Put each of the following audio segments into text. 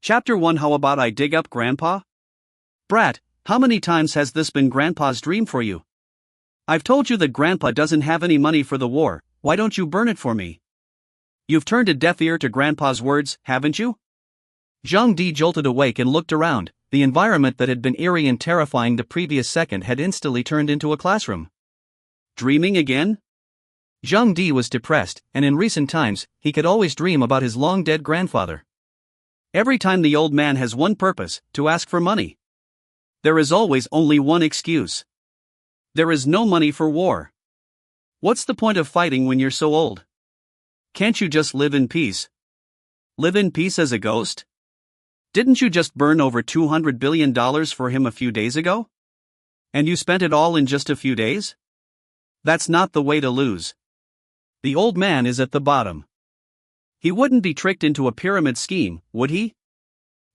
Chapter 1 How about I dig up Grandpa? Brat, how many times has this been Grandpa's dream for you? I've told you that Grandpa doesn't have any money for the war, why don't you burn it for me? You've turned a deaf ear to Grandpa's words, haven't you? Zhang Di jolted awake and looked around. The environment that had been eerie and terrifying the previous second had instantly turned into a classroom. Dreaming again? Zhang Di was depressed, and in recent times, he could always dream about his long-dead grandfather. Every time the old man has one purpose, to ask for money. There is always only one excuse. There is no money for war. What's the point of fighting when you're so old? Can't you just live in peace? Live in peace as a ghost? Didn't you just burn over $200 billion for him a few days ago? And you spent it all in just a few days? That's not the way to lose. The old man is at the bottom. He wouldn't be tricked into a pyramid scheme, would he?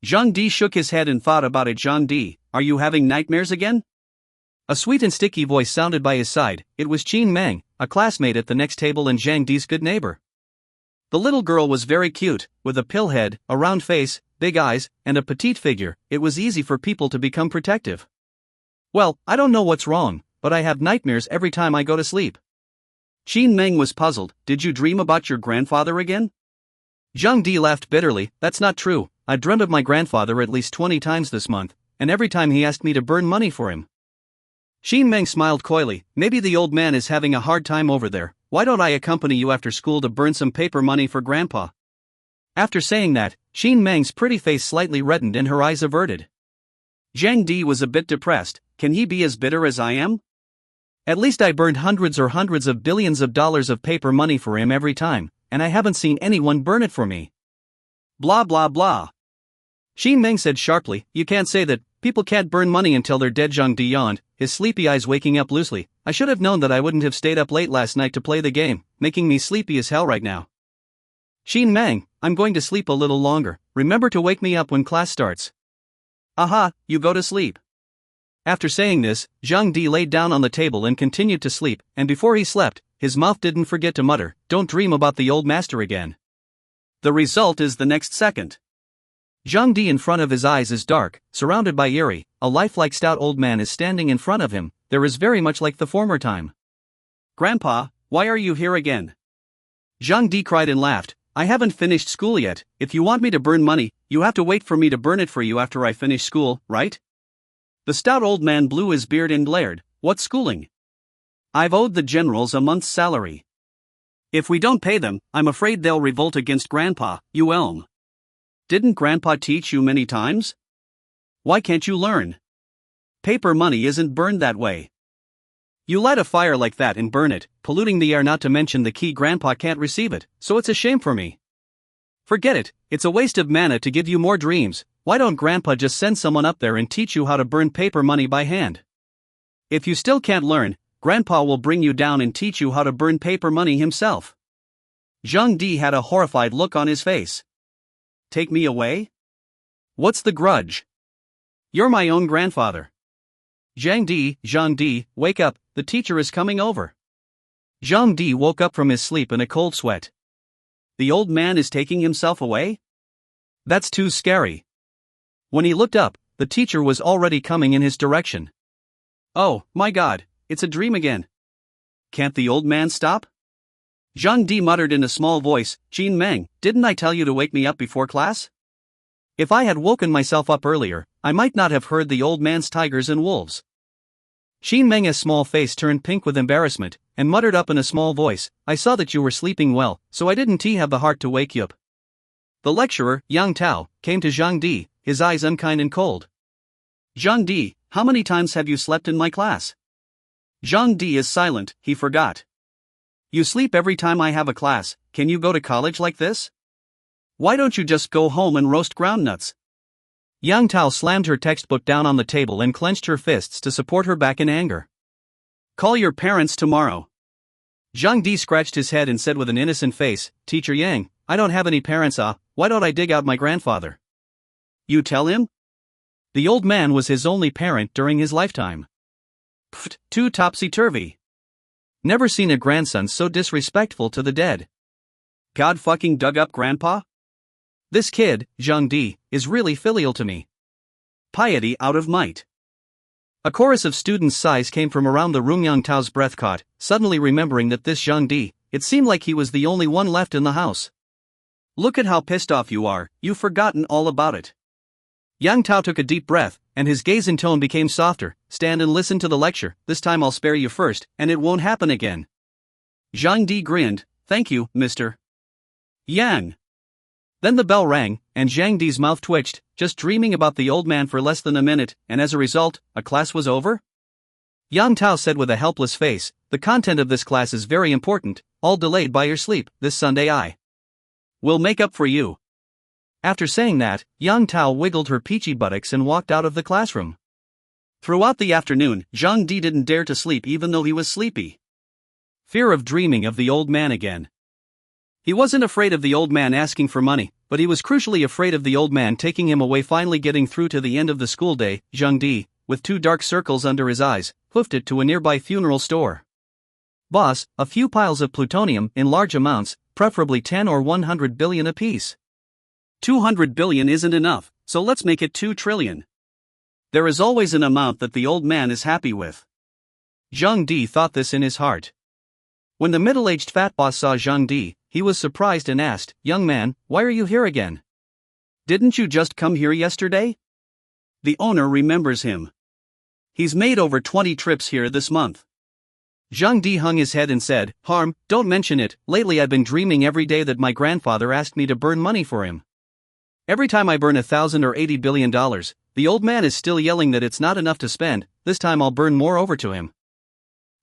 Zhang Di shook his head and thought about it. Zhang Di, are you having nightmares again? A sweet and sticky voice sounded by his side. It was Qin Meng, a classmate at the next table and Zhang Di's good neighbor. The little girl was very cute, with a pill head, a round face, big eyes, and a petite figure. It was easy for people to become protective. Well, I don't know what's wrong, but I have nightmares every time I go to sleep. Qin Meng was puzzled. Did you dream about your grandfather again? Zhang Di laughed bitterly. That's not true. I dreamt of my grandfather at least 20 times this month, and every time he asked me to burn money for him. Qin Meng smiled coyly. Maybe the old man is having a hard time over there. Why don't I accompany you after school to burn some paper money for Grandpa? After saying that, Qin Meng's pretty face slightly reddened and her eyes averted. Zhang Di was a bit depressed. Can he be as bitter as I am? At least I burned hundreds of billions of dollars of paper money for him every time, and I haven't seen anyone burn it for me. Blah blah blah. Qin Meng said sharply, you can't say that. People can't burn money until they're dead. Zhang Di yawned, his sleepy eyes waking up loosely. I should have known that I wouldn't have stayed up late last night to play the game, making me sleepy as hell right now. Qin Meng, I'm going to sleep a little longer. Remember to wake me up when class starts. Aha, you go to sleep. After saying this, Zhang Di laid down on the table and continued to sleep, and before he slept, his mouth didn't forget to mutter, don't dream about the old master again. The result is the next second. Zhang Di in front of his eyes is dark, surrounded by eerie, a lifelike stout old man is standing in front of him. There is very much like the former time. Grandpa, why are you here again? Zhang Di cried and laughed. I haven't finished school yet. If you want me to burn money, you have to wait for me to burn it for you after I finish school, right? The stout old man blew his beard and glared. What schooling? I've owed the generals a month's salary. If we don't pay them, I'm afraid they'll revolt against Grandpa, you elm. Didn't Grandpa teach you many times? Why can't you learn? Paper money isn't burned that way. You light a fire like that and burn it, polluting the air, not to mention the key. Grandpa can't receive it, so it's a shame for me. Forget it, it's a waste of mana to give you more dreams. Why don't Grandpa just send someone up there and teach you how to burn paper money by hand? If you still can't learn, Grandpa will bring you down and teach you how to burn paper money himself. Zhang Di had a horrified look on his face. Take me away? What's the grudge? You're my own grandfather. Zhang Di, wake up, the teacher is coming over. Zhang Di woke up from his sleep in a cold sweat. The old man is taking himself away? That's too scary. When he looked up, the teacher was already coming in his direction. Oh, my God, it's a dream again. Can't the old man stop? Zhang Di muttered in a small voice, Qin Meng, didn't I tell you to wake me up before class? If I had woken myself up earlier, I might not have heard the old man's tigers and wolves. Qin Meng's small face turned pink with embarrassment, and muttered up in a small voice, I saw that you were sleeping well, so I didn't have the heart to wake you up. The lecturer, Yang Tao, came to Zhang Di, his eyes unkind and cold. Zhang Di, how many times have you slept in my class? Zhang Di is silent, he forgot. You sleep every time I have a class. Can you go to college like this? Why don't you just go home and roast groundnuts? Yang Tao slammed her textbook down on the table and clenched her fists to support her back in anger. Call your parents tomorrow. Zhang Di scratched his head and said with an innocent face, Teacher Yang, I don't have any parents. Why don't I dig out my grandfather? You tell him? The old man was his only parent during his lifetime. Pfft, too topsy-turvy. Never seen a grandson so disrespectful to the dead. God fucking dug up Grandpa? This kid, Zhang Di, is really filial to me. Piety out of might. A chorus of students' sighs came from around the room. Yang Tao's breath caught, suddenly remembering that this Zhang Di, it seemed like he was the only one left in the house. Look at how pissed off you are, you've forgotten all about it. Yang Tao took a deep breath, and his gaze and tone became softer. Stand and listen to the lecture, this time I'll spare you first, and it won't happen again. Zhang Di grinned, thank you, Mr. Yang. Then the bell rang, and Zhang Di's mouth twitched, just dreaming about the old man for less than a minute, and as a result, a class was over? Yang Tao said with a helpless face, the content of this class is very important, all delayed by your sleep, this Sunday I will make up for you. After saying that, Yang Tao wiggled her peachy buttocks and walked out of the classroom. Throughout the afternoon, Zhang Di didn't dare to sleep even though he was sleepy. Fear of dreaming of the old man again. He wasn't afraid of the old man asking for money, but he was crucially afraid of the old man taking him away. Finally getting through to the end of the school day, Zhang Di, with 2 dark circles under his eyes, hoofed it to a nearby funeral store. Boss, a few piles of plutonium in large amounts, preferably 10 or 100 billion apiece. 200 billion isn't enough, so let's make it 2 trillion. There is always an amount that the old man is happy with. Zhang Di thought this in his heart. When the middle-aged fat boss saw Zhang Di, he was surprised and asked, young man, why are you here again? Didn't you just come here yesterday? The owner remembers him. He's made over 20 trips here this month. Zhang Di hung his head and said, Harm, don't mention it, lately I've been dreaming every day that my grandfather asked me to burn money for him. Every time I burn $1,000 or $80 billion, the old man is still yelling that it's not enough to spend, this time I'll burn more over to him.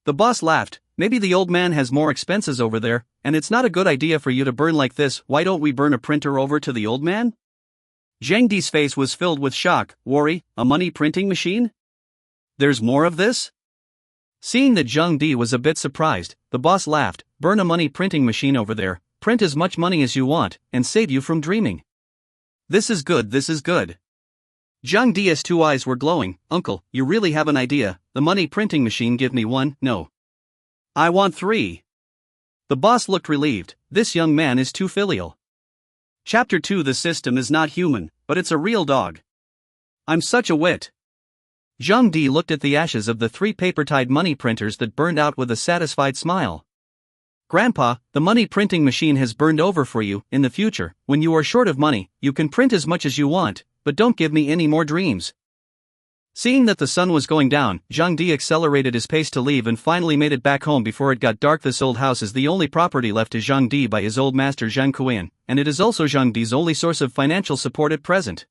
The boss laughed, maybe the old man has more expenses over there, and it's not a good idea for you to burn like this, why don't we burn a printer over to the old man? Zhang Di's face was filled with shock, worry, a money printing machine? There's more of this? Seeing that Zhang Di was a bit surprised, the boss laughed, burn a money printing machine over there, print as much money as you want, and save you from dreaming. This is good, this is good. Zhang Di's 2 eyes were glowing, uncle, you really have an idea, the money printing machine give me 1, no. I want 3. The boss looked relieved, this young man is too filial. Chapter 2 The system is not human, but it's a real dog. I'm such a wit. Zhang Di looked at the ashes of the 3 paper-tied money printers that burned out with a satisfied smile. Grandpa, the money printing machine has burned over for you. In the future, when you are short of money, you can print as much as you want, but don't give me any more dreams. Seeing that the sun was going down, Zhang Di accelerated his pace to leave and finally made it back home before it got dark. This old house is the only property left to Zhang Di by his old master Zhang Qian, and it is also Zhang Di's only source of financial support at present.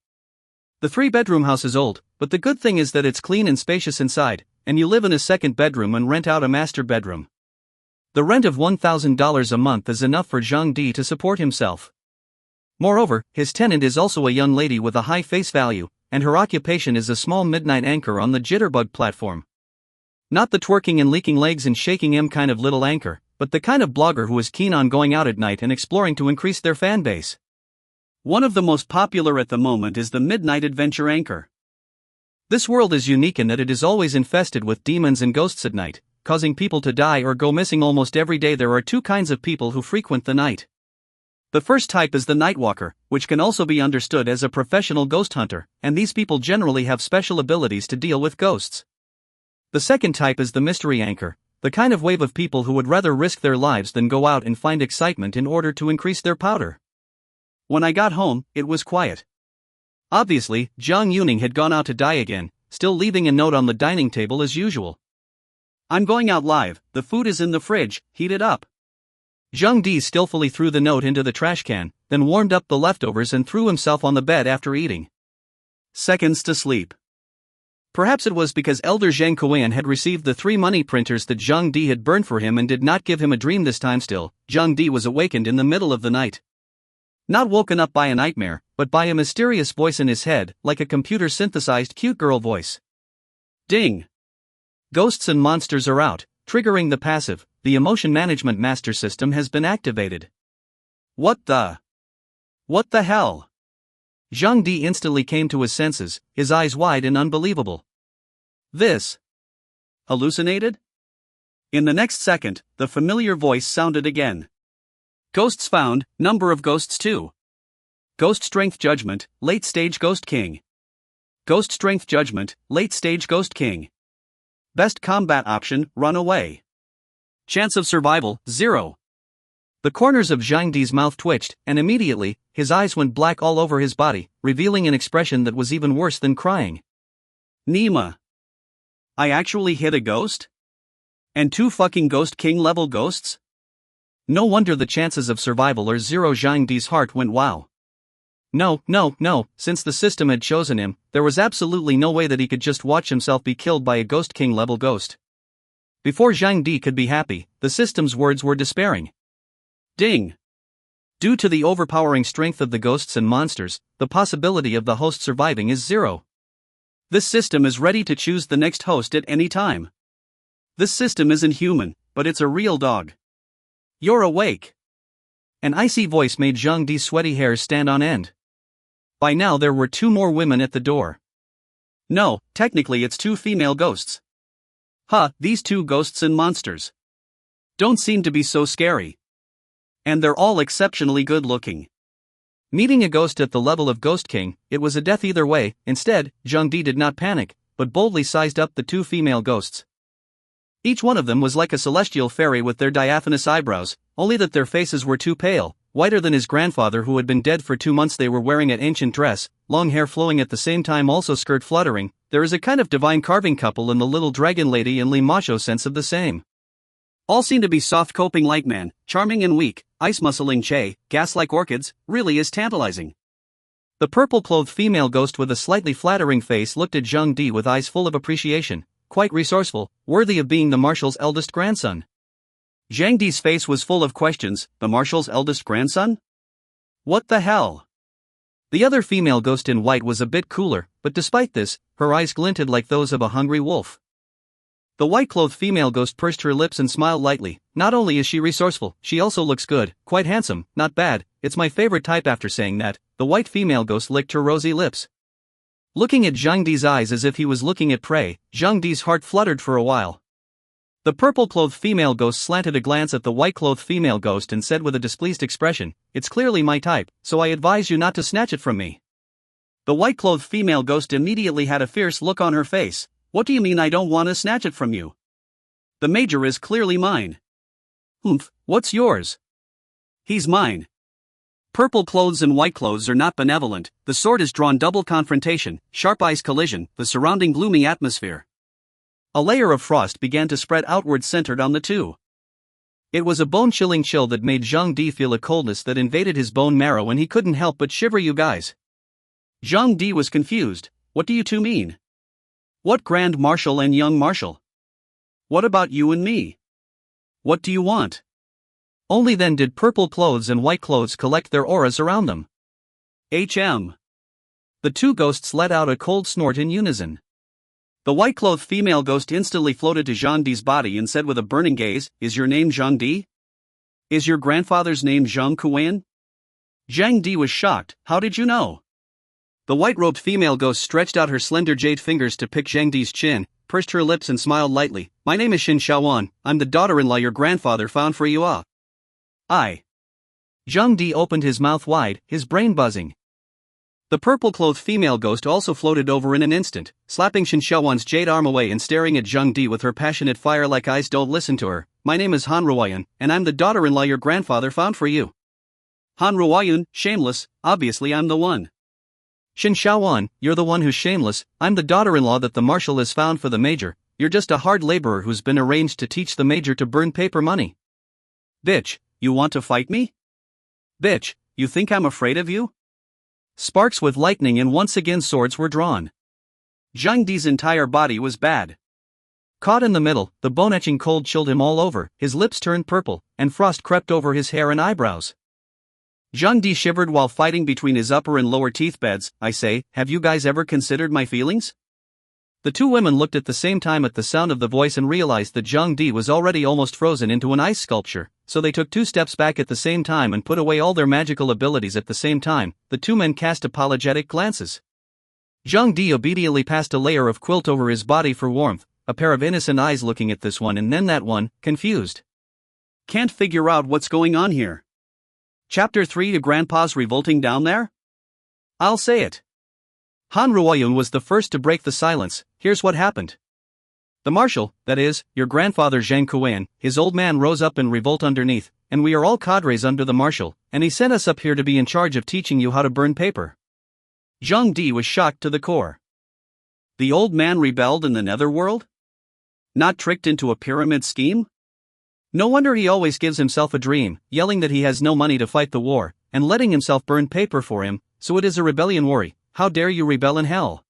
The 3-bedroom house is old, but the good thing is that it's clean and spacious inside, and you live in a 2nd bedroom and rent out a master bedroom. The rent of $1,000 a month is enough for Zhang Di to support himself. Moreover, his tenant is also a young lady with a high face value, and her occupation is a small midnight anchor on the jitterbug platform. Not the twerking and leaking legs and shaking M kind of little anchor, but the kind of blogger who is keen on going out at night and exploring to increase their fan base. One of the most popular at the moment is the midnight adventure anchor. This world is unique in that it is always infested with demons and ghosts at night, causing people to die or go missing almost every day. There are 2 kinds of people who frequent the night. The first type is the nightwalker, which can also be understood as a professional ghost hunter, and these people generally have special abilities to deal with ghosts. The second type is the mystery anchor, the kind of wave of people who would rather risk their lives than go out and find excitement in order to increase their powder. When I got home, it was quiet. Obviously, Zhang Yuning had gone out to die again, still leaving a note on the dining table as usual. I'm going out live, the food is in the fridge, heat it up. Zhang Di skillfully threw the note into the trash can, then warmed up the leftovers and threw himself on the bed after eating. Seconds to sleep. Perhaps it was because Elder Zhang Qian had received the 3 money printers that Zhang Di had burned for him and did not give him a dream this time. Still, Zhang Di was awakened in the middle of the night. Not woken up by a nightmare, but by a mysterious voice in his head, like a computer-synthesized cute girl voice. Ding! Ghosts and monsters are out, triggering the passive, the emotion management master system has been activated. What the hell? Zhang Di instantly came to his senses, his eyes wide and unbelievable. This? Hallucinated? In the next second, the familiar voice sounded again. Ghosts found, number of ghosts 2. Ghost Strength Judgment, Late Stage Ghost King. Ghost Strength Judgment, Late Stage Ghost King. Best combat option, run away. Chance of survival, 0. The corners of Zhang Di's mouth twitched, and immediately, his eyes went black all over his body, revealing an expression that was even worse than crying. Nima. I actually hit a ghost? And 2 fucking Ghost King level ghosts? No wonder the chances of survival are 0. Zhang Di's heart went wow. No, since the system had chosen him, there was absolutely no way that he could just watch himself be killed by a Ghost King level ghost. Before Zhang Di could be happy, the system's words were despairing. Ding! Due to the overpowering strength of the ghosts and monsters, the possibility of the host surviving is 0. This system is ready to choose the next host at any time. This system isn't human, but it's a real dog. You're awake. An icy voice made Zhang Di's sweaty hairs stand on end. By now there were 2 more women at the door. No, technically it's 2 female ghosts. These 2 ghosts and monsters don't seem to be so scary. And they're all exceptionally good looking. Meeting a ghost at the level of Ghost King, it was a death either way. Instead, Zhang Di did not panic, but boldly sized up the 2 female ghosts. Each one of them was like a celestial fairy with their diaphanous eyebrows, only that their faces were too pale, whiter than his grandfather who had been dead for 2 months. They were wearing an ancient dress, long hair flowing at the same time, also skirt fluttering. There is a kind of divine carving couple in the little dragon lady and Li Macho sense of the same. All seem to be soft coping like man, charming and weak, ice muscling Che, gas like orchids, really is tantalizing. The purple-clothed female ghost with a slightly flattering face looked at Zhang Di with eyes full of appreciation, quite resourceful, worthy of being the marshal's eldest grandson. Zhang Di's face was full of questions. The marshal's eldest grandson? What the hell? The other female ghost in white was a bit cooler, but despite this, her eyes glinted like those of a hungry wolf. The white-clothed female ghost pursed her lips and smiled lightly. Not only is she resourceful, she also looks good, quite handsome, not bad, it's my favorite type. After saying that, the white female ghost licked her rosy lips. Looking at Zhang Di's eyes as if he was looking at prey, Zhang Di's heart fluttered for a while. The purple-clothed female ghost slanted a glance at the white-clothed female ghost and said with a displeased expression, "It's clearly my type, so I advise you not to snatch it from me." The white-clothed female ghost immediately had a fierce look on her face. What do you mean I don't want to snatch it from you? The major is clearly mine. What's yours? He's mine. Purple clothes and white clothes are not benevolent. The sword is drawn. Double confrontation, sharp eyes collision, the surrounding gloomy atmosphere. A layer of frost began to spread outward, centered on the 2. It was a bone-chilling chill that made Zhang Di feel a coldness that invaded his bone marrow, and he couldn't help but shiver. You guys. Zhang Di was confused. What do you 2 mean? What Grand Marshal and Young Marshal? What about you and me? What do you want? Only then did purple clothes and white clothes collect their auras around them. The 2 ghosts let out a cold snort in unison. The white-clothed female ghost instantly floated to Zhang Di's body and said with a burning gaze, "Is your name Zhang Di? Is your grandfather's name Zhang Kuan?" Zhang Di was shocked. How did you know? The white-robed female ghost stretched out her slender jade fingers to pick Zhang Di's chin, pursed her lips and smiled lightly. "My name is Xin Shaoan, I'm the daughter-in-law your grandfather found for you. Zhang Di opened his mouth wide, his brain buzzing. The purple-clothed female ghost also floated over in an instant, slapping Xin Shaoan's jade arm away and staring at Zhang Di with her passionate fire-like eyes. "Don't listen to her. My name is Han Ruoyan, and I'm the daughter-in-law your grandfather found for you." Han Ruoyan, shameless, obviously I'm the one. Xin Shaoan, you're the one who's shameless. I'm the daughter-in-law that the marshal has found for the major. You're just a hard laborer who's been arranged to teach the major to burn paper money. Bitch, you want to fight me? Bitch, you think I'm afraid of you? Sparks with lightning and once again swords were drawn. Zhang Di's entire body was bad. Caught in the middle, the bone-etching cold chilled him all over, his lips turned purple, and frost crept over his hair and eyebrows. Zhang Di shivered while fighting between his upper and lower teeth beds. "I say, have you guys ever considered my feelings?" The 2 women looked at the same time at the sound of the voice and realized that Zhang Di was already almost frozen into an ice sculpture, so they took 2 steps back at the same time and put away all their magical abilities at the same time. The 2 men cast apologetic glances. Zhang Di obediently passed a layer of quilt over his body for warmth, a pair of innocent eyes looking at this one and then that one, confused. Can't figure out what's going on here. Chapter 3. To Grandpa's revolting down there? I'll say it. Han Ruoyun was the first to break the silence. Here's what happened. The marshal, that is, your grandfather Zhang Kuan, his old man rose up in revolt underneath, and we are all cadres under the marshal, and he sent us up here to be in charge of teaching you how to burn paper. Zhang Di was shocked to the core. The old man rebelled in the netherworld? Not tricked into a pyramid scheme? No wonder he always gives himself a dream, yelling that he has no money to fight the war, and letting himself burn paper for him, so it is a rebellion worry. How dare you rebel in hell?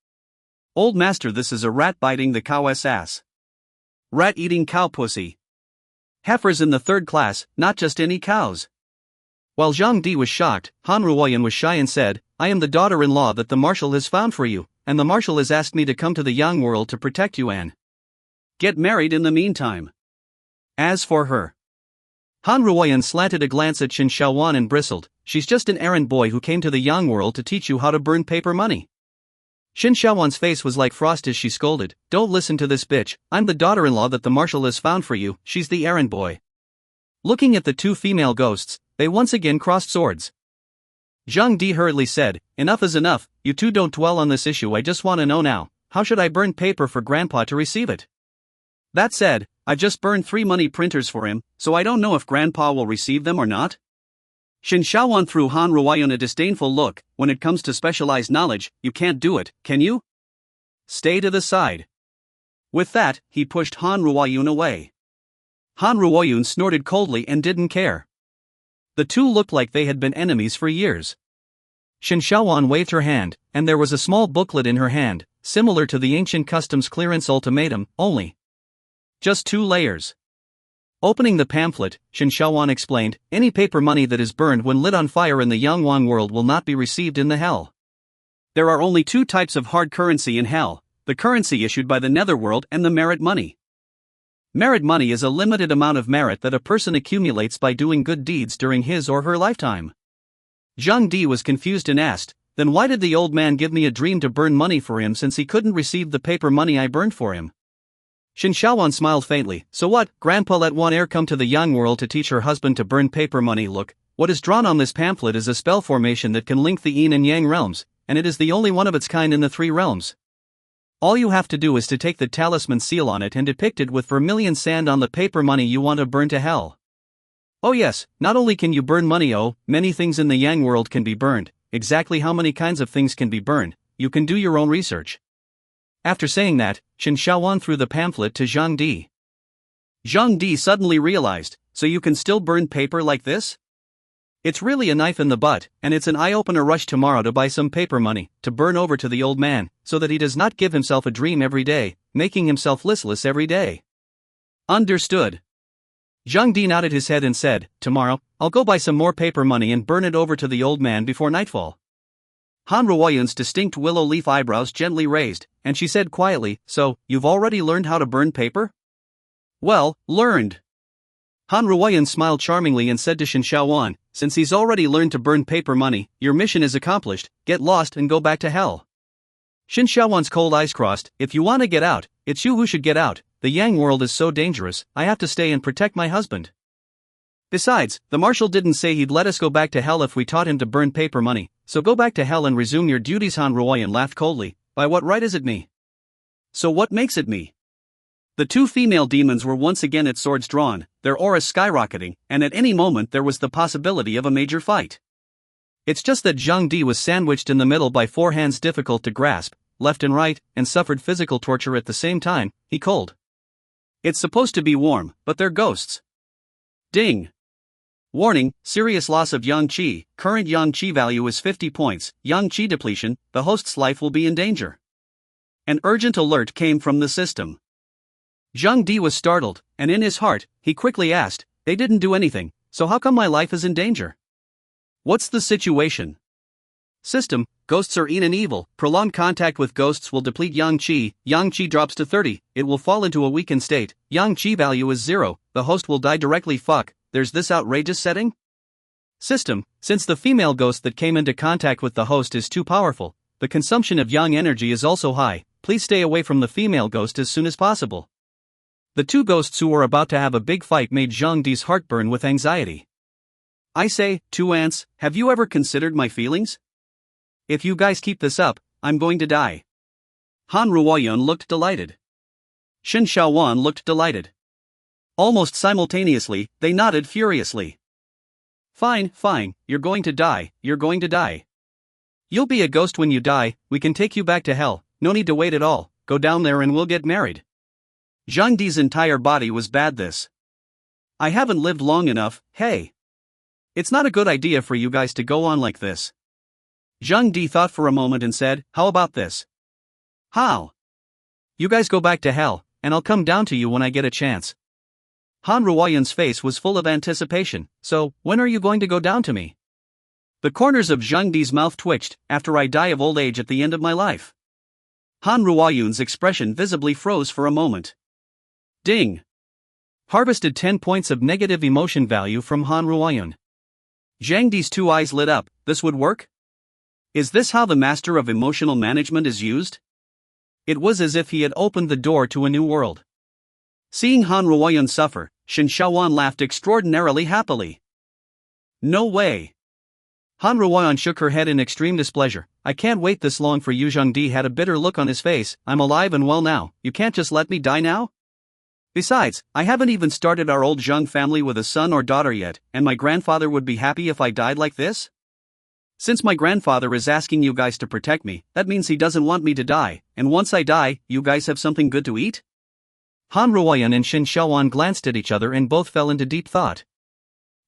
Old master, this is a rat biting the cow's ass. Rat eating cow pussy. Heifers in the 3rd class, not just any cows. While Zhang Di was shocked, Han Ruoyan was shy and said, I am the daughter-in-law that the marshal has found for you, and the marshal has asked me to come to the young world to protect you and get married in the meantime. As for her. Han Ruoyan slanted a glance at Shin Shaowan and bristled, she's just an errand boy who came to the young world to teach you how to burn paper money. Shin Shaowan's face was like frost as she scolded, don't listen to this bitch, I'm the daughter-in-law that the marshal has found for you, she's the errand boy. Looking at the two female ghosts, they once again crossed swords. Zhang Di hurriedly said, enough is enough, you two don't dwell on this issue, I just want to know now, how should I burn paper for Grandpa to receive it? That said, I just burned 3 money printers for him, so I don't know if Grandpa will receive them or not. Shin Shaowan threw Han Ruoyan a disdainful look, when it comes to specialized knowledge, you can't do it, can you? Stay to the side. With that, he pushed Han Ruoyan away. Han Ruoyan snorted coldly and didn't care. The two looked like they had been enemies for years. Shin Shaowan waved her hand, and there was a small booklet in her hand, similar to the ancient customs clearance ultimatum, only just 2 layers. Opening the pamphlet, Shin Shaowan explained, any paper money that is burned when lit on fire in the Yangwang world will not be received in the hell. There are only 2 types of hard currency in hell, the currency issued by the netherworld and the merit money. Merit money is a limited amount of merit that a person accumulates by doing good deeds during his or her lifetime. Zhang Di was confused and asked, then why did the old man give me a dream to burn money for him since he couldn't receive the paper money I burned for him? Shin Shaowan smiled faintly, so what, Grandpa let one heir come to the young world to teach her husband to burn paper money. Look, what is drawn on this pamphlet is a spell formation that can link the yin and yang realms, and it is the only one of its kind in the 3 realms. All you have to do is to take the talisman seal on it and depict it with vermilion sand on the paper money you want to burn to hell. Oh yes, not only can you burn money, many things in the yang world can be burned. Exactly how many kinds of things can be burned, you can do your own research. After saying that, Shin Shaowan threw the pamphlet to Zhang Di. Zhang Di suddenly realized, so you can still burn paper like this? It's really a knife in the butt, and it's an eye-opener. Rush tomorrow to buy some paper money, to burn over to the old man, so that he does not give himself a dream every day, making himself listless every day. Understood. Zhang Di nodded his head and said, tomorrow, I'll go buy some more paper money and burn it over to the old man before nightfall. Han Ruoyan's distinct willow leaf eyebrows gently raised, and she said quietly, so, you've already learned how to burn paper? Well, learned. Han Ruoyan smiled charmingly and said to Shin Shaowan, since he's already learned to burn paper money, your mission is accomplished, get lost and go back to hell. Shin Shaowan's cold eyes crossed, if you want to get out, it's you who should get out, the Yang world is so dangerous, I have to stay and protect my husband. Besides, the marshal didn't say he'd let us go back to hell if we taught him to burn paper money, so go back to hell and resume your duties. Han Ruoyan laughed coldly, by what right is it me? So what makes it me? The 2 female demons were once again at swords drawn, their auras skyrocketing, and at any moment there was the possibility of a major fight. It's just that Zhang Di was sandwiched in the middle by 4 hands difficult to grasp, left and right, and suffered physical torture at the same time. He cold. It's supposed to be warm, but they're ghosts. Ding. Warning, serious loss of Yang Qi, current Yang Qi value is 50 points, Yang Qi depletion, the host's life will be in danger. An urgent alert came from the system. Zhang Di was startled, and in his heart, he quickly asked, they didn't do anything, so how come my life is in danger? What's the situation? System, ghosts are yin and evil, prolonged contact with ghosts will deplete Yang Qi drops to 30, it will fall into a weakened state, Yang Qi value is 0, the host will die directly. Fuck, there's this outrageous setting? System, since the female ghost that came into contact with the host is too powerful, the consumption of Yang energy is also high, please stay away from the female ghost as soon as possible. The 2 ghosts who were about to have a big fight made Zhang Di's heart burn with anxiety. I say, 2 ants, have you ever considered my feelings? If you guys keep this up, I'm going to die. Han Ruoyun looked delighted. Shin Shaowan looked delighted. Almost simultaneously, they nodded furiously. Fine, you're going to die, You'll be a ghost when you die, we can take you back to hell, no need to wait at all, go down there and we'll get married. Zhang Di's entire body was bad this. I haven't lived long enough, hey. It's not a good idea for you guys to go on like this. Zhang Di thought for a moment and said, how about this? How? You guys go back to hell, and I'll come down to you when I get a chance. Han Ruoyun's face was full of anticipation, so, when are you going to go down to me? The corners of Zhang Di's mouth twitched, after I die of old age at the end of my life. Han Ruoyun's expression visibly froze for a moment. Ding! Harvested 10 points of negative emotion value from Han Ruoyun. Zhang Di's 2 eyes lit up, this would work? Is this how the master of emotional management is used? It was as if he had opened the door to a new world. Seeing Han Ruoyun suffer, Shin Shaowan laughed extraordinarily happily. No way. Han Ruoyun shook her head in extreme displeasure. I can't wait this long for you. Zhang Di had a bitter look on his face. I'm alive and well now, you can't just let me die now? Besides, I haven't even started our old Zhang family with a son or daughter yet, and my grandfather would be happy if I died like this? Since my grandfather is asking you guys to protect me, that means he doesn't want me to die, and once I die, you guys have something good to eat? Han Ruoyun and Shin Shaowan glanced at each other and both fell into deep thought.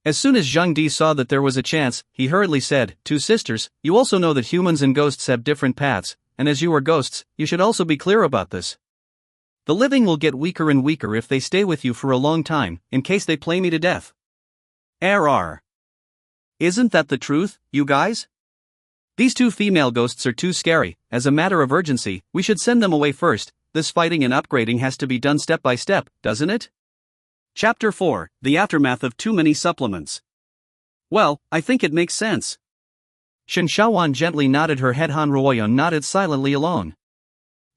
As soon as Zhang Di saw that there was a chance, he hurriedly said, Two sisters, you also know that humans and ghosts have different paths, and as you are ghosts, you should also be clear about this. The living will get weaker and weaker if they stay with you for a long time, in case they play me to death. Err. Isn't that the truth, you guys? These 2 female ghosts are too scary. As a matter of urgency, we should send them away first. This fighting and upgrading has to be done step by step, doesn't it? Chapter 4, The Aftermath of Too Many Supplements. Well, I think it makes sense. Shin Shaowan gently nodded her head. Han Ruoyun nodded silently alone.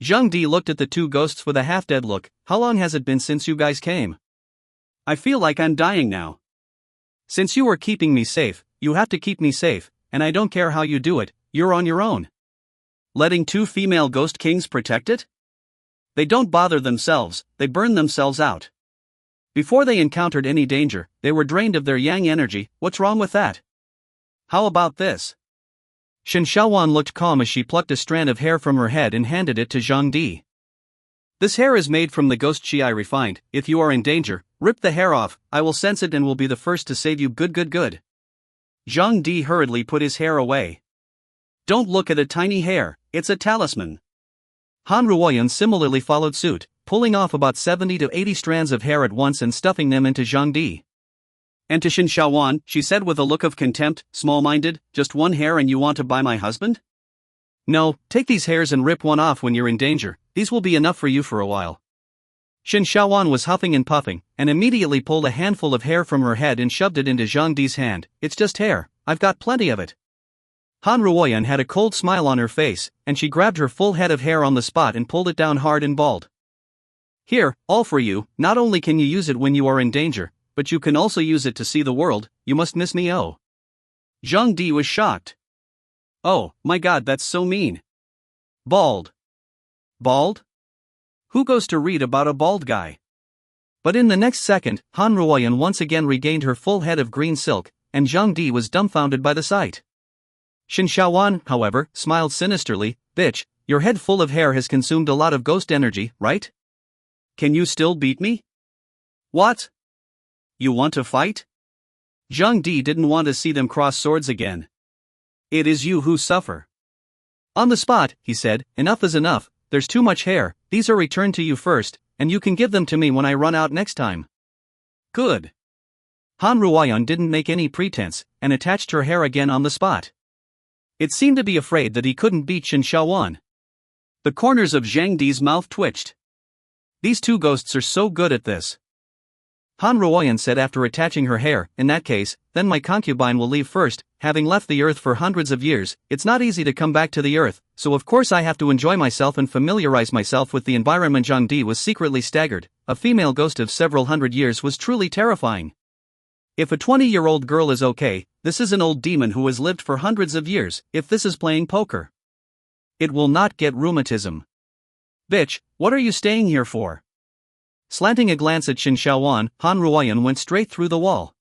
Zhang Di looked at the 2 ghosts with a half-dead look. How long has it been since you guys came? I feel like I'm dying now. Since you are keeping me safe, you have to keep me safe, and I don't care how you do it, you're on your own. Letting 2 female ghost kings protect it? They don't bother themselves, they burn themselves out. Before they encountered any danger, they were drained of their yang energy. What's wrong with that? How about this? Shin Shaowan looked calm as she plucked a strand of hair from her head and handed it to Zhang Di. This hair is made from the ghost chi I refined. If you are in danger, rip the hair off, I will sense it and will be the first to save you. Good. Zhang Di hurriedly put his hair away. Don't look at a tiny hair, it's a talisman. Han Ruoyun similarly followed suit, pulling off about 70 to 80 strands of hair at once and stuffing them into Zhang Di. And to Shin Shaowan, she said with a look of contempt, small-minded, just 1 hair and you want to buy my husband? No, take these hairs and rip one off when you're in danger, these will be enough for you for a while. Shin Shaowan was huffing and puffing, and immediately pulled a handful of hair from her head and shoved it into Zhang Di's hand. It's just hair, I've got plenty of it. Han Ruoyun had a cold smile on her face, and she grabbed her full head of hair on the spot and pulled it down hard and bald. Here, all for you. Not only can you use it when you are in danger, but you can also use it to see the world. You must miss me. Oh. Zhang Di was shocked. Oh, my god, that's so mean. Bald. Bald? Who goes to read about a bald guy? But in the next second, Han Ruoyun once again regained her full head of green silk, and Zhang Di was dumbfounded by the sight. Shin Shaowan, however, smiled sinisterly. Bitch, your head full of hair has consumed a lot of ghost energy, right? Can you still beat me? What? You want to fight? Zhang Di didn't want to see them cross swords again. It is you who suffer. On the spot, he said, enough is enough, there's too much hair, these are returned to you first, and you can give them to me when I run out next time. Good. Han Ruoyun didn't make any pretense, and attached her hair again on the spot. It seemed to be afraid that he couldn't beat Shin Shaowan. The corners of Zhang Di's mouth twitched. These 2 ghosts are so good at this. Han Ruoyun said after attaching her hair, in that case, then my concubine will leave first. Having left the earth for hundreds of years, it's not easy to come back to the earth, so of course I have to enjoy myself and familiarize myself with the environment. Zhang Di was secretly staggered. A female ghost of several hundred years was truly terrifying. If a 20-year-old girl is okay, this is an old demon who has lived for hundreds of years. If this is playing poker, it will not get rheumatism. Bitch, what are you staying here for? Slanting a glance at Shin Shaowan, Han Ruoyan went straight through the wall.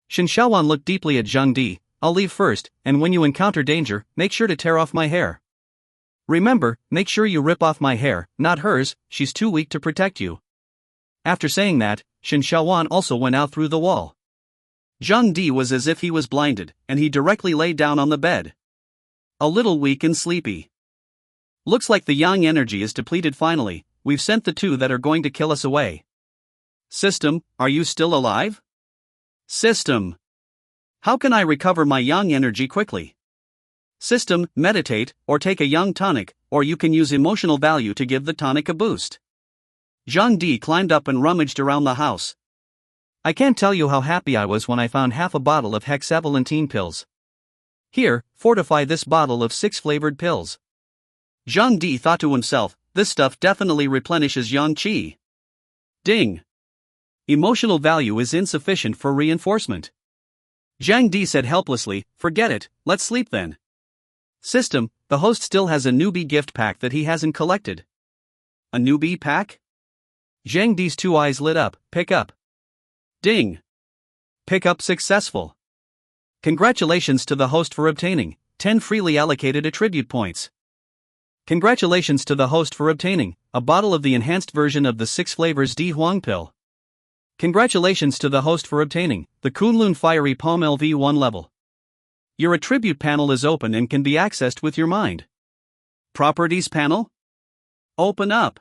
Shin Shaowan looked deeply at Zhang Di. I'll leave first, and when you encounter danger, make sure to tear off my hair. Remember, make sure you rip off my hair, not hers, she's too weak to protect you. After saying that, Shin Shaowan also went out through the wall. Zhang Di was as if he was blinded, and he directly lay down on the bed. A little weak and sleepy. Looks like the yang energy is depleted finally. We've sent the two that are going to kill us away. System, are you still alive? System. How can I recover my yang energy quickly? System, meditate, or take a yang tonic, or you can use emotional value to give the tonic a boost. Zhang Di climbed up and rummaged around the house. I can't tell you how happy I was when I found half a bottle of hexavalentine pills. Here, fortify this bottle of 6 flavored pills. Zhang Di thought to himself, this stuff definitely replenishes yang qi. Ding. Emotional value is insufficient for reinforcement. Zhang Di said helplessly, forget it, let's sleep then. System, the host still has a newbie gift pack that he hasn't collected. A newbie pack? Zhang Di's 2 eyes lit up, pick up. Ding. Pick up successful. Congratulations to the host for obtaining 10 freely allocated attribute points. Congratulations to the host for obtaining a bottle of the enhanced version of the 6 flavors Di Huang pill. Congratulations to the host for obtaining the Kunlun Fiery Palm LV1 level. Your attribute panel is open and can be accessed with your mind. Properties panel? Open up.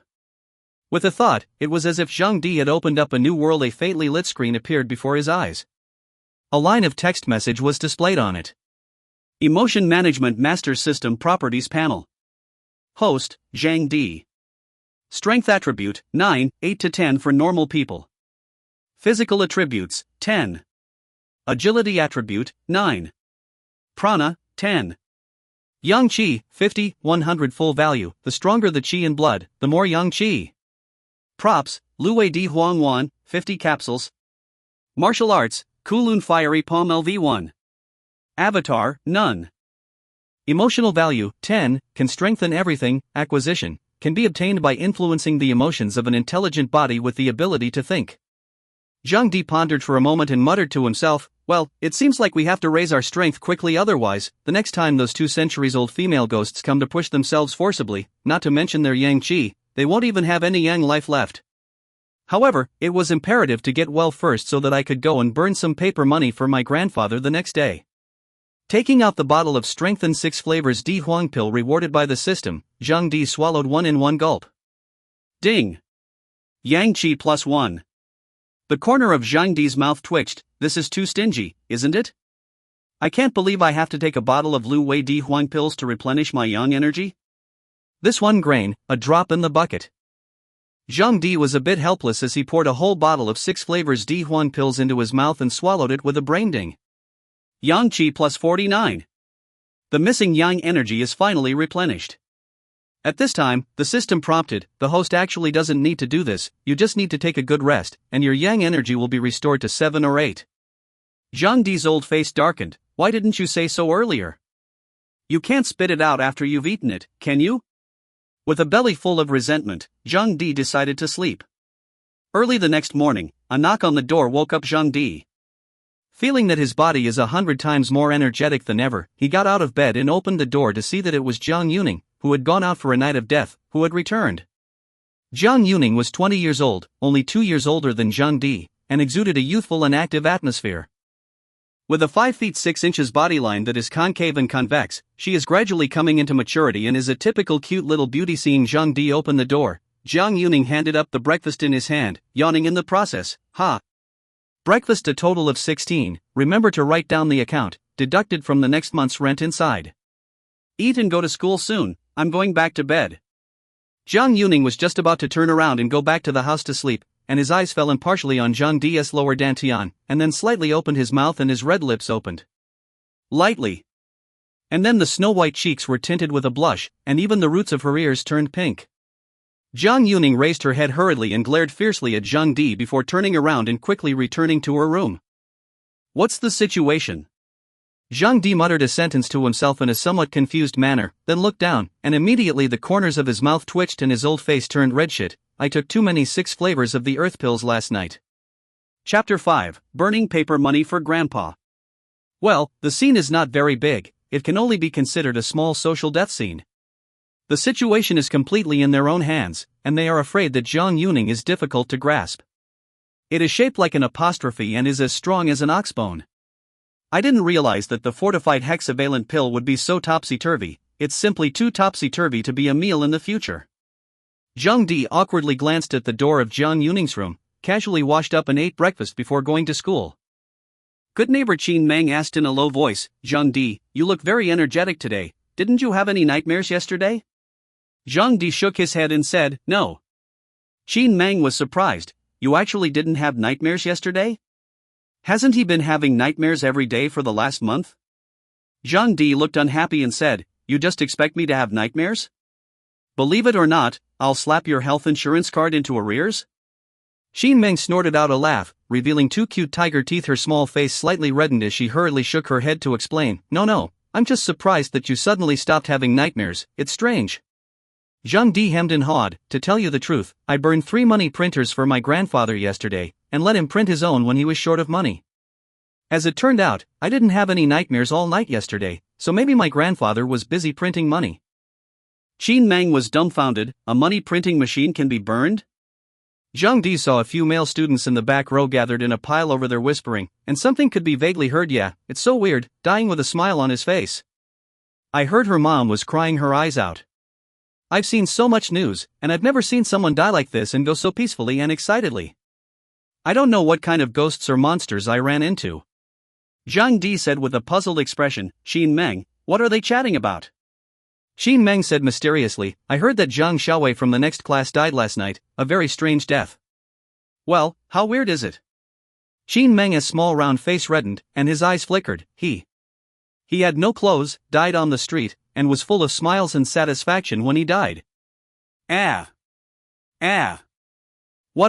With a thought, it was as if Zhang Di had opened up a new world. A faintly lit screen appeared before his eyes. A line of text message was displayed on it. Emotion Management Master System Properties Panel. Host, Zhang Di. Strength Attribute, 9, 8 to 10 for normal people. Physical Attributes, 10. Agility Attribute, 9. Prana, 10. Yang Qi, 50, 100 full value. The stronger the Qi in blood, the more Yang Qi. Props, Luwei Di Huang Wan, 50 capsules. Martial Arts, Kunlun Fiery Palm LV1. Avatar, none. Emotional value, 10, can strengthen everything. Acquisition, can be obtained by influencing the emotions of an intelligent body with the ability to think. Zhang Di pondered for a moment and muttered to himself, well, it seems like we have to raise our strength quickly, otherwise, the next time those 2 centuries-old female ghosts come to push themselves forcibly, not to mention their yang qi, they won't even have any yang life left. However, it was imperative to get well first so that I could go and burn some paper money for my grandfather the next day. Taking out the bottle of strengthened 6 flavors Di Huang pill rewarded by the system, Zhang Di swallowed one in one gulp. Ding. Yang Qi +1. The corner of Zhang Di's mouth twitched. This is too stingy, isn't it? I can't believe I have to take a bottle of Lu Wei Di Huang pills to replenish my yang energy. This 1 grain, a drop in the bucket. Zhang Di was a bit helpless as he poured a whole bottle of 6 flavors Di Huang pills into his mouth and swallowed it with a brain ding. Yang Qi +49. The missing yang energy is finally replenished. At this time, the system prompted, the host actually doesn't need to do this, you just need to take a good rest, and your yang energy will be restored to 7 or 8. Zhang Di's old face darkened, why didn't you say so earlier? You can't spit it out after you've eaten it, can you? With a belly full of resentment, Zhang Di decided to sleep. Early the next morning, a knock on the door woke up Zhang Di. Feeling that his body is 100 times more energetic than ever, he got out of bed and opened the door to see that it was Jiang Yuning, who had gone out for a night of death, who had returned. Jiang Yuning was 20 years old, only 2 years older than Zhang Di, and exuded a youthful and active atmosphere. With a 5 feet 6 inches bodyline that is concave and convex, she is gradually coming into maturity and is a typical cute little beauty. Seeing Zhang Di open the door, Jiang Yuning handed up the breakfast in his hand, yawning in the process. Ha! Breakfast a total of 16, remember to write down the account, deducted from the next month's rent inside. Eat and go to school soon, I'm going back to bed. Jiang Yuning was just about to turn around and go back to the house to sleep, and his eyes fell impartially on Zhang Di's lower dantian, and then slightly opened his mouth and his red lips opened. Lightly. And then the snow-white cheeks were tinted with a blush, and even the roots of her ears turned pink. Jiang Yuning raised her head hurriedly and glared fiercely at Zhang Di before turning around and quickly returning to her room. What's the situation? Zhang Di muttered a sentence to himself in a somewhat confused manner, then looked down, and immediately the corners of his mouth twitched and his old face turned red. Shit, I took too many 6 flavors of the earth pills last night. Chapter 5, Burning Paper Money for Grandpa. Well, the scene is not very big, it can only be considered a small social death scene. The situation is completely in their own hands, and they are afraid that Zhang Yuning is difficult to grasp. It is shaped like an apostrophe and is as strong as an oxbone. I didn't realize that the fortified hexavalent pill would be so topsy-turvy, it's simply too topsy-turvy to be a meal in the future. Zhang Di awkwardly glanced at the door of Zhang Yuning's room, casually washed up and ate breakfast before going to school. Good neighbor Qin Meng asked in a low voice, Zhang Di, you look very energetic today, didn't you have any nightmares yesterday? Zhang Di shook his head and said, no. Qin Meng was surprised, you actually didn't have nightmares yesterday? Hasn't he been having nightmares every day for the last month? Zhang Di looked unhappy and said, you just expect me to have nightmares? Believe it or not, I'll slap your health insurance card into arrears? Qin Meng snorted out a laugh, revealing 2 cute tiger teeth. Her small face slightly reddened as she hurriedly shook her head to explain, no, I'm just surprised that you suddenly stopped having nightmares, it's strange. Zhang Di hemmed and hawed, to tell you the truth, I burned 3 money printers for my grandfather yesterday, and let him print his own when he was short of money. As it turned out, I didn't have any nightmares all night yesterday, so maybe my grandfather was busy printing money. Qin Meng was dumbfounded, a money printing machine can be burned? Zhang Di saw a few male students in the back row gathered in a pile over there whispering, and something could be vaguely heard. Yeah, it's so weird, dying with a smile on his face. I heard her mom was crying her eyes out. I've seen so much news, and I've never seen someone die like this and go so peacefully and excitedly. I don't know what kind of ghosts or monsters I ran into. Zhang Di said with a puzzled expression, Qin Meng, what are they chatting about? Qin Meng said mysteriously, I heard that Zhang Xiaowei from the next class died last night, a very strange death. Well, how weird is it? Qin Meng's small round face reddened, and his eyes flickered. He had no clothes, died on the street, and was full of smiles and satisfaction when he died. What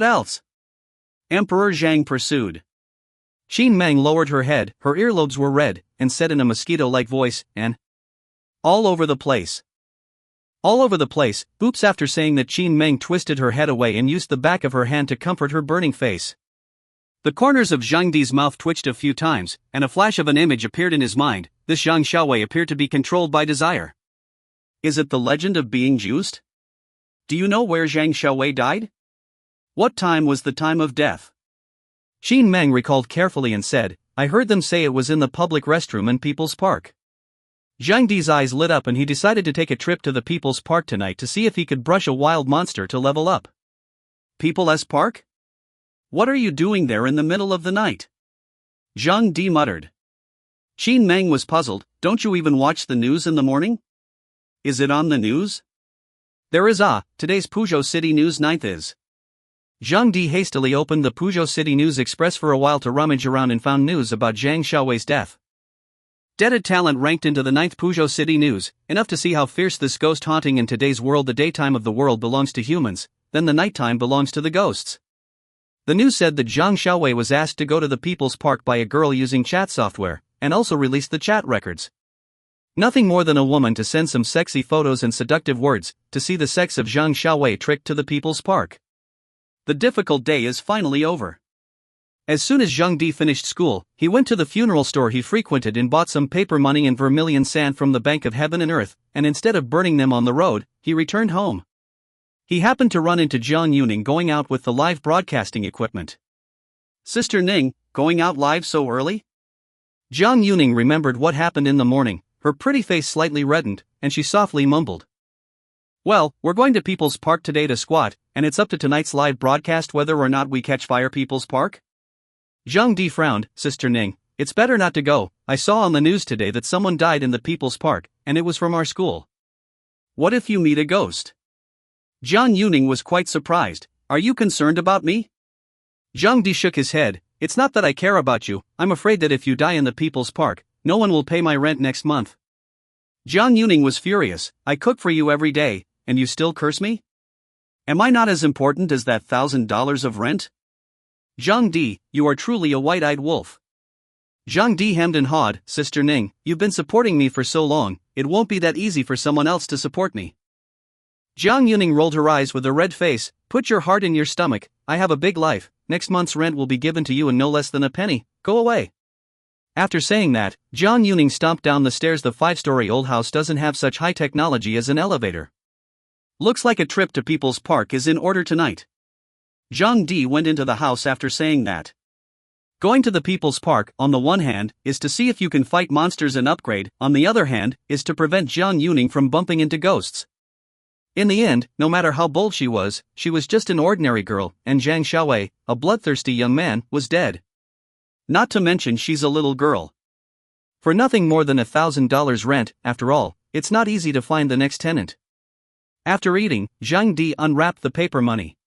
else? Emperor Zhang pursued. Qin Meng lowered her head, her earlobes were red, and said in a mosquito-like voice, and all over the place. All over the place, oops. After saying that, Qin Meng twisted her head away and used the back of her hand to comfort her burning face. The corners of Zhang Di's mouth twitched a few times, and a flash of an image appeared in his mind. This Zhang Xiaowei appeared to be controlled by desire. Is it the legend of being juiced? Do you know where Zhang Xiaowei died? What time was the time of death? Qin Meng recalled carefully and said, I heard them say it was in the public restroom in People's Park. Zhang Di's eyes lit up and he decided to take a trip to the People's Park tonight to see if he could brush a wild monster to level up. People's Park? What are you doing there in the middle of the night? Zhang Di muttered. Qin Meng was puzzled, don't you even watch the news in the morning? Is it on the news? There is today's Puzhou City News 9th is. Zhang Di hastily opened the Puzhou City News Express for a while to rummage around and found news about Zhang Xiaowei's death. Deaded talent ranked into the 9th Puzhou City News, enough to see how fierce this ghost haunting in today's world. The daytime of the world belongs to humans, then the nighttime belongs to the ghosts. The news said that Zhang Xiaowei was asked to go to the People's Park by a girl using chat software, and also released the chat records. Nothing more than a woman to send some sexy photos and seductive words, to see the sex of Zhang Xiaowei tricked to the People's Park. The difficult day is finally over. As soon as Zhang Di finished school, he went to the funeral store he frequented and bought some paper money and vermilion sand from the Bank of Heaven and Earth, and instead of burning them on the road, he returned home. He happened to run into Zhang Yuning going out with the live broadcasting equipment. Sister Ning, going out live so early? Zhang Yuning remembered what happened in the morning, her pretty face slightly reddened, and she softly mumbled. Well, we're going to People's Park today to squat, and it's up to tonight's live broadcast whether or not we catch fire. People's Park? Zhang Di frowned, Sister Ning, it's better not to go. I saw on the news today that someone died in the People's Park, and it was from our school. What if you meet a ghost? Zhang Yuning was quite surprised. Are you concerned about me? Zhang Di shook his head. It's not that I care about you, I'm afraid that if you die in the People's Park, no one will pay my rent next month. Zhang Yuning was furious. I cook for you every day, and you still curse me? Am I not as important as that $1,000 of rent? Zhang Di, you are truly a white-eyed wolf. Zhang Di hemmed and hawed, Sister Ning, you've been supporting me for so long, it won't be that easy for someone else to support me. Jiang Yuning rolled her eyes with a red face, put your heart in your stomach, I have a big life, next month's rent will be given to you in no less than a penny, go away. After saying that, Jiang Yuning stomped down the stairs. The 5-story old house doesn't have such high technology as an elevator. Looks like a trip to People's Park is in order tonight. Zhang Di went into the house after saying that. Going to the People's Park, on the one hand, is to see if you can fight monsters and upgrade, on the other hand, is to prevent Jiang Yuning from bumping into ghosts. In the end, no matter how bold she was just an ordinary girl, and Zhang Xiaowei, a bloodthirsty young man, was dead. Not to mention she's a little girl. For nothing more than $1,000 rent, after all, it's not easy to find the next tenant. After eating, Zhang Di unwrapped the paper money.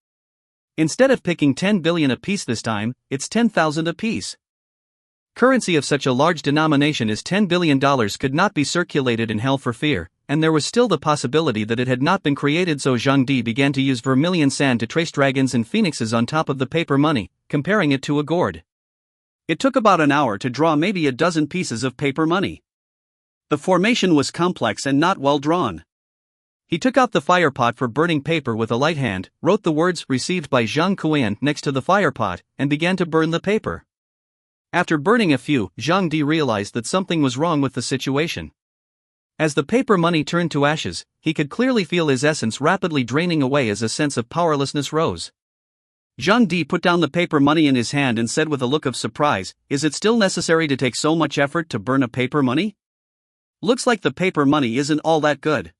Instead of picking 10 billion apiece this time, it's 10,000 apiece. Currency of such a large denomination as $10 billion could not be circulated in hell for fear, and there was still the possibility that it had not been created, so Zhang Di began to use vermilion sand to trace dragons and phoenixes on top of the paper money, comparing it to a gourd. It took about an hour to draw maybe a dozen pieces of paper money. The formation was complex and not well drawn. He took out the fire pot for burning paper with a light hand, wrote the words "received by Zhang Kuan" next to the fire pot, and began to burn the paper. After burning a few, Zhang Di realized that something was wrong with the situation. As the paper money turned to ashes, he could clearly feel his essence rapidly draining away as a sense of powerlessness rose. Zhang Di put down the paper money in his hand and said with a look of surprise, "Is it still necessary to take so much effort to burn a paper money? Looks like the paper money isn't all that good."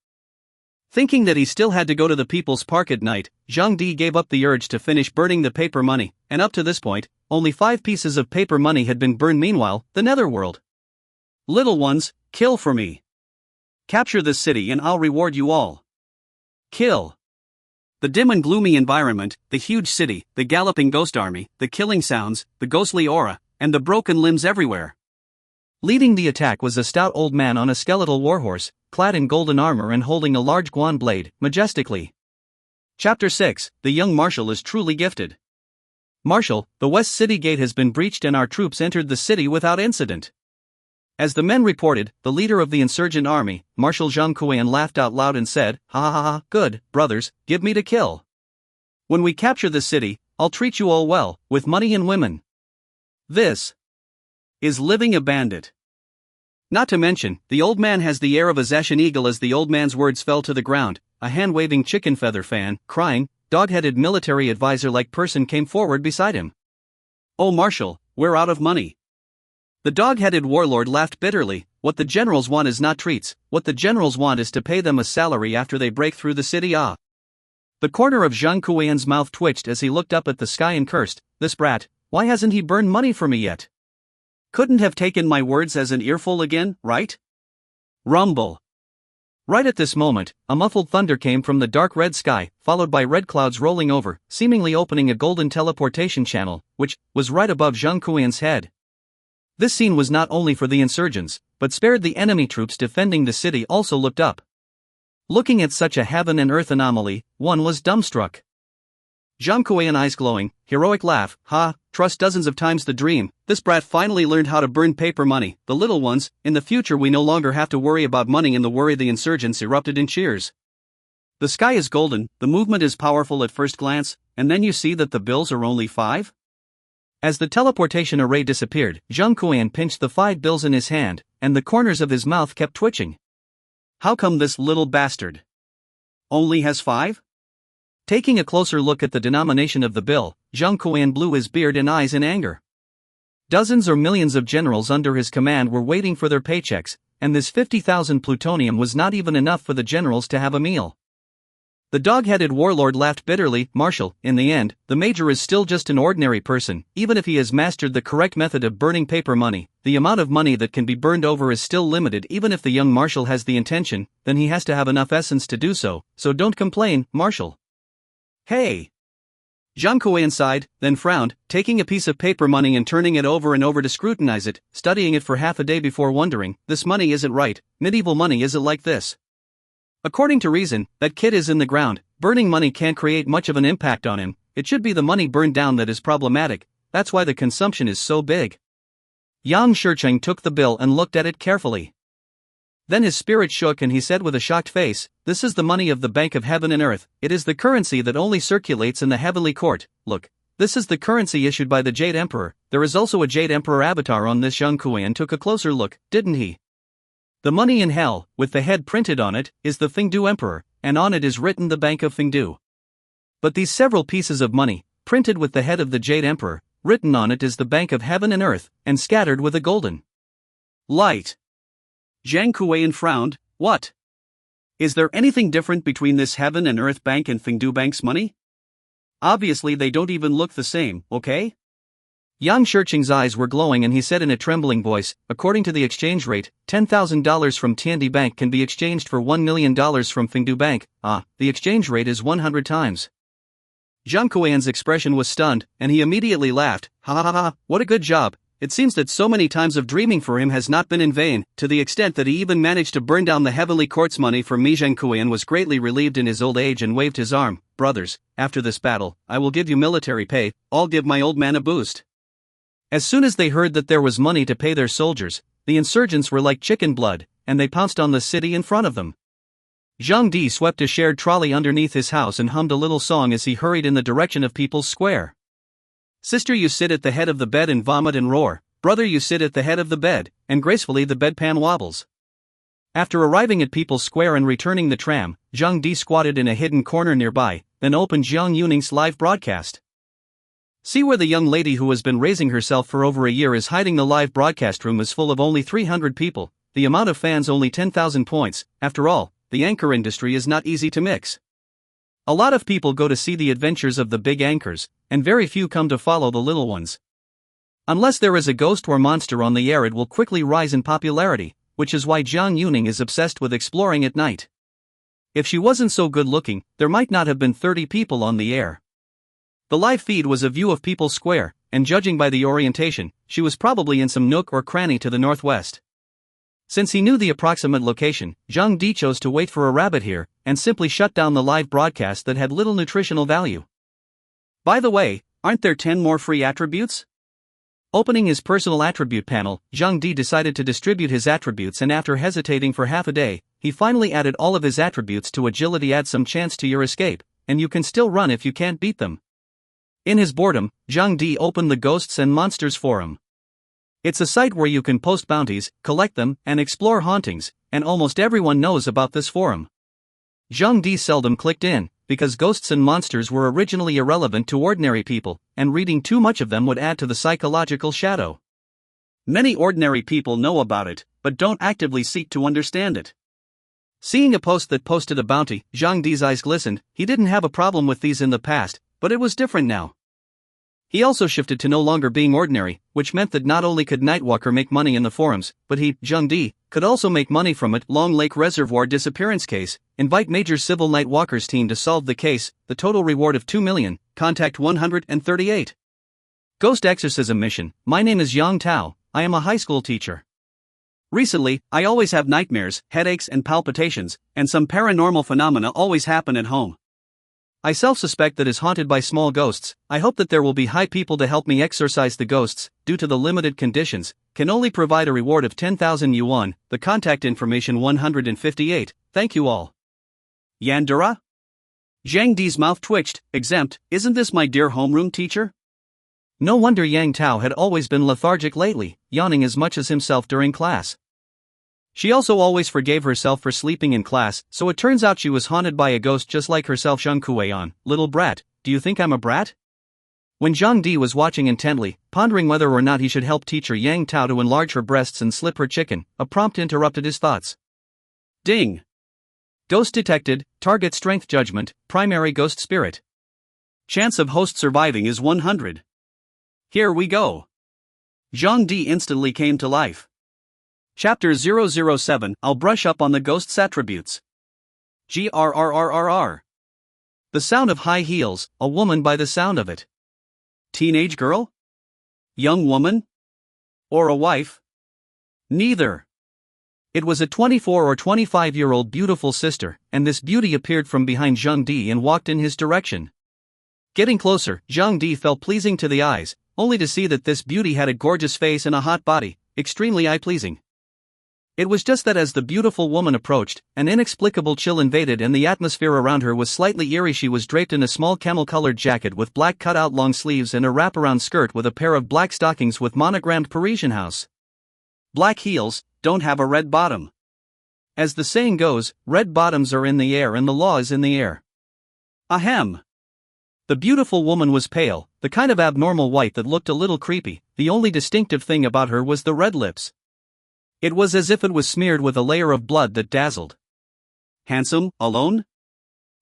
Thinking that he still had to go to the People's Park at night, Zhang Di gave up the urge to finish burning the paper money, and up to this point, only 5 pieces of paper money had been burned. Meanwhile, the Netherworld. Little ones, kill for me. Capture this city and I'll reward you all. Kill. The dim and gloomy environment, the huge city, the galloping ghost army, the killing sounds, the ghostly aura, and the broken limbs everywhere. Leading the attack was a stout old man on a skeletal warhorse, clad in golden armor and holding a large guan blade, majestically. Chapter 6, The Young Marshal is Truly Gifted. Marshal, the West City Gate has been breached and our troops entered the city without incident. As the men reported, the leader of the insurgent army, Marshal Zhang Kuan, laughed out loud and said, "Ha ha ha, good, brothers, give me to kill. When we capture the city, I'll treat you all well, with money and women. This is living a bandit." Not to mention, the old man has the air of a Zashan eagle. As the old man's words fell to the ground, a hand-waving chicken feather fan, crying, dog-headed military advisor-like person came forward beside him. "Oh Marshal, we're out of money." The dog-headed warlord laughed bitterly. "What the generals want is not treats, what the generals want is to pay them a salary after they break through the city." Ah! The corner of Zhang Kuan's mouth twitched as he looked up at the sky and cursed, "This brat, why hasn't he burned money for me yet? Couldn't have taken my words as an earful again, right?" Rumble. Right at this moment, a muffled thunder came from the dark red sky, followed by red clouds rolling over, seemingly opening a golden teleportation channel, which was right above Zhang Kuan's head. This scene was not only for the insurgents, but spared the enemy troops defending the city. Also looked up. Looking at such a heaven and earth anomaly, one was dumbstruck. Zhang Kuan, eyes glowing, heroic laugh, "Ha, trust dozens of times the dream, this brat finally learned how to burn paper money, the little ones, in the future we no longer have to worry about money." In the worry, the insurgents erupted in cheers. The sky is golden, the movement is powerful at first glance, and then you see that the bills are only 5? As the teleportation array disappeared, Zhang Kuan pinched the 5 bills in his hand, and the corners of his mouth kept twitching. How come this little bastard only has 5? Taking a closer look at the denomination of the bill, Zhang Kuan blew his beard and eyes in anger. Dozens or millions of generals under his command were waiting for their paychecks, and this 50,000 plutonium was not even enough for the generals to have a meal. The dog-headed warlord laughed bitterly. "Marshal, in the end, the major is still just an ordinary person. Even if he has mastered the correct method of burning paper money, the amount of money that can be burned over is still limited. Even if the young marshal has the intention, then he has to have enough essence to do so don't complain, Marshal." "Hey!" Zhang Kuan sighed, then frowned, taking a piece of paper money and turning it over and over to scrutinize it, studying it for half a day before wondering, "This money isn't right, medieval money isn't like this. According to reason, that kid is in the ground, burning money can't create much of an impact on him, it should be the money burned down that is problematic, that's why the consumption is so big." Yang Shicheng took the bill and looked at it carefully. Then his spirit shook and he said with a shocked face, "This is the money of the Bank of Heaven and Earth. It is the currency that only circulates in the heavenly court. Look. This is the currency issued by the Jade Emperor. There is also a Jade Emperor avatar on this." Zhang Kuian took a closer look, didn't he? The money in hell, with the head printed on it, is the Fengdu Emperor, and on it is written the Bank of Fengdu. But these several pieces of money, printed with the head of the Jade Emperor, written on it is the Bank of Heaven and Earth, and scattered with a golden light. Zhang Kuian frowned. What? Is there anything different between this Heaven and Earth Bank and Fengdu Bank's money? Obviously they don't even look the same, okay? Yang Shicheng's eyes were glowing and he said in a trembling voice, "According to the exchange rate, $10,000 from Tiandi Bank can be exchanged for $1 million from Fengdu Bank. The exchange rate is 100 times. Zhang Kuian's expression was stunned, and he immediately laughed. Ha ha ha, what a good job. It seems that so many times of dreaming for him has not been in vain, to the extent that he even managed to burn down the heavenly court's money for me. Zhang Kuian was greatly relieved in his old age and waved his arm. "Brothers, after this battle, I will give you military pay. I'll give my old man a boost." As soon as they heard that there was money to pay their soldiers, the insurgents were like chicken blood, and they pounced on the city in front of them. Zhang Di swept a shared trolley underneath his house and hummed a little song as he hurried in the direction of People's Square. "Sister, you sit at the head of the bed and vomit and roar. Brother, you sit at the head of the bed, and gracefully the bedpan wobbles." After arriving at People's Square and returning the tram, Zhang Di squatted in a hidden corner nearby, then opened Jiang Yuning's live broadcast. "See where the young lady who has been raising herself for over a year is hiding. The live broadcast room is full of only 300 people, the amount of fans only 10,000 points. After all, the anchor industry is not easy to mix. A lot of people go to see the adventures of the big anchors, and very few come to follow the little ones. Unless there is a ghost or monster on the air, it will quickly rise in popularity, which is why Jiang Yuning is obsessed with exploring at night. If she wasn't so good looking, there might not have been 30 people on the air." The live feed was a view of People's Square, and judging by the orientation, she was probably in some nook or cranny to the northwest. Since he knew the approximate location, Zhang Di chose to wait for a rabbit here, and simply shut down the live broadcast that had little nutritional value. "By the way, aren't there 10 more free attributes?" Opening his personal attribute panel, Zhang Di decided to distribute his attributes, and after hesitating for half a day, he finally added all of his attributes to agility. Add some chance to your escape, and you can still run if you can't beat them. In his boredom, Zhang Di opened the Ghosts and Monsters forum. It's a site where you can post bounties, collect them, and explore hauntings, and almost everyone knows about this forum. Zhang Di seldom clicked in, because ghosts and monsters were originally irrelevant to ordinary people, and reading too much of them would add to the psychological shadow. Many ordinary people know about it, but don't actively seek to understand it. Seeing a post that posted a bounty, Zhang Di's eyes glistened. He didn't have a problem with these in the past, but it was different now. He also shifted to no longer being ordinary, which meant that not only could Nightwalker make money in the forums, but he, Zhang Di, could also make money from it. Long Lake Reservoir disappearance case. Invite major civil Nightwalker's team to solve the case. The total reward of 2 million. Contact 138. Ghost exorcism mission. My name is Yang Tao. I am a high school teacher. Recently, I always have nightmares, headaches and palpitations, and some paranormal phenomena always happen at home. I self-suspect that is haunted by small ghosts. I hope that there will be high people to help me exorcise the ghosts. Due to the limited conditions, can only provide a reward of 10,000 yuan. The contact information 158. Thank you all. Yandura? Zhang Di's mouth twitched. Exempt, isn't this my dear homeroom teacher? No wonder Yang Tao had always been lethargic lately, yawning as much as himself during class. She also always forgave herself for sleeping in class, so it turns out she was haunted by a ghost just like herself. Zhang Kuian, little brat, do you think I'm a brat? When Zhang Di was watching intently, pondering whether or not he should help teacher Yang Tao to enlarge her breasts and slip her chicken, a prompt interrupted his thoughts. Ding! Ghost detected, target strength judgment, primary ghost spirit. Chance of host surviving is 100. Here we go. Zhang Di instantly came to life. Chapter 007, I'll brush up on the ghost's attributes. GRRRRR. The sound of high heels, a woman by the sound of it. Teenage girl? Young woman? Or a wife? Neither. It was a 24 or 25-year-old beautiful sister, and this beauty appeared from behind Zhang Di and walked in his direction. Getting closer, Zhang Di felt pleasing to the eyes, only to see that this beauty had a gorgeous face and a hot body, extremely eye-pleasing. It was just that as the beautiful woman approached, an inexplicable chill invaded and the atmosphere around her was slightly eerie. She was draped in a small camel-colored jacket with black cut-out long sleeves and a wraparound skirt with a pair of black stockings with monogrammed Parisian house. Black heels, don't have a red bottom. As the saying goes, red bottoms are in the air and the law is in the air. Ahem. The beautiful woman was pale, the kind of abnormal white that looked a little creepy. The only distinctive thing about her was the red lips. It was as if it was smeared with a layer of blood that dazzled. Handsome, alone?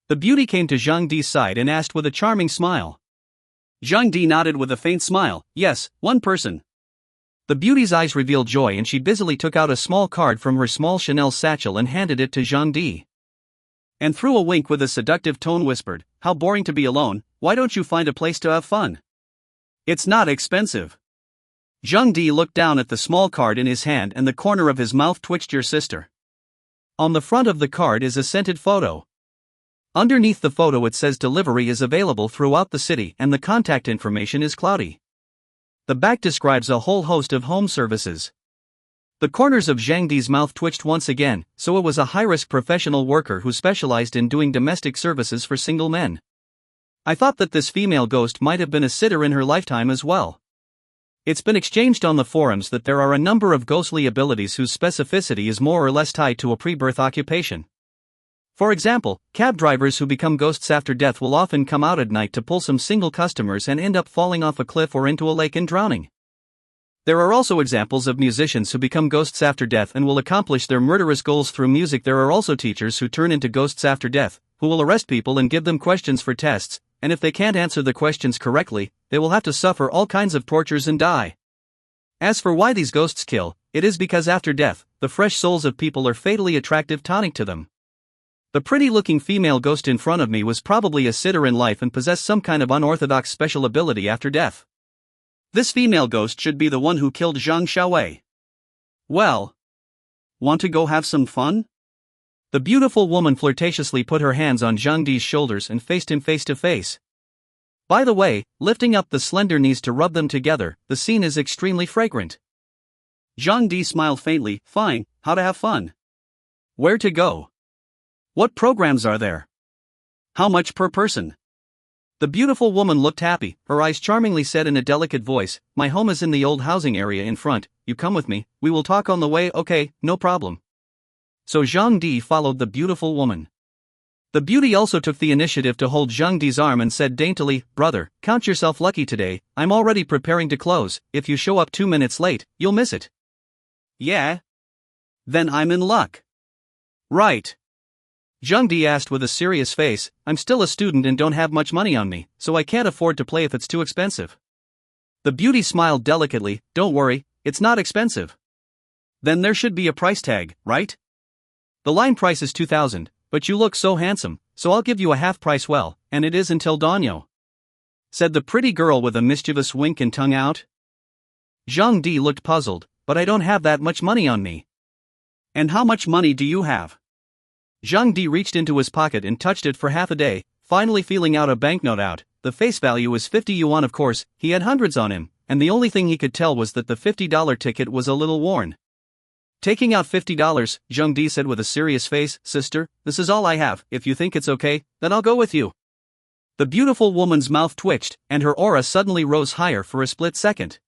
The beauty came to Zhang Di's side and asked with a charming smile. Zhang Di nodded with a faint smile. Yes, one person. The beauty's eyes revealed joy and she busily took out a small card from her small Chanel satchel and handed it to Zhang Di. And through a wink with a seductive tone whispered, How boring to be alone, why don't you find a place to have fun? It's not expensive. Zhang Di looked down at the small card in his hand and the corner of his mouth twitched. Your sister. On the front of the card is a scented photo. Underneath the photo it says delivery is available throughout the city and the contact information is cloudy. The back describes a whole host of home services. The corners of Zhang Di's mouth twitched once again, so it was a high-risk professional worker who specialized in doing domestic services for single men. I thought that this female ghost might have been a sitter in her lifetime as well. It's been exchanged on the forums that there are a number of ghostly abilities whose specificity is more or less tied to a pre-birth occupation. For example, cab drivers who become ghosts after death will often come out at night to pull some single customers and end up falling off a cliff or into a lake and drowning. There are also examples of musicians who become ghosts after death and will accomplish their murderous goals through music. There are also teachers who turn into ghosts after death, who will arrest people and give them questions for tests, and if they can't answer the questions correctly, they will have to suffer all kinds of tortures and die. As for why these ghosts kill, it is because after death, the fresh souls of people are fatally attractive tonic to them. The pretty-looking female ghost in front of me was probably a sitter in life and possessed some kind of unorthodox special ability after death. This female ghost should be the one who killed Zhang Xiaowei. Well, want to go have some fun? The beautiful woman flirtatiously put her hands on Zhang Di's shoulders and faced him face to face. By the way, lifting up the slender knees to rub them together, the scene is extremely fragrant. Zhang Di smiled faintly. Fine, how to have fun? Where to go? What programs are there? How much per person? The beautiful woman looked happy, her eyes charmingly said in a delicate voice, My home is in the old housing area in front, you come with me, we will talk on the way. Okay, no problem. So Zhang Di followed the beautiful woman. The beauty also took the initiative to hold Zhang Di's arm and said daintily, Brother, count yourself lucky today, I'm already preparing to close, if you show up 2 minutes late, you'll miss it. Yeah? Then I'm in luck. Right. Zhang Di asked with a serious face, I'm still a student and don't have much money on me, so I can't afford to play if it's too expensive. The beauty smiled delicately, Don't worry, it's not expensive. Then there should be a price tag, right? The line price is 2,000, but you look so handsome, so I'll give you a half price. Well, and it is until dawn, said the pretty girl with a mischievous wink and tongue out. Zhang Di looked puzzled, but I don't have that much money on me. And how much money do you have? Zhang Di reached into his pocket and touched it for half a day, finally feeling out a banknote out. The face value was 50 yuan. Of course, he had hundreds on him, and the only thing he could tell was that the $50 ticket was a little worn. Taking out $50, Zhang Di said with a serious face, Sister, this is all I have. If you think it's okay, then I'll go with you. The beautiful woman's mouth twitched, and her aura suddenly rose higher for a split second.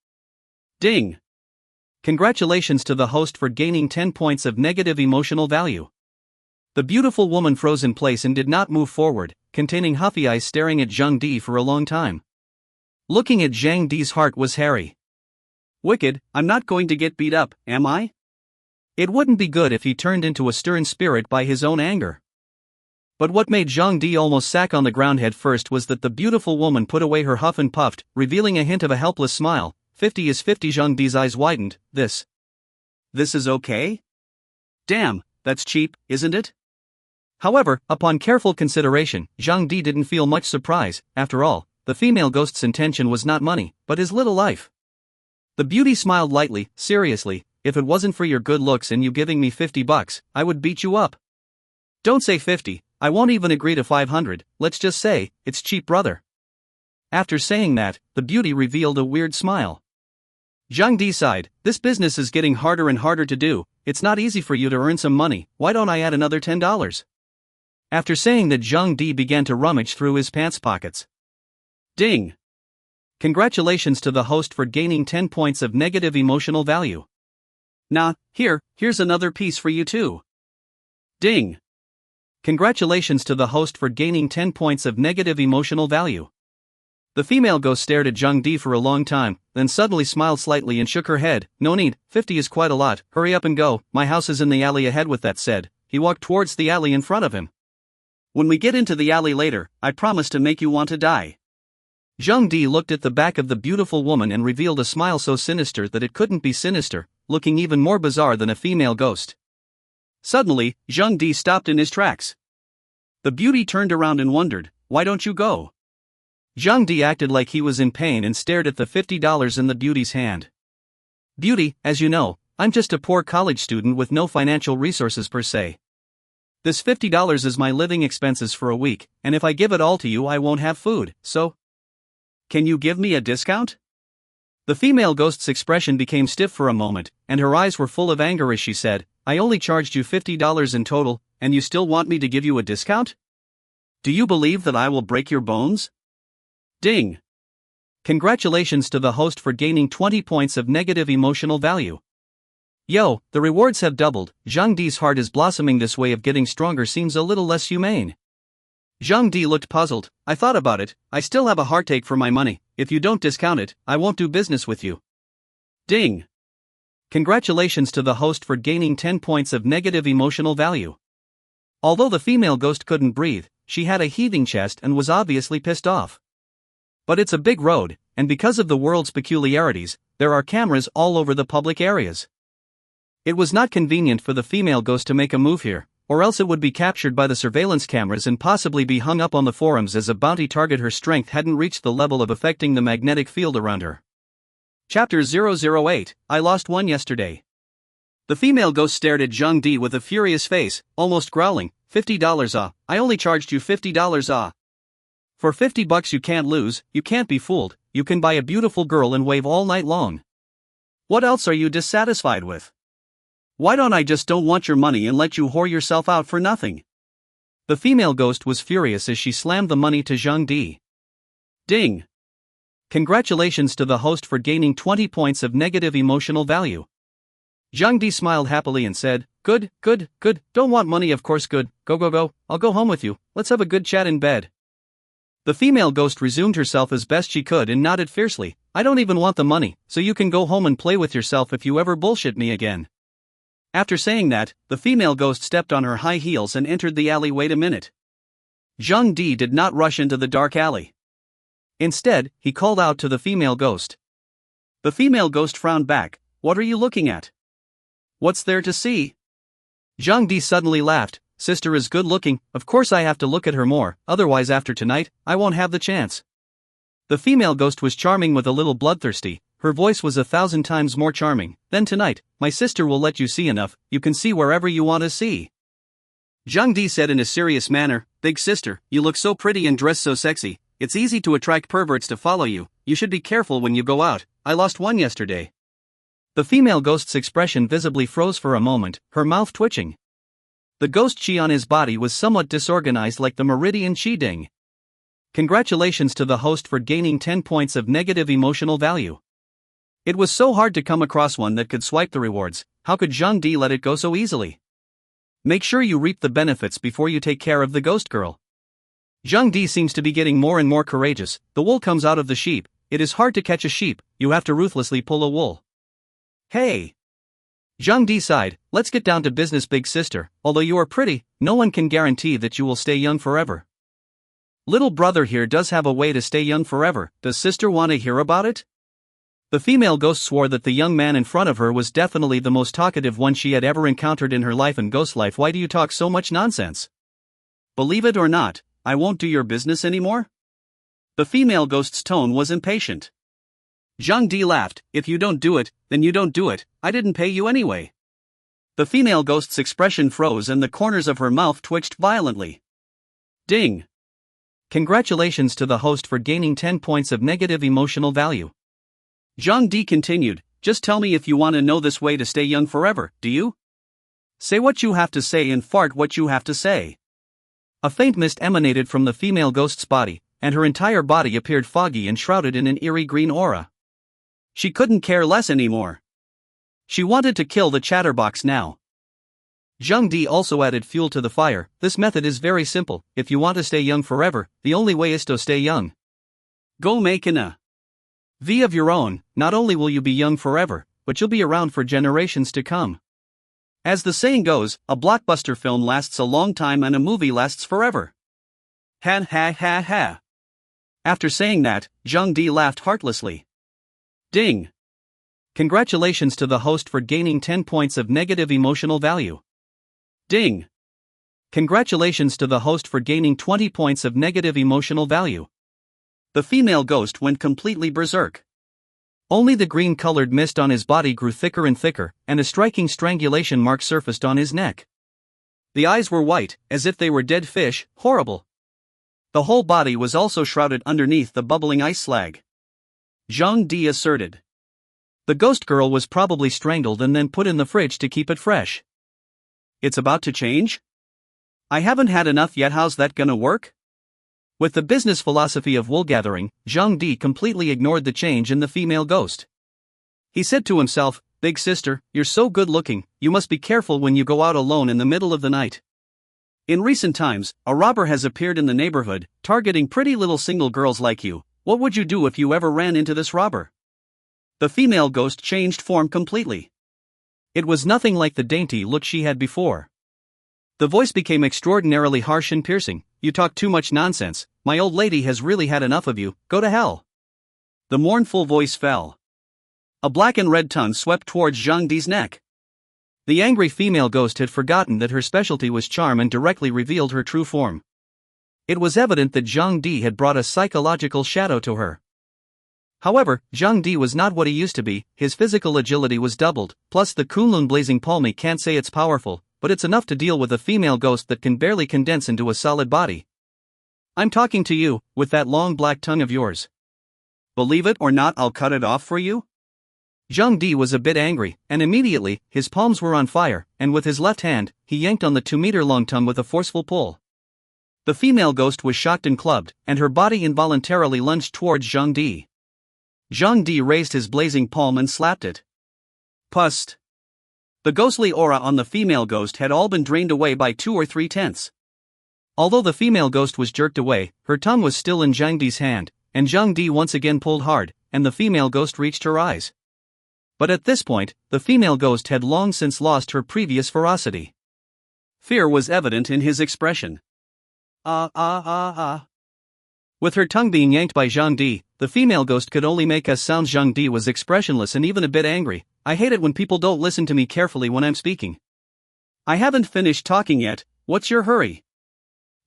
Ding! Congratulations to the host for gaining 10 points of negative emotional value. The beautiful woman froze in place and did not move forward, containing huffy eyes staring at Zhang Di for a long time. Looking at Zhang Di's heart was hairy. Wicked, I'm not going to get beat up, am I? It wouldn't be good if he turned into a stern spirit by his own anger. But what made Zhang Di almost sack on the ground head first was that the beautiful woman put away her huff and puffed, revealing a hint of a helpless smile. 50 is 50. Zhang Di's eyes widened. This is okay? Damn, that's cheap, isn't it? However, upon careful consideration, Zhang Di didn't feel much surprise. After all, the female ghost's intention was not money, but his little life. The beauty smiled lightly. Seriously, if it wasn't for your good looks and you giving me $50, I would beat you up. Don't say 50, I won't even agree to 500, let's just say, it's cheap, brother. After saying that, the beauty revealed a weird smile. Zhang Di sighed, this business is getting harder and harder to do, it's not easy for you to earn some money, why don't I add another $10? After saying that, Zhang Di began to rummage through his pants pockets. Ding! Congratulations to the host for gaining 10 points of negative emotional value. Nah, here's another piece for you too. Ding! Congratulations to the host for gaining 10 points of negative emotional value. The female ghost stared at Zhang Di for a long time, then suddenly smiled slightly and shook her head. No need, 50 is quite a lot, hurry up and go, my house is in the alley ahead. With that said, he walked towards the alley in front of him. When we get into the alley later, I promise to make you want to die. Zhang Di looked at the back of the beautiful woman and revealed a smile so sinister that it couldn't be sinister, looking even more bizarre than a female ghost. Suddenly, Zhang Di stopped in his tracks. The beauty turned around and wondered, why don't you go? Zhang Di acted like he was in pain and stared at the $50 in the beauty's hand. Beauty, as you know, I'm just a poor college student with no financial resources per se. This $50 is my living expenses for a week, and if I give it all to you I won't have food, so? Can you give me a discount? The female ghost's expression became stiff for a moment, and her eyes were full of anger as she said, I only charged you $50 in total, and you still want me to give you a discount? Do you believe that I will break your bones? Ding! Congratulations to the host for gaining 20 points of negative emotional value. Yo, the rewards have doubled. Zhang Di's heart is blossoming. This way of getting stronger seems a little less humane. Zhang Di looked puzzled. I thought about it, I still have a heartache for my money, if you don't discount it, I won't do business with you. Ding! Congratulations to the host for gaining 10 points of negative emotional value. Although the female ghost couldn't breathe, she had a heaving chest and was obviously pissed off. But it's a big road, and because of the world's peculiarities, there are cameras all over the public areas. It was not convenient for the female ghost to make a move here, or else it would be captured by the surveillance cameras and possibly be hung up on the forums as a bounty target. Her strength hadn't reached the level of affecting the magnetic field around her. Chapter 008, I lost one yesterday. The female ghost stared at Zhang Di with a furious face, almost growling, $50 I only charged you $50 For $50 you can't lose, you can't be fooled, you can buy a beautiful girl and wave all night long. What else are you dissatisfied with? Why don't I just don't want your money and let you whore yourself out for nothing? The female ghost was furious as she slammed the money to Zhang Di. Ding! Congratulations to the host for gaining 20 points of negative emotional value. Zhang Di smiled happily and said, Good, don't want money of course good, go, I'll go home with you, let's have a good chat in bed. The female ghost resumed herself as best she could and nodded fiercely, I don't even want the money, so you can go home and play with yourself if you ever bullshit me again. After saying that, the female ghost stepped on her high heels and entered the alley. Wait a minute. Zhang Di did not rush into the dark alley. Instead, he called out to the female ghost. The female ghost frowned back, what are you looking at? What's there to see? Zhang Di suddenly laughed, sister is good looking, of course I have to look at her more, otherwise after tonight, I won't have the chance. The female ghost was charming with a little bloodthirsty, her voice was 1,000 times more charming. Then tonight, my sister will let you see enough, you can see wherever you want to see. Zhang Di said in a serious manner, big sister, you look so pretty and dress so sexy, it's easy to attract perverts to follow you, you should be careful when you go out, I lost one yesterday. The female ghost's expression visibly froze for a moment, her mouth twitching. The ghost chi on his body was somewhat disorganized like the meridian chi ding. Congratulations to the host for gaining 10 points of negative emotional value. It was so hard to come across one that could swipe the rewards, how could Zhang Di let it go so easily? Make sure you reap the benefits before you take care of the ghost girl. Zhang Di seems to be getting more and more courageous, the wool comes out of the sheep, it is hard to catch a sheep, you have to ruthlessly pull a wool. Hey! Zhang Di sighed, let's get down to business big sister, although you are pretty, no one can guarantee that you will stay young forever. Little brother here does have a way to stay young forever, does sister want to hear about it? The female ghost swore that the young man in front of her was definitely the most talkative one she had ever encountered in her life and ghost life. Why do you talk so much nonsense? Believe it or not, I won't do your business anymore? The female ghost's tone was impatient. Zhang Di laughed, if you don't do it, then you don't do it, I didn't pay you anyway. The female ghost's expression froze and the corners of her mouth twitched violently. Ding! Congratulations to the host for gaining 10 points of negative emotional value. Zhang Di continued, just tell me if you want to know this way to stay young forever, do you? Say what you have to say and fart what you have to say. A faint mist emanated from the female ghost's body, and her entire body appeared foggy and shrouded in an eerie green aura. She couldn't care less anymore. She wanted to kill the chatterbox now. Zhang Di also added fuel to the fire. This method is very simple. If you want to stay young forever, the only way is to stay young. Go make a V of your own. Not only will you be young forever, but you'll be around for generations to come. As the saying goes, a blockbuster film lasts a long time and a movie lasts forever. Ha ha ha ha. After saying that, Zhang Di laughed heartlessly. Ding. Congratulations to the host for gaining 10 points of negative emotional value. Ding. Congratulations to the host for gaining 20 points of negative emotional value. The female ghost went completely berserk. Only the green-colored mist on his body grew thicker and thicker, and a striking strangulation mark surfaced on his neck. The eyes were white, as if they were dead fish. Horrible. The whole body was also shrouded underneath the bubbling ice slag. Zhang Di asserted. The ghost girl was probably strangled and then put in the fridge to keep it fresh. It's about to change? I haven't had enough yet. How's that gonna work? With the business philosophy of wool gathering, Zhang Di completely ignored the change in the female ghost. He said to himself, Big sister, you're so good looking, you must be careful when you go out alone in the middle of the night. In recent times, a robber has appeared in the neighborhood, targeting pretty little single girls like you. What would you do if you ever ran into this robber? The female ghost changed form completely. It was nothing like the dainty look she had before. The voice became extraordinarily harsh and piercing. You talk too much nonsense. My old lady has really had enough of you. Go to hell. The mournful voice fell. A black and red tongue swept towards Zhang Di's neck. The angry female ghost had forgotten that her specialty was charm and directly revealed her true form. It was evident that Zhang Di had brought a psychological shadow to her. However, Zhang Di was not what he used to be. His physical agility was doubled, plus the Kunlun blazing palmy can't say it's powerful, but it's enough to deal with a female ghost that can barely condense into a solid body. I'm talking to you, with that long black tongue of yours. Believe it or not, I'll cut it off for you? Zhang Di was a bit angry, and immediately, his palms were on fire, and with his left hand, he yanked on the 2-meter-long tongue with a forceful pull. The female ghost was shocked and clubbed, and her body involuntarily lunged towards Zhang Di. Zhang Di raised his blazing palm and slapped it. Pust. The ghostly aura on the female ghost had all been drained away by 2 or 3 tenths. Although the female ghost was jerked away, her tongue was still in Zhang Di's hand, and Zhang Di once again pulled hard, and the female ghost reached her eyes. But at this point, the female ghost had long since lost her previous ferocity. Fear was evident in his expression. With her tongue being yanked by Zhang Di, the female ghost could only make us sound. Zhang Di was expressionless and even a bit angry. I hate it when people don't listen to me carefully when I'm speaking. I haven't finished talking yet. What's your hurry?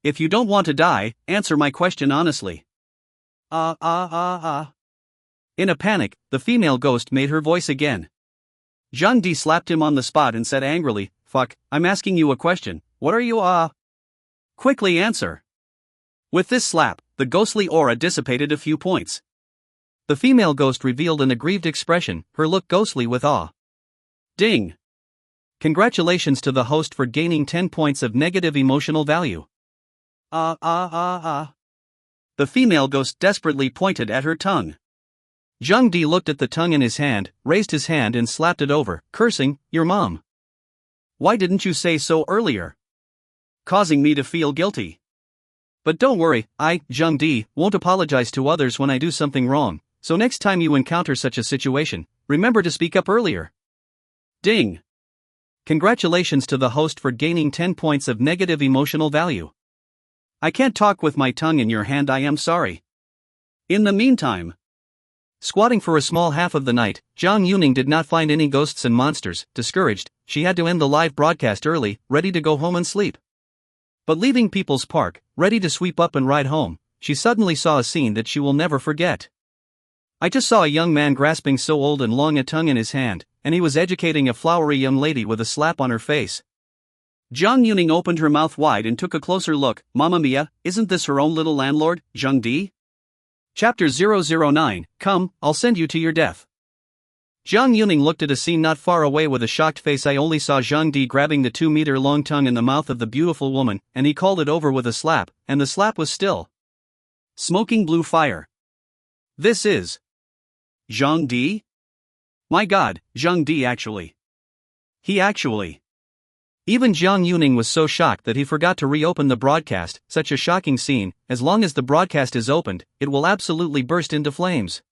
If you don't want to die, answer my question honestly. In a panic, the female ghost made her voice again. Zhang Di slapped him on the spot and said angrily, Fuck, I'm asking you a question. What are you Quickly answer. With this slap, the ghostly aura dissipated a few points. The female ghost revealed an aggrieved expression, her look ghostly with awe. Ding. Congratulations to the host for gaining 10 points of negative emotional value. The female ghost desperately pointed at her tongue. Zhang Di looked at the tongue in his hand, raised his hand and slapped it over, cursing, Your mom. Why didn't you say so earlier? Causing me to feel guilty. But don't worry, Zhang Di, won't apologize to others when I do something wrong, so next time you encounter such a situation, remember to speak up earlier. Ding. Congratulations to the host for gaining 10 points of negative emotional value. I can't talk with my tongue in your hand, I am sorry. In the meantime, squatting for a small half of the night, Zhang Yuning did not find any ghosts and monsters. Discouraged, she had to end the live broadcast early, ready to go home and sleep. But leaving People's Park, ready to sweep up and ride home, she suddenly saw a scene that she will never forget. I just saw a young man grasping so old and long a tongue in his hand, and he was educating a flowery young lady with a slap on her face. Zhang Yuning opened her mouth wide and took a closer look. Mamma mia, isn't this her own little landlord, Zhang Di? Chapter 009, Come, I'll send you to your death. Zhang Yuning looked at a scene not far away with a shocked face. I only saw Zhang Di grabbing the 2-meter-long tongue in the mouth of the beautiful woman, and he called it over with a slap, and the slap was still smoking blue fire. This is Zhang Di? My god, Zhang Di actually. He actually. Even Zhang Yuning was so shocked that he forgot to reopen the broadcast. Such a shocking scene, as long as the broadcast is opened, it will absolutely burst into flames.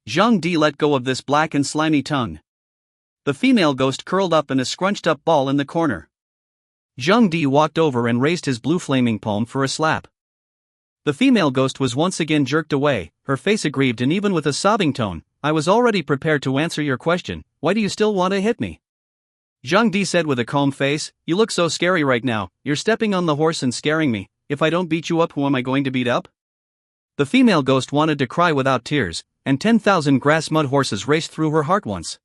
Zhang Di let go of this black and slimy tongue. The female ghost curled up in a scrunched up ball in the corner. Zhang Di walked over and raised his blue flaming palm for a slap. The female ghost was once again jerked away, her face aggrieved and even with a sobbing tone. I was already prepared to answer your question, why do you still want to hit me? Zhang Di said with a calm face, you look so scary right now, you're stepping on the horse and scaring me. If I don't beat you up, who am I going to beat up? The female ghost wanted to cry without tears, and 10,000 grass mud horses raced through her heart once.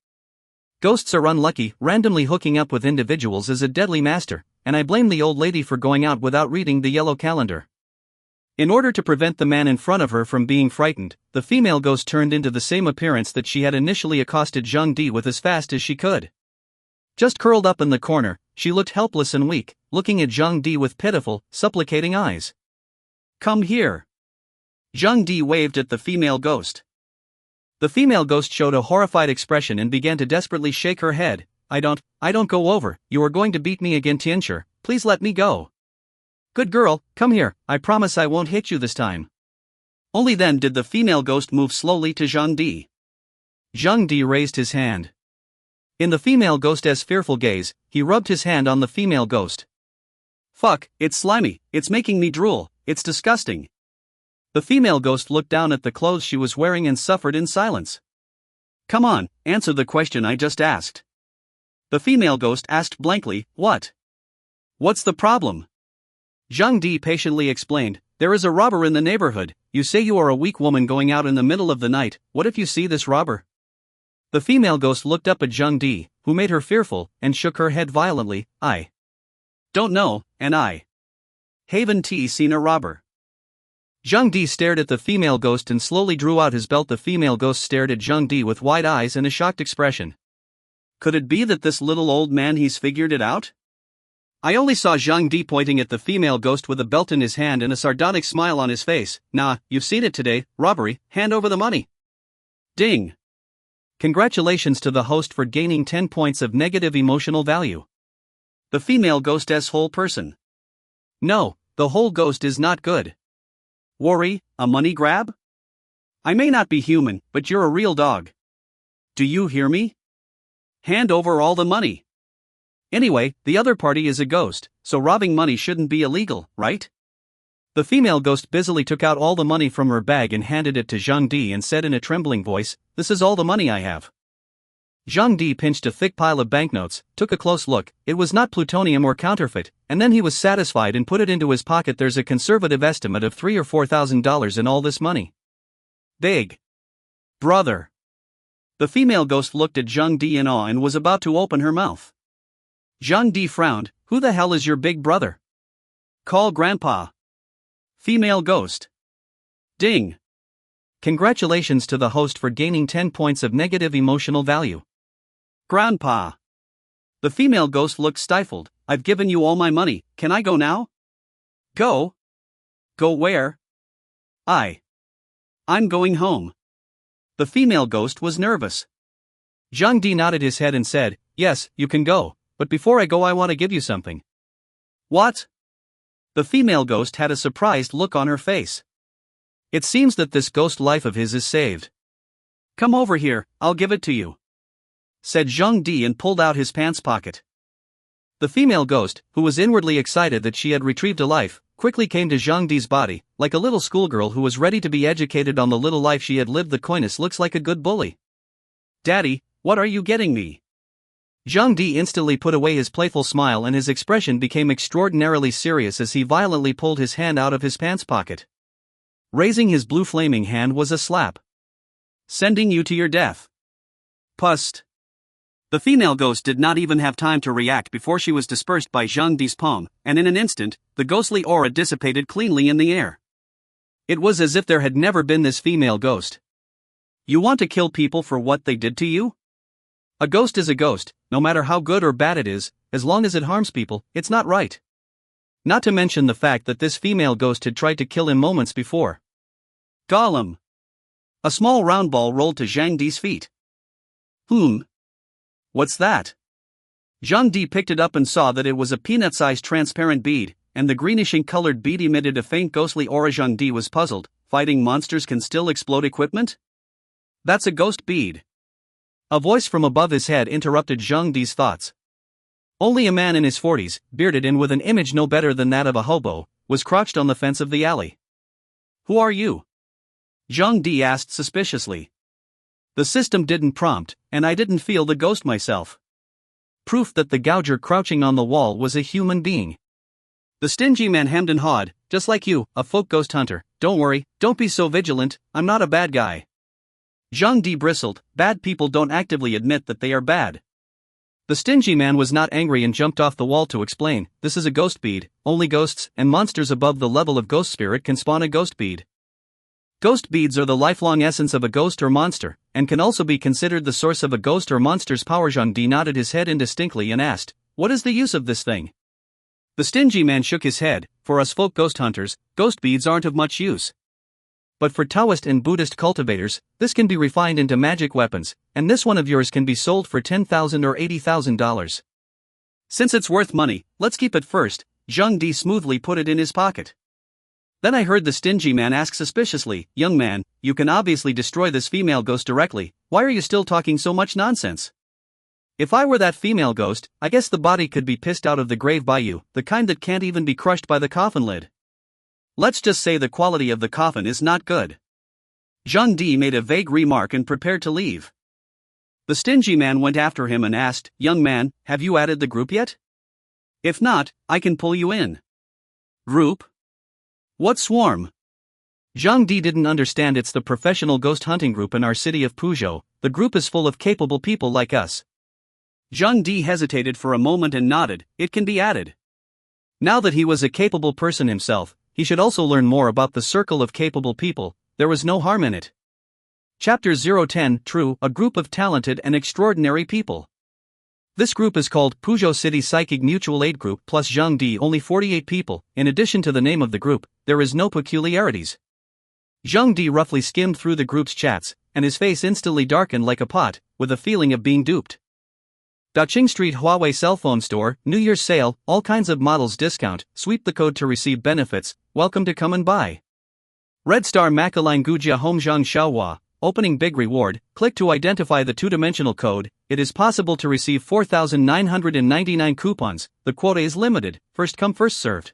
Ghosts are unlucky. Randomly hooking up with individuals is a deadly master, and I blame the old lady for going out without reading the yellow calendar. In order to prevent the man in front of her from being frightened, the female ghost turned into the same appearance that she had initially accosted Zhang Di with as fast as she could. Just curled up in the corner, she looked helpless and weak, looking at Zhang Di with pitiful, supplicating eyes. Come here. Zhang Di waved at the female ghost. The female ghost showed a horrified expression and began to desperately shake her head. I don't go over, you are going to beat me again, Tianxia, please let me go. Good girl, come here, I promise I won't hit you this time. Only then did the female ghost move slowly to Zhang Di. Zhang Di raised his hand. In the female ghost's fearful gaze, he rubbed his hand on the female ghost. Fuck, it's slimy, it's making me drool, it's disgusting. The female ghost looked down at the clothes she was wearing and suffered in silence. Come on, answer the question I just asked. The female ghost asked blankly, what? What's the problem? Zhang Di patiently explained, there is a robber in the neighborhood. You say you are a weak woman going out in the middle of the night, what if you see this robber? The female ghost looked up at Zhang Di, who made her fearful, and shook her head violently, I don't know, and I haven't seen a robber. Zhang Di stared at the female ghost and slowly drew out his belt. The female ghost stared at Zhang Di with wide eyes and a shocked expression. Could it be that this little old man he's figured it out? I only saw Zhang Di pointing at the female ghost with a belt in his hand and a sardonic smile on his face. Nah, you've seen it today, robbery, hand over the money. Ding. Congratulations to the host for gaining 10 points of negative emotional value. The female ghost's whole person. No, the whole ghost is not good. Worry, a money grab? I may not be human, but you're a real dog. Do you hear me? Hand over all the money. Anyway, the other party is a ghost, so robbing money shouldn't be illegal, right? The female ghost busily took out all the money from her bag and handed it to Zhang Di and said in a trembling voice, this is all the money I have. Zhang Di pinched a thick pile of banknotes, took a close look, it was not plutonium or counterfeit, and then he was satisfied and put it into his pocket. There's a conservative estimate of $3,000 or $4,000 in all this money. Big brother. The female ghost looked at Zhang Di in awe and was about to open her mouth. Zhang Di frowned, who the hell is your big brother? Call grandpa. Female ghost. Ding. Congratulations to the host for gaining 10 points of negative emotional value. Grandpa. The female ghost looked stifled, I've given you all my money, can I go now? Go? Go where? I'm going home. The female ghost was nervous. Zhang Di nodded his head and said, yes, you can go. But before I go I want to give you something. What? The female ghost had a surprised look on her face. It seems that this ghost life of his is saved. Come over here, I'll give it to you, said Zhang Di and pulled out his pants pocket. The female ghost, who was inwardly excited that she had retrieved a life, quickly came to Zhang Di's body, like a little schoolgirl who was ready to be educated on the little life she had lived. The coyness looks like a good bully. Daddy, what are you getting me? Zhang Di instantly put away his playful smile and his expression became extraordinarily serious as he violently pulled his hand out of his pants pocket. Raising his blue flaming hand was a slap. Sending you to your death. Pust. The female ghost did not even have time to react before she was dispersed by Zhang Di's palm, and in an instant, the ghostly aura dissipated cleanly in the air. It was as if there had never been this female ghost. You want to kill people for what they did to you? A ghost is a ghost, no matter how good or bad it is, as long as it harms people, it's not right. Not to mention the fact that this female ghost had tried to kill him moments before. Golem! A small round ball rolled to Zhang Di's feet. What's that? Zhang Di picked it up and saw that it was a peanut-sized transparent bead, and the greenish-colored bead emitted a faint ghostly aura. Zhang Di was puzzled. Fighting monsters can still explode equipment? That's a ghost bead. A voice from above his head interrupted Zhang Di's thoughts. Only a man in his 40s, bearded and with an image no better than that of a hobo, was crouched on the fence of the alley. Who are you? Zhang Di asked suspiciously. The system didn't prompt, and I didn't feel the ghost myself. Proof that the gouger crouching on the wall was a human being. The stingy man hemmed and hawed, just like you, a folk ghost hunter. Don't worry, don't be so vigilant, I'm not a bad guy. Zhang Di bristled. Bad people don't actively admit that they are bad. The stingy man was not angry and jumped off the wall to explain. This is a ghost bead. Only ghosts and monsters above the level of ghost spirit can spawn a ghost bead. Ghost beads are the lifelong essence of a ghost or monster, and can also be considered the source of a ghost or monster's power. Zhang Di nodded his head indistinctly and asked, what is the use of this thing? The stingy man shook his head. For us folk ghost hunters, ghost beads aren't of much use. But for Taoist and Buddhist cultivators, this can be refined into magic weapons, and this one of yours can be sold for $10,000 or $80,000. Since it's worth money, let's keep it first. Zhang Di smoothly put it in his pocket. Then I heard the stingy man ask suspiciously, young man, you can obviously destroy this female ghost directly, why are you still talking so much nonsense? If I were that female ghost, I guess the body could be pissed out of the grave by you, the kind that can't even be crushed by the coffin lid. Let's just say the quality of the coffin is not good. Zhang Di made a vague remark and prepared to leave. The stingy man went after him and asked, young man, have you added the group yet? If not, I can pull you in. Group? What swarm? Zhang Di didn't understand. It's the professional ghost hunting group in our city of Puzhou. The group is full of capable people like us. Zhang Di hesitated for a moment and nodded. It can be added. Now that he was a capable person himself, he should also learn more about the circle of capable people. There was no harm in it. Chapter 010. True, a group of talented and extraordinary people. This group is called Puzhou City Psychic Mutual Aid Group plus Zhang Di. Only 48 people. In addition to the name of the group, there is no peculiarities. Zhang Di roughly skimmed through the group's chats, and his face instantly darkened like a pot, with a feeling of being duped. Daqing Street Huawei Cell Phone Store, New Year's sale, all kinds of models discount, sweep the code to receive benefits, welcome to come and buy. Red Star Makaline Gujia Homezhang Xiaohua, opening big reward, click to identify the two-dimensional code. It is possible to receive 4,999 coupons, the quota is limited, first come first served.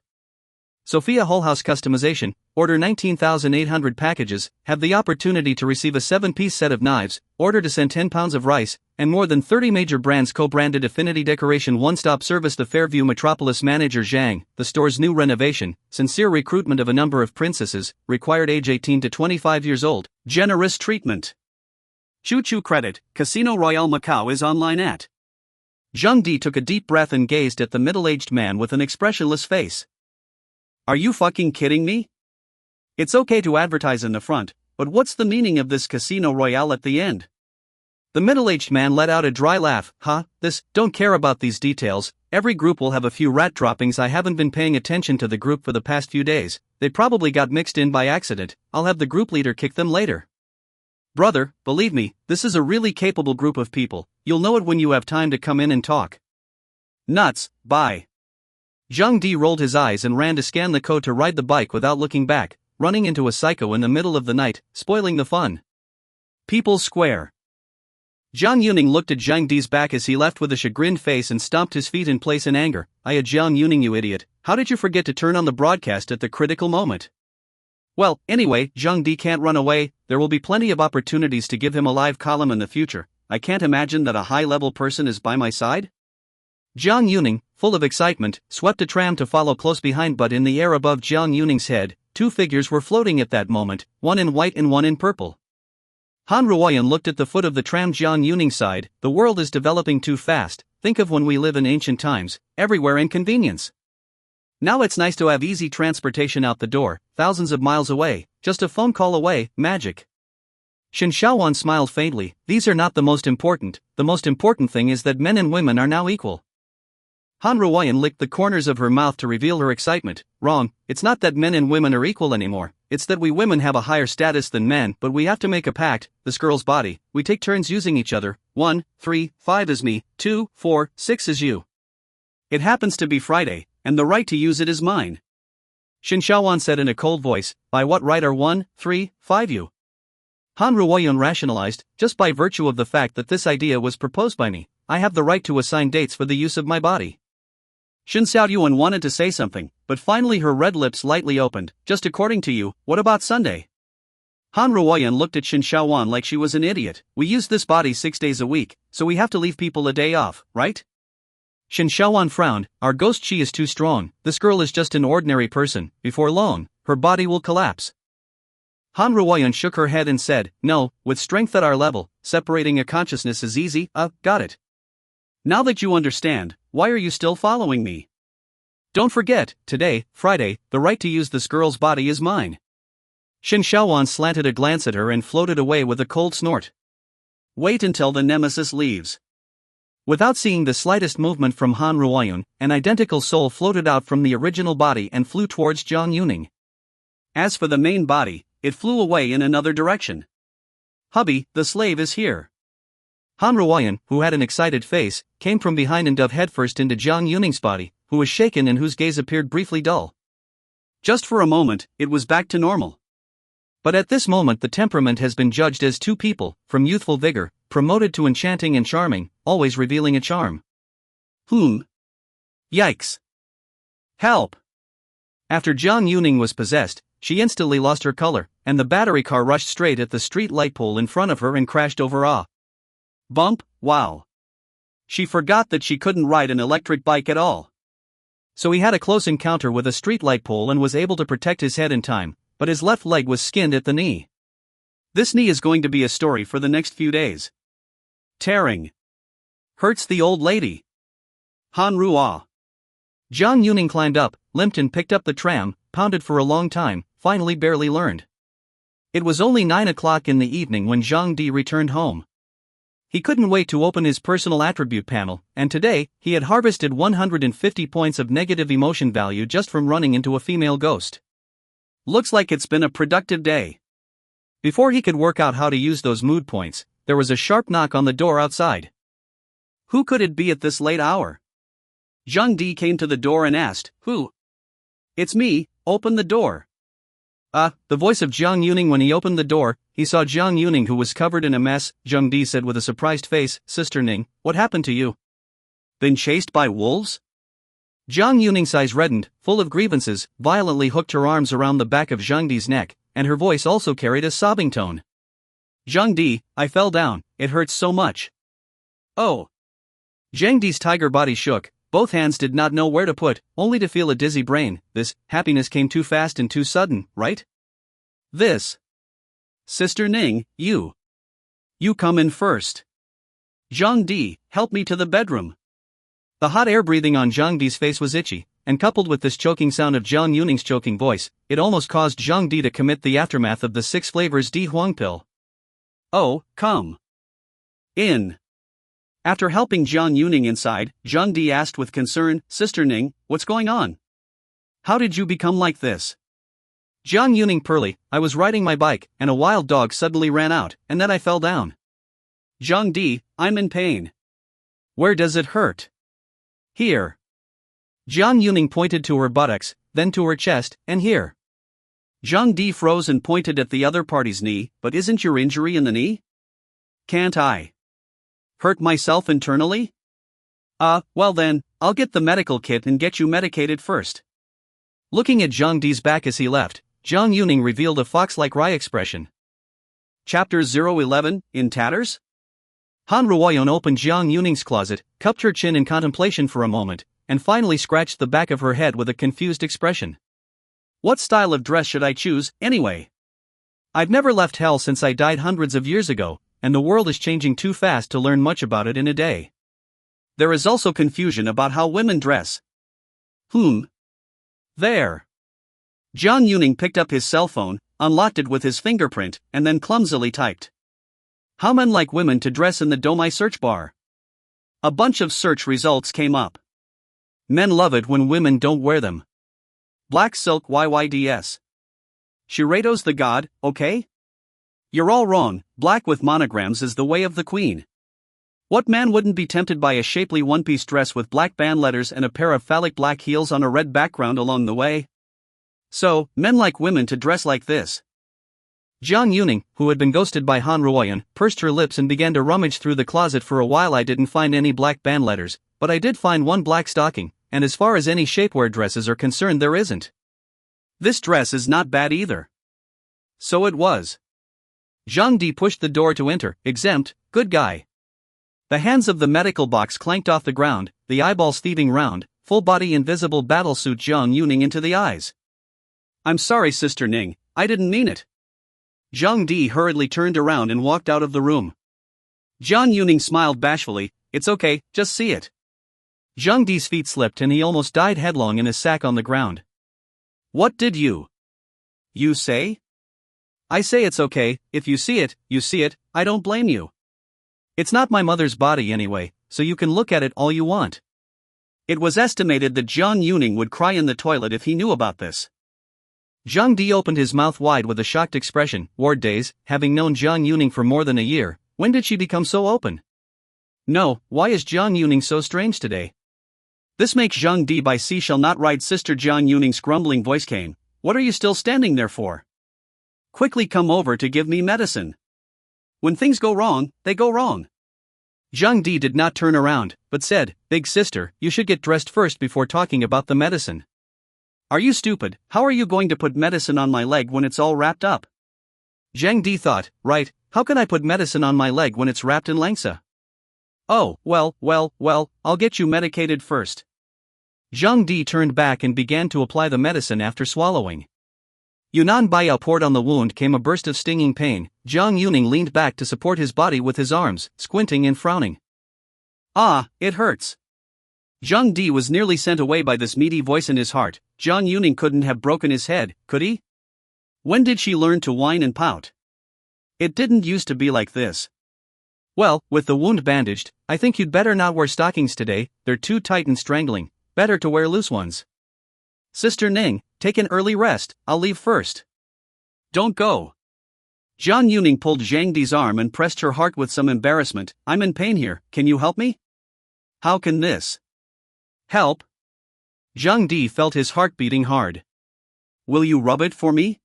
Sophia Whole House Customization, order 19,800 packages, have the opportunity to receive a 7-piece set of knives, order to send 10 pounds of rice, and more than 30 major brands co-branded affinity decoration one-stop service. The Fairview Metropolis Manager Zhang, the store's new renovation, sincere recruitment of a number of princesses, required age 18 to 25 years old, generous treatment. Choo Choo Credit, Casino Royale Macau is online at. Zhang Di took a deep breath and gazed at the middle-aged man with an expressionless face. Are you fucking kidding me? It's okay to advertise in the front, but what's the meaning of this Casino Royale at the end? The middle-aged man let out a dry laugh. Don't care about these details. Every group will have a few rat droppings. I haven't been paying attention to the group for the past few days. They probably got mixed in by accident. I'll have the group leader kick them later. Brother, believe me, this is a really capable group of people. You'll know it when you have time to come in and talk. Nuts, bye. Zhang Di rolled his eyes and ran to scan the code to ride the bike without looking back, running into a psycho in the middle of the night, spoiling the fun. People's Square. Zhang Yuning looked at Zhang Di's back as he left with a chagrined face and stomped his feet in place in anger. Zhang Yuning, you idiot, how did you forget to turn on the broadcast at the critical moment? Well, anyway, Zhang Di can't run away. There will be plenty of opportunities to give him a live column in the future. I can't imagine that a high-level person is by my side. Zhang Yuning, full of excitement, swept a tram to follow close behind, but in the air above Zhang Yuning's head, two figures were floating at that moment, one in white and one in purple. Han Ruoyan looked at the foot of the tram. Jiang Yuning sighed, the world is developing too fast, think of when we live in ancient times, everywhere inconvenience. Now it's nice to have easy transportation out the door, thousands of miles away, just a phone call away, magic. Shen Xiaowan smiled faintly, these are not the most important thing is that men and women are now equal. Han Ruoyan licked the corners of her mouth to reveal her excitement, wrong, it's not that men and women are equal anymore, it's that we women have a higher status than men, but we have to make a pact, this girl's body, we take turns using each other, 1, 3, 5 is me, 2, 4, 6 is you. It happens to be Friday, and the right to use it is mine. Shen Xiaowan said in a cold voice, by what right are 1, 3, 5 you? Han Ruoyan rationalized, just by virtue of the fact that this idea was proposed by me, I have the right to assign dates for the use of my body. Shen Xiaoyuan wanted to say something, but finally her red lips lightly opened, just according to you, what about Sunday? Han Ruoyan looked at Shen Xiaowan like she was an idiot, we use this body 6 days a week, so we have to leave people a day off, right? Shen Xiaowan frowned, our ghost chi is too strong, this girl is just an ordinary person, before long, her body will collapse. Han Ruoyan shook her head and said, no, with strength at our level, separating a consciousness is easy, got it. Now that you understand, why are you still following me? Don't forget, today, Friday, the right to use this girl's body is mine. Shen Xiaowan slanted a glance at her and floated away with a cold snort. Wait until the nemesis leaves. Without seeing the slightest movement from Han Ruoyan, an identical soul floated out from the original body and flew towards Jiang Yuning. As for the main body, it flew away in another direction. Hubby, the slave is here. Han Ruoyan, who had an excited face, came from behind and dove headfirst into Jiang Yuning's body, who was shaken and whose gaze appeared briefly dull. Just for a moment, it was back to normal. But at this moment the temperament has been judged as two people, from youthful vigor, promoted to enchanting and charming, always revealing a charm. Yikes. Help. After Jiang Yuning was possessed, she instantly lost her color, and the battery car rushed straight at the street light pole in front of her and crashed over. Bump, wow. She forgot that she couldn't ride an electric bike at all. So he had a close encounter with a street light pole and was able to protect his head in time, but his left leg was skinned at the knee. This knee is going to be a story for the next few days. Tearing. Hurts the old lady. Han Ruo. Jiang Yuning climbed up, limped and picked up the tram, pounded for a long time, finally barely learned. It was only 9 o'clock in the evening when Zhang Di returned home. He couldn't wait to open his personal attribute panel, and today, he had harvested 150 points of negative emotion value just from running into a female ghost. Looks like it's been a productive day. Before he could work out how to use those mood points, there was a sharp knock on the door outside. Who could it be at this late hour? Zhang Di came to the door and asked, who? It's me, open the door. The voice of Jiang Yuning. When he opened the door, he saw Jiang Yuning, who was covered in a mess. Zhang Di said with a surprised face, Sister Ning, what happened to you? Been chased by wolves? Jiang Yuning's eyes reddened, full of grievances, violently hooked her arms around the back of Zhang Di's neck, and her voice also carried a sobbing tone. Zhang Di, I fell down, it hurts so much. Oh. Zhang Di's tiger body shook, both hands did not know where to put, only to feel a dizzy brain. This happiness came too fast and too sudden, right? This. Sister Ning, you come in first. Zhang Di, help me to the bedroom. The hot air breathing on Zhang Di's face was itchy, and coupled with this choking sound of Jiang Yuning's choking voice, it almost caused Zhang Di to commit the aftermath of the 6 flavors Di Huang pill. Oh, come in. After helping Jiang Yuning inside, Zhang Di asked with concern, Sister Ning, what's going on? How did you become like this? Jiang Yuning Pearly, I was riding my bike, and a wild dog suddenly ran out, and then I fell down. Zhang Di, I'm in pain. Where does it hurt? Here. Jiang Yuning pointed to her buttocks, then to her chest, and here. Zhang Di froze and pointed at the other party's knee, but isn't your injury in the knee? Can't I hurt myself internally? Well then, I'll get the medical kit and get you medicated first. Looking at Zhang Di's back as he left, Jiang Yuning revealed a fox-like wry expression. Chapter 011, in tatters? Han Ruoyan opened Jiang Yuning's closet, cupped her chin in contemplation for a moment, and finally scratched the back of her head with a confused expression. What style of dress should I choose, anyway? I've never left hell since I died hundreds of years ago, and the world is changing too fast to learn much about it in a day. There is also confusion about how women dress. There. John Ewing picked up his cell phone, unlocked it with his fingerprint, and then clumsily typed. How men like women to dress in the Domai search bar. A bunch of search results came up. Men love it when women don't wear them. Black silk YYDS. Shirado's the god, okay? You're all wrong, black with monograms is the way of the queen. What man wouldn't be tempted by a shapely one-piece dress with black band letters and a pair of phallic black heels on a red background along the way? So, men like women to dress like this. John Ewing, who had been ghosted by Han Ruoyan, pursed her lips and began to rummage through the closet for a while. I didn't find any black band letters, but I did find one black stocking, and as far as any shapewear dresses are concerned there isn't. This dress is not bad either. So it was. Zhang Di pushed the door to enter, exempt, good guy. The hands of the medical box clanked off the ground, the eyeballs thieving round, full-body invisible battlesuit Zhang Ewing into the eyes. I'm sorry, Sister Ning, I didn't mean it. Zhang Di hurriedly turned around and walked out of the room. Zhang Ewing smiled bashfully, it's okay, just see it. Zhang Di's feet slipped and he almost died headlong in a sack on the ground. What did you say? I say it's okay, if you see it, I don't blame you. It's not my mother's body anyway, so you can look at it all you want. It was estimated that Zhang Ewing would cry in the toilet if he knew about this. Zhang Di opened his mouth wide with a shocked expression. Ward days, having known Zhang Ewing for more than a year, when did she become so open? No, why is Zhang Ewing so strange today? This makes Zhang Di by sea shall not ride. Sister Zhang Ewing's grumbling voice came. What are you still standing there for? Quickly come over to give me medicine. When things go wrong, they go wrong. Zhang Di did not turn around, but said, Big sister, you should get dressed first before talking about the medicine. Are you stupid? How are you going to put medicine on my leg when it's all wrapped up? Zhang Di thought, right, how can I put medicine on my leg when it's wrapped in langsa? Oh, well, I'll get you medicated first. Zhang Di turned back and began to apply the medicine after swallowing. Yunnan Baiao poured on the wound came a burst of stinging pain. Zhang Ewing leaned back to support his body with his arms, squinting and frowning. Ah, it hurts. Zhang Di was nearly sent away by this meaty voice in his heart. Zhang Ewing couldn't have broken his head, could he? When did she learn to whine and pout? It didn't used to be like this. Well, with the wound bandaged, I think you'd better not wear stockings today, they're too tight and strangling, better to wear loose ones. Sister Ning, take an early rest, I'll leave first. Don't go. Zhang Ewing pulled Zhang Di's arm and pressed her heart with some embarrassment. I'm in pain here, can you help me? How can this help? Zhang Di felt his heart beating hard. Will you rub it for me?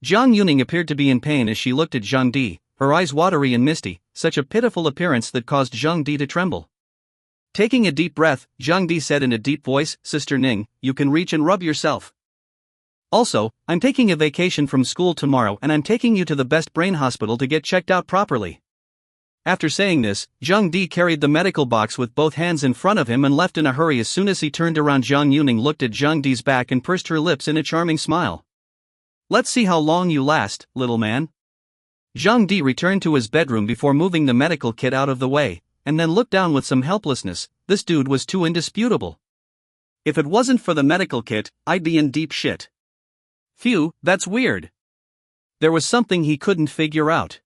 Zhang Ewing appeared to be in pain as she looked at Zhang Di, her eyes watery and misty, such a pitiful appearance that caused Zhang Di to tremble. Taking a deep breath, Zhang Di said in a deep voice, Sister Ning, you can reach and rub yourself. Also, I'm taking a vacation from school tomorrow and I'm taking you to the best brain hospital to get checked out properly. After saying this, Zhang Di carried the medical box with both hands in front of him and left in a hurry. As soon as he turned around, Zhang Ewing looked at Zhang Di's back and pursed her lips in a charming smile. Let's see how long you last, little man. Zhang Di returned to his bedroom before moving the medical kit out of the way, and then looked down with some helplessness. This dude was too indisputable. If it wasn't for the medical kit, I'd be in deep shit. Phew, that's weird. There was something he couldn't figure out.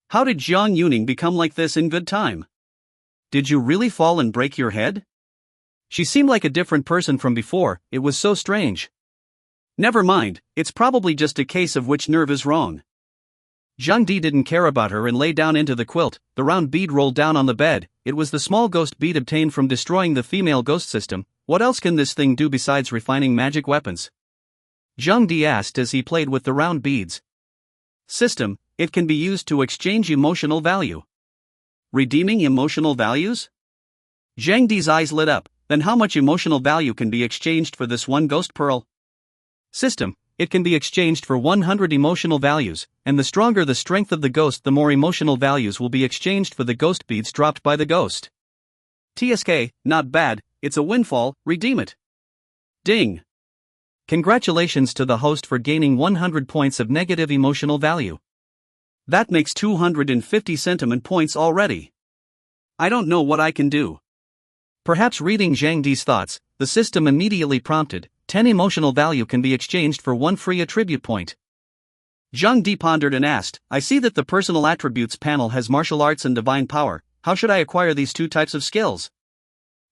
How did Zhang Ewing become like this in good time? Did you really fall and break your head? She seemed like a different person from before, it was so strange. Never mind, it's probably just a case of which nerve is wrong. Zhang Di didn't care about her and lay down into the quilt. The round bead rolled down on the bed. It was the small ghost bead obtained from destroying the female ghost system. What else can this thing do besides refining magic weapons? Zhang Di asked as he played with the round beads. System, it can be used to exchange emotional value. Redeeming emotional values? Zhang Di's eyes lit up. Then how much emotional value can be exchanged for this one ghost pearl? System, it can be exchanged for 100 emotional values, and the stronger the strength of the ghost, the more emotional values will be exchanged for the ghost beads dropped by the ghost. TSK, not bad, it's a windfall, redeem it. Ding. Congratulations to the host for gaining 100 points of negative emotional value. That makes 250 sentiment points already. I don't know what I can do. Perhaps reading Zhang Di's thoughts, the system immediately prompted, 10 emotional value can be exchanged for 1 free attribute point. Zhang Di pondered and asked, I see that the personal attributes panel has martial arts and divine power. How should I acquire these 2 types of skills?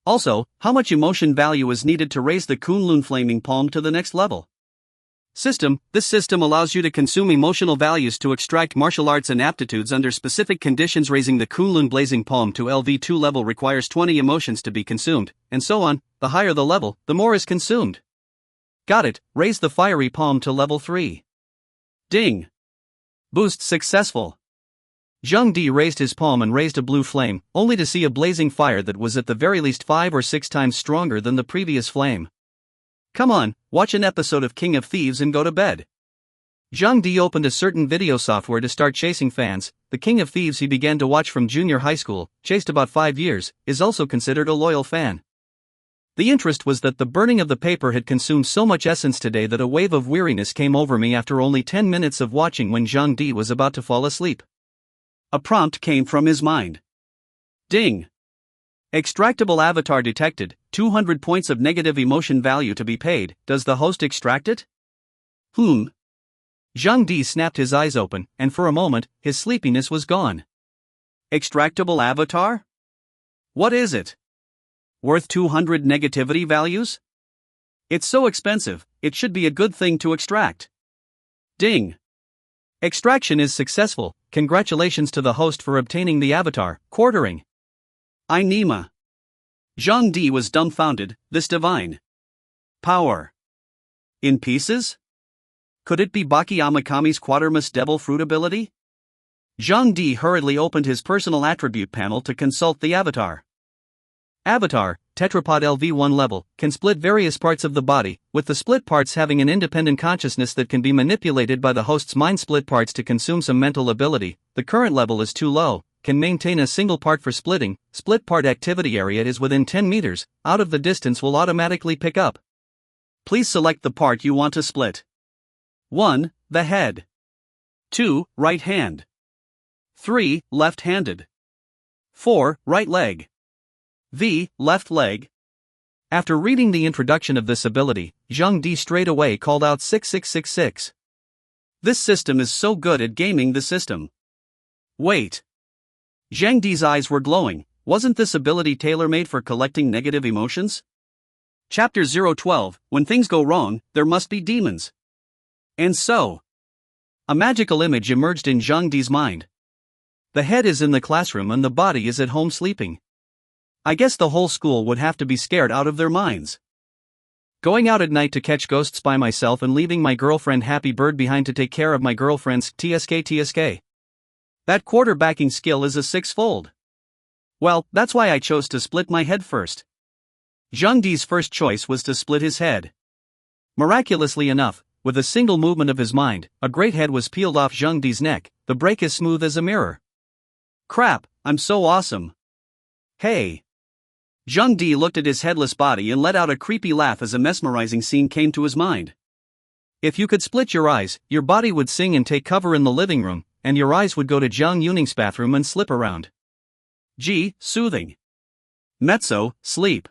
Also, how much emotion value is needed to raise the Kunlun Flaming Palm to the next level? System, this system allows you to consume emotional values to extract martial arts and aptitudes under specific conditions. Raising the Kunlun Blazing Palm to LV2 level requires 20 emotions to be consumed, and so on. The higher the level, the more is consumed. Got it, raise the Fiery Palm to level 3. Ding! Boost successful. Zhang Di raised his palm and raised a blue flame, only to see a blazing fire that was at the very least 5 or 6 times stronger than the previous flame. Come on, watch an episode of King of Thieves and go to bed. Zhang Di opened a certain video software to start chasing fans. The King of Thieves he began to watch from junior high school, chased about 5 years, is also considered a loyal fan. The interest was that the burning of the paper had consumed so much essence today that a wave of weariness came over me after only 10 minutes of watching when Zhang Di was about to fall asleep. A prompt came from his mind. Ding! Extractable avatar detected, 200 points of negative emotion value to be paid. Does the host extract it? Zhang Di snapped his eyes open, and for a moment, his sleepiness was gone. Extractable avatar? What is it? Worth 200 negativity values? It's so expensive, it should be a good thing to extract. Ding! Extraction is successful. Congratulations to the host for obtaining the avatar, quartering. Nima. Zhang Di was dumbfounded, this divine power. In pieces? Could it be Baki Amakami's Quatermus Devil Fruit ability? Zhang Di hurriedly opened his personal attribute panel to consult the avatar. Avatar, Tetrapod LV1 level, can split various parts of the body, with the split parts having an independent consciousness that can be manipulated by the host's mind. Split parts to consume some mental ability. The current level is too low, can maintain a single part for splitting. Split part activity area is within 10 meters, out of the distance will automatically pick up. Please select the part you want to split. 1. The head. 2. Right hand. 3. Left-handed. 4. Right leg. V. Left leg. After reading the introduction of this ability, Zhang Di straight away called out 6666. This system is so good at gaming the system. Wait. Zhang Di's eyes were glowing. Wasn't this ability tailor-made for collecting negative emotions? Chapter 012, When things go wrong, there must be demons. And so, a magical image emerged in Zhang Di's mind. The head is in the classroom and the body is at home sleeping. I guess the whole school would have to be scared out of their minds. Going out at night to catch ghosts by myself and leaving my girlfriend Happy Bird behind to take care of my girlfriend's TSK. That quarterbacking skill is a 6-fold. Well, that's why I chose to split my head first. Zhang Di's first choice was to split his head. Miraculously enough, with a single movement of his mind, a great head was peeled off Zhang Di's neck. The break is smooth as a mirror. Crap, I'm so awesome. Hey. Zhang Di looked at his headless body and let out a creepy laugh as a mesmerizing scene came to his mind. If you could split your eyes, your body would sing and take cover in the living room, and your eyes would go to Zhang Yuning's bathroom and slip around. G. Soothing. Mezzo, sleep.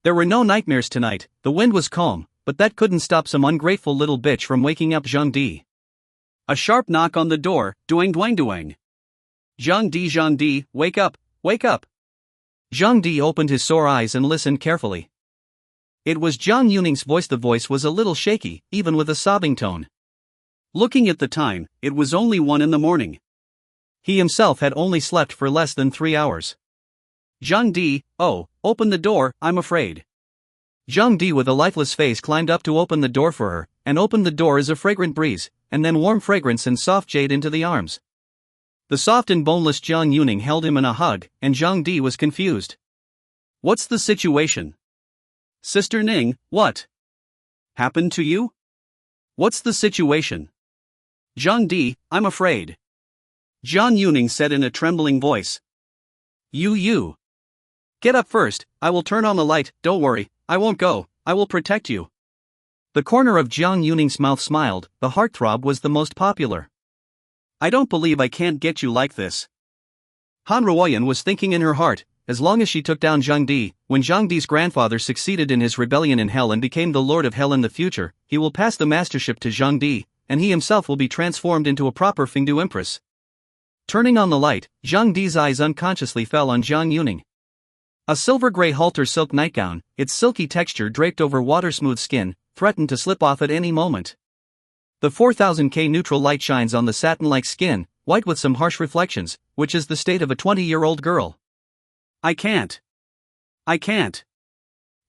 There were no nightmares tonight. The wind was calm, but that couldn't stop some ungrateful little bitch from waking up Zhang Di. A sharp knock on the door, duang duang duang. Zhang Di, wake up, wake up. Zhang Di opened his sore eyes and listened carefully. It was Zhang Yuning's voice. The voice was a little shaky, even with a sobbing tone. Looking at the time, it was only 1 in the morning. He himself had only slept for less than 3 hours. Zhang Di, open the door, I'm afraid. Zhang Di with a lifeless face climbed up to open the door for her, and opened the door as a fragrant breeze, and then warm fragrance and soft jade into the arms. The soft and boneless Zhang Yuning held him in a hug, and Zhang Di was confused. What's the situation? Sister Ning, what happened to you? What's the situation? Zhang Di, I'm afraid. Zhang Yuning said in a trembling voice. You. Get up first, I will turn on the light, don't worry, I won't go, I will protect you. The corner of Jiang Yuning's mouth smiled, the heartthrob was the most popular. I don't believe I can't get you like this. Han Ruoyan was thinking in her heart, as long as she took down Zhang Di, when Zhang Di's grandfather succeeded in his rebellion in hell and became the Lord of Hell in the future, he will pass the mastership to Zhang Di, and he himself will be transformed into a proper Fengdu empress. Turning on the light, Zhang Di's eyes unconsciously fell on Jiang Yuning. A silver-gray halter silk nightgown, its silky texture draped over water-smooth skin, threatened to slip off at any moment. The 4000K neutral light shines on the satin-like skin, white with some harsh reflections, which is the state of a 20-year-old girl. I can't.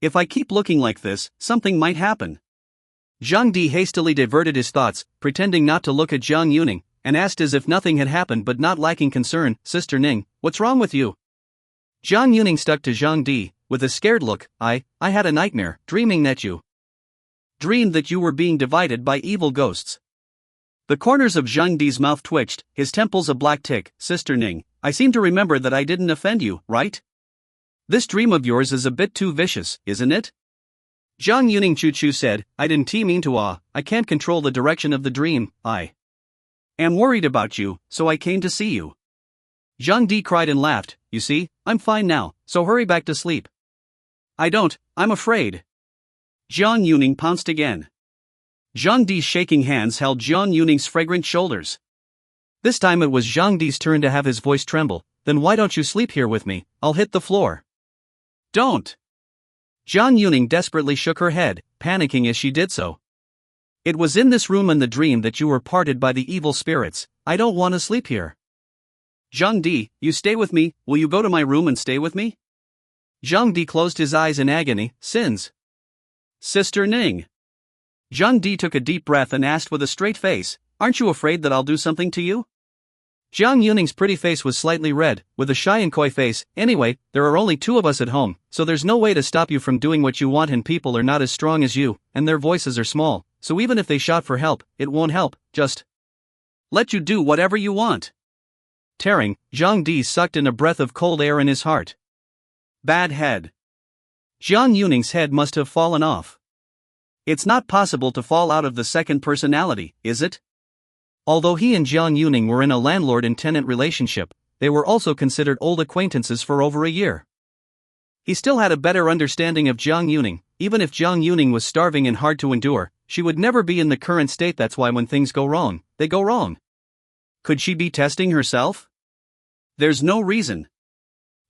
If I keep looking like this, something might happen. Zhang Di hastily diverted his thoughts, pretending not to look at Jiang Yuning, and asked as if nothing had happened but not lacking concern, Sister Ning, what's wrong with you? Jiang Yuning stuck to Zhang Di, with a scared look, I had a nightmare, dreamed that you were being divided by evil ghosts. The corners of Zhang Di's mouth twitched, his temples a black tick, Sister Ning, I seem to remember that I didn't offend you, right? This dream of yours is a bit too vicious, isn't it? Jiang Yuning Chu said, I didn't mean to I can't control the direction of the dream, I am worried about you, so I came to see you. Zhang Di cried and laughed, you see, I'm fine now, so hurry back to sleep. I'm afraid. Jiang Yuning pounced again. Zhang Di's shaking hands held Jiang Yuning's fragrant shoulders. This time it was Zhang Di's turn to have his voice tremble, then why don't you sleep here with me, I'll hit the floor. Don't. Jiang Yuning desperately shook her head, panicking as she did so. It was in this room in the dream that you were parted by the evil spirits, I don't want to sleep here. Zhang Di, you stay with me, will you go to my room and stay with me? Zhang Di closed his eyes in agony, sins. Sister Ning. Zhang Di took a deep breath and asked with a straight face, aren't you afraid that I'll do something to you? Jiang Yuning's pretty face was slightly red, with a shy and coy face, anyway, there are only 2 of us at home, so there's no way to stop you from doing what you want and people are not as strong as you, and their voices are small, so even if they shout for help, it won't help, just let you do whatever you want. Tearing, Zhang Di sucked in a breath of cold air in his heart. Bad head. Jiang Yuning's head must have fallen off. It's not possible to fall out of the second personality, is it? Although he and Jiang Yuning were in a landlord and tenant relationship, they were also considered old acquaintances for over a year. He still had a better understanding of Jiang Yuning, even if Jiang Yuning was starving and hard to endure, she would never be in the current state. That's why when things go wrong, they go wrong. Could she be testing herself? There's no reason.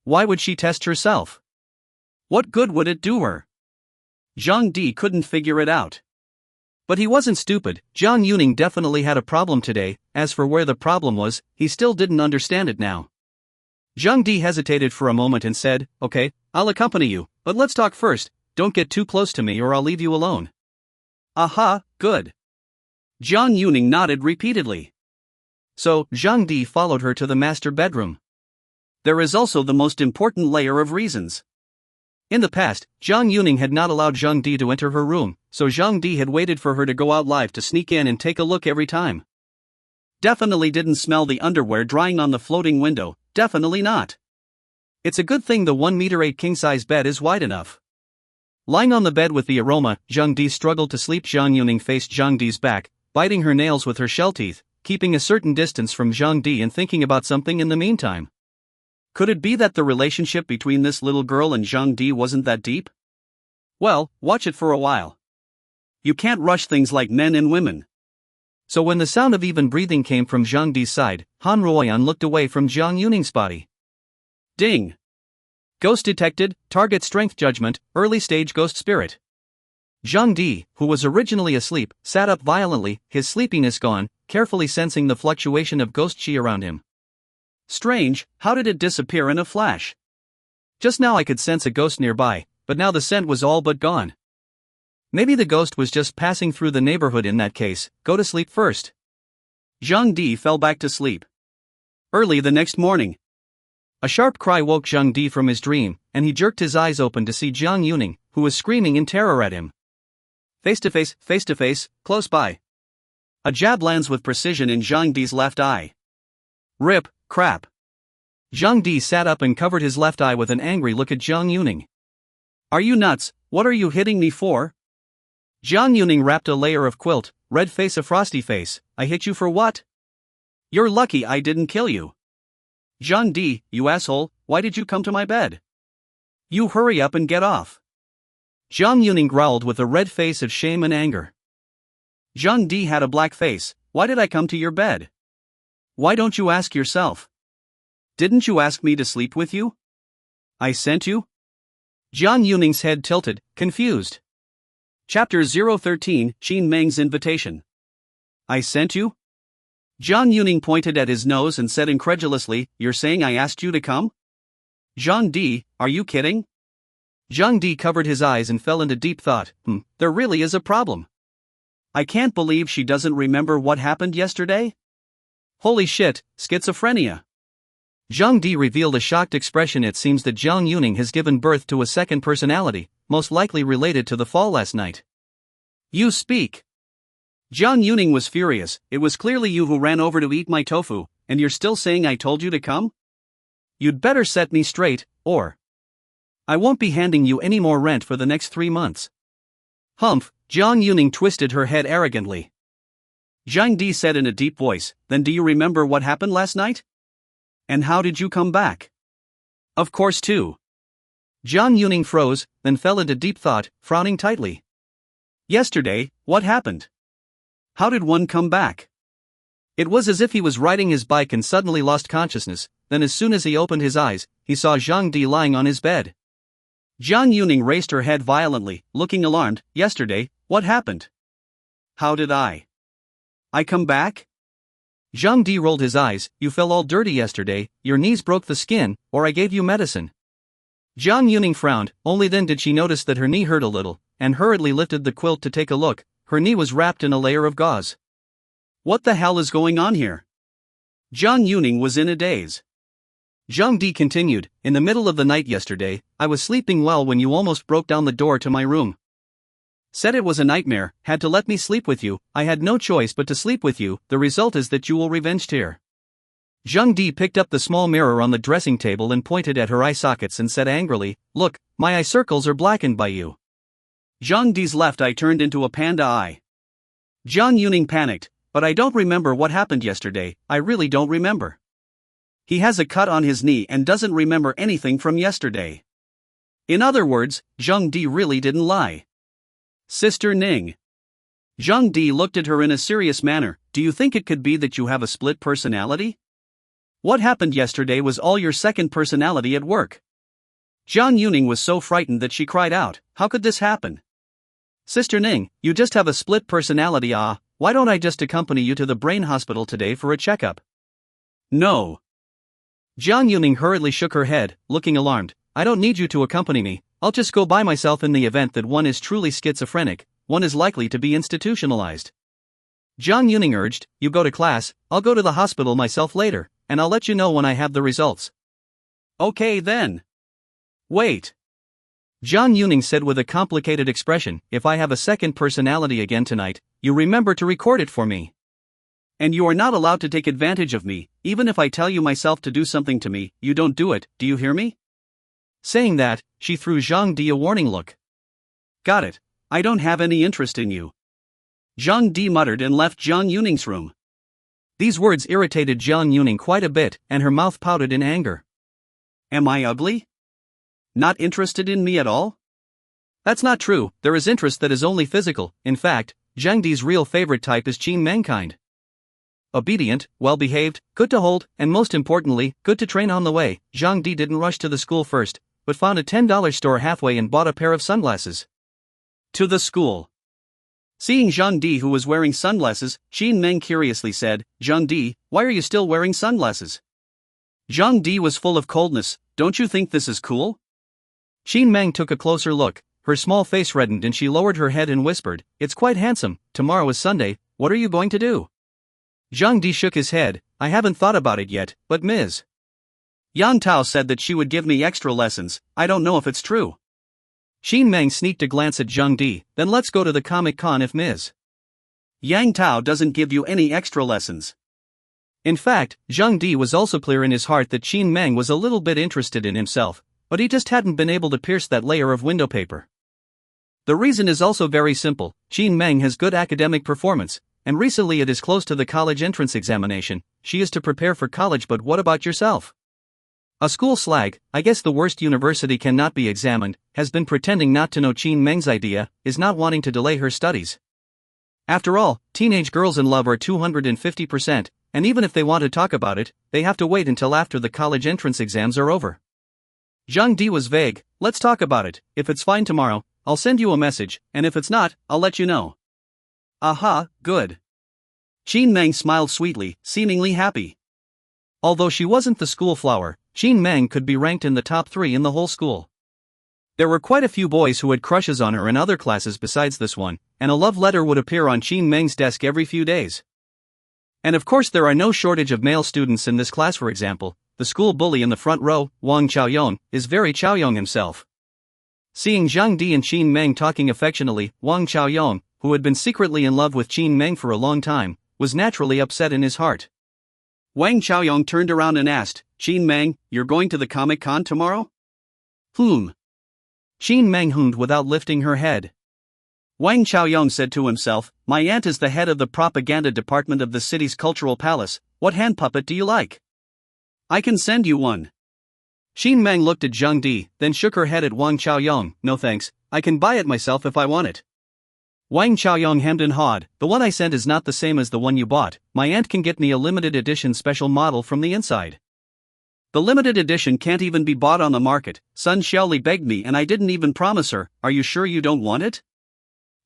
Why would she test herself? What good would it do her? Zhang Di couldn't figure it out. But he wasn't stupid, Jiang Yuning definitely had a problem today, as for where the problem was, he still didn't understand it now. Zhang Di hesitated for a moment and said, okay, I'll accompany you, but let's talk first, don't get too close to me or I'll leave you alone. Aha, good. Jiang Yuning nodded repeatedly. So, Zhang Di followed her to the master bedroom. There is also the most important layer of reasons. In the past, Jiang Yuning had not allowed Zhang Di to enter her room, so Zhang Di had waited for her to go out live to sneak in and take a look every time. Definitely didn't smell the underwear drying on the floating window, definitely not. It's a good thing the 1-meter-8 king-size bed is wide enough. Lying on the bed with the aroma, Zhang Di struggled to sleep. Jiang Yuning faced Zhang Di's back, biting her nails with her shell teeth, keeping a certain distance from Zhang Di and thinking about something in the meantime. Could it be that the relationship between this little girl and Zhang Di wasn't that deep? Well, watch it for a while. You can't rush things like men and women. So when the sound of even breathing came from Zhang Di's side, Han Ruoyan looked away from Jiang Yuning's body. Ding! Ghost detected, target strength judgment, early stage ghost spirit. Zhang Di, who was originally asleep, sat up violently, his sleepiness gone, carefully sensing the fluctuation of ghost chi around him. Strange, how did it disappear in a flash? Just now I could sense a ghost nearby, but now the scent was all but gone. Maybe the ghost was just passing through the neighborhood. In that case, go to sleep first. Zhang Di fell back to sleep. Early the next morning. A sharp cry woke Zhang Di from his dream, and he jerked his eyes open to see Jiang Yuning, who was screaming in terror at him. Face to face, close by. A jab lands with precision in Zhang Di's left eye. Rip, crap. Zhang Di sat up and covered his left eye with an angry look at Jiang Yuning. Are you nuts? What are you hitting me for? Jiang Yuning wrapped a layer of quilt, red face a frosty face. I hit you for what? You're lucky I didn't kill you. Zhang Di, you asshole, why did you come to my bed? You hurry up and get off. Jiang Yuning growled with a red face of shame and anger. Zhang Di had a black face. Why did I come to your bed? Why don't you ask yourself? Didn't you ask me to sleep with you? I sent you? Jiang Yuning's head tilted, confused. Chapter 013, Qin Meng's Invitation. I sent you? Jiang Yuning pointed at his nose and said incredulously, You're saying I asked you to come? Zhang Di, are you kidding? Zhang Di covered his eyes and fell into deep thought. There really is a problem. I can't believe she doesn't remember what happened yesterday. Holy shit, schizophrenia. Zhang Di revealed a shocked expression. It seems that Jiang Yuning has given birth to a second personality, most likely related to the fall last night. You speak. Jiang Yuning was furious. It was clearly you who ran over to eat my tofu, and you're still saying I told you to come? You'd better set me straight, or I won't be handing you any more rent for the next 3 months. Humph, Jiang Yuning twisted her head arrogantly. Zhang Di said in a deep voice, Then do you remember what happened last night? And how did you come back? Of course too. Jiang Yuning froze, then fell into deep thought, frowning tightly. Yesterday, what happened? How did one come back? It was as if he was riding his bike and suddenly lost consciousness, then as soon as he opened his eyes, he saw Zhang Di lying on his bed. Jiang Yuning raised her head violently, looking alarmed. Yesterday, what happened? How did I come back? Zhang Di rolled his eyes. You fell all dirty yesterday, your knees broke the skin, or I gave you medicine. Jiang Yuning frowned. Only then did she notice that her knee hurt a little, and hurriedly lifted the quilt to take a look. Her knee was wrapped in a layer of gauze. What the hell is going on here? Jiang Yuning was in a daze. Zhang Di continued, In the middle of the night yesterday, I was sleeping well when you almost broke down the door to my room. Said it was a nightmare, had to let me sleep with you, I had no choice but to sleep with you, the result is that you will revenge tear. Zhang Di picked up the small mirror on the dressing table and pointed at her eye sockets and said angrily, Look, my eye circles are blackened by you. Zhang Di's left eye turned into a panda eye. Jiang Yuning panicked, But I don't remember what happened yesterday, I really don't remember. He has a cut on his knee and doesn't remember anything from yesterday. In other words, Zhang Di really didn't lie. Sister Ning. Zhang Di looked at her in a serious manner. Do you think it could be that you have a split personality? What happened yesterday was all your second personality at work. Jiang Yuning was so frightened that she cried out, How could this happen? Sister Ning, you just have a split personality. Why don't I just accompany you to the brain hospital today for a checkup? No. Jiang Yuning hurriedly shook her head, looking alarmed. I don't need you to accompany me, I'll just go by myself. In the event that one is truly schizophrenic, one is likely to be institutionalized. Jiang Yuning urged, You go to class, I'll go to the hospital myself later, and I'll let you know when I have the results. Okay then. Wait. Jiang Yuning said with a complicated expression, If I have a second personality again tonight, you remember to record it for me. And you are not allowed to take advantage of me, even if I tell you myself to do something to me, you don't do it, do you hear me? Saying that, she threw Zhang Di a warning look. Got it, I don't have any interest in you. Zhang Di muttered and left Jiang Yuning's room. These words irritated Jiang Yuning quite a bit, and her mouth pouted in anger. Am I ugly? Not interested in me at all? That's not true, there is interest that is only physical. In fact, Zhang Di's real favorite type is Qin Mankind. Obedient, well-behaved, good to hold, and most importantly, good to train on the way. Zhang Di didn't rush to the school first, but found a $10 store halfway and bought a pair of sunglasses. To the school. Seeing Zhang Di who was wearing sunglasses, Qin Meng curiously said, Zhang Di, why are you still wearing sunglasses? Zhang Di was full of coldness. Don't you think this is cool? Qin Meng took a closer look, her small face reddened and she lowered her head and whispered, It's quite handsome, tomorrow is Sunday, what are you going to do? Zhang Di shook his head, I haven't thought about it yet, but Ms. Yan Tao said that she would give me extra lessons, I don't know if it's true. Qin Meng sneaked a glance at Zhang Di, then let's go to the Comic-Con if Ms. Yang Tao doesn't give you any extra lessons. In fact, Zhang Di was also clear in his heart that Qin Meng was a little bit interested in himself, but he just hadn't been able to pierce that layer of window paper. The reason is also very simple. Qin Meng has good academic performance, and recently it is close to the college entrance examination. She is to prepare for college, but what about yourself? A school slag, I guess the worst university cannot be examined, has been pretending not to know Qin Meng's idea, is not wanting to delay her studies. After all, teenage girls in love are 250%, and even if they want to talk about it, they have to wait until after the college entrance exams are over. Zhang Di was vague. Let's talk about it. If it's fine tomorrow, I'll send you a message, and if it's not, I'll let you know. Aha, good. Qin Meng smiled sweetly, seemingly happy. Although she wasn't the school flower, Qin Meng could be ranked in the top 3 in the whole school. There were quite a few boys who had crushes on her in other classes besides this one, and a love letter would appear on Qin Meng's desk every few days. And of course there are no shortage of male students in this class. For example, the school bully in the front row, Wang Chaoyong, is very Chaoyong himself. Seeing Zhang Di and Qin Meng talking affectionately, Wang Chaoyong, who had been secretly in love with Qin Meng for a long time, was naturally upset in his heart. Wang Chaoyong turned around and asked, Qin Meng, you're going to the Comic-Con tomorrow? Qin Meng hummed without lifting her head. Wang Chaoyong said to himself, my aunt is the head of the propaganda department of the city's cultural palace. What hand puppet do you like? I can send you one. Qin Meng looked at Zhang Di, then shook her head at Wang Chaoyong. No thanks, I can buy it myself if I want it. Wang Chaoyong hemmed and hawed, the one I sent is not the same as the one you bought. My aunt can get me a limited edition special model from the inside. The limited edition can't even be bought on the market. Sun Xiaoli begged me and I didn't even promise her. Are you sure you don't want it?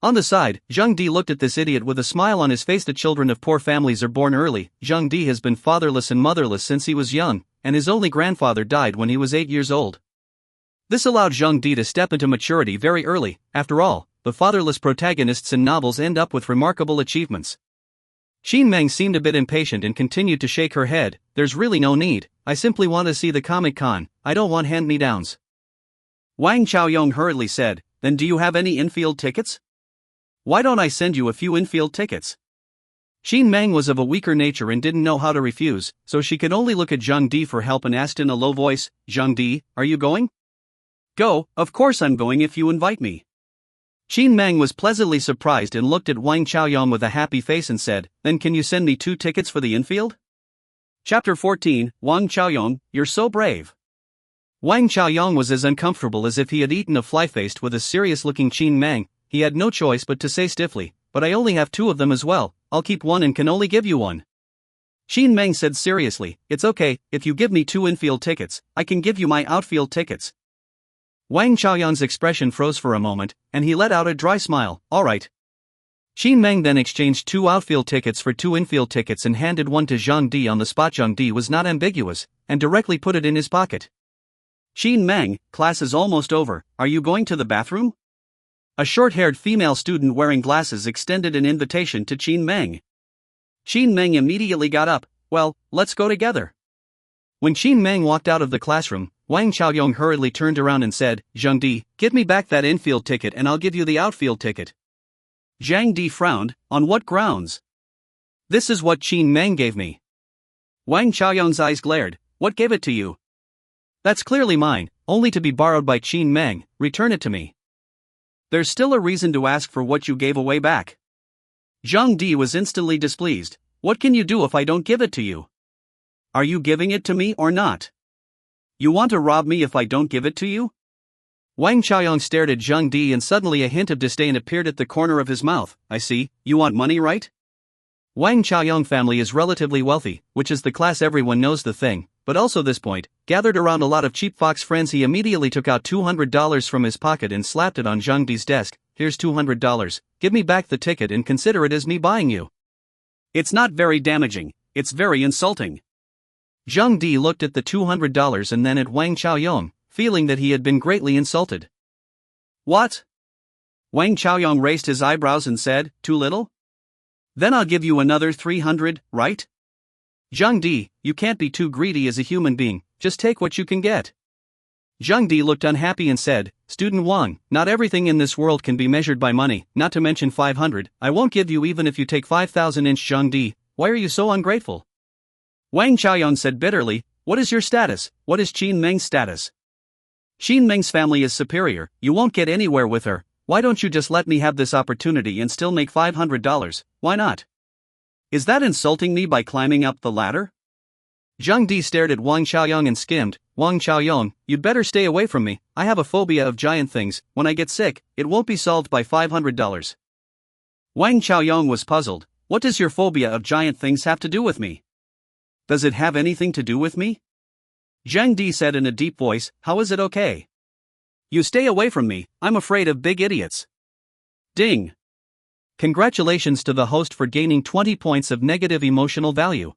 On the side, Zhang Di looked at this idiot with a smile on his face. The children of poor families are born early. Zhang Di has been fatherless and motherless since he was young, and his only grandfather died when he was 8 years old. This allowed Zhang Di to step into maturity very early. After all, the fatherless protagonists in novels end up with remarkable achievements. Qin Meng seemed a bit impatient and continued to shake her head. There's really no need, I simply want to see the Comic-Con, I don't want hand-me-downs. Wang Chaoyong hurriedly said, then do you have any infield tickets? Why don't I send you a few infield tickets? Qin Meng was of a weaker nature and didn't know how to refuse, so she could only look at Zhang Di for help and asked in a low voice, Zhang Di, are you going? Go, of course I'm going if you invite me. Qin Meng was pleasantly surprised and looked at Wang Chaoyong with a happy face and said, then can you send me 2 tickets for the infield? Chapter 14, Wang Chaoyong, you're so brave. Wang Chaoyong was as uncomfortable as if he had eaten a fly-faced with a serious-looking Qin Meng. He had no choice but to say stiffly, but I only have 2 of them as well, I'll keep one and can only give you one. Qin Meng said seriously, it's okay, if you give me 2 infield tickets, I can give you my outfield tickets. Wang Chaoyong's expression froze for a moment, and he let out a dry smile, alright. Qin Meng then exchanged 2 outfield tickets for 2 infield tickets and handed one to Zhang Di on the spot. Zhang Di was not ambiguous, and directly put it in his pocket. Qin Meng, class is almost over, are you going to the bathroom? A short-haired female student wearing glasses extended an invitation to Qin Meng. Qin Meng immediately got up, well, let's go together. When Qin Meng walked out of the classroom, Wang Chaoyong hurriedly turned around and said, Zhang Di, give me back that infield ticket and I'll give you the outfield ticket. Zhang Di frowned, on what grounds? This is what Qin Meng gave me. Wang Chaoyong's eyes glared, what gave it to you? That's clearly mine, only to be borrowed by Qin Meng, return it to me. There's still a reason to ask for what you gave away back. Zhang Di was instantly displeased, what can you do if I don't give it to you? Are you giving it to me or not? You want to rob me if I don't give it to you? Wang Chaoyong stared at Zhang Di and suddenly a hint of disdain appeared at the corner of his mouth. I see, you want money, right? Wang Chaoyong family is relatively wealthy, which is the class everyone knows the thing, but also this point, gathered around a lot of cheap fox friends. He immediately took out $200 from his pocket and slapped it on Zhang Di's desk. Here's $200, give me back the ticket and consider it as me buying you. It's not very damaging, it's very insulting. Zhang Di looked at the $200 and then at Wang Chaoyong, feeling that he had been greatly insulted. What? Wang Chaoyong raised his eyebrows and said, too little? Then I'll give you another 300, right? Zhang Di, you can't be too greedy as a human being, just take what you can get. Zhang Di looked unhappy and said, Student Wang, not everything in this world can be measured by money, not to mention 500, I won't give you even if you take 5,000 inch. Zhang Di, why are you so ungrateful? Wang Chaoyong said bitterly, what is your status, what is Qin Meng's status? Qin Meng's family is superior, you won't get anywhere with her, why don't you just let me have this opportunity and still make $500, why not? Is that insulting me by climbing up the ladder? Zhang Di stared at Wang Xiaoyong and skimmed. Wang Xiaoyong, you'd better stay away from me, I have a phobia of giant things, when I get sick, it won't be solved by $500. Wang Xiaoyong was puzzled. What does your phobia of giant things have to do with me? Does it have anything to do with me? Zhang Di said in a deep voice, how is it okay? You stay away from me, I'm afraid of big idiots. Ding! Congratulations to the host for gaining 20 points of negative emotional value.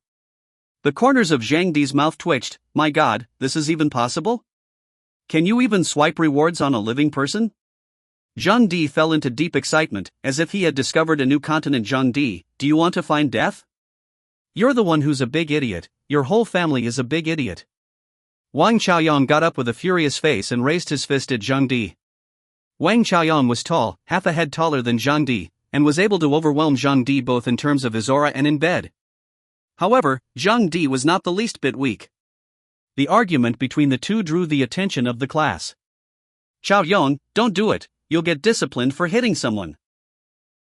The corners of Zhang Di's mouth twitched. My god, this is even possible? Can you even swipe rewards on a living person? Zhang Di fell into deep excitement, as if he had discovered a new continent. Zhang Di, do you want to find death? You're the one who's a big idiot, your whole family is a big idiot. Wang Xiaoyong got up with a furious face and raised his fist at Zhang Di. Wang Xiaoyong was tall, half a head taller than Zhang Di, and was able to overwhelm Zhang Di both in terms of his aura and in bed. However, Zhang Di was not the least bit weak. The argument between the two drew the attention of the class. Xiaoyong, don't do it, you'll get disciplined for hitting someone.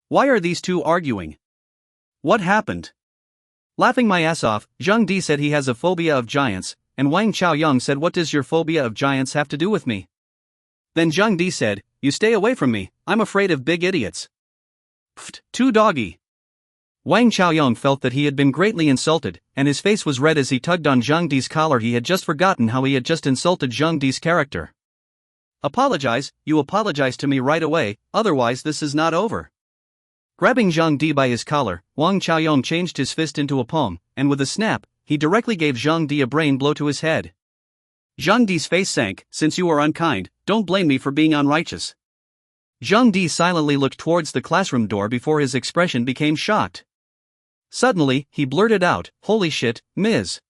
Why are these two arguing? What happened? Laughing my ass off, Zhang Di said he has a phobia of giants, and Wang Xiaoyong said what does your phobia of giants have to do with me? Then Zhang Di said, you stay away from me, I'm afraid of big idiots. Pfft, too doggy. Wang Xiaoyong felt that he had been greatly insulted, and his face was red as he tugged on Zhang Di's collar. He had just forgotten how he had just insulted Zhang Di's character. Apologize, you apologize to me right away, otherwise this is not over. Grabbing Zhang Di by his collar, Wang Xiaoyong changed his fist into a palm, and with a snap, he directly gave Zhang Di a brain blow to his head. Zhang Di's face sank. Since you are unkind, don't blame me for being unrighteous. Zhang Di silently looked towards the classroom door before his expression became shocked. Suddenly, he blurted out, holy shit, Ms.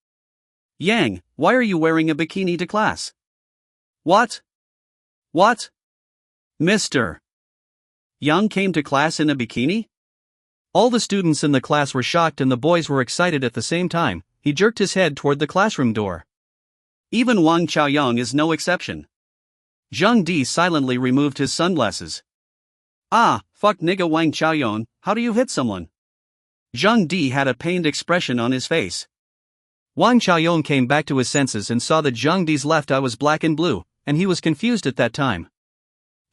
Yang, why are you wearing a bikini to class? What? What? Mr. Yang came to class in a bikini? All the students in the class were shocked and the boys were excited at the same time. He jerked his head toward the classroom door. Even Wang Xiaoyong is no exception. Zhang Di silently removed his sunglasses. Ah, fuck nigga Wang Xiaoyong, how do you hit someone? Zhang Di had a pained expression on his face. Wang Xiaoyong came back to his senses and saw that Zhang Di's left eye was black and blue, and he was confused at that time.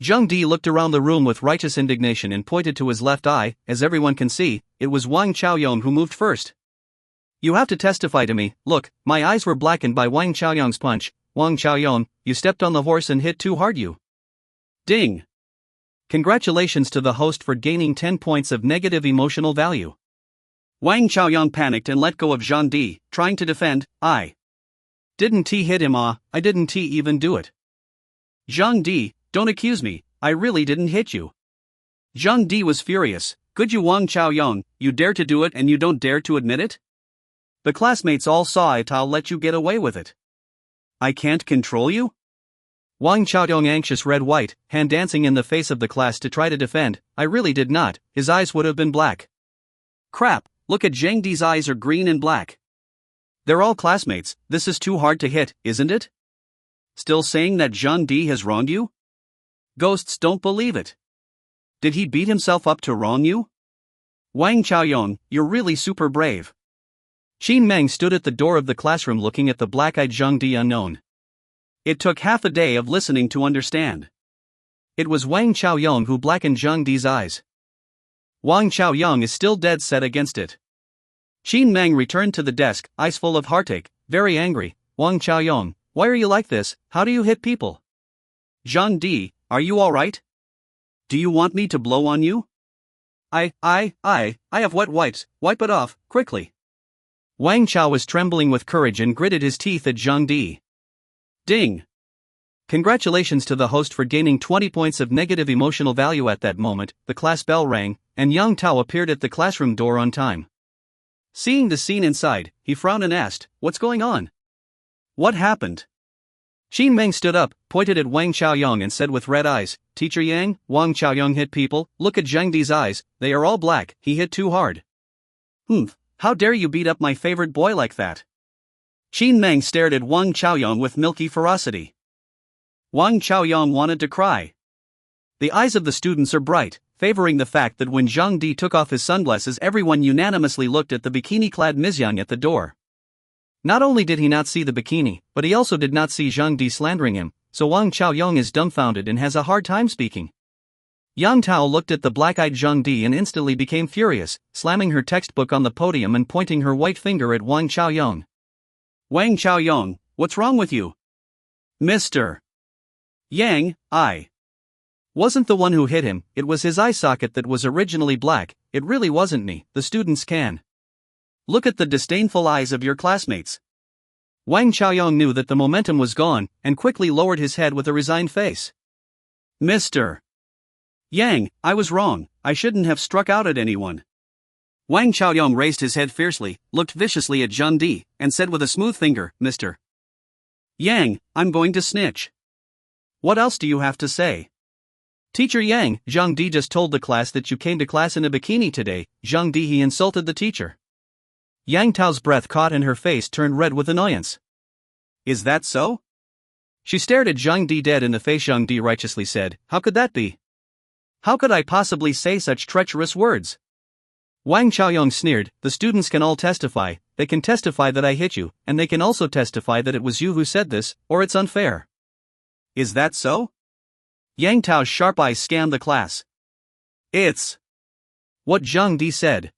Zhang Di looked around the room with righteous indignation and pointed to his left eye. As everyone can see, it was Wang Xiaoyong who moved first. You have to testify to me. Look, my eyes were blackened by Wang Xiaoyong's punch. Wang Xiaoyong, you stepped on the horse and hit too hard you. Ding. Congratulations to the host for gaining 10 points of negative emotional value. Wang Xiaoyong panicked and let go of Zhang Di, trying to defend. I didn't hit him. I didn't even do it. Zhang Di, don't accuse me, I really didn't hit you. Zhang Di was furious. Could you Wang Xiaoyong, you dare to do it and you don't dare to admit it? The classmates all saw it. I'll let you get away with it. I can't control you? Wang Xiaoyong, anxious red-white, hand dancing in the face of the class to try to defend. I really did not, his eyes would have been black. Crap, look at Zhang Di's eyes are green and black. They're all classmates, this is too hard to hit, isn't it? Still saying that Zhang Di has wronged you? Ghosts don't believe it. Did he beat himself up to wrong you? Wang Xiaoyong, you're really super brave. Qin Meng stood at the door of the classroom looking at the black-eyed Zhang Di unknown. It took half a day of listening to understand. It was Wang Xiaoyong who blackened Zhang Di's eyes. Wang Xiaoyong is still dead set against it. Qin Meng returned to the desk, eyes full of heartache, very angry. Wang Xiaoyong, why are you like this? How do you hit people? Zhang Di, are you alright? Do you want me to blow on you? I have wet wipes, wipe it off, quickly. Wang Chao was trembling with courage and gritted his teeth at Zhang Di. Ding! Congratulations to the host for gaining 20 points of negative emotional value. At that moment, the class bell rang, and Yang Tao appeared at the classroom door on time. Seeing the scene inside, he frowned and asked, what's going on? What happened? Qin Meng stood up, pointed at Wang Xiaoyong and said with red eyes, Teacher Yang, Wang Xiaoyong hit people, look at Zhang Di's eyes, they are all black, he hit too hard. How dare you beat up my favorite boy like that? Qin Meng stared at Wang Xiaoyong with milky ferocity. Wang Xiaoyong wanted to cry. The eyes of the students are bright, favoring the fact that when Zhang Di took off his sunglasses, everyone unanimously looked at the bikini-clad Ms. Yang at the door. Not only did he not see the bikini, but he also did not see Zhang Di slandering him, so Wang Chaoyong is dumbfounded and has a hard time speaking. Yang Tao looked at the black-eyed Zhang Di and instantly became furious, slamming her textbook on the podium and pointing her white finger at Wang Chaoyong. Wang Chaoyong, what's wrong with you? Mr. Yang, I wasn't the one who hit him, it was his eye socket that was originally black, it really wasn't me, the students can look at the disdainful eyes of your classmates. Wang Chaoyong knew that the momentum was gone, and quickly lowered his head with a resigned face. Mr. Yang, I was wrong, I shouldn't have struck out at anyone. Wang Chaoyong raised his head fiercely, looked viciously at Zhang Di, and said with a smooth finger, Mr. Yang, I'm going to snitch. What else do you have to say? Teacher Yang, Zhang Di just told the class that you came to class in a bikini today. Zhang Di, he insulted the teacher. Yang Tao's breath caught and her face turned red with annoyance. Is that so? She stared at Zhang Di dead in the face. Zhang Di righteously said, how could that be? How could I possibly say such treacherous words? Wang Chaoyong sneered, the students can all testify, they can testify that I hit you, and they can also testify that it was you who said this, or it's unfair. Is that so? Yang Tao's sharp eyes scanned the class. It's what Zhang Di said.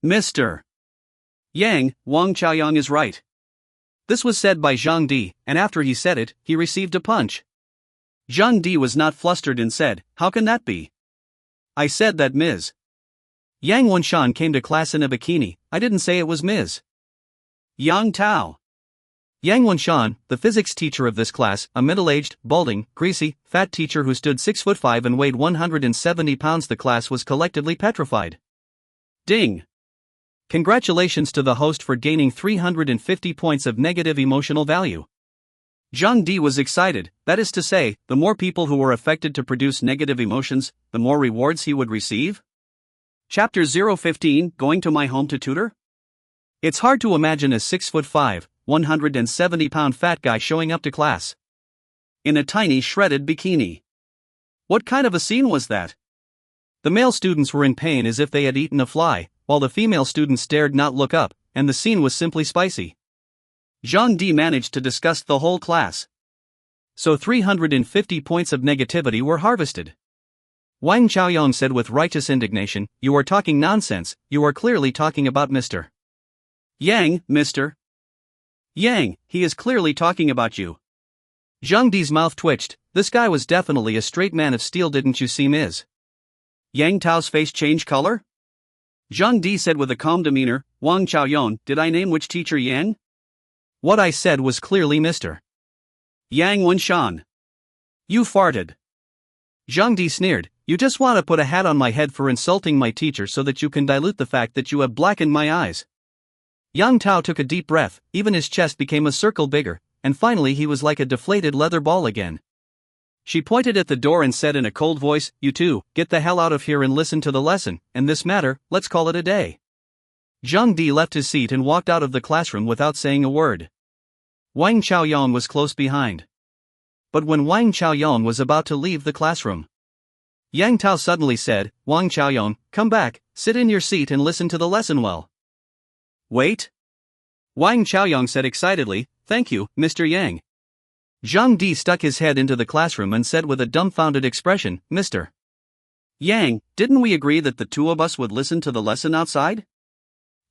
Mr. Yang, Wang Chaoyong is right. This was said by Zhang Di, and after he said it, he received a punch. Zhang Di was not flustered and said, how can that be? I said that Ms. Yang Wenshan came to class in a bikini, I didn't say it was Ms. Yang Tao. Yang Wenshan, the physics teacher of this class, a middle-aged, balding, greasy, fat teacher who stood 6'5" and weighed 170 pounds. The class was collectively petrified. Ding! Congratulations to the host for gaining 350 points of negative emotional value. Zhang Di was excited, that is to say, the more people who were affected to produce negative emotions, the more rewards he would receive? Chapter 015, Going to my home to tutor? It's hard to imagine a 6'5", 170-pound fat guy showing up to class in a tiny shredded bikini. What kind of a scene was that? The male students were in pain as if they had eaten a fly, while the female students dared not look up, and the scene was simply spicy. Zhang Di managed to disgust the whole class. So 350 points of negativity were harvested. Wang Chaoyong said with righteous indignation, you are talking nonsense, you are clearly talking about Mr. Yang, Mr. Yang, he is clearly talking about you. Zhang Di's mouth twitched, this guy was definitely a straight man of steel. Didn't you see Ms. Yang Tao's face change color? Zhang Di said with a calm demeanor, Wang Chaoyong, did I name which teacher Yang? What I said was clearly Mr. Yang Wenshan. You farted. Zhang Di sneered, you just want to put a hat on my head for insulting my teacher so that you can dilute the fact that you have blackened my eyes. Yang Tao took a deep breath, even his chest became a circle bigger, and finally he was like a deflated leather ball again. She pointed at the door and said in a cold voice, you two, get the hell out of here and listen to the lesson, and this matter, let's call it a day. Zhang Di left his seat and walked out of the classroom without saying a word. Wang Chaoyong was close behind. But when Wang Chaoyong was about to leave the classroom, Yang Tao suddenly said, Wang Chaoyong, come back, sit in your seat and listen to the lesson well. Wait? Wang Chaoyong said excitedly, thank you, Mr. Yang. Zhang Di stuck his head into the classroom and said with a dumbfounded expression, Mr. Yang, didn't we agree that the two of us would listen to the lesson outside?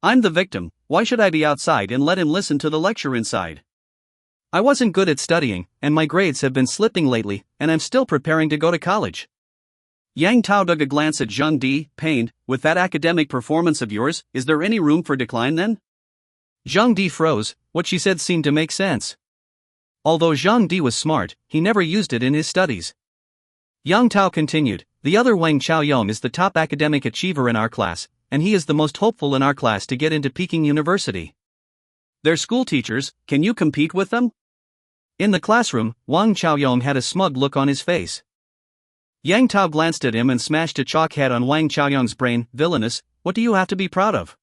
I'm the victim, why should I be outside and let him listen to the lecture inside? I wasn't good at studying, and my grades have been slipping lately, and I'm still preparing to go to college. Yang Tao dug a glance at Zhang Di, pained, with that academic performance of yours, is there any room for decline then? Zhang Di froze, what she said seemed to make sense. Although Zhang Di was smart, he never used it in his studies. Yang Tao continued, the other Wang Chaoyong is the top academic achiever in our class, and he is the most hopeful in our class to get into Peking University. They're school teachers, can you compete with them? In the classroom, Wang Chaoyong had a smug look on his face. Yang Tao glanced at him and smashed a chalk head on Wang Chaoyong's brain, villainous, what do you have to be proud of?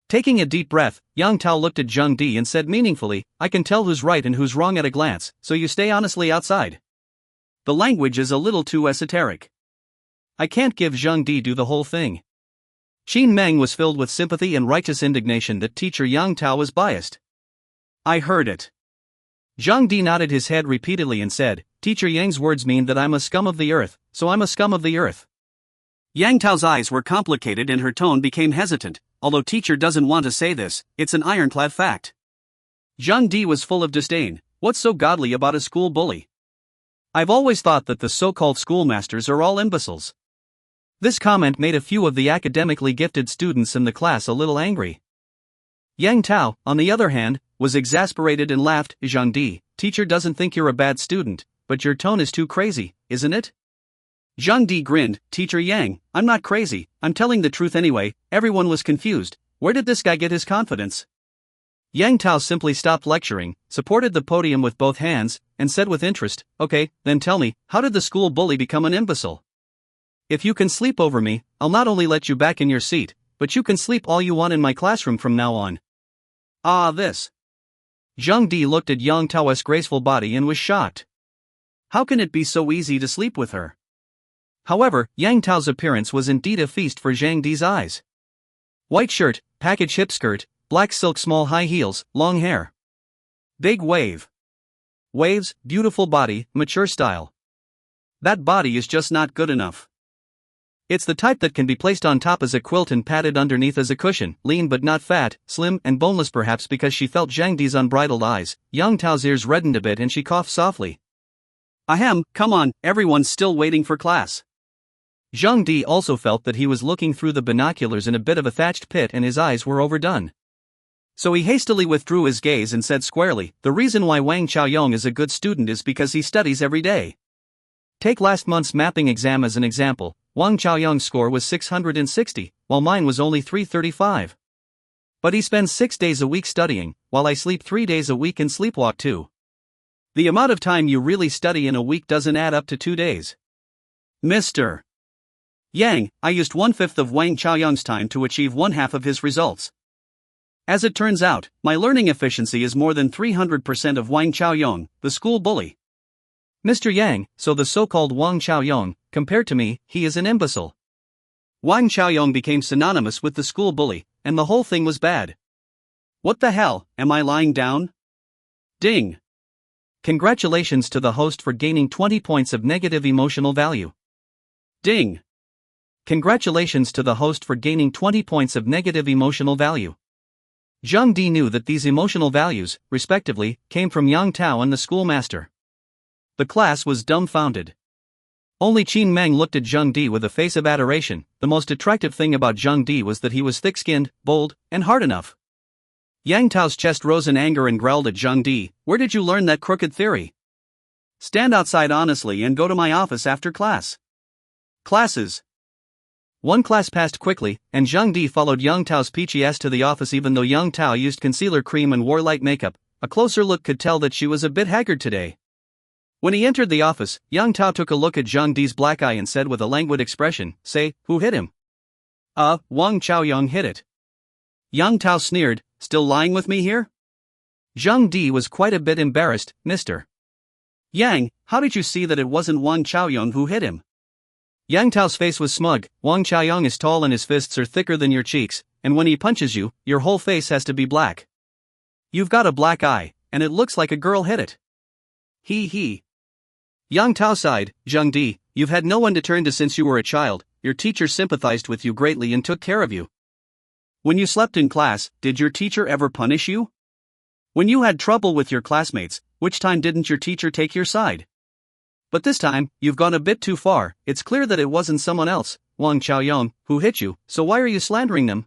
Taking a deep breath, Yang Tao looked at Zhang Di and said meaningfully, I can tell who's right and who's wrong at a glance, so you stay honestly outside. The language is a little too esoteric. I can't give Zhang Di do the whole thing. Qin Meng was filled with sympathy and righteous indignation that teacher Yang Tao was biased. I heard it. Zhang Di nodded his head repeatedly and said, Teacher Yang's words mean that I'm a scum of the earth, so I'm a scum of the earth. Yang Tao's eyes were complicated and her tone became hesitant. Although teacher doesn't want to say this, it's an ironclad fact. Zhang Di was full of disdain. What's so godly about a school bully? I've always thought that the so-called schoolmasters are all imbeciles. This comment made a few of the academically gifted students in the class a little angry. Yang Tao, on the other hand, was exasperated and laughed. Zhang Di, teacher doesn't think you're a bad student, but your tone is too crazy, isn't it? Zhang Di grinned, Teacher Yang, I'm not crazy, I'm telling the truth anyway. Everyone was confused. Where did this guy get his confidence? Yang Tao simply stopped lecturing, supported the podium with both hands, and said with interest, Okay, then tell me, how did the school bully become an imbecile? If you can sleep over me, I'll not only let you back in your seat, but you can sleep all you want in my classroom from now on. Ah, this. Zhang Di looked at Yang Tao's graceful body and was shocked. How can it be so easy to sleep with her? However, Yang Tao's appearance was indeed a feast for Zhang Di's eyes. White shirt, package hip skirt, black silk small high heels, long hair. Big wave. Waves, beautiful body, mature style. That body is just not good enough. It's the type that can be placed on top as a quilt and padded underneath as a cushion, lean but not fat, slim and boneless. Perhaps because she felt Zhang Di's unbridled eyes, Yang Tao's ears reddened a bit and she coughed softly. Ahem, come on, everyone's still waiting for class. Zhang Di also felt that he was looking through the binoculars in a bit of a thatched pit and his eyes were overdone. So he hastily withdrew his gaze and said squarely, the reason why Wang Chaoyong is a good student is because he studies every day. Take last month's mapping exam as an example. Wang Chaoyong's score was 660, while mine was only 335. But he spends 6 days a week studying, while I sleep 3 days a week and sleepwalk too. The amount of time you really study in a week doesn't add up to 2 days. Mr. Yang, I used 1/5 of Wang Chaoyong's time to achieve 1/2 of his results. As it turns out, my learning efficiency is more than 300% of Wang Chaoyong, the school bully. Mr. Yang, so the so-called Wang Chaoyong, compared to me, he is an imbecile. Wang Chaoyong became synonymous with the school bully, and the whole thing was bad. What the hell, am I lying down? Ding. Congratulations to the host for gaining 20 points of negative emotional value. Ding. Congratulations to the host for gaining 20 points of negative emotional value. Zhang Di knew that these emotional values, respectively, came from Yang Tao and the schoolmaster. The class was dumbfounded. Only Qin Meng looked at Zhang Di with a face of adoration. The most attractive thing about Zhang Di was that he was thick-skinned, bold, and hard enough. Yang Tao's chest rose in anger and growled at Zhang Di, where did you learn that crooked theory? Stand outside honestly and go to my office after class. Classes. One class passed quickly, and Zhang Di followed Yang Tao's peachy ass to the office. Even though Yang Tao used concealer cream and wore light makeup, a closer look could tell that she was a bit haggard today. When he entered the office, Yang Tao took a look at Zhang Di's black eye and said with a languid expression, Say, who hit him? Wang Chaoyong hit it. Yang Tao sneered, still lying with me here? Zhang Di was quite a bit embarrassed, Mr. Yang, how did you see that it wasn't Wang Chaoyong who hit him? Yang Tao's face was smug. Wang Chaoyong is tall and his fists are thicker than your cheeks, and when he punches you, your whole face has to be black. You've got a black eye, and it looks like a girl hit it. He. Yang Tao sighed, Zhang Di, you've had no one to turn to since you were a child. Your teacher sympathized with you greatly and took care of you. When you slept in class, did your teacher ever punish you? When you had trouble with your classmates, which time didn't your teacher take your side? But this time, you've gone a bit too far. It's clear that it wasn't someone else, Wang Chaoyong, who hit you, so why are you slandering them?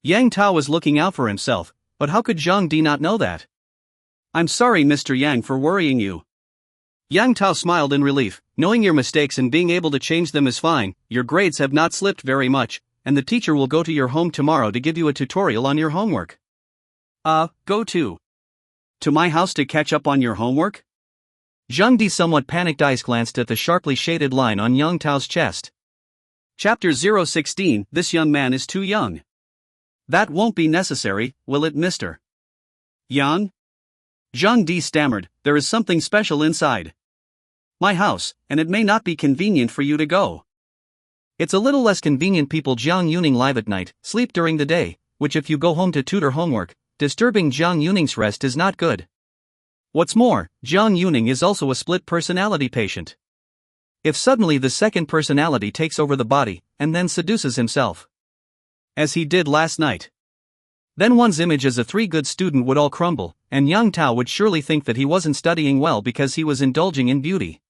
Yang Tao was looking out for himself, but how could Zhang Di not know that? I'm sorry Mr. Yang for worrying you. Yang Tao smiled in relief. Knowing your mistakes and being able to change them is fine. Your grades have not slipped very much, and the teacher will go to your home tomorrow to give you a tutorial on your homework. Go to my house to catch up on your homework? Zhang Di's somewhat panicked eyes glanced at the sharply shaded line on Yang Tao's chest. Chapter 016, This young man is too young. That won't be necessary, will it, Mr. Yang? Zhang Di stammered, there is something special inside. My house, and it may not be convenient for you to go. It's a little less convenient. People Jiang Yuning live at night, sleep during the day, which if you go home to tutor homework, disturbing Jiang Yuning's rest is not good. What's more, Jiang Yuning is also a split personality patient. If suddenly the second personality takes over the body, and then seduces himself, as he did last night, then one's image as a good student would all crumble, and Yang Tao would surely think that he wasn't studying well because he was indulging in beauty.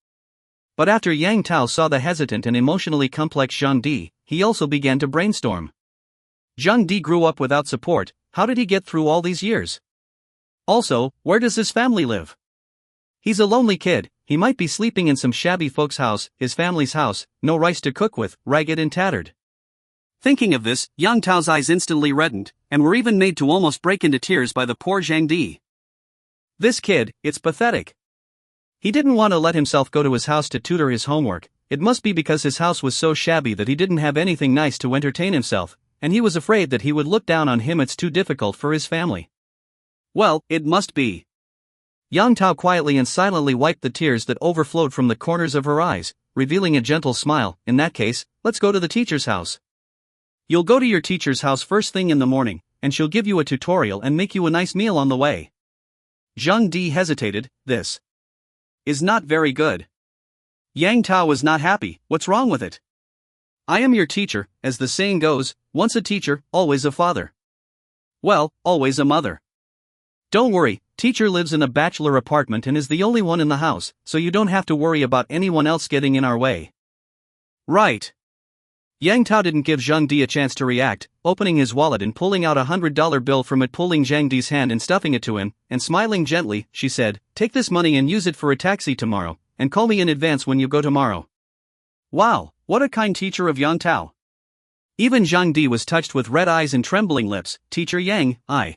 But after Yang Tao saw the hesitant and emotionally complex Zhang Di, he also began to brainstorm. Zhang Di grew up without support. How did he get through all these years? Also, where does his family live? He's a lonely kid. He might be sleeping in some shabby folks' house, his family's house, no rice to cook with, ragged and tattered. Thinking of this, Yang Tao's eyes instantly reddened, and were even made to almost break into tears by the poor Zhang Di. This kid, it's pathetic. He didn't want to let himself go to his house to tutor his homework. It must be because his house was so shabby that he didn't have anything nice to entertain himself, and he was afraid that he would look down on him. It's too difficult for his family. Well, it must be. Yang Tao quietly and silently wiped the tears that overflowed from the corners of her eyes, revealing a gentle smile. In that case, let's go to the teacher's house. You'll go to your teacher's house first thing in the morning, and she'll give you a tutorial and make you a nice meal on the way. Zhang Di hesitated. This is not very good. Yang Tao was not happy. What's wrong with it? I am your teacher, as the saying goes, once a teacher, always a father. Well, always a mother. Don't worry, teacher lives in a bachelor apartment and is the only one in the house, so you don't have to worry about anyone else getting in our way. Right. Yang Tao didn't give Zhang Di a chance to react, opening his wallet and pulling out $100 bill from it, pulling Zhang Di's hand and stuffing it to him, and smiling gently, she said, "Take this money and use it for a taxi tomorrow, and call me in advance when you go tomorrow." Wow, what a kind teacher of Yang Tao. Even Zhang Di was touched with red eyes and trembling lips. Teacher Yang, I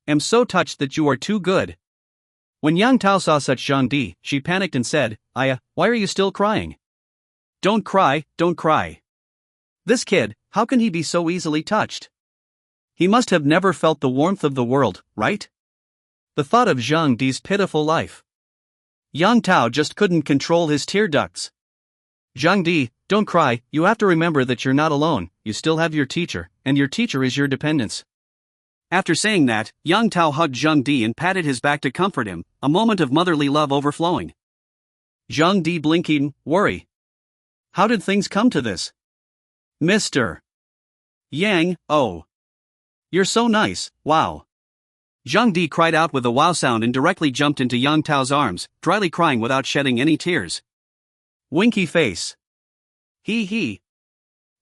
am so touched that you are too good. When Yang Tao saw such Zhang Di, she panicked and said, why are you still crying? Don't cry, don't cry. This kid, how can he be so easily touched? He must have never felt the warmth of the world, right? The thought of Zhang Di's pitiful life. Yang Tao just couldn't control his tear ducts. Zhang Di, don't cry, you have to remember that you're not alone, you still have your teacher, and your teacher is your dependence. After saying that, Yang Tao hugged Zhang Di and patted his back to comfort him, a moment of motherly love overflowing. Zhang Di blinking, worry. How did things come to this? Mr. Yang, oh. You're so nice, wow. Zhang Di cried out with a wow sound and directly jumped into Yang Tao's arms, dryly crying without shedding any tears. Winky face. He.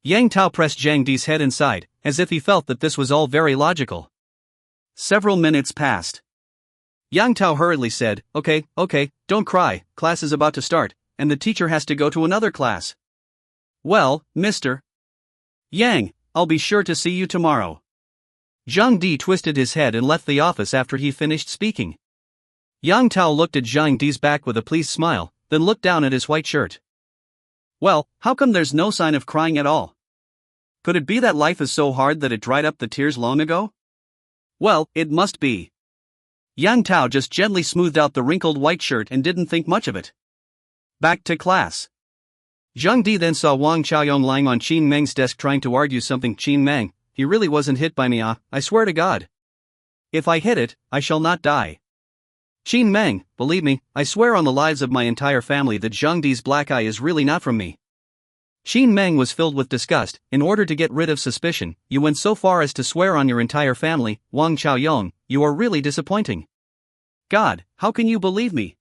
Yang Tao pressed Zhang Di's head inside, as if he felt that this was all very logical. Several minutes passed. Yang Tao hurriedly said, Okay, don't cry, class is about to start, and the teacher has to go to another class. Well, Mr. Yang, I'll be sure to see you tomorrow. Zhang Di twisted his head and left the office after he finished speaking. Yang Tao looked at Zhang Di's back with a pleased smile, then looked down at his white shirt. Well, how come there's no sign of crying at all? Could it be that life is so hard that it dried up the tears long ago? Well, it must be. Yang Tao just gently smoothed out the wrinkled white shirt and didn't think much of it. Back to class. Zhang Di then saw Wang Qiaoyong lying on Qin Meng's desk trying to argue something. Qin Meng, he really wasn't hit by me, I swear to God. If I hit it, I shall not die. Qin Meng, believe me, I swear on the lives of my entire family that Zhang Di's black eye is really not from me. Qin Meng was filled with disgust. In order to get rid of suspicion, you went so far as to swear on your entire family. Wang Qiaoyong, you are really disappointing. God, how can you believe me?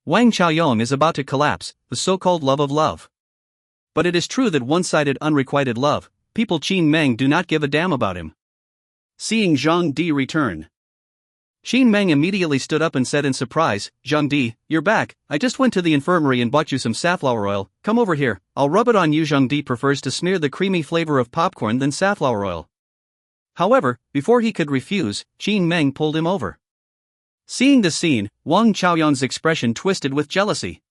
Wang Qiaoyong is about to collapse, the so-called love of love. But it is true that one-sided unrequited love, people Qin Meng do not give a damn about him. Seeing Zhang Di return, Qin Meng immediately stood up and said in surprise, Zhang Di, you're back, I just went to the infirmary and bought you some safflower oil, come over here, I'll rub it on you. Zhang Di prefers to smear the creamy flavor of popcorn than safflower oil. However, before he could refuse, Qin Meng pulled him over. Seeing the scene, Wang Qiaoyong's expression twisted with jealousy.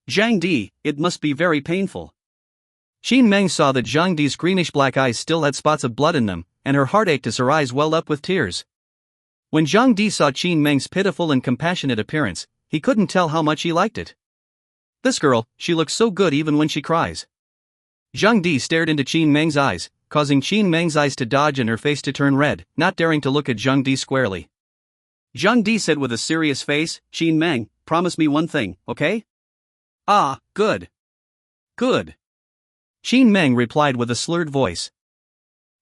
Zhang Di, it must be very painful. Qin Meng saw that Zhang Di's greenish-black eyes still had spots of blood in them, and her heart ached as her eyes welled up with tears. When Zhang Di saw Qin Meng's pitiful and compassionate appearance, he couldn't tell how much he liked it. This girl, she looks so good even when she cries. Zhang Di stared into Qin Meng's eyes, causing Qin Meng's eyes to dodge and her face to turn red, not daring to look at Zhang Di squarely. Zhang Di said with a serious face, Qin Meng, promise me one thing, okay? Ah, good. Good. Qin Meng replied with a slurred voice.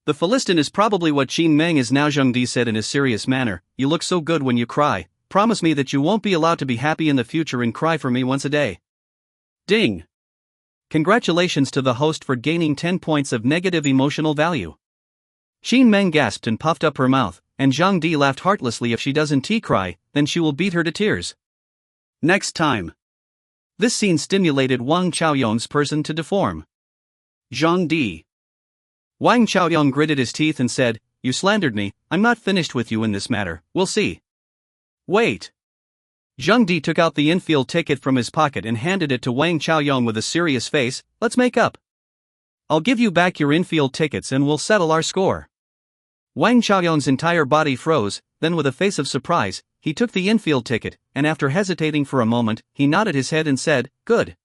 The Philistin is probably what Qin Meng is now, Zhang Di said in a serious manner. You look so good when you cry. Promise me that you won't be allowed to be happy in the future and cry for me once a day. Ding. Congratulations to the host for gaining 10 points of negative emotional value. Qin Meng gasped and puffed up her mouth, and Zhang Di laughed heartlessly. If she doesn't cry, then she will beat her to tears. Next time. This scene stimulated Wang Chaoyong's person to deform. Zhang Di. Wang Chaoyong gritted his teeth and said, You slandered me. I'm not finished with you in this matter, we'll see. Wait. Zhang Di took out the infield ticket from his pocket and handed it to Wang Chaoyong with a serious face. Let's make up. I'll give you back your infield tickets and we'll settle our score. Wang Chaoyong's entire body froze, then with a face of surprise, he took the infield ticket, and after hesitating for a moment, he nodded his head and said, Good.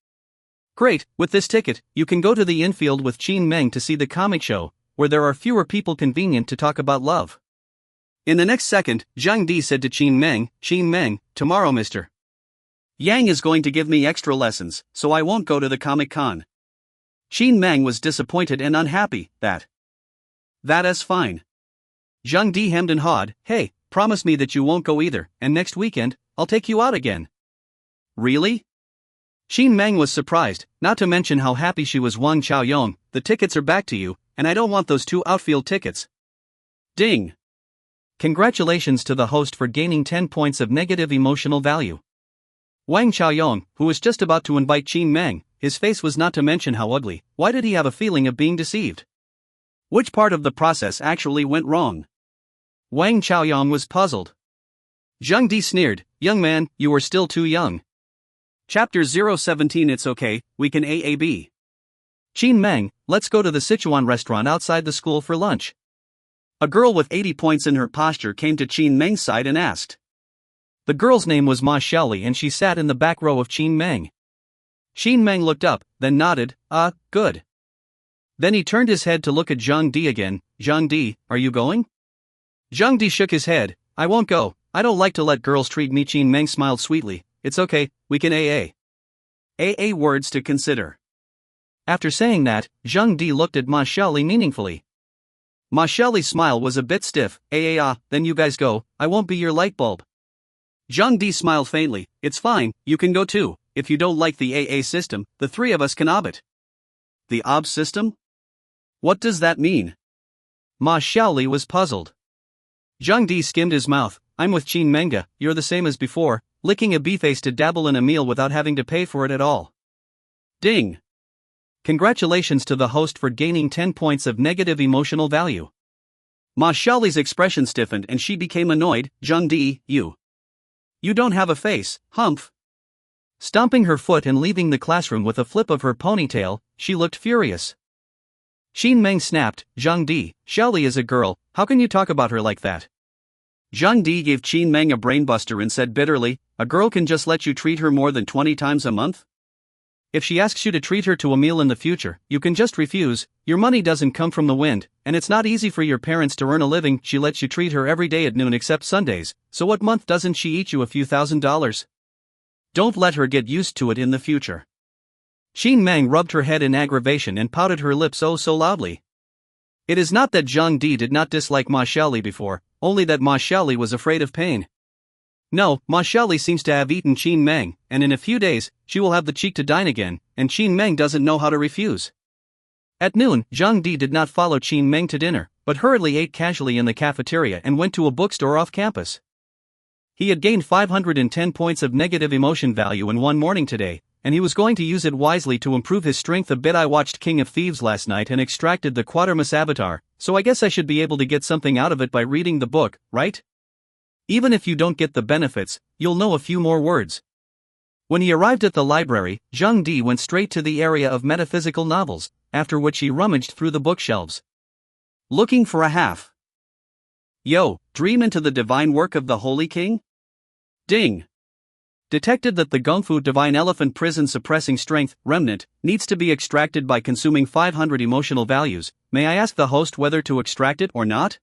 Great, with this ticket, you can go to the infield with Qin Meng to see the comic show, where there are fewer people convenient to talk about love. In the next second, Zhang Di said to Qin Meng, tomorrow Mr. Yang is going to give me extra lessons, so I won't go to the Comic-Con. Qin Meng was disappointed and unhappy. That is fine. Zhang Di hemmed and hawed, Hey, promise me that you won't go either, and next weekend, I'll take you out again. Really? Qin Meng was surprised, not to mention how happy she was. Wang Chaoyong, the tickets are back to you, and I don't want those 2 outfield tickets. Ding. Congratulations to the host for gaining 10 points of negative emotional value. Wang Chaoyong, who was just about to invite Qin Meng, his face was not to mention how ugly. Why did he have a feeling of being deceived? Which part of the process actually went wrong? Wang Chaoyong was puzzled. Zhang Di sneered, Young man, you are still too young. Chapter 017. It's okay, we can AAB. Qin Meng, let's go to the Sichuan restaurant outside the school for lunch. A girl with 80 points in her posture came to Qin Meng's side and asked. The girl's name was Ma Xiaoli and she sat in the back row of Qin Meng. Qin Meng looked up, then nodded, good. Then he turned his head to look at Zhang Di again. Zhang Di, are you going? Zhang Di shook his head, I won't go, I don't like to let girls treat me. Qin Meng smiled sweetly, it's okay, we can AA. AA words to consider. After saying that, Zhang Di looked at Ma Xiaoli meaningfully. Ma Xiaoli's smile was a bit stiff. Then you guys go, I won't be your light bulb. Zhang Di smiled faintly, it's fine, you can go too. If you don't like the AA system, the 3 of us can OB it. The OB system? What does that mean? Ma Xiaoli was puzzled. Zhang Di skimmed his mouth, I'm with Qin Menga, you're the same as before, licking a B-face to dabble in a meal without having to pay for it at all. Ding. Congratulations to the host for gaining 10 points of negative emotional value. Ma Xiaoli's expression stiffened and she became annoyed. Zhang Di, you don't have a face, humph. Stomping her foot and leaving the classroom with a flip of her ponytail, she looked furious. Qin Meng snapped, Zhang Di, Xiaoli is a girl, how can you talk about her like that? Zhang Di gave Qin Meng a brainbuster and said bitterly, a girl can just let you treat her more than 20 times a month? If she asks you to treat her to a meal in the future, you can just refuse. Your money doesn't come from the wind, and it's not easy for your parents to earn a living. She lets you treat her every day at noon except Sundays, so what month doesn't she eat you a few $1,000s? Don't let her get used to it in the future. Qin Meng rubbed her head in aggravation and pouted her lips oh so loudly. It is not that Zhang Di did not dislike Ma Xiaoli before, only that Ma Xiaoli was afraid of pain. No, Ma Xiaoli seems to have eaten Qin Meng, and in a few days, she will have the cheek to dine again, and Qin Meng doesn't know how to refuse. At noon, Zhang Di did not follow Qin Meng to dinner, but hurriedly ate casually in the cafeteria and went to a bookstore off campus. He had gained 510 points of negative emotion value in one morning today, and he was going to use it wisely to improve his strength a bit. I watched King of Thieves last night and extracted the Quatermass avatar, so I guess I should be able to get something out of it by reading the book, right? Even if you don't get the benefits, you'll know a few more words. When he arrived at the library, Zhang Di went straight to the area of metaphysical novels, after which he rummaged through the bookshelves. Looking for a half. Dream into the divine work of the Holy King? Ding. detected that the Gongfu Divine Elephant Prison Suppressing Strength remnant needs to be extracted by consuming 500 emotional values. May I ask the host whether to extract it or not?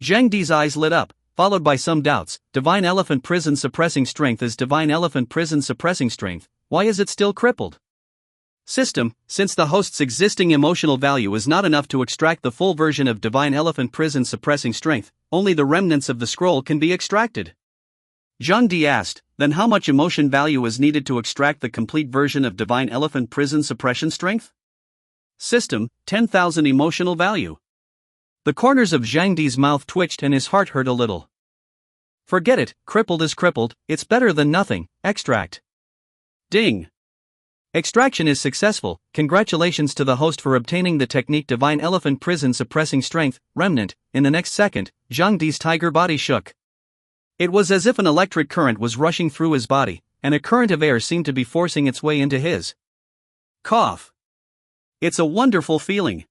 Zhang Di's eyes lit up, followed by some doubts. Divine Elephant Prison Suppressing Strength is Divine Elephant Prison Suppressing Strength. Why is it still crippled? System, since the host's existing emotional value is not enough to extract the full version of Divine Elephant Prison Suppressing Strength, only the remnants of the scroll can be extracted. Zhang Di asked, then how much emotion value is needed to extract the complete version of Divine Elephant Prison Suppression Strength? System, 10,000 emotional value. The corners of Zhang Di's mouth twitched and his heart hurt a little. Forget it, crippled is crippled, it's better than nothing. Extract. Ding. Extraction is successful. Congratulations to the host for obtaining the technique Divine Elephant Prison Suppressing Strength remnant. In the next second, Zhang Di's tiger body shook. It was as if an electric current was rushing through his body, and a current of air seemed to be forcing its way into his. Cough. It's a wonderful feeling.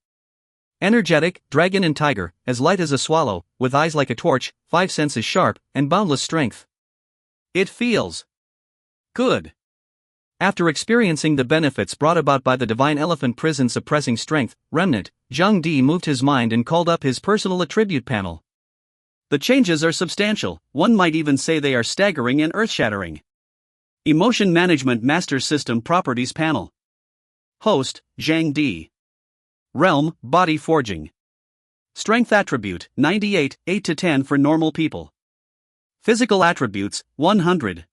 Energetic, dragon and tiger, as light as a swallow, with eyes like a torch, 5 senses sharp, and boundless strength. It feels good. After experiencing the benefits brought about by the Divine Elephant Prison Suppressing Strength remnant, Zhang Di moved his mind and called up his personal attribute panel. The changes are substantial, one might even say they are staggering and earth-shattering. Emotion Management Master System Properties Panel. Host, Zhang Di. Realm, Body Forging. Strength Attribute, 98, 8 to 10 for normal people. Physical Attributes, 100.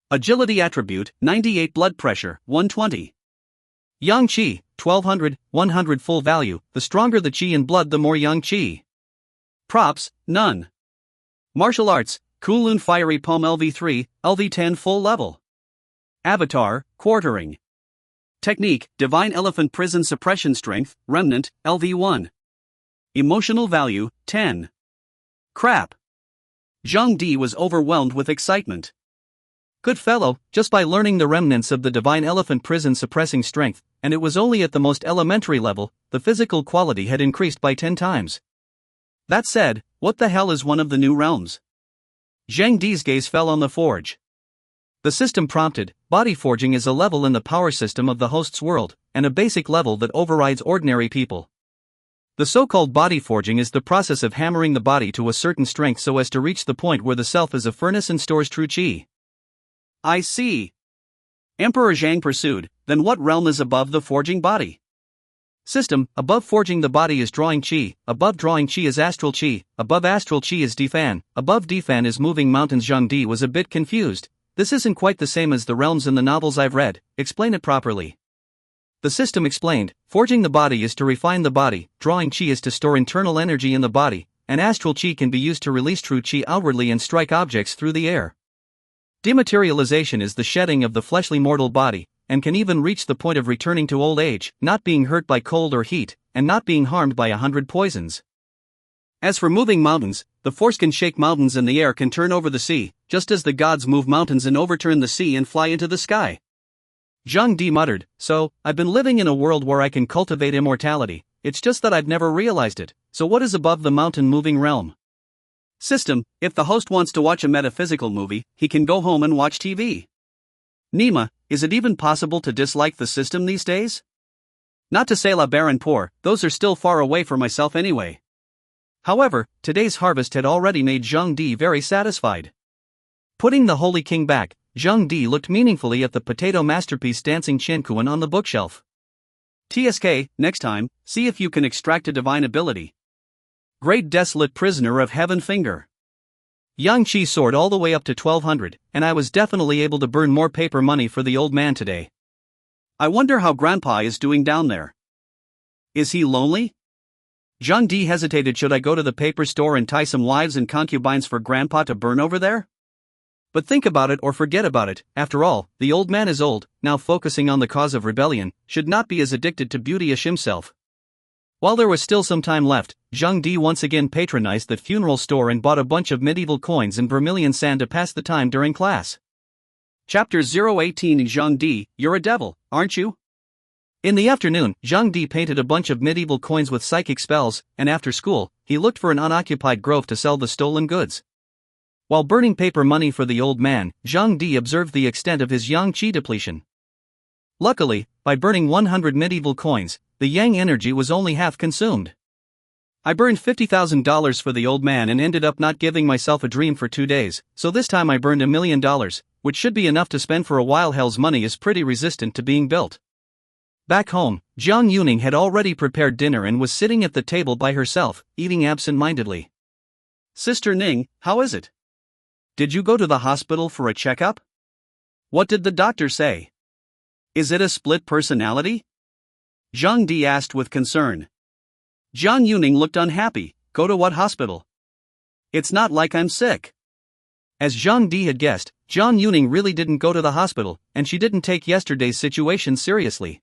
Agility Attribute, 98 Blood Pressure, 120. Yang Qi, 1200, 100 full value, the stronger the Qi in blood the more Yang Qi. Props, none. Martial Arts, Kulun Fiery Palm LV3, LV10 full level. Avatar, Quartering. Technique, Divine Elephant Prison Suppression Strength, Remnant, LV1. Emotional Value, 10. Crap. Zhang Di was overwhelmed with excitement. Good fellow, just by learning the remnants of the Divine Elephant Prison Suppressing Strength, and it was only at the most elementary level, the physical quality had increased by 10 times. That said, what the hell is one of the new realms? Zhang Di's gaze fell on the forge. The system prompted, body forging is a level in the power system of the host's world, and a basic level that overrides ordinary people. The so-called body forging is the process of hammering the body to a certain strength so as to reach the point where the self is a furnace and stores true qi. I see. Emperor Zhang pursued, then what realm is above the forging body? System, above forging the body is drawing qi, above drawing qi is astral qi, above astral qi is defan, above defan is moving mountains. Zhang Di was a bit confused. This isn't quite the same as the realms in the novels I've read, explain it properly. The system explained, forging the body is to refine the body, drawing qi is to store internal energy in the body, and astral qi can be used to release true qi outwardly and strike objects through the air. Dematerialization is the shedding of the fleshly mortal body, and can even reach the point of returning to old age, not being hurt by cold or heat, and not being harmed by 100 poisons. As for moving mountains, the force can shake mountains and the air can turn over the sea, just as the gods move mountains and overturn the sea and fly into the sky. Zhang Di muttered, so, I've been living in a world where I can cultivate immortality, it's just that I've never realized it, so what is above the mountain moving realm? System, if the host wants to watch a metaphysical movie, he can go home and watch TV. Nima, is it even possible to dislike the system these days? Not to say la Baron Poor, those are still far away for myself anyway. However, today's harvest had already made Zhang Di very satisfied. Putting the Holy King back, Zhang Di looked meaningfully at the potato masterpiece Dancing Qiankuan on the bookshelf. TSK, next time, see if you can extract a divine ability. Great Desolate Prisoner of Heaven Finger. Yang Qi soared all the way up to 1200, and I was definitely able to burn more paper money for the old man today. I wonder how Grandpa is doing down there. Is he lonely? Zhang Di hesitated. Should I go to the paper store and tie some wives and concubines for Grandpa to burn over there? But think about it or forget about it. After all, the old man is old, now focusing on the cause of rebellion, should not be as addicted to beauty as himself. While there was still some time left, Zhang Di once again patronized the funeral store and bought a bunch of medieval coins and vermilion sand to pass the time during class. Chapter 018. Zhang Di, you're a devil, aren't you? In the afternoon, Zhang Di painted a bunch of medieval coins with psychic spells, and after school, he looked for an unoccupied grove to sell the stolen goods. While burning paper money for the old man, Zhang Di observed the extent of his yang qi depletion. Luckily, by burning 100 medieval coins, the yang energy was only half consumed. I burned $50,000 for the old man and ended up not giving myself a dream for 2 days, so this time I burned $1 million, which should be enough to spend for a while. Hell's money is pretty resistant to being built. Back home, Jiang Yuning had already prepared dinner and was sitting at the table by herself, eating absent-mindedly. Sister Ning, how is it? Did you go to the hospital for a checkup? What did the doctor say? Is it a split personality? Zhang Di asked with concern. Jiang Yuning looked unhappy. Go to what hospital? It's not like I'm sick. As Zhang Di had guessed, Jiang Yuning really didn't go to the hospital, and she didn't take yesterday's situation seriously.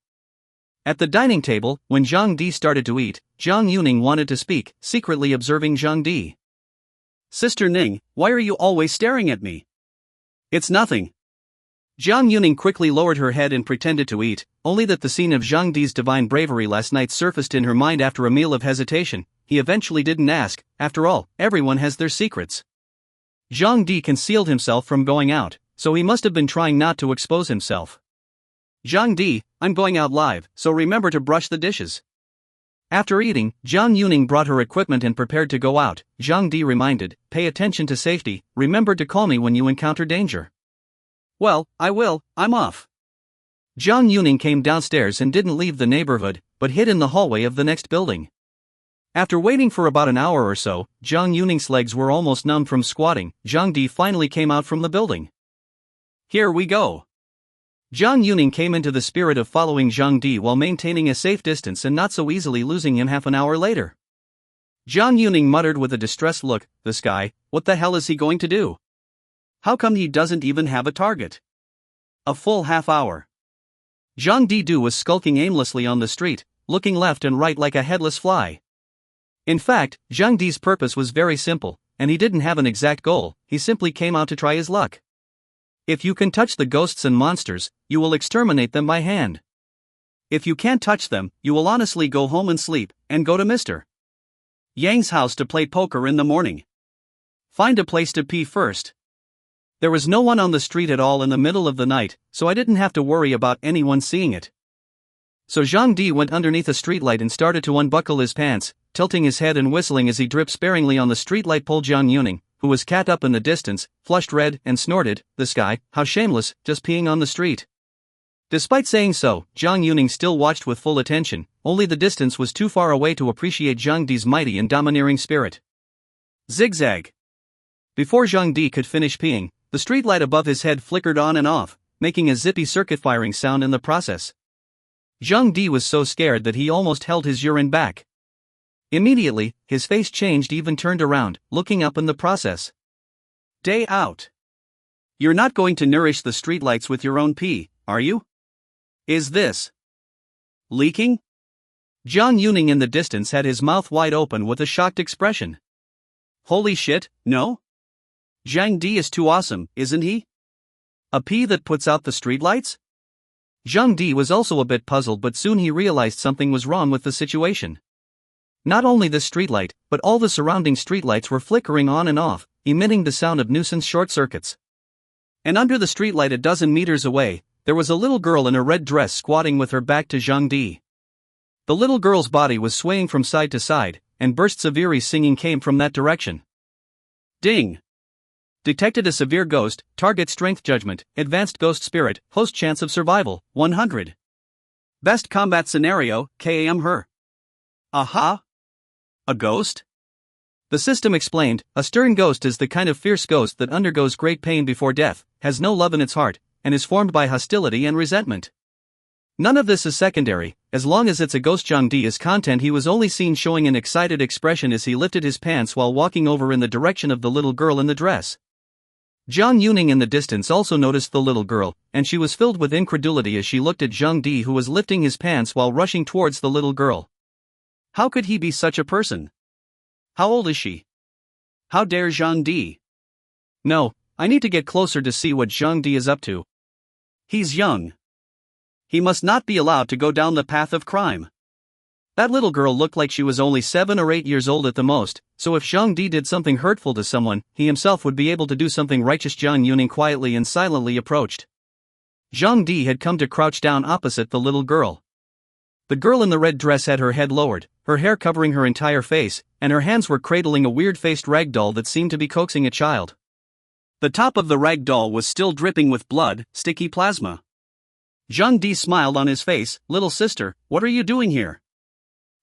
At the dining table, when Zhang Di started to eat, Jiang Yuning wanted to speak, secretly observing Zhang Di. Sister Ning, why are you always staring at me? It's nothing. Jiang Yuning quickly lowered her head and pretended to eat, only that the scene of Zhang Di's divine bravery last night surfaced in her mind after a meal of hesitation. He eventually didn't ask. After all, everyone has their secrets. Zhang Di concealed himself from going out, so he must have been trying not to expose himself. Zhang Di, I'm going out live, so remember to brush the dishes. After eating, Jiang Yuning brought her equipment and prepared to go out. Zhang Di reminded, pay attention to safety, remember to call me when you encounter danger. Well, I will, I'm off. Jiang Yuning came downstairs and didn't leave the neighborhood, but hid in the hallway of the next building. After waiting for about an hour or so, Jiang Yuning's legs were almost numb from squatting. Zhang Di finally came out from the building. Here we go. Jiang Yuning came into the spirit of following Zhang Di while maintaining a safe distance and not so easily losing him half an hour later. Jiang Yuning muttered with a distressed look, this guy, what the hell is he going to do? How come he doesn't even have a target? A full half hour. Zhang Di was skulking aimlessly on the street, looking left and right like a headless fly. In fact, Zhang Di's purpose was very simple, and he didn't have an exact goal, he simply came out to try his luck. If you can touch the ghosts and monsters, you will exterminate them by hand. If you can't touch them, you will honestly go home and sleep, and go to Mr. Yang's house to play poker in the morning. Find a place to pee first. There was no one on the street at all in the middle of the night, so I didn't have to worry about anyone seeing it. So Zhang Di went underneath a streetlight and started to unbuckle his pants, tilting his head and whistling as he dripped sparingly on the streetlight pole. Jiang Yuning, who was cat up in the distance, flushed red and snorted, this guy, how shameless, just peeing on the street. Despite saying so, Jiang Yuning still watched with full attention, only the distance was too far away to appreciate Zhang Di's mighty and domineering spirit. Zigzag. Before Zhang Di could finish peeing, the streetlight above his head flickered on and off, making a zippy circuit-firing sound in the process. Zhang Di was so scared that he almost held his urine back. Immediately, his face changed, even turned around, looking up in the process. Day out. You're not going to nourish the streetlights with your own pee, are you? Is this leaking? Jiang Yuning in the distance had his mouth wide open with a shocked expression. Holy shit, no? Zhang Di is too awesome, isn't he? A pee that puts out the streetlights? Zhang Di was also a bit puzzled, but soon he realized something was wrong with the situation. Not only this streetlight, but all the surrounding streetlights were flickering on and off, emitting the sound of nuisance short circuits. And under the streetlight a dozen meters away, there was a little girl in a red dress squatting with her back to Zhang Di. The little girl's body was swaying from side to side, and bursts of eerie singing came from that direction. Ding! Detected a severe ghost, target strength judgment, advanced ghost spirit, host chance of survival, 100. Best combat scenario, KAM her. Aha! A ghost? The system explained, a stern ghost is the kind of fierce ghost that undergoes great pain before death, has no love in its heart, and is formed by hostility and resentment. None of this is secondary, as long as it's a ghost. Zhang Di's content. He was only seen showing an excited expression as he lifted his pants while walking over in the direction of the little girl in the dress. Jiang Yuning in the distance also noticed the little girl, and she was filled with incredulity as she looked at Zhang Di, who was lifting his pants while rushing towards the little girl. How could he be such a person? How old is she? How dare Zhang Di? No, I need to get closer to see what Zhang Di is up to. He's young. He must not be allowed to go down the path of crime. That little girl looked like she was only 7 or 8 years old at the most, so if Zhang Di did something hurtful to someone, he himself would be able to do something righteous. Zhang Yuning quietly and silently approached. Zhang Di had come to crouch down opposite the little girl. The girl in the red dress had her head lowered, her hair covering her entire face, and her hands were cradling a weird-faced rag doll that seemed to be coaxing a child. The top of the rag doll was still dripping with blood, sticky plasma. Zhang Di smiled on his face. "Little sister, what are you doing here?"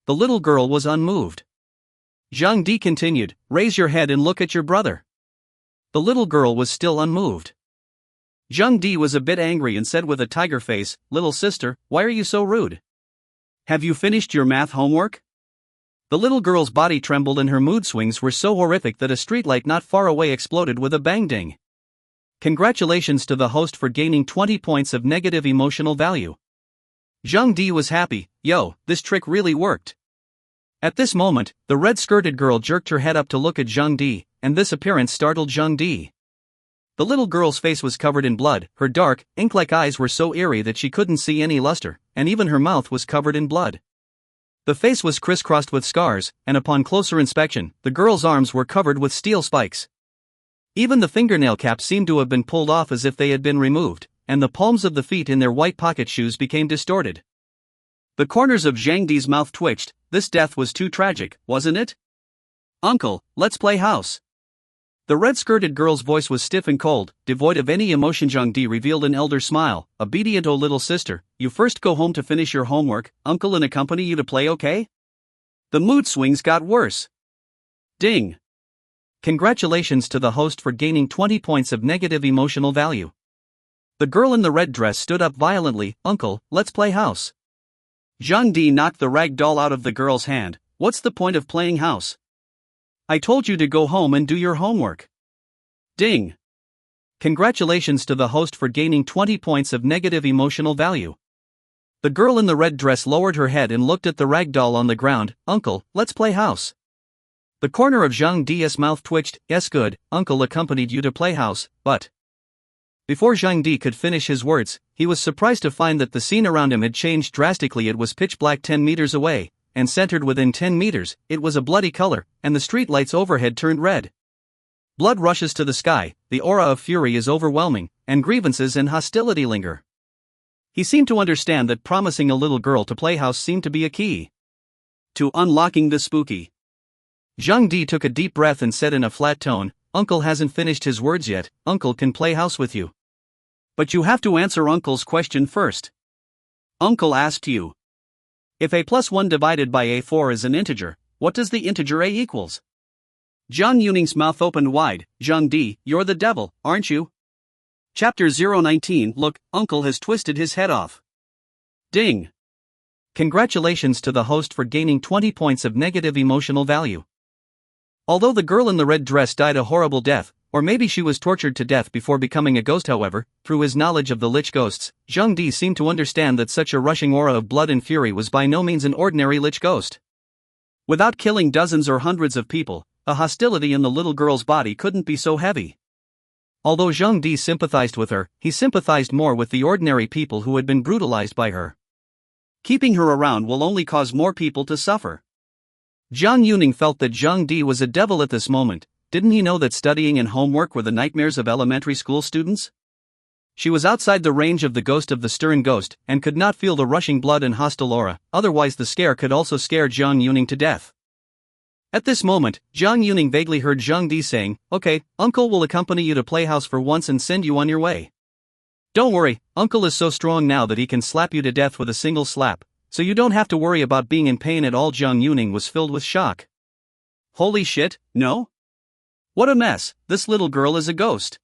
The little girl was unmoved. Zhang Di continued, "Raise your head and look at your brother." The little girl was still unmoved. Zhang Di was a bit angry and said with a tiger face, "Little sister, why are you so rude? Have you finished your math homework?" The little girl's body trembled and her mood swings were so horrific that a streetlight not far away exploded with a bang ding. Congratulations to the host for gaining 20 points of negative emotional value. Zhang Di was happy. Yo, this trick really worked. At this moment, the red-skirted girl jerked her head up to look at Zhang Di, and this appearance startled Zhang Di. The little girl's face was covered in blood, her dark, ink-like eyes were so eerie that she couldn't see any luster, and even her mouth was covered in blood. The face was crisscrossed with scars, and upon closer inspection, the girl's arms were covered with steel spikes. Even the fingernail caps seemed to have been pulled off as if they had been removed, and the palms of the feet in their white pocket shoes became distorted. The corners of Zhang Di's mouth twitched. This death was too tragic, wasn't it? "Uncle, let's play house." The red-skirted girl's voice was stiff and cold, devoid of any emotion. Zhang Di revealed an elder smile. "Obedient, oh little sister, you first go home to finish your homework, uncle and accompany you to play, okay?" The mood swings got worse. Ding. Congratulations to the host for gaining 20 points of negative emotional value. The girl in the red dress stood up violently. "Uncle, let's play house." Zhang Di knocked the rag doll out of the girl's hand. "What's the point of playing house? I told you to go home and do your homework." Ding. Congratulations to the host for gaining 20 points of negative emotional value. The girl in the red dress lowered her head and looked at the rag doll on the ground. "Uncle, let's play house." The corner of Zhang Di's mouth twitched. "Yes, good, uncle accompanied you to play house, but..." Before Zhang Di could finish his words, he was surprised to find that the scene around him had changed drastically. It was pitch black 10 meters away, and centered within 10 meters, it was a bloody color, and the street lights overhead turned red. Blood rushes to the sky, the aura of fury is overwhelming, and grievances and hostility linger. He seemed to understand that promising a little girl to play house seemed to be a key to unlocking the spooky. Zhang Di took a deep breath and said in a flat tone, "Uncle hasn't finished his words yet. Uncle can play house with you. But you have to answer Uncle's question first. Uncle asked you, if a plus 1 divided by a4 is an integer, what does the integer a equals?" Zhang Yuning's mouth opened wide. "Zhang Di, you're the devil, aren't you?" Chapter 019. Look, Uncle has twisted his head off. Ding. Congratulations to the host for gaining 20 points of negative emotional value. Although the girl in the red dress died a horrible death, or maybe she was tortured to death before becoming a ghost, however, through his knowledge of the lich ghosts, Zhang Di seemed to understand that such a rushing aura of blood and fury was by no means an ordinary lich ghost. Without killing dozens or hundreds of people, the hostility in the little girl's body couldn't be so heavy. Although Zhang Di sympathized with her, he sympathized more with the ordinary people who had been brutalized by her. Keeping her around will only cause more people to suffer. Zhang Yuning felt that Zhang Di was a devil at this moment. Didn't he know that studying and homework were the nightmares of elementary school students? She was outside the range of the ghost of the stern ghost, and could not feel the rushing blood and hostile aura, otherwise the scare could also scare Zhang Yuning to death. At this moment, Zhang Yuning vaguely heard Zhang Di saying, "Okay, Uncle will accompany you to play house for once and send you on your way. Don't worry, Uncle is so strong now that he can slap you to death with a single slap, so you don't have to worry about being in pain at all." Zhang Yuning was filled with shock. Holy shit, no? What a mess, this little girl is a ghost.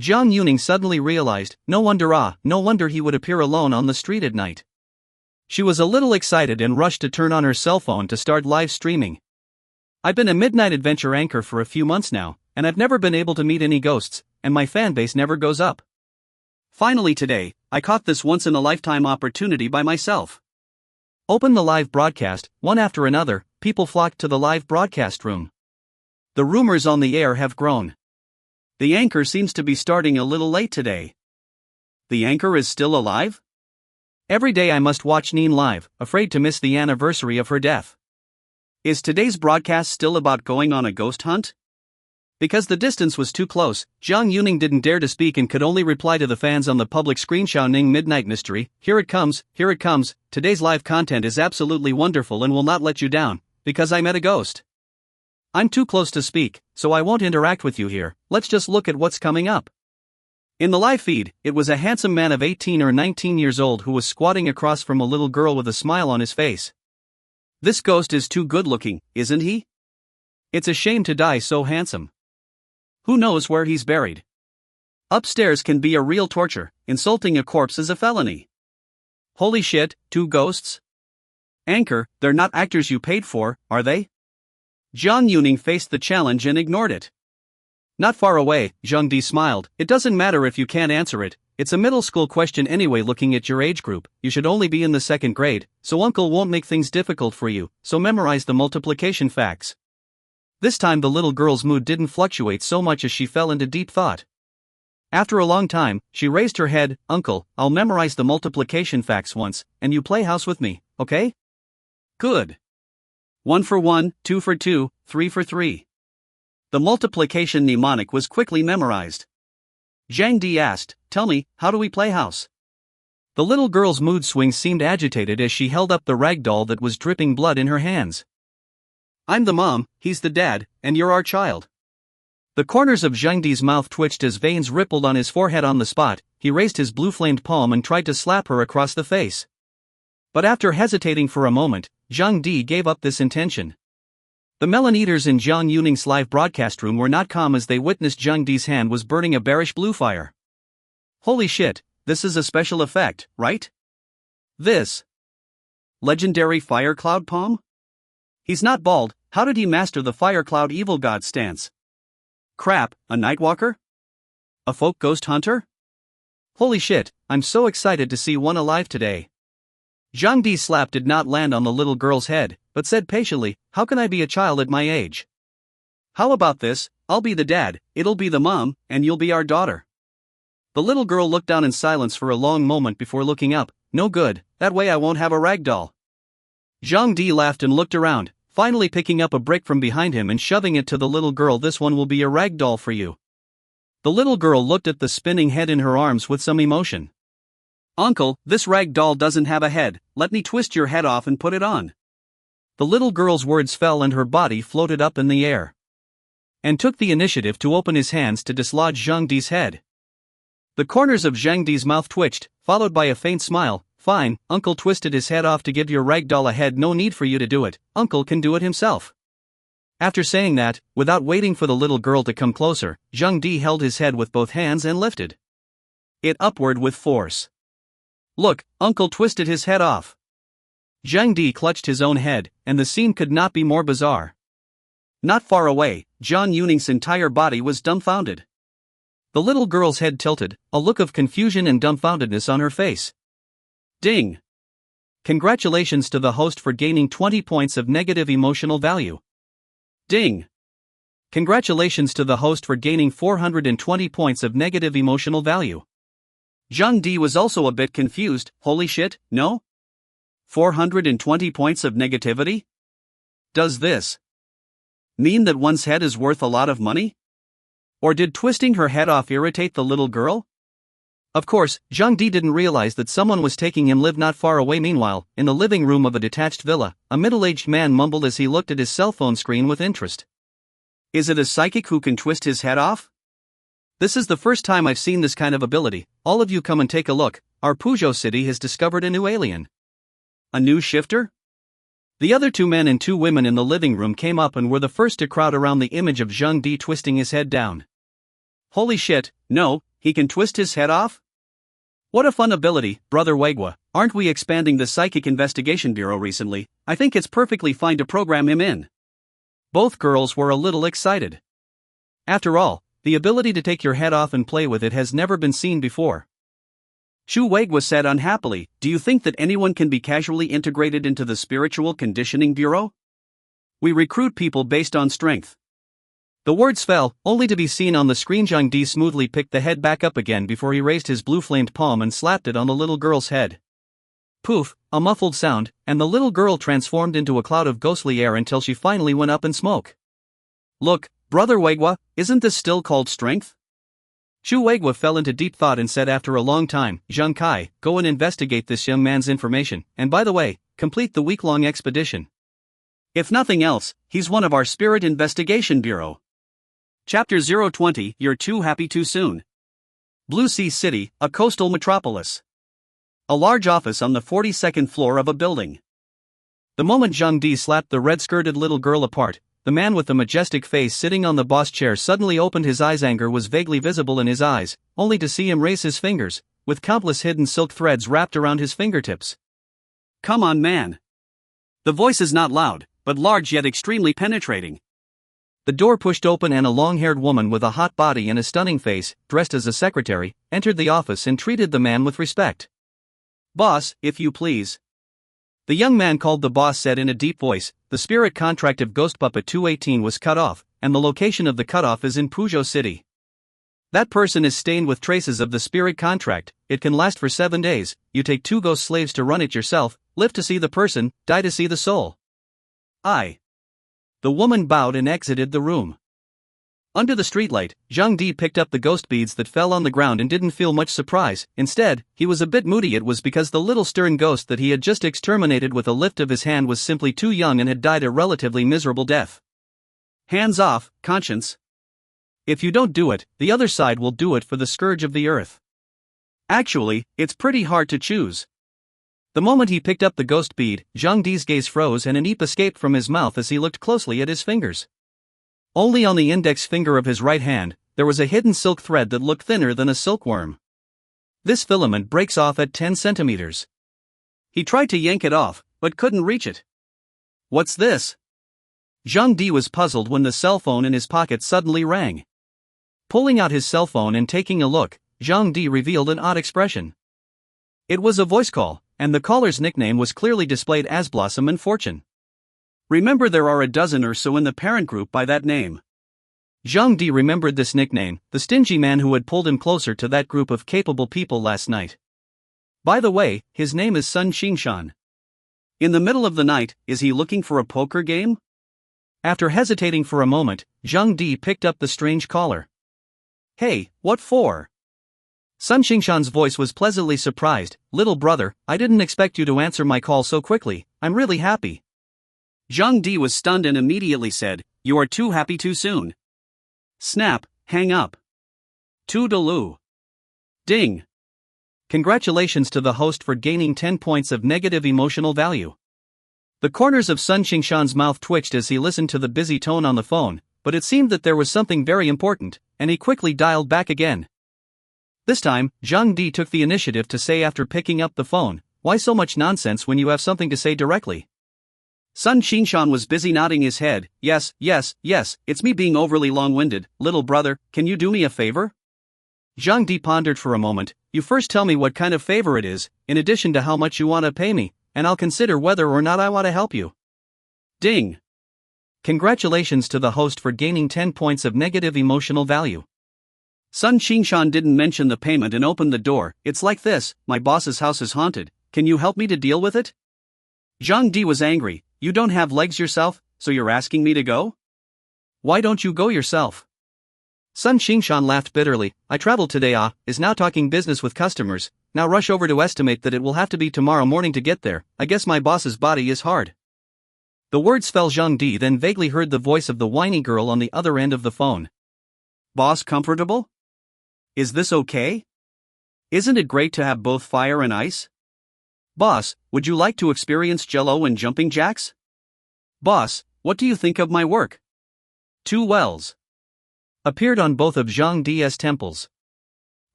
Zhang Yuning suddenly realized, no wonder he would appear alone on the street at night. She was a little excited and rushed to turn on her cell phone to start live streaming. "I've been a midnight adventure anchor for a few months now, and I've never been able to meet any ghosts, and my fan base never goes up. Finally today, I caught this once-in-a-lifetime opportunity by myself." Open the live broadcast. One after another, people flocked to the live broadcast room. The rumors on the air have grown. The anchor seems to be starting a little late today. The anchor is still alive? Every day I must watch Neen live, afraid to miss the anniversary of her death. Is today's broadcast still about going on a ghost hunt? Because the distance was too close, Zhang Yuning didn't dare to speak and could only reply to the fans on the public screen shouting Midnight Mystery, here it comes, today's live content is absolutely wonderful and will not let you down, because I met a ghost. I'm too close to speak, so I won't interact with you here, let's just look at what's coming up. In the live feed, it was a handsome man of 18 or 19 years old who was squatting across from a little girl with a smile on his face. This ghost is too good looking, isn't he? It's a shame to die so handsome. Who knows where he's buried? Upstairs can be a real torture, insulting a corpse is a felony. Holy shit, 2 ghosts? Anchor, they're not actors you paid for, are they? Zhang Yuning faced the challenge and ignored it. Not far away, Zhang Di smiled. It doesn't matter if you can't answer it, it's a middle school question anyway. Looking at your age group, you should only be in the 2nd grade, so uncle won't make things difficult for you, so memorize the multiplication facts. This time the little girl's mood didn't fluctuate so much as she fell into deep thought. After a long time, she raised her head. Uncle, I'll memorize the multiplication facts once, and you play house with me, okay? Good. 1 for 1, 2 for 2, 3 for 3. The multiplication mnemonic was quickly memorized. Zhang Di asked, tell me, how do we play house? The little girl's mood swings seemed agitated as she held up the rag doll that was dripping blood in her hands. I'm the mom, he's the dad, and you're our child. The corners of Zhang Di's mouth twitched as veins rippled on his forehead. On the spot, he raised his blue-flamed palm and tried to slap her across the face. But after hesitating for a moment, Zhang Di gave up this intention. The melon eaters in Zhang Yuning's live broadcast room were not calm as they witnessed Zhang Di's hand was burning a bearish blue fire. Holy shit, this is a special effect, right? This legendary fire cloud palm? He's not bald, how did he master the fire cloud evil god stance? Crap, a nightwalker? A folk ghost hunter? Holy shit, I'm so excited to see one alive today. Zhang Di's slap did not land on the little girl's head, but said patiently, how can I be a child at my age? How about this, I'll be the dad, it'll be the mom, and you'll be our daughter. The little girl looked down in silence for a long moment before looking up. No good, that way I won't have a rag doll. Zhang Di laughed and looked around, finally picking up a brick from behind him and shoving it to the little girl. This one will be a rag doll for you. The little girl looked at the spinning head in her arms with some emotion. Uncle, this rag doll doesn't have a head, let me twist your head off and put it on. The little girl's words fell and her body floated up in the air. And took the initiative to open his hands to dislodge Zhang Di's head. The corners of Zhang Di's mouth twitched, followed by a faint smile. Fine, Uncle twisted his head off to give your rag doll a head. No need for you to do it, Uncle can do it himself. After saying that, without waiting for the little girl to come closer, Zhang Di held his head with both hands and lifted it upward with force. Look, Uncle twisted his head off. Zhang Di clutched his own head, and the scene could not be more bizarre. Not far away, Zhang Yuning's entire body was dumbfounded. The little girl's head tilted, a look of confusion and dumbfoundedness on her face. Ding! Congratulations to the host for gaining 20 points of negative emotional value. Ding! Congratulations to the host for gaining 420 points of negative emotional value. Zhang Di was also a bit confused. Holy shit, no? 420 points of negativity? Does this mean that one's head is worth a lot of money? Or did twisting her head off irritate the little girl? Of course, Zhang Di didn't realize that someone was taking him live not far away. Meanwhile, in the living room of a detached villa, a middle-aged man mumbled as he looked at his cell phone screen with interest. Is it a psychic who can twist his head off? This is the first time I've seen this kind of ability. All of you come and take a look. Our Peugeot city has discovered a new alien. A new shifter? The other 2 men and 2 women in the living room came up and were the first to crowd around the image of Zhang Di twisting his head down. Holy shit, no, he can twist his head off? What a fun ability, Brother Wegwa. Aren't we expanding the Psychic Investigation Bureau recently? I think it's perfectly fine to program him in. Both girls were a little excited. After all, the ability to take your head off and play with it has never been seen before. Shu Wegwa said unhappily, do you think that anyone can be casually integrated into the Spiritual Conditioning Bureau? We recruit people based on strength. The words fell, only to be seen on the screen. Zhang Di smoothly picked the head back up again before he raised his blue-flamed palm and slapped it on the little girl's head. Poof, a muffled sound, and the little girl transformed into a cloud of ghostly air until she finally went up in smoke. Look, Brother Wegwa, isn't this still called strength? Chu Wegwa fell into deep thought and said after a long time, Zhang Kai, go and investigate this young man's information, and by the way, complete the week-long expedition. If nothing else, he's one of our Spirit Investigation Bureau. Chapter 020, You're Too Happy Too Soon. Blue Sea City, a coastal metropolis. A large office on the 42nd floor of a building. The moment Zhang Di slapped the red-skirted little girl apart, the man with the majestic face sitting on the boss chair suddenly opened his eyes. Anger was vaguely visible in his eyes, only to see him raise his fingers, with countless hidden silk threads wrapped around his fingertips. Come on, man. The voice is not loud, but large yet extremely penetrating. The door pushed open and a long-haired woman with a hot body and a stunning face, dressed as a secretary, entered the office and treated the man with respect. Boss, if you please. The young man called the boss said in a deep voice, the spirit contract of Ghost Puppet 218 was cut off, and the location of the cutoff is in Puzhou City. That person is stained with traces of the spirit contract. It can last for 7 days. You take 2 ghost slaves to run it yourself, live to see the person, die to see the soul. Aye. The woman bowed and exited the room. Under the streetlight, Zhang Di picked up the ghost beads that fell on the ground and didn't feel much surprise. Instead, he was a bit moody. It was because the little stern ghost that he had just exterminated with a lift of his hand was simply too young and had died a relatively miserable death. Hands off, conscience. If you don't do it, the other side will do it for the scourge of the earth. Actually, it's pretty hard to choose. The moment he picked up the ghost bead, Zhang Di's gaze froze and an eep escaped from his mouth as he looked closely at his fingers. Only on the index finger of his right hand, there was a hidden silk thread that looked thinner than a silkworm. This filament breaks off at 10 centimeters. He tried to yank it off, but couldn't reach it. What's this? Zhang Di was puzzled when the cell phone in his pocket suddenly rang. Pulling out his cell phone and taking a look, Zhang Di revealed an odd expression. It was a voice call, and the caller's nickname was clearly displayed as Blossom and Fortune. Remember, there are a dozen or so in the parent group by that name. Zhang Di remembered this nickname, the stingy man who had pulled him closer to that group of capable people last night. By the way, his name is Sun Xingshan. In the middle of the night, is he looking for a poker game? After hesitating for a moment, Zhang Di picked up the strange caller. Hey, what for? Sun Xingshan's voice was pleasantly surprised. Little brother, I didn't expect you to answer my call so quickly. I'm really happy. Zhang Di was stunned and immediately said, You are too happy too soon. Snap, hang up. Toodaloo. Ding. Congratulations to the host for gaining 10 points of negative emotional value. The corners of Sun Xingshan's mouth twitched as he listened to the busy tone on the phone, but it seemed that there was something very important, and he quickly dialed back again. This time, Zhang Di took the initiative to say after picking up the phone, Why so much nonsense when you have something to say directly? Sun Xingshan was busy nodding his head. Yes, it's me being overly long-winded. Little brother, can you do me a favor? Zhang Di pondered for a moment. You first tell me what kind of favor it is, in addition to how much you want to pay me, and I'll consider whether or not I want to help you. Ding. Congratulations to the host for gaining 10 points of negative emotional value. Sun Xingshan didn't mention the payment and opened the door. It's like this, my boss's house is haunted. Can you help me to deal with it? Zhang Di was angry. You don't have legs yourself, so you're asking me to go? Why don't you go yourself? Sun Xingshan laughed bitterly. I traveled today. Is now talking business with customers. Now rush over to estimate that it will have to be tomorrow morning to get there. I guess my boss's body is hard. The words fell. Zhang Di then vaguely heard the voice of the whiny girl on the other end of the phone. Boss comfortable? Is this okay? Isn't it great to have both fire and ice? Boss, would you like to experience Jello and jumping jacks? Boss, what do you think of my work? 2 wells appeared on both of Zhang Di's temples.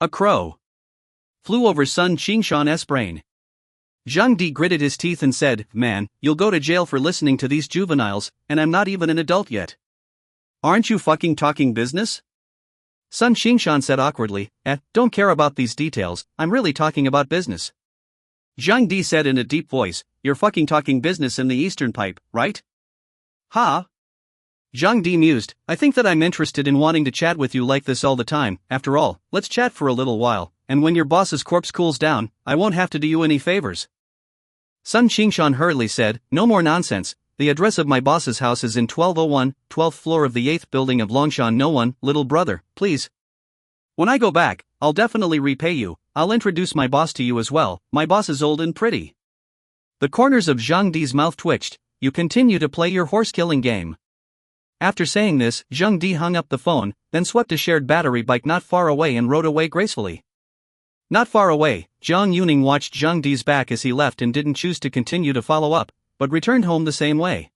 A crow flew over Sun Xingshan's brain. Zhang Di gritted his teeth and said, Man, you'll go to jail for listening to these juveniles, and I'm not even an adult yet. Aren't you fucking talking business? Sun Xingshan said awkwardly, don't care about these details, I'm really talking about business. Zhang Di said in a deep voice, You're fucking talking business in the Eastern Pipe, right? Ha! Zhang Di mused, I think that I'm interested in wanting to chat with you like this all the time. After all, let's chat for a little while, and when your boss's corpse cools down, I won't have to do you any favors. Sun Qingshan hurriedly said, "No more nonsense. The address of my boss's house is in 1201, 12th floor of the 8th building of Longshan. No one, little brother, please. When I go back, I'll definitely repay you. I'll introduce my boss to you as well. My boss is old and pretty." The corners of Zhang Di's mouth twitched. "You continue to play your horse-killing game." After saying this, Zhang Di hung up the phone, then swept a shared battery bike not far away and rode away gracefully. Not far away, Jiang Yuning watched Zhang Di's back as he left and didn't choose to continue to follow up, but returned home the same way.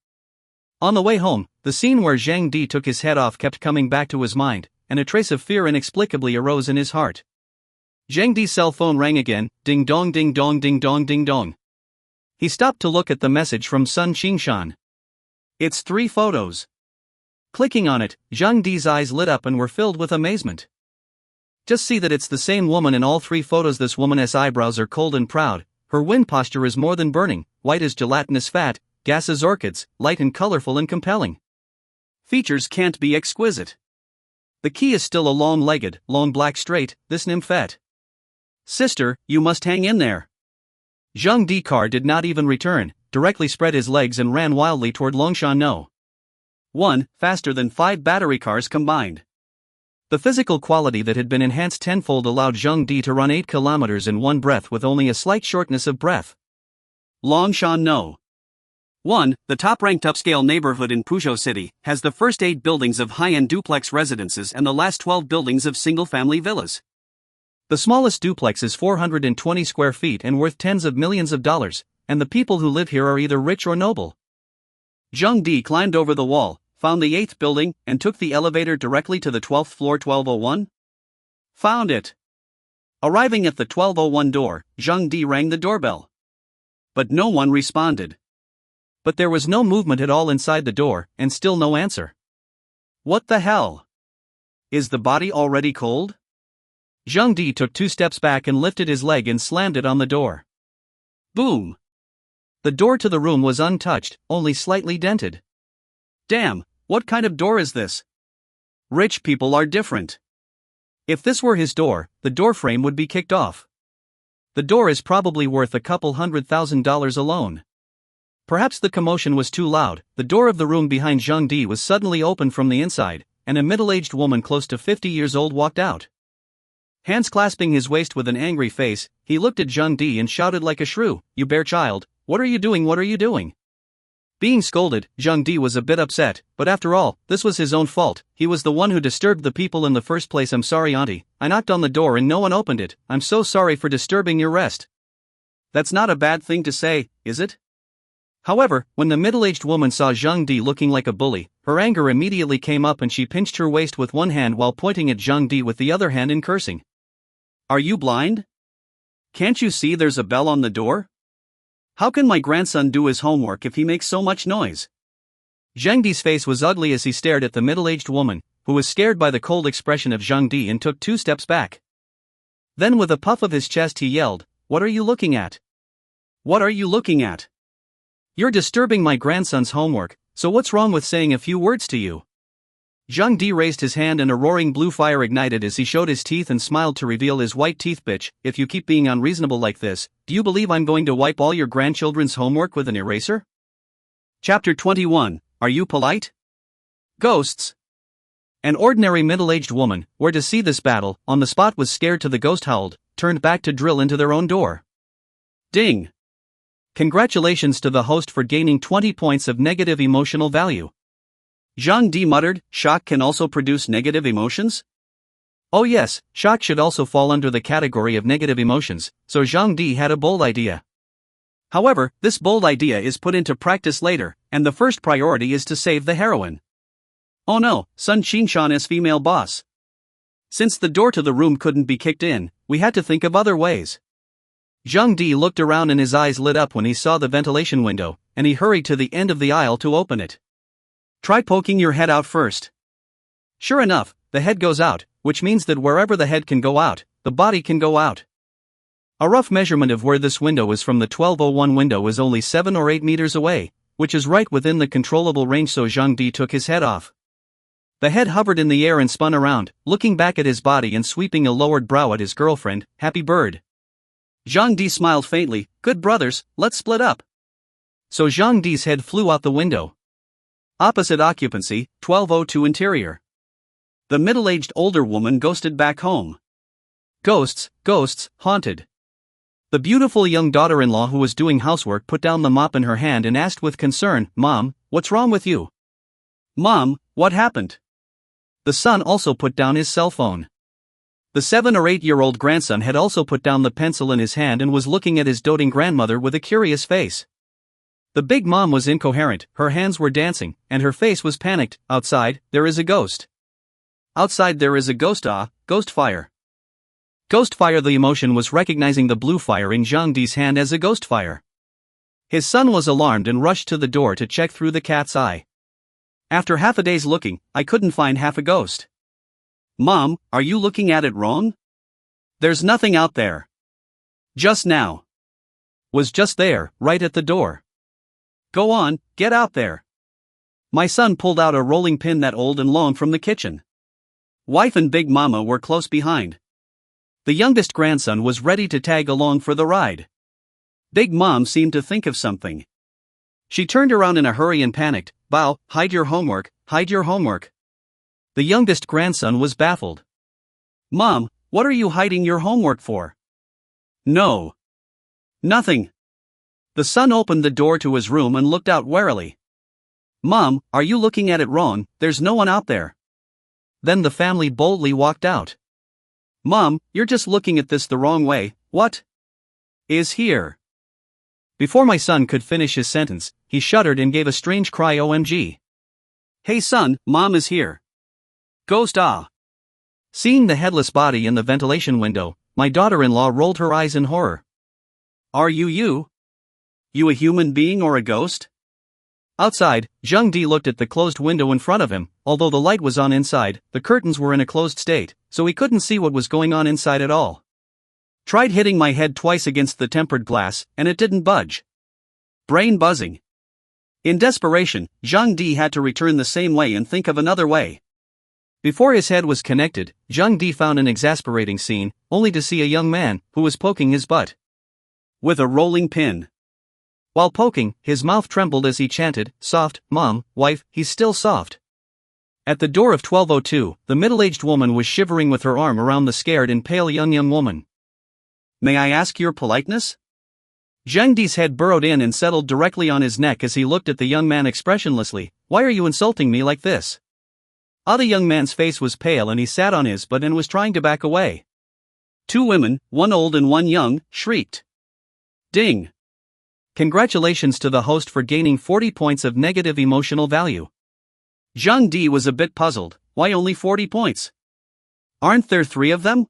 On the way home, the scene where Zhang Di took his head off kept coming back to his mind, and a trace of fear inexplicably arose in his heart. Zhang Di's cell phone rang again, ding dong ding dong ding dong ding dong. He stopped to look at the message from Sun Qingshan. "It's 3 photos. Clicking on it, Zhang Di's eyes lit up and were filled with amazement. "Just see that it's the same woman in all 3 photos. This woman's eyebrows are cold and proud, her wind posture is more than burning, white as gelatinous fat, gas as orchids, light and colorful and compelling. Features can't be exquisite. The key is still a long-legged, long black straight, this nymphette. Sister, you must hang in there." Zhang Di car did not even return, directly spread his legs and ran wildly toward Longshan No. 1, faster than 5 battery cars combined. The physical quality that had been enhanced tenfold allowed Zhang Di to run 8 kilometers in one breath with only a slight shortness of breath. Longshan No. 1, the top-ranked upscale neighborhood in Puzhou City, has the first 8 buildings of high-end duplex residences and the last 12 buildings of single-family villas. The smallest duplex is 420 square feet and worth tens of millions of dollars, and the people who live here are either rich or noble. Zhang Di climbed over the wall, found the 8th building, and took the elevator directly to the 12th floor. 1201? Found it. Arriving at the 1201 door, Zhang Di rang the doorbell. But no one responded. But there was no movement at all inside the door, and still no answer. What the hell? Is the body already cold? Zhang Di took 2 steps back and lifted his leg and slammed it on the door. Boom! The door to the room was untouched, only slightly dented. Damn, what kind of door is this? Rich people are different. If this were his door, the door frame would be kicked off. The door is probably worth a couple $100,000 alone. Perhaps the commotion was too loud. The door of the room behind Zhang Di was suddenly opened from the inside, and a middle-aged woman close to 50 years old walked out. Hands clasping his waist with an angry face, he looked at Zhang Di and shouted like a shrew, "You bare child, what are you doing? What are you doing?" Being scolded, Zhang Di was a bit upset, but after all, this was his own fault. He was the one who disturbed the people in the first place. "I'm sorry, auntie. I knocked on the door and no one opened it. I'm so sorry for disturbing your rest." That's not a bad thing to say, is it? However, when the middle-aged woman saw Zhang Di looking like a bully, her anger immediately came up and she pinched her waist with one hand while pointing at Zhang Di with the other hand and cursing. "Are you blind? Can't you see there's a bell on the door? How can my grandson do his homework if he makes so much noise?" Zhang Di's face was ugly as he stared at the middle-aged woman, who was scared by the cold expression of Zhang Di and took 2 steps back. Then with a puff of his chest he yelled, "What are you looking at? What are you looking at? You're disturbing my grandson's homework, so what's wrong with saying a few words to you?" Zhang Di raised his hand and a roaring blue fire ignited as he showed his teeth and smiled to reveal his white teeth. "Bitch, if you keep being unreasonable like this, do you believe I'm going to wipe all your grandchildren's homework with an eraser?" Chapter 21, Are You Polite? Ghosts. An ordinary middle-aged woman, where to see this battle, on the spot was scared to the ghost howled, turned back to drill into their own door. Ding! Congratulations to the host for gaining 20 points of negative emotional value. Zhang Di muttered, "Shock can also produce negative emotions?" Oh yes, shock should also fall under the category of negative emotions, so Zhang Di had a bold idea. However, this bold idea is put into practice later, and the first priority is to save the heroine. Oh no, Sun Qingshan's female boss. Since the door to the room couldn't be kicked in, we had to think of other ways. Zhang Di looked around and his eyes lit up when he saw the ventilation window, and he hurried to the end of the aisle to open it. Try poking your head out first. Sure enough, the head goes out, which means that wherever the head can go out, the body can go out. A rough measurement of where this window is from the 1201 window is only 7 or 8 meters away, which is right within the controllable range, so Zhang Di took his head off. The head hovered in the air and spun around, looking back at his body and sweeping a lowered brow at his girlfriend. "Happy bird. Zhang Di smiled faintly. Good brothers, let's split up. So Zhang Di's head flew out the window. Opposite occupancy, 1202 interior. The middle-aged older woman ghosted back home. Ghosts, haunted. The beautiful young daughter-in-law who was doing housework put down the mop in her hand and asked with concern, Mom, what's wrong with you? Mom, what happened? The son also put down his cell phone. The 7 or 8-year-old grandson had also put down the pencil in his hand and was looking at his doting grandmother with a curious face. The big mom was incoherent, her hands were dancing, and her face was panicked. Outside, there is a ghost. Outside there is a ghost. Ghost fire. Ghost fire. The emotion was recognizing the blue fire in Zhang Di's hand as a ghost fire. His son was alarmed and rushed to the door to check through the cat's eye. After half a day's looking, I couldn't find half a ghost. Mom, are you looking at it wrong? There's nothing out there. Just now. Was just there, right at the door. Go on, get out there. My son pulled out a rolling pin that old and long from the kitchen. Wife and Big Mama were close behind. The youngest grandson was ready to tag along for the ride. Big Mom seemed to think of something. She turned around in a hurry and panicked. Bao, hide your homework, hide your homework. The youngest grandson was baffled. Mom, what are you hiding your homework for? No. Nothing. The son opened the door to his room and looked out warily. Mom, are you looking at it wrong? There's no one out there. Then the family boldly walked out. Mom, you're just looking at this the wrong way. What is here? Before my son could finish his sentence, he shuddered and gave a strange cry. OMG. Hey son, Mom is here. Ghost. Seeing the headless body in the ventilation window, my daughter-in-law rolled her eyes in horror. Are you? You a human being or a ghost? Outside, Zhang Di looked at the closed window in front of him. Although the light was on inside, the curtains were in a closed state, so he couldn't see what was going on inside at all. Tried hitting my head twice against the tempered glass, and it didn't budge. Brain buzzing. In desperation, Zhang Di had to return the same way and think of another way. Before his head was connected, Zhang Di found an exasperating scene, only to see a young man, who was poking his butt with a rolling pin. While poking, his mouth trembled as he chanted, Soft, Mom, wife, he's still soft. At the door of 1202, the middle-aged woman was shivering with her arm around the scared and pale young woman. May I ask your politeness? Zhang Di's head burrowed in and settled directly on his neck as he looked at the young man expressionlessly. Why are you insulting me like this? The young man's face was pale and he sat on his butt and was trying to back away. 2 women, one old and one young, shrieked. Ding! Congratulations to the host for gaining 40 points of negative emotional value. Zhang Di was a bit puzzled. Why only 40 points? Aren't there 3 of them?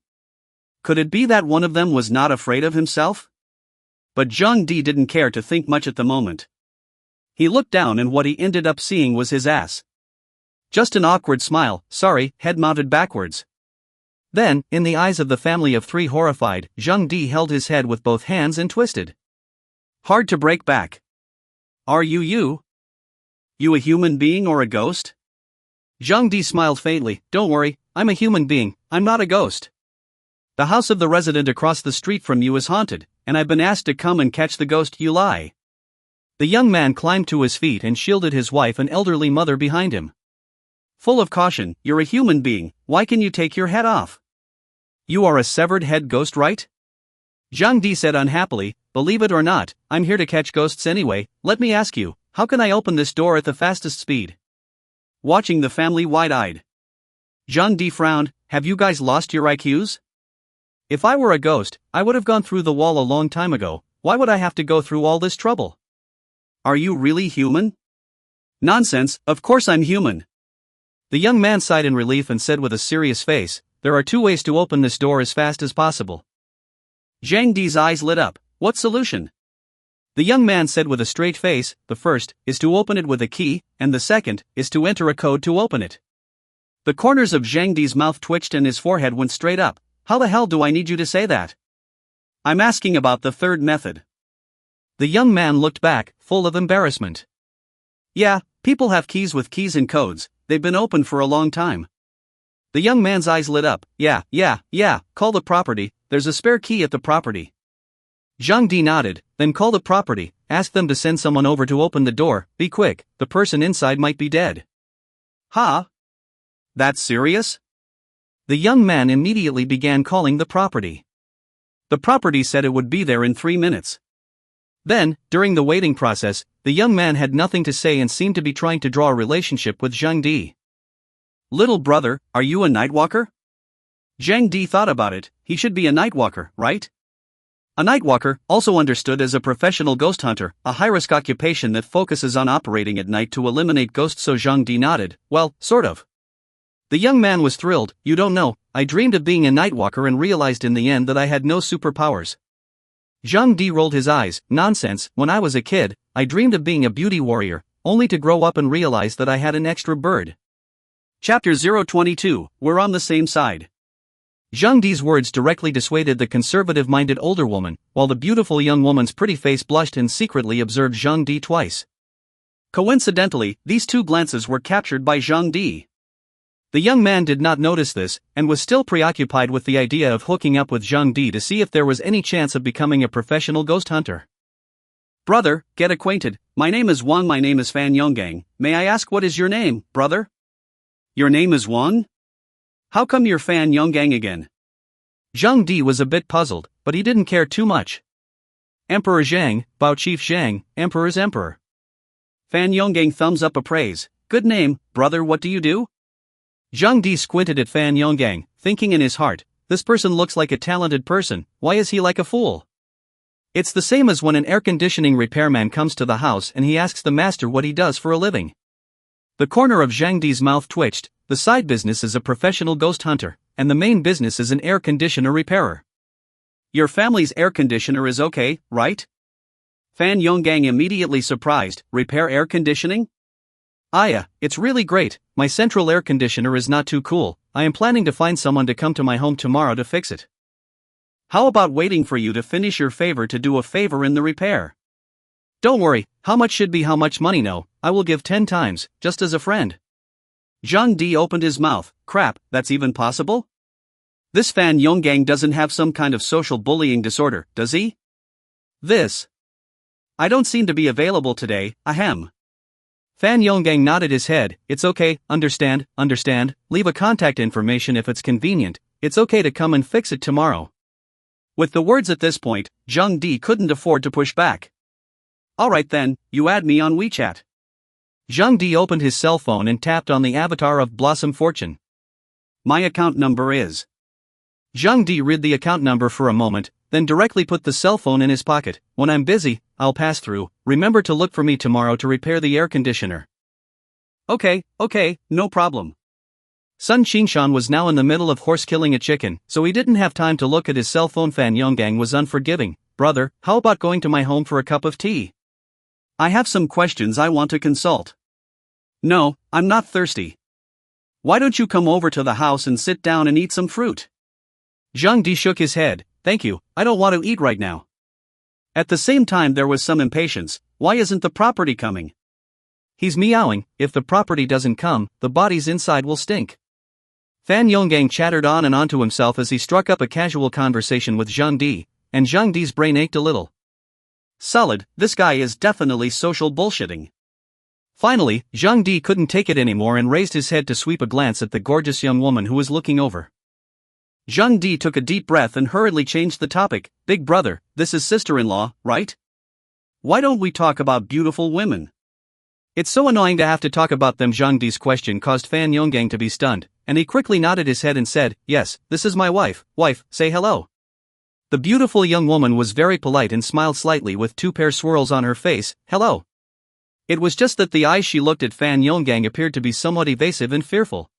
Could it be that one of them was not afraid of himself? But Zhang Di didn't care to think much at the moment. He looked down and what he ended up seeing was his ass. Just an awkward smile, sorry, head mounted backwards. Then, in the eyes of the family of 3 horrified, Zhang Di held his head with both hands and twisted. Hard to break back. Are you? You a human being or a ghost? Zhang Di smiled faintly. Don't worry, I'm a human being, I'm not a ghost. The house of the resident across the street from you is haunted, and I've been asked to come and catch the ghost. You lie. The young man climbed to his feet and shielded his wife and elderly mother behind him. Full of caution, you're a human being, why can you take your head off? You are a severed head ghost, right? Zhang Di said unhappily, believe it or not, I'm here to catch ghosts anyway. Let me ask you, how can I open this door at the fastest speed? Watching the family wide-eyed. Zhang Di frowned. Have you guys lost your IQs? If I were a ghost, I would have gone through the wall a long time ago. Why would I have to go through all this trouble? Are you really human? Nonsense, of course I'm human. The young man sighed in relief and said with a serious face, there are 2 ways to open this door as fast as possible. Zhang Di's eyes lit up. What solution? The young man said with a straight face, the first is to open it with a key, and the second is to enter a code to open it. The corners of Zhang Di's mouth twitched and his forehead went straight up. How the hell do I need you to say that? I'm asking about the third method. The young man looked back, full of embarrassment. Yeah, people have keys with keys and codes, they've been open for a long time. The young man's eyes lit up. Yeah, call the property, there's a spare key at the property. Zhang Di nodded, then call the property, ask them to send someone over to open the door, be quick, the person inside might be dead. Huh? That's serious? The young man immediately began calling the property. The property said it would be there in 3 minutes. Then, during the waiting process, the young man had nothing to say and seemed to be trying to draw a relationship with Zhang Di. Little brother, are you a nightwalker? Zhang Di thought about it, he should be a nightwalker, right? A nightwalker, also understood as a professional ghost hunter, a high-risk occupation that focuses on operating at night to eliminate ghosts. So Zhang Di nodded, well, sort of. The young man was thrilled. You don't know, I dreamed of being a nightwalker and realized in the end that I had no superpowers. Zhang Di rolled his eyes, nonsense, when I was a kid, I dreamed of being a beauty warrior, only to grow up and realize that I had an extra bird. Chapter 022, We're on the same side. Zhang Di's words directly dissuaded the conservative-minded older woman, while the beautiful young woman's pretty face blushed and secretly observed Zhang Di twice. Coincidentally, these two glances were captured by Zhang Di. The young man did not notice this, and was still preoccupied with the idea of hooking up with Zhang Di to see if there was any chance of becoming a professional ghost hunter. Brother, get acquainted, my name is Wang. My name is Fan Yonggang. May I ask what is your name, brother? Your name is Wang? How come you're Fan Yonggang again? Zhang Di was a bit puzzled, but he didn't care too much. Emperor Zhang, Bao Chief Zhang, Emperor's Emperor. Fan Yonggang thumbs up appraise. Good name, brother. What do you do? Zhang Di squinted at Fan Yonggang, thinking in his heart, this person looks like a talented person, why is he like a fool? It's the same as when an air conditioning repairman comes to the house and he asks the master what he does for a living. The corner of Zhang Di's mouth twitched. The side business is a professional ghost hunter, and the main business is an air conditioner repairer. Your family's air conditioner is okay, right? Fan Yonggang immediately surprised, repair air conditioning? It's really great, my central air conditioner is not too cool, I am planning to find someone to come to my home tomorrow to fix it. How about waiting for you to finish your favor to do a favor in the repair? Don't worry, how much should be how much money? No, I will give 10 times, just as a friend. Zhang Di opened his mouth, crap, that's even possible? This Fan Yonggang doesn't have some kind of social bullying disorder, does he? I don't seem to be available today, ahem. Fan Yonggang nodded his head, it's okay, understand, leave a contact information if it's convenient, it's okay to come and fix it tomorrow. With the words at this point, Zhang Di couldn't afford to push back. Alright then, you add me on WeChat. Zhang Di opened his cell phone and tapped on the avatar of Blossom Fortune. My account number is. Zhang Di read the account number for a moment, then directly put the cell phone in his pocket. When I'm busy, I'll pass through, remember to look for me tomorrow to repair the air conditioner. Okay, no problem. Sun Qingshan was now in the middle of horse-killing a chicken, so he didn't have time to look at his cell phone. Fan Yonggang was unforgiving. Brother, how about going to my home for a cup of tea? I have some questions I want to consult. No, I'm not thirsty. Why don't you come over to the house and sit down and eat some fruit? Zhang Di shook his head, thank you, I don't want to eat right now. At the same time there was some impatience, why isn't the property coming? He's meowing, if the property doesn't come, the bodies inside will stink. Fan Yonggang chattered on and on to himself as he struck up a casual conversation with Zhang Di, and Zhang Di's brain ached a little. Solid, this guy is definitely social bullshitting. Finally, Zhang Di couldn't take it anymore and raised his head to sweep a glance at the gorgeous young woman who was looking over. Zhang Di took a deep breath and hurriedly changed the topic. Big brother, this is sister-in-law, right? Why don't we talk about beautiful women? It's so annoying to have to talk about them. Zhang Di's question caused Fan Yonggang to be stunned, and he quickly nodded his head and said, yes, this is my wife. Wife, say hello. The beautiful young woman was very polite and smiled slightly with 2 pair swirls on her face, hello. It was just that the eyes she looked at Fan Yonggang appeared to be somewhat evasive and fearful.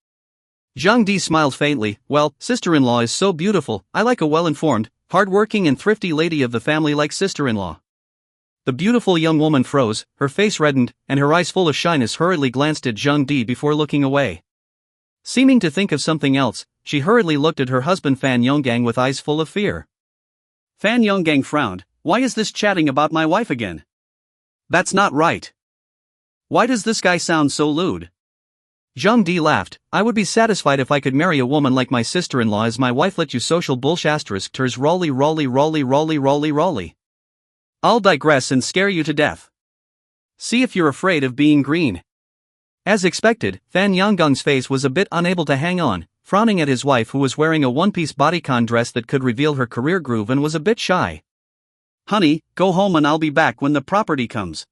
Zhang Di smiled faintly, well, sister-in-law is so beautiful, I like a well-informed, hard-working and thrifty lady of the family like sister-in-law. The beautiful young woman froze, her face reddened, and her eyes full of shyness hurriedly glanced at Zhang Di before looking away. Seeming to think of something else, she hurriedly looked at her husband Fan Yonggang with eyes full of fear. Fan Yonggang frowned, why is this chatting about my wife again? That's not right. Why does this guy sound so lewd? Zhang Di laughed, I would be satisfied if I could marry a woman like my sister-in-law as my wife. Let you social bullshasters ters rolly. I'll digress and scare you to death. See if you're afraid of being green. As expected, Fan Yonggong's face was a bit unable to hang on, frowning at his wife who was wearing a one-piece bodycon dress that could reveal her career groove and was a bit shy. Honey, go home and I'll be back when the property comes.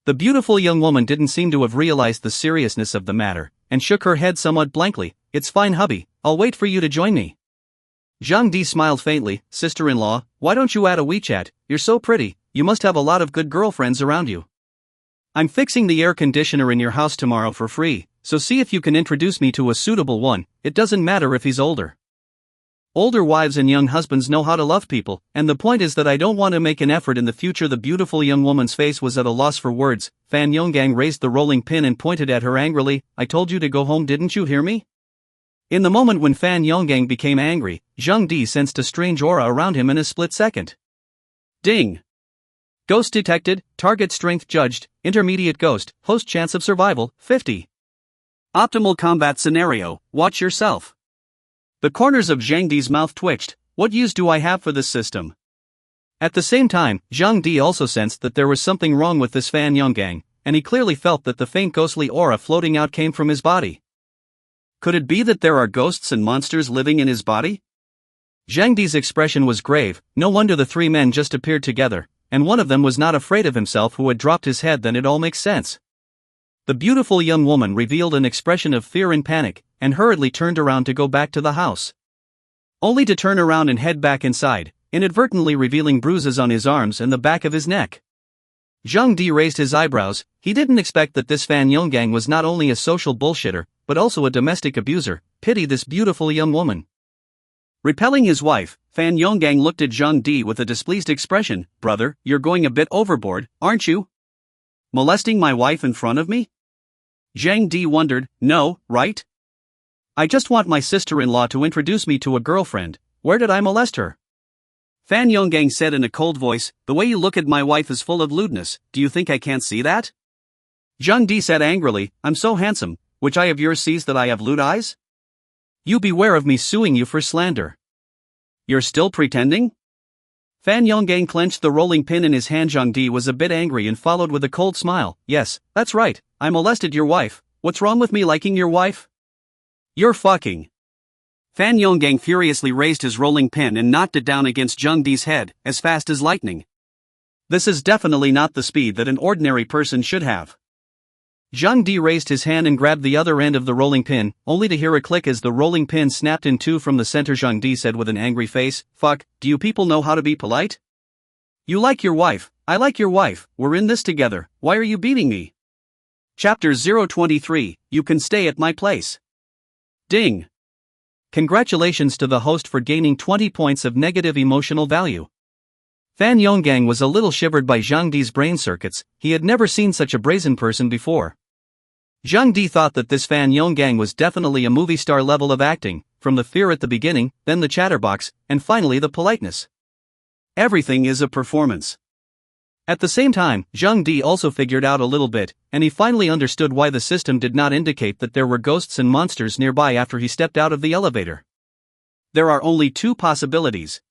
The beautiful young woman didn't seem to have realized the seriousness of the matter, and shook her head somewhat blankly. It's fine, hubby, I'll wait for you to join me. Zhang Di smiled faintly. Sister-in-law, why don't you add a WeChat? You're so pretty, you must have a lot of good girlfriends around you. I'm fixing the air conditioner in your house tomorrow for free, so see if you can introduce me to a suitable one. It doesn't matter if he's older. Older wives and young husbands know how to love people, and the point is that I don't want to make an effort in the future. The beautiful young woman's face was at a loss for words. Fan Yonggang raised the rolling pin and pointed at her angrily. I told you to go home, didn't you hear me? In the moment when Fan Yonggang became angry, Zhang Di sensed a strange aura around him in a split second. Ding! Ghost detected, target strength judged, intermediate ghost, host chance of survival, 50. Optimal combat scenario, watch yourself. The corners of Zhang Di's mouth twitched. What use do I have for this system? At the same time, Zhang Di also sensed that there was something wrong with this Fan Yonggang, and he clearly felt that the faint ghostly aura floating out came from his body. Could it be that there are ghosts and monsters living in his body? Zhang Di's expression was grave. No wonder the three men just appeared together, and one of them was not afraid of himself who had dropped his head. Then it all makes sense. The beautiful young woman revealed an expression of fear and panic, and hurriedly turned around to go back to the house. Only to turn around and head back inside, inadvertently revealing bruises on his arms and the back of his neck. Zhang Di raised his eyebrows. He didn't expect that this Fan Yonggang was not only a social bullshitter, but also a domestic abuser. Pity this beautiful young woman. Repelling his wife, Fan Yonggang looked at Zhang Di with a displeased expression. Brother, you're going a bit overboard, aren't you? Molesting my wife in front of me? Zhang Di wondered. No, right? I just want my sister-in-law to introduce me to a girlfriend. Where did I molest her? Fan Yonggang said in a cold voice. The way you look at my wife is full of lewdness. Do you think I can't see that? Zhang Di said angrily. I'm so handsome. Which eye of yours sees that I have lewd eyes? You beware of me suing you for slander. You're still pretending? Fan Yonggang clenched the rolling pin in his hand. Zhang Di was a bit angry and followed with a cold smile. Yes, that's right, I molested your wife. What's wrong with me liking your wife? You're fucking. Fan Yonggang furiously raised his rolling pin and knocked it down against Zhang Di's head, as fast as lightning. This is definitely not the speed that an ordinary person should have. Zhang Di raised his hand and grabbed the other end of the rolling pin, only to hear a click as the rolling pin snapped in two from the center. Zhang Di said with an angry face, Fuck, do you people know how to be polite? You like your wife, I like your wife, we're in this together, why are you beating me? Chapter 023, You Can Stay at My Place. Ding! Congratulations to the host for gaining 20 points of negative emotional value. Fan Yonggang was a little shivered by Zhang Di's brain circuits. He had never seen such a brazen person before. Zhang Di thought that this Fan Yonggang was definitely a movie star level of acting, from the fear at the beginning, then the chatterbox, and finally the politeness. Everything is a performance. At the same time, Zhang Di also figured out a little bit, and he finally understood why the system did not indicate that there were ghosts and monsters nearby after he stepped out of the elevator. There are only two possibilities.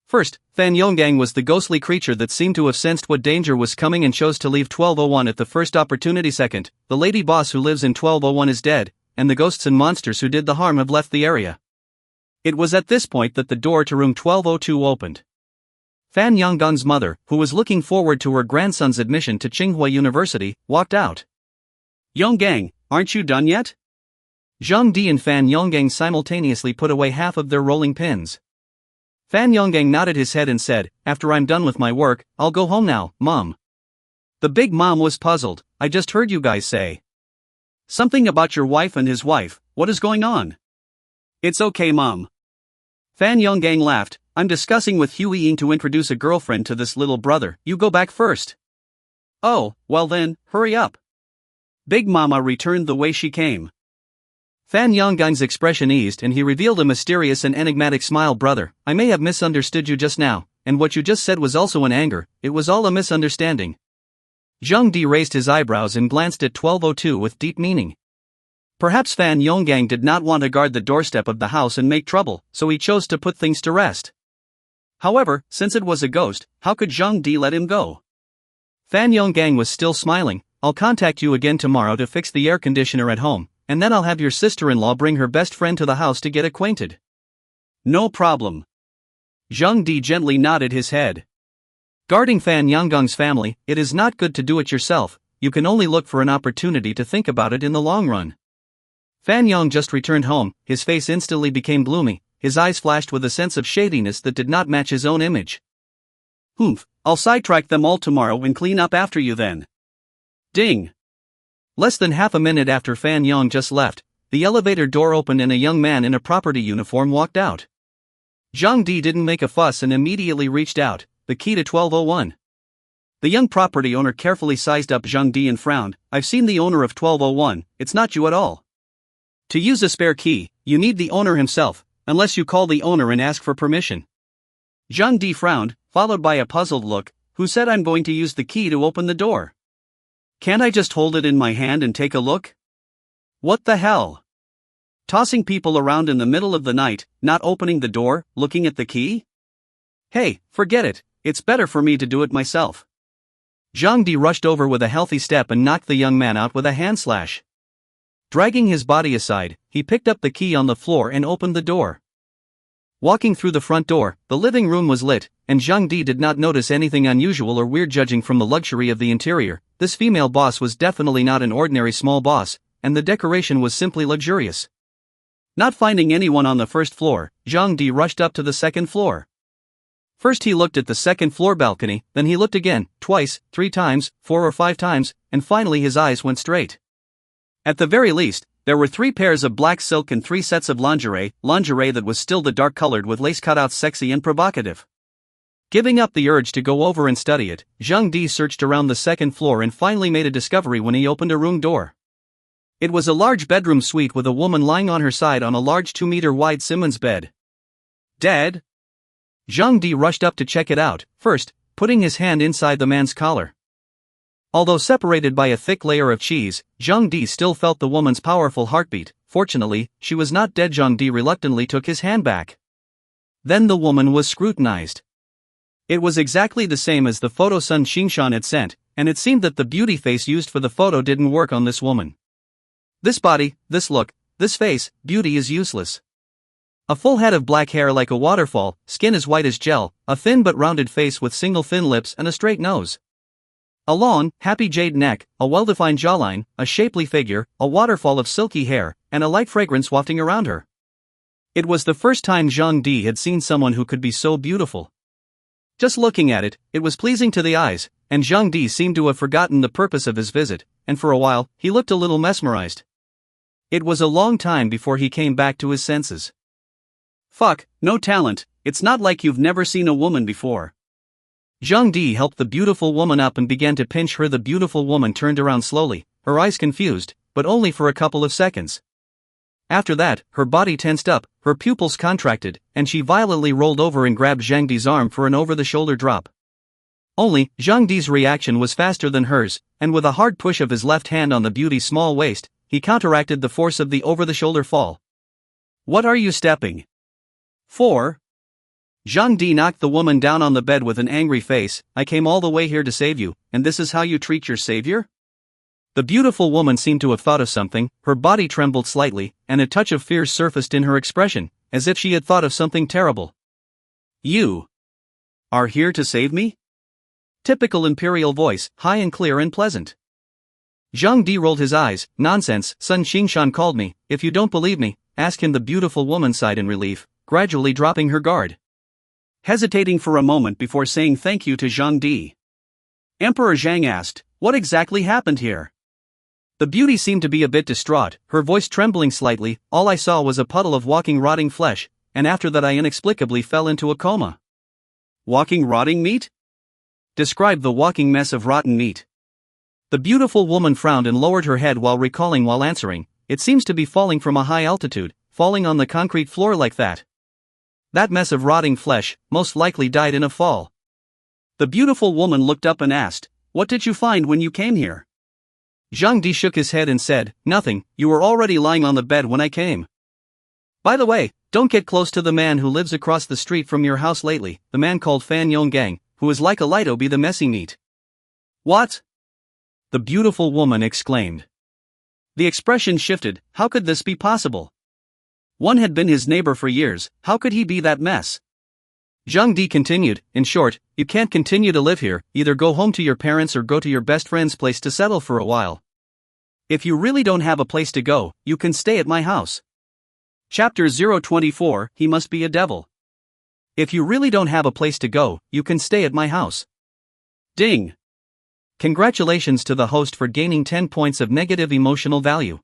First, Fan Yonggang was the ghostly creature that seemed to have sensed what danger was coming and chose to leave 1201 at the first opportunity. Second, the lady boss who lives in 1201 is dead, and the ghosts and monsters who did the harm have left the area. It was at this point that the door to room 1202 opened. Fan Yonggang's mother, who was looking forward to her grandson's admission to Tsinghua University, walked out. Yonggang, aren't you done yet? Zhang Di and Fan Yonggang simultaneously put away half of their rolling pins. Fan Yonggang nodded his head and said, After I'm done with my work, I'll go home now, Mom. The big mom was puzzled. I just heard you guys say something about your wife and his wife. What is going on? It's okay, Mom. Fan Yonggang laughed. I'm discussing with Hu Ying to introduce a girlfriend to this little brother. You go back first. Oh, well then, hurry up. Big Mama returned the way she came. Fan Yonggang's expression eased and he revealed a mysterious and enigmatic smile. Brother, I may have misunderstood you just now, and what you just said was also in anger. It was all a misunderstanding. Zhang Di raised his eyebrows and glanced at 1202 with deep meaning. Perhaps Fan Yonggang did not want to guard the doorstep of the house and make trouble, so he chose to put things to rest. However, since it was a ghost, how could Zhang Di let him go? Fan Yonggang was still smiling. I'll contact you again tomorrow to fix the air conditioner at home, and then I'll have your sister-in-law bring her best friend to the house to get acquainted. No problem. Zhang Di gently nodded his head. Guarding Fan Yonggang's family, it is not good to do it yourself. You can only look for an opportunity to think about it in the long run. Fan Yong just returned home, his face instantly became gloomy, his eyes flashed with a sense of shadiness that did not match his own image. Humph, I'll sidetrack them all tomorrow and clean up after you then. Ding. Less than half a minute after Fan Yong just left, the elevator door opened and a young man in a property uniform walked out. Zhang Di didn't make a fuss and immediately reached out, the key to 1201. The young property owner carefully sized up Zhang Di and frowned. I've seen the owner of 1201, it's not you at all. To use a spare key, you need the owner himself, unless you call the owner and ask for permission. Zhang Di frowned, followed by a puzzled look. Who said I'm going to use the key to open the door? Can't I just hold it in my hand and take a look? What the hell? Tossing people around in the middle of the night, not opening the door, looking at the key? Hey, forget it, it's better for me to do it myself. Zhang Di rushed over with a healthy step and knocked the young man out with a hand slash. Dragging his body aside, he picked up the key on the floor and opened the door. Walking through the front door, the living room was lit, and Zhang Di did not notice anything unusual or weird judging from the luxury of the interior. This female boss was definitely not an ordinary small boss, and the decoration was simply luxurious. Not finding anyone on the first floor, Zhang Di rushed up to the second floor. First he looked at the second floor balcony, then he looked again, twice, 3 times, 4 or 5 times, and finally his eyes went straight. At the very least, there were 3 pairs of black silk and 3 sets of lingerie that was still the dark colored with lace cutouts, sexy and provocative. Giving up the urge to go over and study it, Zhang Di searched around the second floor and finally made a discovery when he opened a room door. It was a large bedroom suite with a woman lying on her side on a large 2-meter wide Simmons bed. Dead? Zhang Di rushed up to check it out, first, putting his hand inside the man's collar. Although separated by a thick layer of cheese, Zhang Di still felt the woman's powerful heartbeat. Fortunately, she was not dead. Zhang Di reluctantly took his hand back. Then the woman was scrutinized. It was exactly the same as the photo Sun Xingshan had sent, and it seemed that the beauty face used for the photo didn't work on this woman. This body, this look, this face, beauty is useless. A full head of black hair like a waterfall, skin as white as gel, a thin but rounded face with single thin lips and a straight nose. A long, happy jade neck, a well-defined jawline, a shapely figure, a waterfall of silky hair, and a light fragrance wafting around her. It was the first time Zhang Di had seen someone who could be so beautiful. Just looking at it, it was pleasing to the eyes, and Zhang Di seemed to have forgotten the purpose of his visit, and for a while, he looked a little mesmerized. It was a long time before he came back to his senses. Fuck, no talent, it's not like you've never seen a woman before. Zhang Di helped the beautiful woman up and began to pinch her. The beautiful woman turned around slowly, her eyes confused, but only for a couple of seconds. After that, her body tensed up, her pupils contracted, and she violently rolled over and grabbed Zhang Di's arm for an over-the-shoulder drop. Only, Zhang Di's reaction was faster than hers, and with a hard push of his left hand on the beauty's small waist, he counteracted the force of the over-the-shoulder fall. What are you stepping for? Zhang Di knocked the woman down on the bed with an angry face. I came all the way here to save you, and this is how you treat your savior? The beautiful woman seemed to have thought of something, her body trembled slightly, and a touch of fear surfaced in her expression, as if she had thought of something terrible. You are here to save me? Typical imperial voice, high and clear and pleasant. Zhang Di rolled his eyes. Nonsense, Sun Xingshan called me. If you don't believe me, ask him. The beautiful woman sighed in relief, gradually dropping her guard. Hesitating for a moment before saying thank you to Zhang Di, Emperor Zhang asked, what exactly happened here? The beauty seemed to be a bit distraught, her voice trembling slightly. All I saw was a puddle of walking rotting flesh, and after that I inexplicably fell into a coma. Walking rotting meat? Describe the walking mess of rotten meat. The beautiful woman frowned and lowered her head while answering, it seems to be falling from a high altitude, falling on the concrete floor like that. That mess of rotting flesh most likely died in a fall. The beautiful woman looked up and asked, what did you find when you came here? Zhang Di shook his head and said, nothing, you were already lying on the bed when I came. By the way, don't get close to the man who lives across the street from your house lately, the man called Fan Yonggang, who is like a Lito be the messy meat. What? The beautiful woman exclaimed. The expression shifted. How could this be possible? One had been his neighbor for years, how could he be that mess? Zhang Di continued, in short, you can't continue to live here, either go home to your parents or go to your best friend's place to settle for a while. If you really don't have a place to go, you can stay at my house. Chapter 024, He Must Be a Devil. If you really don't have a place to go, you can stay at my house. Ding. Congratulations to the host for gaining 10 points of negative emotional value.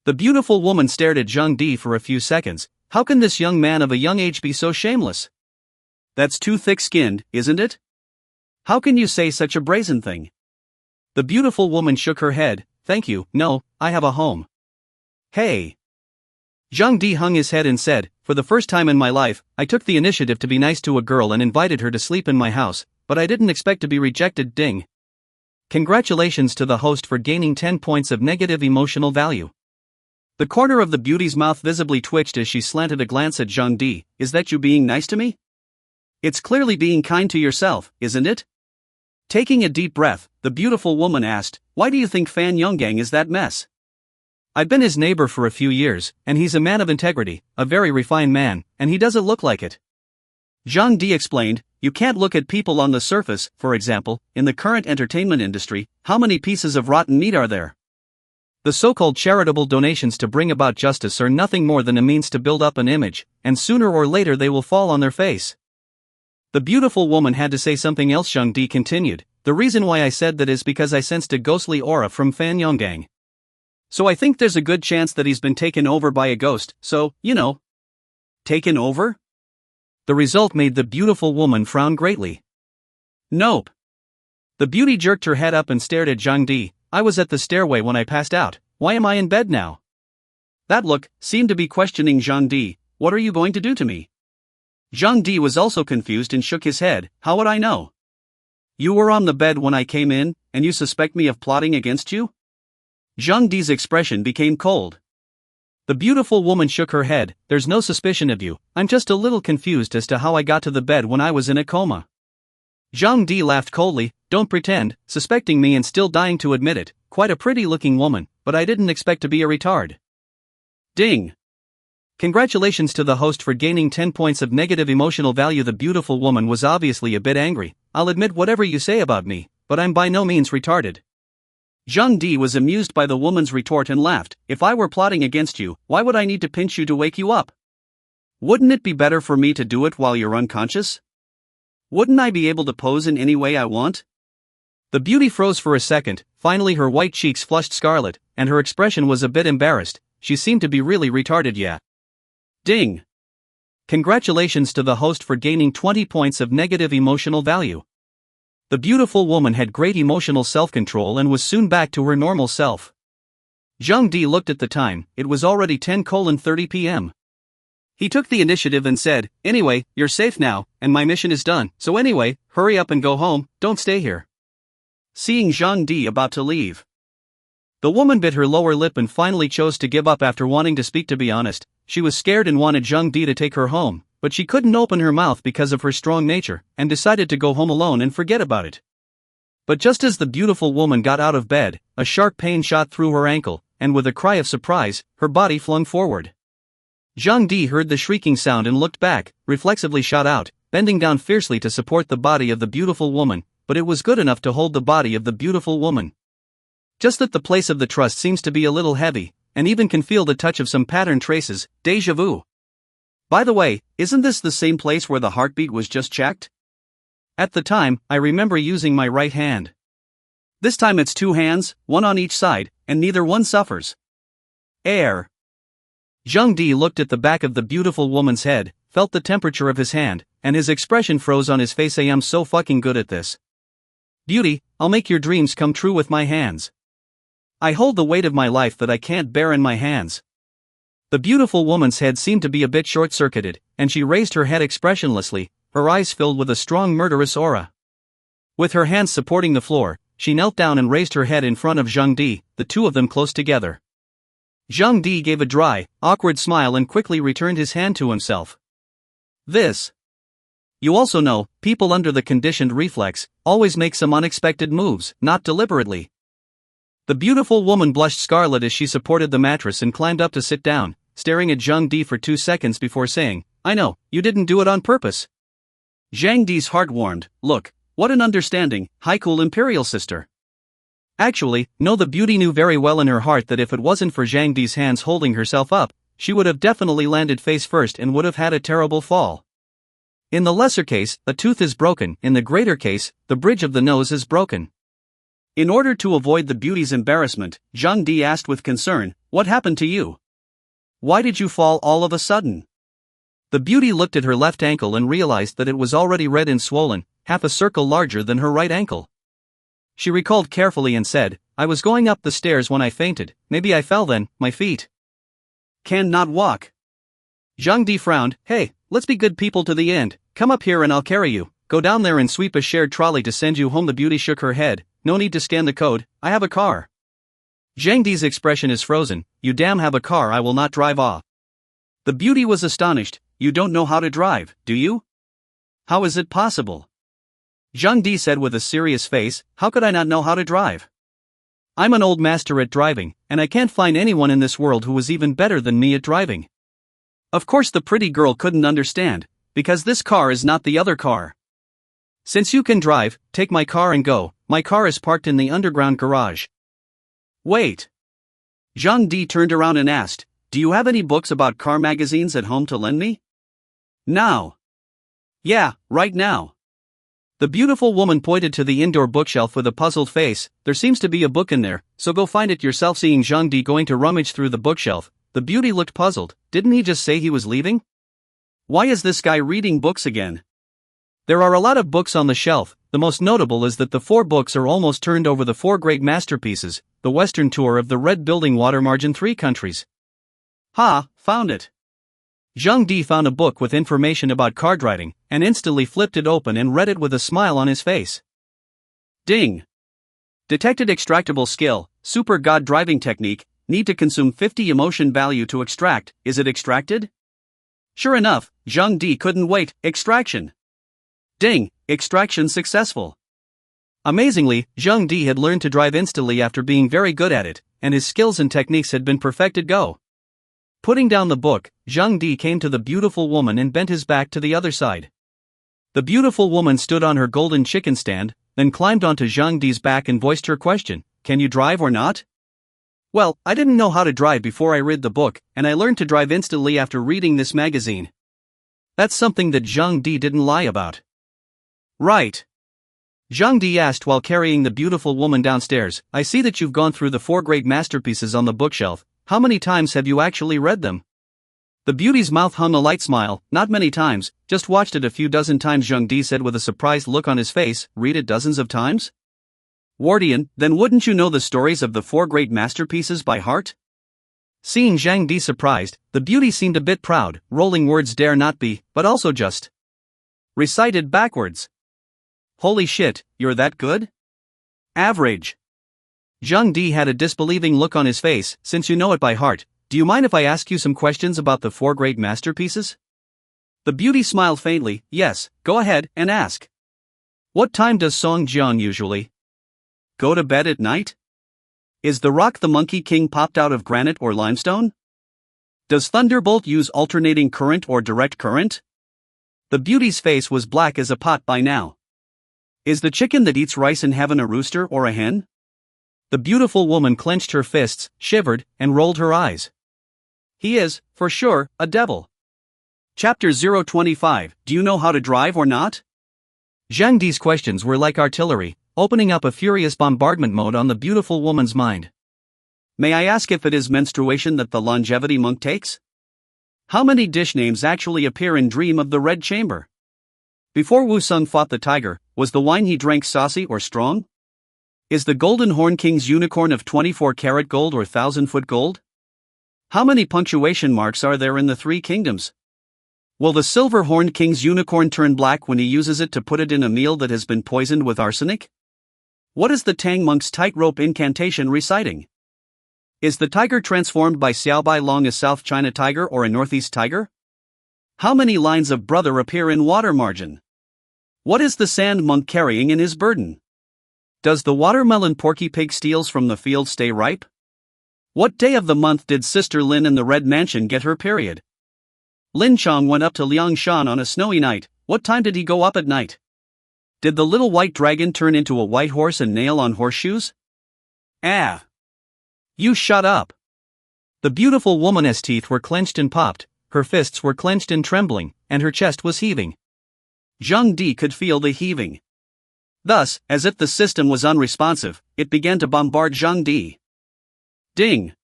The beautiful woman stared at Zhang Di for a few seconds. How can this young man of a young age be so shameless? That's too thick-skinned, isn't it? How can you say such a brazen thing? The beautiful woman shook her head. Thank you, no, I have a home. Hey. Zhang Di hung his head and said, for the first time in my life, I took the initiative to be nice to a girl and invited her to sleep in my house, but I didn't expect to be rejected. Ding. Congratulations to the host for gaining 10 points of negative emotional value. The corner of the beauty's mouth visibly twitched as she slanted a glance at Zhang Di. Is that you being nice to me? It's clearly being kind to yourself, isn't it? Taking a deep breath, the beautiful woman asked, why do you think Fan Yonggang is that mess? I've been his neighbor for a few years, and he's a man of integrity, a very refined man, and he doesn't look like it. Zhang Di explained, you can't look at people on the surface. For example, in the current entertainment industry, how many pieces of rotten meat are there? The so-called charitable donations to bring about justice are nothing more than a means to build up an image, and sooner or later they will fall on their face. The beautiful woman had to say something else. Zhang Di continued, the reason why I said that is because I sensed a ghostly aura from Fan Yonggang. So I think there's a good chance that he's been taken over by a ghost, so, you know. Taken over? The result made the beautiful woman frown greatly. Nope. The beauty jerked her head up and stared at Zhang Di. I was at the stairway when I passed out. Why am I in bed now? That look seemed to be questioning Zhang Di. What are you going to do to me? Zhang Di was also confused and shook his head. How would I know? You were on the bed when I came in, and you suspect me of plotting against you? Zhang Di's expression became cold. The beautiful woman shook her head. There's no suspicion of you. I'm just a little confused as to how I got to the bed when I was in a coma. Zhang Di laughed coldly. Don't pretend, suspecting me and still dying to admit it. Quite a pretty-looking woman, but I didn't expect to be a retard. Ding. Congratulations to the host for gaining 10 points of negative emotional value. The beautiful woman was obviously a bit angry. I'll admit whatever you say about me, but I'm by no means retarded. Zhang Di was amused by the woman's retort and laughed. If I were plotting against you, why would I need to pinch you to wake you up? Wouldn't it be better for me to do it while you're unconscious? Wouldn't I be able to pose in any way I want? The beauty froze for a second, finally her white cheeks flushed scarlet, and her expression was a bit embarrassed. She seemed to be really retarded. Yeah. Ding. Congratulations to the host for gaining 20 points of negative emotional value. The beautiful woman had great emotional self-control and was soon back to her normal self. Zhang Di looked at the time. It was already 10:30 p.m. He took the initiative and said, anyway, you're safe now, and my mission is done, so anyway, hurry up and go home, don't stay here. Seeing Zhang Di about to leave, the woman bit her lower lip and finally chose to give up after wanting to speak. To be honest, she was scared and wanted Zhang Di to take her home, but she couldn't open her mouth because of her strong nature, and decided to go home alone and forget about it. But just as the beautiful woman got out of bed, a sharp pain shot through her ankle, and with a cry of surprise, her body flung forward. Zhang Di heard the shrieking sound and looked back, reflexively shot out, bending down fiercely to support the body of the beautiful woman, but it was good enough to hold the body of the beautiful woman. Just that the place of the trust seems to be a little heavy, and even can feel the touch of some pattern traces. Deja vu. By the way, isn't this the same place where the heartbeat was just checked? At the time, I remember using my right hand. This time it's two hands, one on each side, and neither one suffers. Air. Zhang Di looked at the back of the beautiful woman's head, felt the temperature of his hand, and his expression froze on his face. I am so fucking good at this. Beauty, I'll make your dreams come true with my hands. I hold the weight of my life that I can't bear in my hands. The beautiful woman's head seemed to be a bit short-circuited, and she raised her head expressionlessly, her eyes filled with a strong murderous aura. With her hands supporting the floor, she knelt down and raised her head in front of Zhang Di, the two of them close together. Zhang Di gave a dry, awkward smile and quickly returned his hand to himself. This. You also know, people under the conditioned reflex always make some unexpected moves, not deliberately. The beautiful woman blushed scarlet as she supported the mattress and climbed up to sit down, staring at Zhang Di for 2 seconds before saying, I know, you didn't do it on purpose. Zhang Di's heart warmed. Look, what an understanding, high-cool imperial sister. Actually, no, the beauty knew very well in her heart that if it wasn't for Zhang Di's hands holding herself up, she would have definitely landed face first and would have had a terrible fall. In the lesser case, a tooth is broken. In the greater case, the bridge of the nose is broken. In order to avoid the beauty's embarrassment, Zhang Di asked with concern, what happened to you? Why did you fall all of a sudden? The beauty looked at her left ankle and realized that it was already red and swollen, half a circle larger than her right ankle. She recalled carefully and said, I was going up the stairs when I fainted, maybe I fell then, my feet. Can not walk. Zhang Di frowned, hey, let's be good people to the end, come up here and I'll carry you, go down there and sweep a shared trolley to send you home. The beauty shook her head, no need to scan the code, I have a car. Zhang Di's expression is frozen, you damn have a car, I will not drive off. The beauty was astonished, you don't know how to drive, do you? How is it possible? Zhang Di said with a serious face, how could I not know how to drive? I'm an old master at driving, and I can't find anyone in this world who is even better than me at driving. Of course the pretty girl couldn't understand, because this car is not the other car. Since you can drive, take my car and go, my car is parked in the underground garage. Wait. Zhang Di turned around and asked, do you have any books about car magazines at home to lend me? Now. Yeah, right now. The beautiful woman pointed to the indoor bookshelf with a puzzled face, there seems to be a book in there, so go find it yourself. Seeing Zhang Di going to rummage through the bookshelf, the beauty looked puzzled, didn't he just say he was leaving? Why is this guy reading books again? There are a lot of books on the shelf, the most notable is that the 4 books are almost turned over the 4 great masterpieces, the Western tour of the Red Building water margin 3 countries. Ha, found it. Zhang Di found a book with information about card riding, and instantly flipped it open and read it with a smile on his face. Ding. Detected extractable skill, super god driving technique, need to consume 50 emotion value to extract, is it extracted? Sure enough, Zhang Di couldn't wait, extraction. Ding, extraction successful. Amazingly, Zhang Di had learned to drive instantly after being very good at it, and his skills and techniques had been perfected. Go. Putting down the book, Zhang Di came to the beautiful woman and bent his back to the other side. The beautiful woman stood on her golden chicken stand, then climbed onto Zhang Di's back and voiced her question, can you drive or not? Well, I didn't know how to drive before I read the book, and I learned to drive instantly after reading this magazine. That's something that Zhang Di didn't lie about. Right. Zhang Di asked while carrying the beautiful woman downstairs, I see that you've gone through the 4 great masterpieces on the bookshelf, how many times have you actually read them? The beauty's mouth hung a light smile, not many times, just watched it a few dozen times. Zhang Di said with a surprised look on his face, read it dozens of times? Wardian, then wouldn't you know the stories of the 4 great masterpieces by heart? Seeing Zhang Di surprised, the beauty seemed a bit proud, rolling words dare not be, but also just recited backwards. Holy shit, you're that good? Average. Zhang Di had a disbelieving look on his face, since you know it by heart, do you mind if I ask you some questions about the 4 great masterpieces? The beauty smiled faintly, yes, go ahead and ask. What time does Song Jiang usually go to bed at night? Is the rock the Monkey King popped out of granite or limestone? Does Thunderbolt use alternating current or direct current? The beauty's face was black as a pot by now. Is the chicken that eats rice in heaven a rooster or a hen? The beautiful woman clenched her fists, shivered, and rolled her eyes. He is, for sure, a devil. Chapter 025, do you know how to drive or not? Zhang Di's questions were like artillery, opening up a furious bombardment mode on the beautiful woman's mind. May I ask if it is menstruation that the longevity monk takes? How many dish names actually appear in Dream of the Red Chamber? Before Wu Sung fought the tiger, was the wine he drank saucy or strong? Is the Golden Horn King's unicorn of 24-karat gold or 1,000-foot gold? How many punctuation marks are there in the 3 kingdoms? Will the Silver-Horned King's unicorn turn black when he uses it to put it in a meal that has been poisoned with arsenic? What is the Tang monk's tightrope incantation reciting? Is the tiger transformed by Xiaobai Long a South China tiger or a Northeast tiger? How many lines of brother appear in water margin? What is the sand monk carrying in his burden? Does the watermelon Porky Pig steals from the field stay ripe? What day of the month did Sister Lin in the Red Mansion get her period? Lin Chong went up to Liangshan on a snowy night. What time did he go up at night? Did the little white dragon turn into a white horse and nail on horseshoes? Ah! You shut up! The beautiful woman's teeth were clenched and popped, her fists were clenched and trembling, and her chest was heaving. Zhang Di could feel the heaving. Thus, as if the system was unresponsive, it began to bombard Zhang Di. Ding!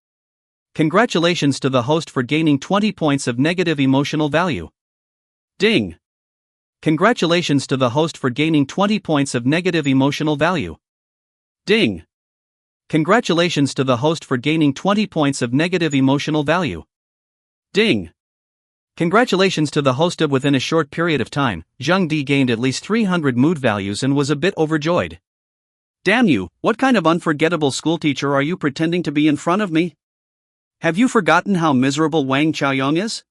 Congratulations to the host for gaining 20 points of negative emotional value. Ding! Congratulations to the host for gaining 20 points of negative emotional value. Ding! Congratulations to the host for gaining 20 points of negative emotional value. Ding! Congratulations to the host. Within a short period of time, Zhang Di gained at least 300 mood values and was a bit overjoyed. Damn you, what kind of unforgettable schoolteacher are you pretending to be in front of me? Have you forgotten how miserable Wang Chaoyong is?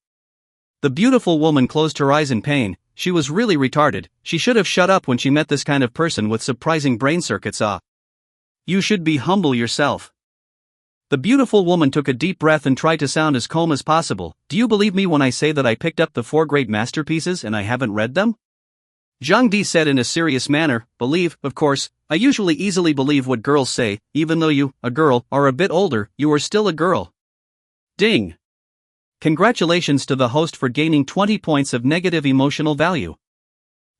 The beautiful woman closed her eyes in pain. She was really retarded. She should have shut up when she met this kind of person with surprising brain circuits. You should be humble yourself. The beautiful woman took a deep breath and tried to sound as calm as possible. Do you believe me when I say that I picked up the 4 great masterpieces and I haven't read them? Zhang Di said in a serious manner. Believe, of course, I usually easily believe what girls say. Even though you, a girl, are a bit older, you are still a girl. Ding! Congratulations to the host for gaining 20 points of negative emotional value.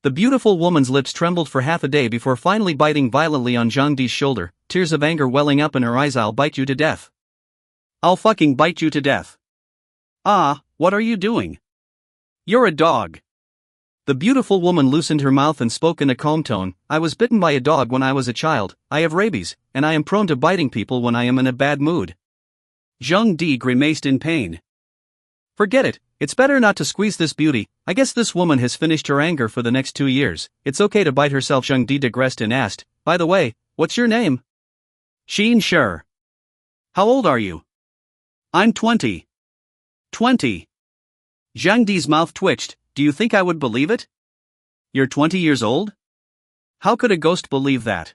The beautiful woman's lips trembled for half a day before finally biting violently on Zhang Di's shoulder, tears of anger welling up in her eyes. I'll bite you to death. I'll fucking bite you to death. Ah, what are you doing? You're a dog. The beautiful woman loosened her mouth and spoke in a calm tone. I was bitten by a dog when I was a child, I have rabies, and I am prone to biting people when I am in a bad mood. Zhang Di grimaced in pain. Forget it, it's better not to squeeze this beauty. I guess this woman has finished her anger for the next 2 years. It's okay to bite herself. Zhang Di digressed and asked, by the way, what's your name? Xin Shi. How old are you? I'm 20. 20. Zhang Di's mouth twitched. Do you think I would believe it? You're 20 years old? How could a ghost believe that?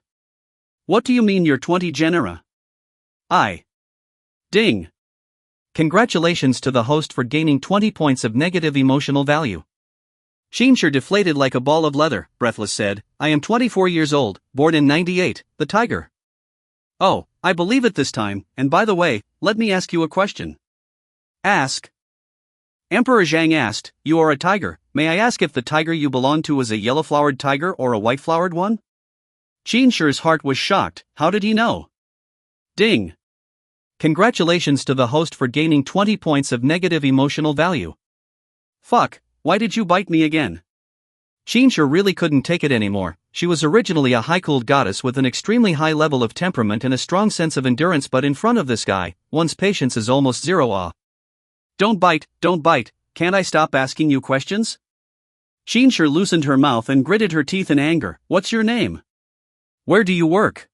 What do you mean you're 20 genera? Ding! Congratulations to the host for gaining 20 points of negative emotional value. Xin Shi deflated like a ball of leather, breathless said, I am 24 years old, born in 98, the tiger. Oh, I believe it this time, and by the way, let me ask you a question. Ask. Emperor Zhang asked, you are a tiger, may I ask if the tiger you belong to is a yellow-flowered tiger or a white-flowered one? Xin Shi's heart was shocked. How did he know? Ding! Congratulations to the host for gaining 20 points of negative emotional value. Fuck, why did you bite me again? Xin Shi really couldn't take it anymore. She was originally a high-cooled goddess with an extremely high level of temperament and a strong sense of endurance, but in front of this guy, one's patience is almost zero. Don't bite, can't I stop asking you questions? Xin Shi loosened her mouth and gritted her teeth in anger. What's your name? Where do you work?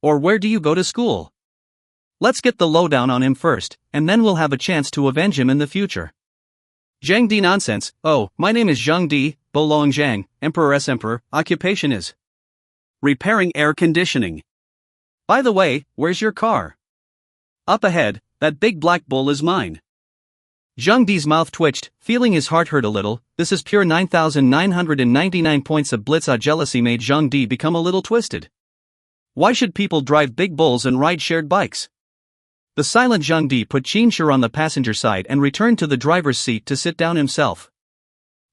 Or where do you go to school? Let's get the lowdown on him first, and then we'll have a chance to avenge him in the future. Zhang Di nonsense. Oh, my name is Zhang Di, Bolong Zhang, Emperor's Emperor, occupation is repairing air conditioning. By the way, where's your car? Up ahead, that big black bull is mine. Zhang Di's mouth twitched, feeling his heart hurt a little. This is pure 9,999 points of blitz. Jealousy made Zhang Di become a little twisted. Why should people drive big bulls and ride shared bikes? The silent Zhang Di put Xin Shi on the passenger side and returned to the driver's seat to sit down himself.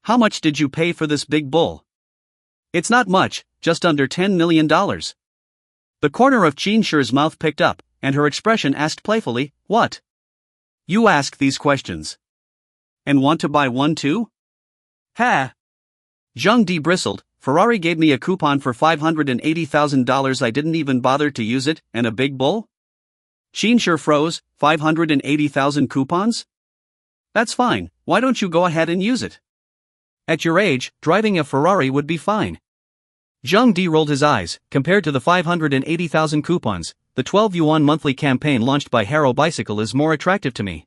How much did you pay for this big bull? It's not much, just under $10 million. The corner of Xin Shi's mouth picked up, and her expression asked playfully, what? You ask these questions. And want to buy one too? Ha! Zhang Di bristled. Ferrari gave me a coupon for $580,000. I didn't even bother to use it, and a big bull? Xin Shi froze. 580,000 coupons? That's fine, why don't you go ahead and use it? At your age, driving a Ferrari would be fine. Zhang Di rolled his eyes. Compared to the 580,000 coupons, the 12 yuan monthly campaign launched by Haro Bicycle is more attractive to me.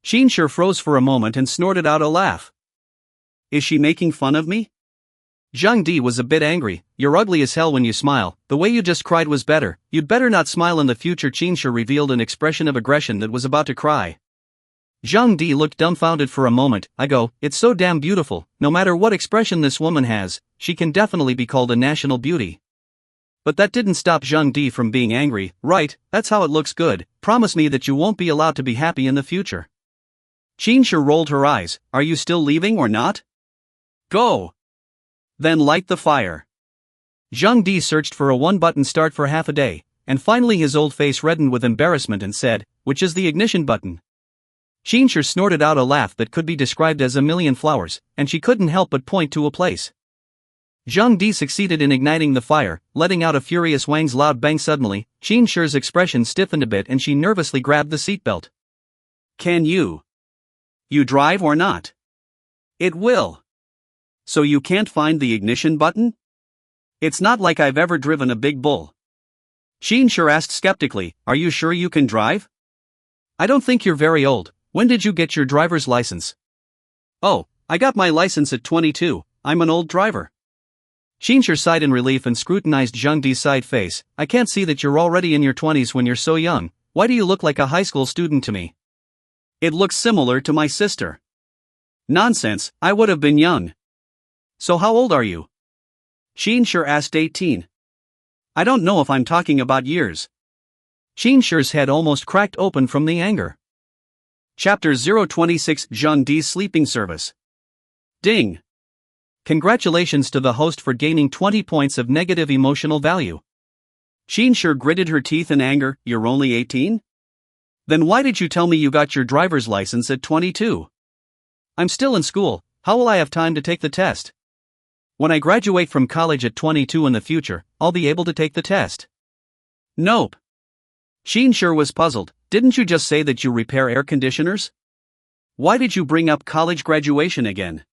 Xinshi froze for a moment and snorted out a laugh. Is she making fun of me? Zhang Di was a bit angry. You're ugly as hell when you smile. The way you just cried was better. You'd better not smile in the future. Xinshi revealed an expression of aggression that was about to cry. Zhang Di looked dumbfounded for a moment. It's so damn beautiful. No matter what expression this woman has, she can definitely be called a national beauty. But that didn't stop Zhang Di from being angry. Right, that's how it looks good. Promise me that you won't be allowed to be happy in the future. Xinshi rolled her eyes. Are you still leaving or not? Go. Then light the fire. Zhang Di searched for a one-button start for half a day, and finally his old face reddened with embarrassment and said, which is the ignition button? Xinshi snorted out a laugh that could be described as a million flowers, and she couldn't help but point to a place. Zhang Di succeeded in igniting the fire, letting out a furious Wang's loud bang. Suddenly, Xinshi's expression stiffened a bit and she nervously grabbed the seatbelt. Can you drive or not? It will. So you can't find the ignition button? It's not like I've ever driven a big bull. Xinshi asked skeptically, are you sure you can drive? I don't think you're very old. When did you get your driver's license? Oh, I got my license at 22, I'm an old driver. Xinshi sighed in relief and scrutinized Zhang Di's side face. I can't see that you're already in your 20s when you're so young. Why do you look like a high school student to me? It looks similar to my sister. Nonsense, I would have been young. So how old are you? Xinshi asked. 18. I don't know if I'm talking about years. Xinshi's head almost cracked open from the anger. Chapter 026 Zhang Di's sleeping service. Ding. Congratulations to the host for gaining 20 points of negative emotional value. Xinshi gritted her teeth in anger. You're only 18? Then why did you tell me you got your driver's license at 22? I'm still in school, how will I have time to take the test? When I graduate from college at 22 in the future, I'll be able to take the test. Nope. Xinshi was puzzled. Didn't you just say that you repair air conditioners? Why did you bring up college graduation again?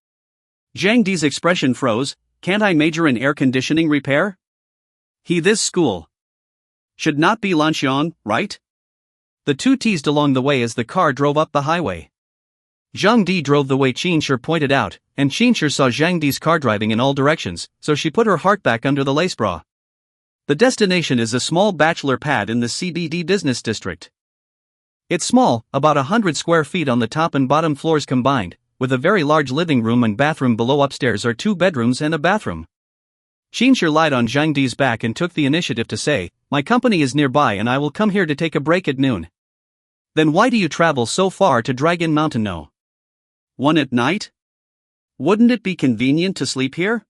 Zhang Di's expression froze. Can't I major in air conditioning repair? This school should not be Lanxian, right? The two teased along the way as the car drove up the highway. Zhang Di drove the way Xinshi pointed out, and Xinshi saw Zhang Di's car driving in all directions, so she put her heart back under the lace bra. The destination is a small bachelor pad in the CBD business district. It's small, about 100 square feet on the top and bottom floors combined, with a very large living room and bathroom below. Upstairs are 2 bedrooms and a bathroom. Xinshi lied on Zhang Di's back and took the initiative to say, my company is nearby and I will come here to take a break at noon. Then why do you travel so far to Dragon Mountain? No. 1 at night? Wouldn't it be convenient to sleep here?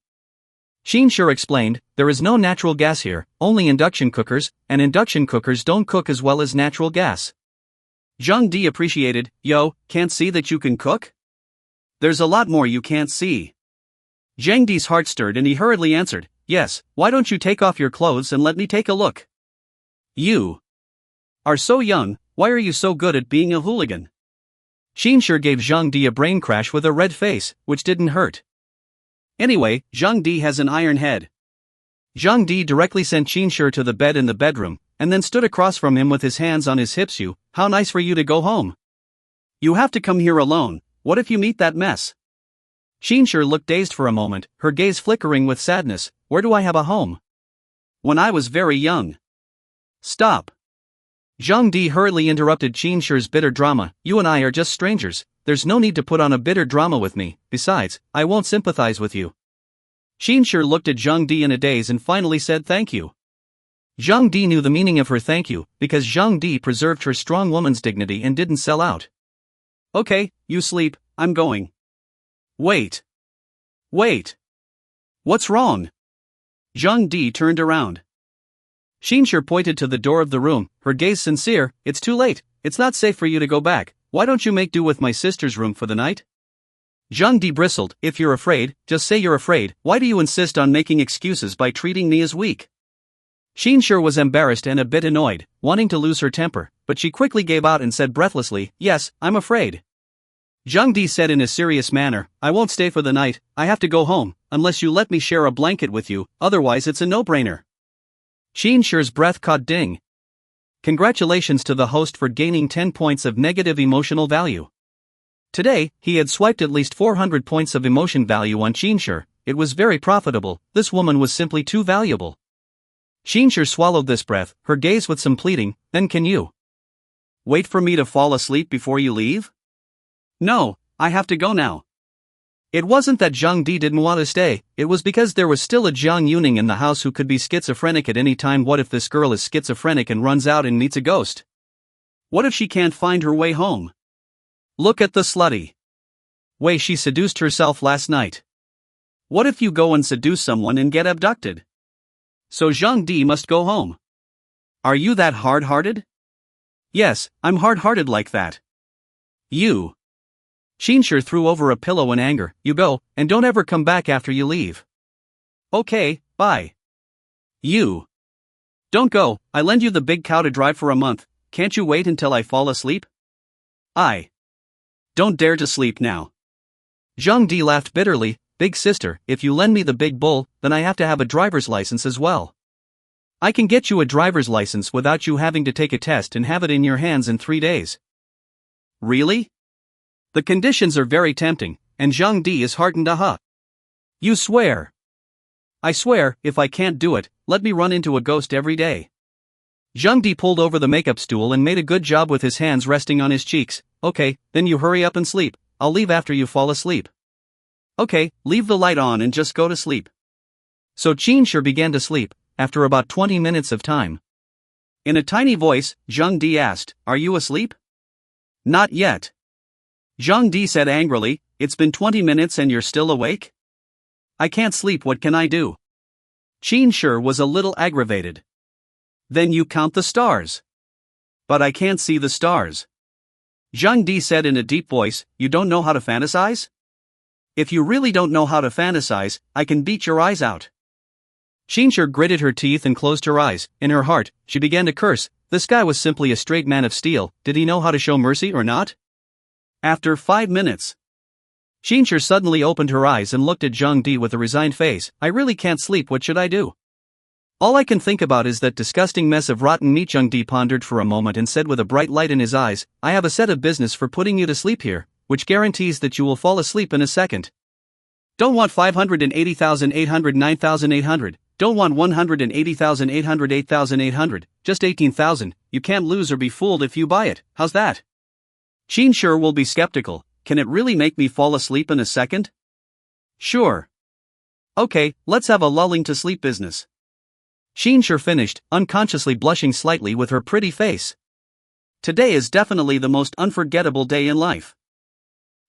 Xinshi explained, there is no natural gas here, only induction cookers, and induction cookers don't cook as well as natural gas. Zhang Di appreciated. Yo, can't see that you can cook? There's a lot more you can't see. Zhang Di's heart stirred and he hurriedly answered, yes, why don't you take off your clothes and let me take a look? You are so young, why are you so good at being a hooligan? Xinshi gave Zhang Di a brain crash with a red face, which didn't hurt. Anyway, Zhang Di has an iron head. Zhang Di directly sent Xinshi to the bed in the bedroom, and then stood across from him with his hands on his hips. How nice for you to go home. You have to come here alone, what if you meet that mess? Xinshi looked dazed for a moment, her gaze flickering with sadness. Where do I have a home? When I was very young. Stop. Zhang Di hurriedly interrupted Xinshi's bitter drama. You and I are just strangers, there's no need to put on a bitter drama with me, besides, I won't sympathize with you. Xinshi looked at Zhang Di in a daze and finally said thank you. Zhang Di knew the meaning of her thank you, because Zhang Di preserved her strong woman's dignity and didn't sell out. Okay, you sleep, I'm going. Wait. What's wrong? Zhang Di turned around. Xinshi pointed to the door of the room, her gaze sincere. It's too late, it's not safe for you to go back, why don't you make do with my sister's room for the night? Zhang Di bristled. If you're afraid, just say you're afraid, why do you insist on making excuses by treating me as weak? Xinshi was embarrassed and a bit annoyed, wanting to lose her temper, but she quickly gave out and said breathlessly, yes, I'm afraid. Zhang Di said in a serious manner, I won't stay for the night, I have to go home, unless you let me share a blanket with you, otherwise it's a no-brainer. Xinshi's breath caught. Ding. Congratulations to the host for gaining 10 points of negative emotional value. Today, he had swiped at least 400 points of emotion value on Xinsher. It was very profitable. This woman was simply too valuable. Xinsher swallowed this breath, her gaze with some pleading. Then can you wait for me to fall asleep before you leave? No, I have to go now. It wasn't that Zhang Di didn't want to stay, it was because there was still a Jiang Yuning in the house who could be schizophrenic at any time. What if this girl is schizophrenic and runs out and meets a ghost? What if she can't find her way home? Look at the slutty way she seduced herself last night. What if you go and seduce someone and get abducted? So Zhang Di must go home. Are you that hard-hearted? Yes, I'm hard-hearted like that. You. Xinsher threw over a pillow in anger. You go, and don't ever come back after you leave. Okay, bye. You. Don't go, I lend you the big cow to drive for a month, can't you wait until I fall asleep? I don't dare to sleep now. Zhang Di laughed bitterly. Big sister, if you lend me the big bull, then I have to have a driver's license as well. I can get you a driver's license without you having to take a test and have it in your hands in 3 days. Really? The conditions are very tempting, and Zhang Di is heartened. Aha. You swear? I swear, if I can't do it, let me run into a ghost every day. Zhang Di pulled over the makeup stool and made a good job with his hands resting on his cheeks. Okay, then you hurry up and sleep. I'll leave after you fall asleep. Okay, leave the light on and just go to sleep. So Xinsher began to sleep, after about 20 minutes of time. In a tiny voice, Zhang Di asked, "Are you asleep?" "Not yet." Zhang Di said angrily, "It's been 20 minutes and you're still awake?" "I can't sleep, what can I do?" Xinsher was a little aggravated. "Then you count the stars." "But I can't see the stars." Zhang Di said in a deep voice, "You don't know how to fantasize? If you really don't know how to fantasize, I can beat your eyes out." Xinsher gritted her teeth and closed her eyes. In her heart, she began to curse. This guy was simply a straight man of steel. Did he know how to show mercy or not? After 5 minutes, Xinsher suddenly opened her eyes and looked at Zhang Di with a resigned face. "I really can't sleep, what should I do? All I can think about is that disgusting mess of rotten meat." Zhang Di pondered for a moment and said with a bright light in his eyes, "I have a set of business for putting you to sleep here, which guarantees that you will fall asleep in a second. Don't want 580,800, 9,800, don't want 180,800, 8,800, just 18,000, you can't lose or be fooled if you buy it, how's that?" Xinsher will be skeptical. Can it really make me fall asleep in a second? Sure. Okay, let's have a lulling to sleep business. Xinsher finished, unconsciously blushing slightly with her pretty face. Today is definitely the most unforgettable day in life.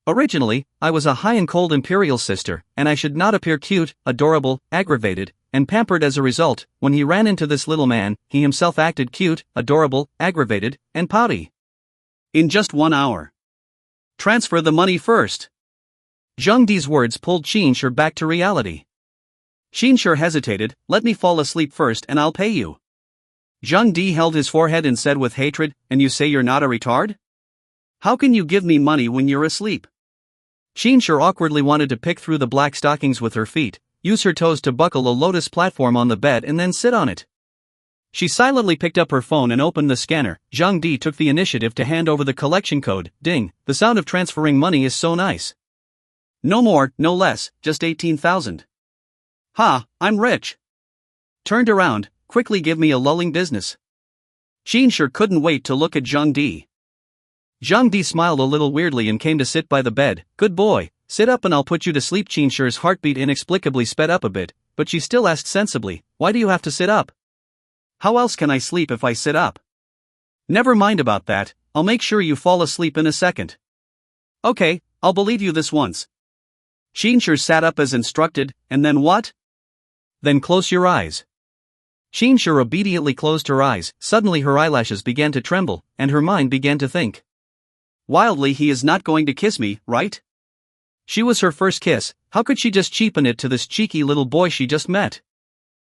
Originally, I was a high and cold imperial sister, and I should not appear cute, adorable, aggravated, and pampered as a result. When he ran into this little man, he himself acted cute, adorable, aggravated, and pouty. In just 1 hour. Transfer the money first. Zhang Di's words pulled Xinsher back to reality. Xinsher hesitated. "Let me fall asleep first and I'll pay you." Zhang Di held his forehead and said with hatred, "And you say you're not a retard? How can you give me money when you're asleep?" Xinsher awkwardly wanted to pick through the black stockings with her feet, use her toes to buckle a lotus platform on the bed and then sit on it. She silently picked up her phone and opened the scanner. Zhang Di took the initiative to hand over the collection code. Ding, the sound of transferring money is so nice. No more, no less, just 18,000. Ha, I'm rich. Turned around, quickly give me a lulling business. Xinsher couldn't wait to look at Zhang Di. Zhang Di smiled a little weirdly and came to sit by the bed. Good boy, sit up and I'll put you to sleep. Xinsher's heartbeat inexplicably sped up a bit, but she still asked sensibly, why do you have to sit up? How else can I sleep if I sit up? Never mind about that, I'll make sure you fall asleep in a second. Okay, I'll believe you this once. Xinsher sat up as instructed, and then what? Then close your eyes. Xinsher obediently closed her eyes. Suddenly her eyelashes began to tremble, and her mind began to think. Wildly, he is not going to kiss me, right? She was her first kiss, how could she just cheapen it to this cheeky little boy she just met?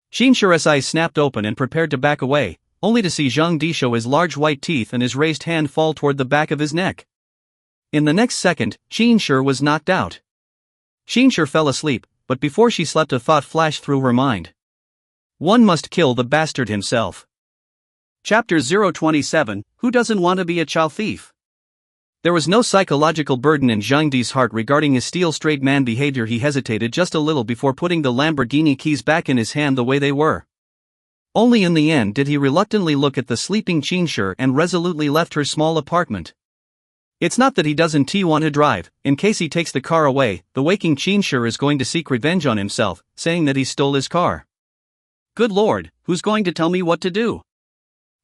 Xinsher's eyes snapped open and prepared to back away, only to see Zhang Di show his large white teeth and his raised hand fall toward the back of his neck. In the next second, Xinsher was knocked out. Xinsher fell asleep, but before she slept a thought flashed through her mind. One must kill the bastard himself. Chapter 027, Who Doesn't Want to Be a Chow Thief? There was no psychological burden in Zhang Di's heart regarding his steel straight man behavior. He hesitated just a little before putting the Lamborghini keys back in his hand the way they were. Only in the end did he reluctantly look at the sleeping Qinshi and resolutely left her small apartment. It's not that he doesn't want to drive. In case he takes the car away, the waking Qinshi is going to seek revenge on himself, saying that he stole his car. Good lord, who's going to tell me what to do?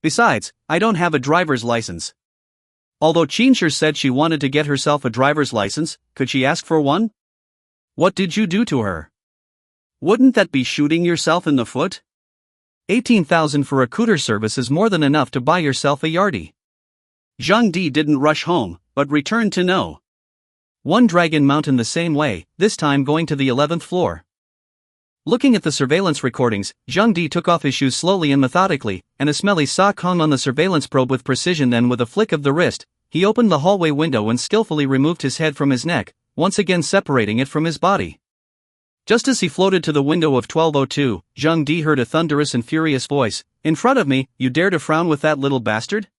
Besides, I don't have a driver's license. Although Qinshi said she wanted to get herself a driver's license, could she ask for one? What did you do to her? Wouldn't that be shooting yourself in the foot? 18,000 for a scooter service is more than enough to buy yourself a yardie. Zhang Di didn't rush home, but returned to No. 1 Dragon Mountain the same way, this time going to the 11th floor. Looking at the surveillance recordings, Zhang Di took off his shoes slowly and methodically, and a smelly sock hung on the surveillance probe with precision. Then with a flick of the wrist, he opened the hallway window and skillfully removed his head from his neck, once again separating it from his body. Just as he floated to the window of 1202, Zhang Di heard a thunderous and furious voice, "In front of me, you dare to frown with that little bastard?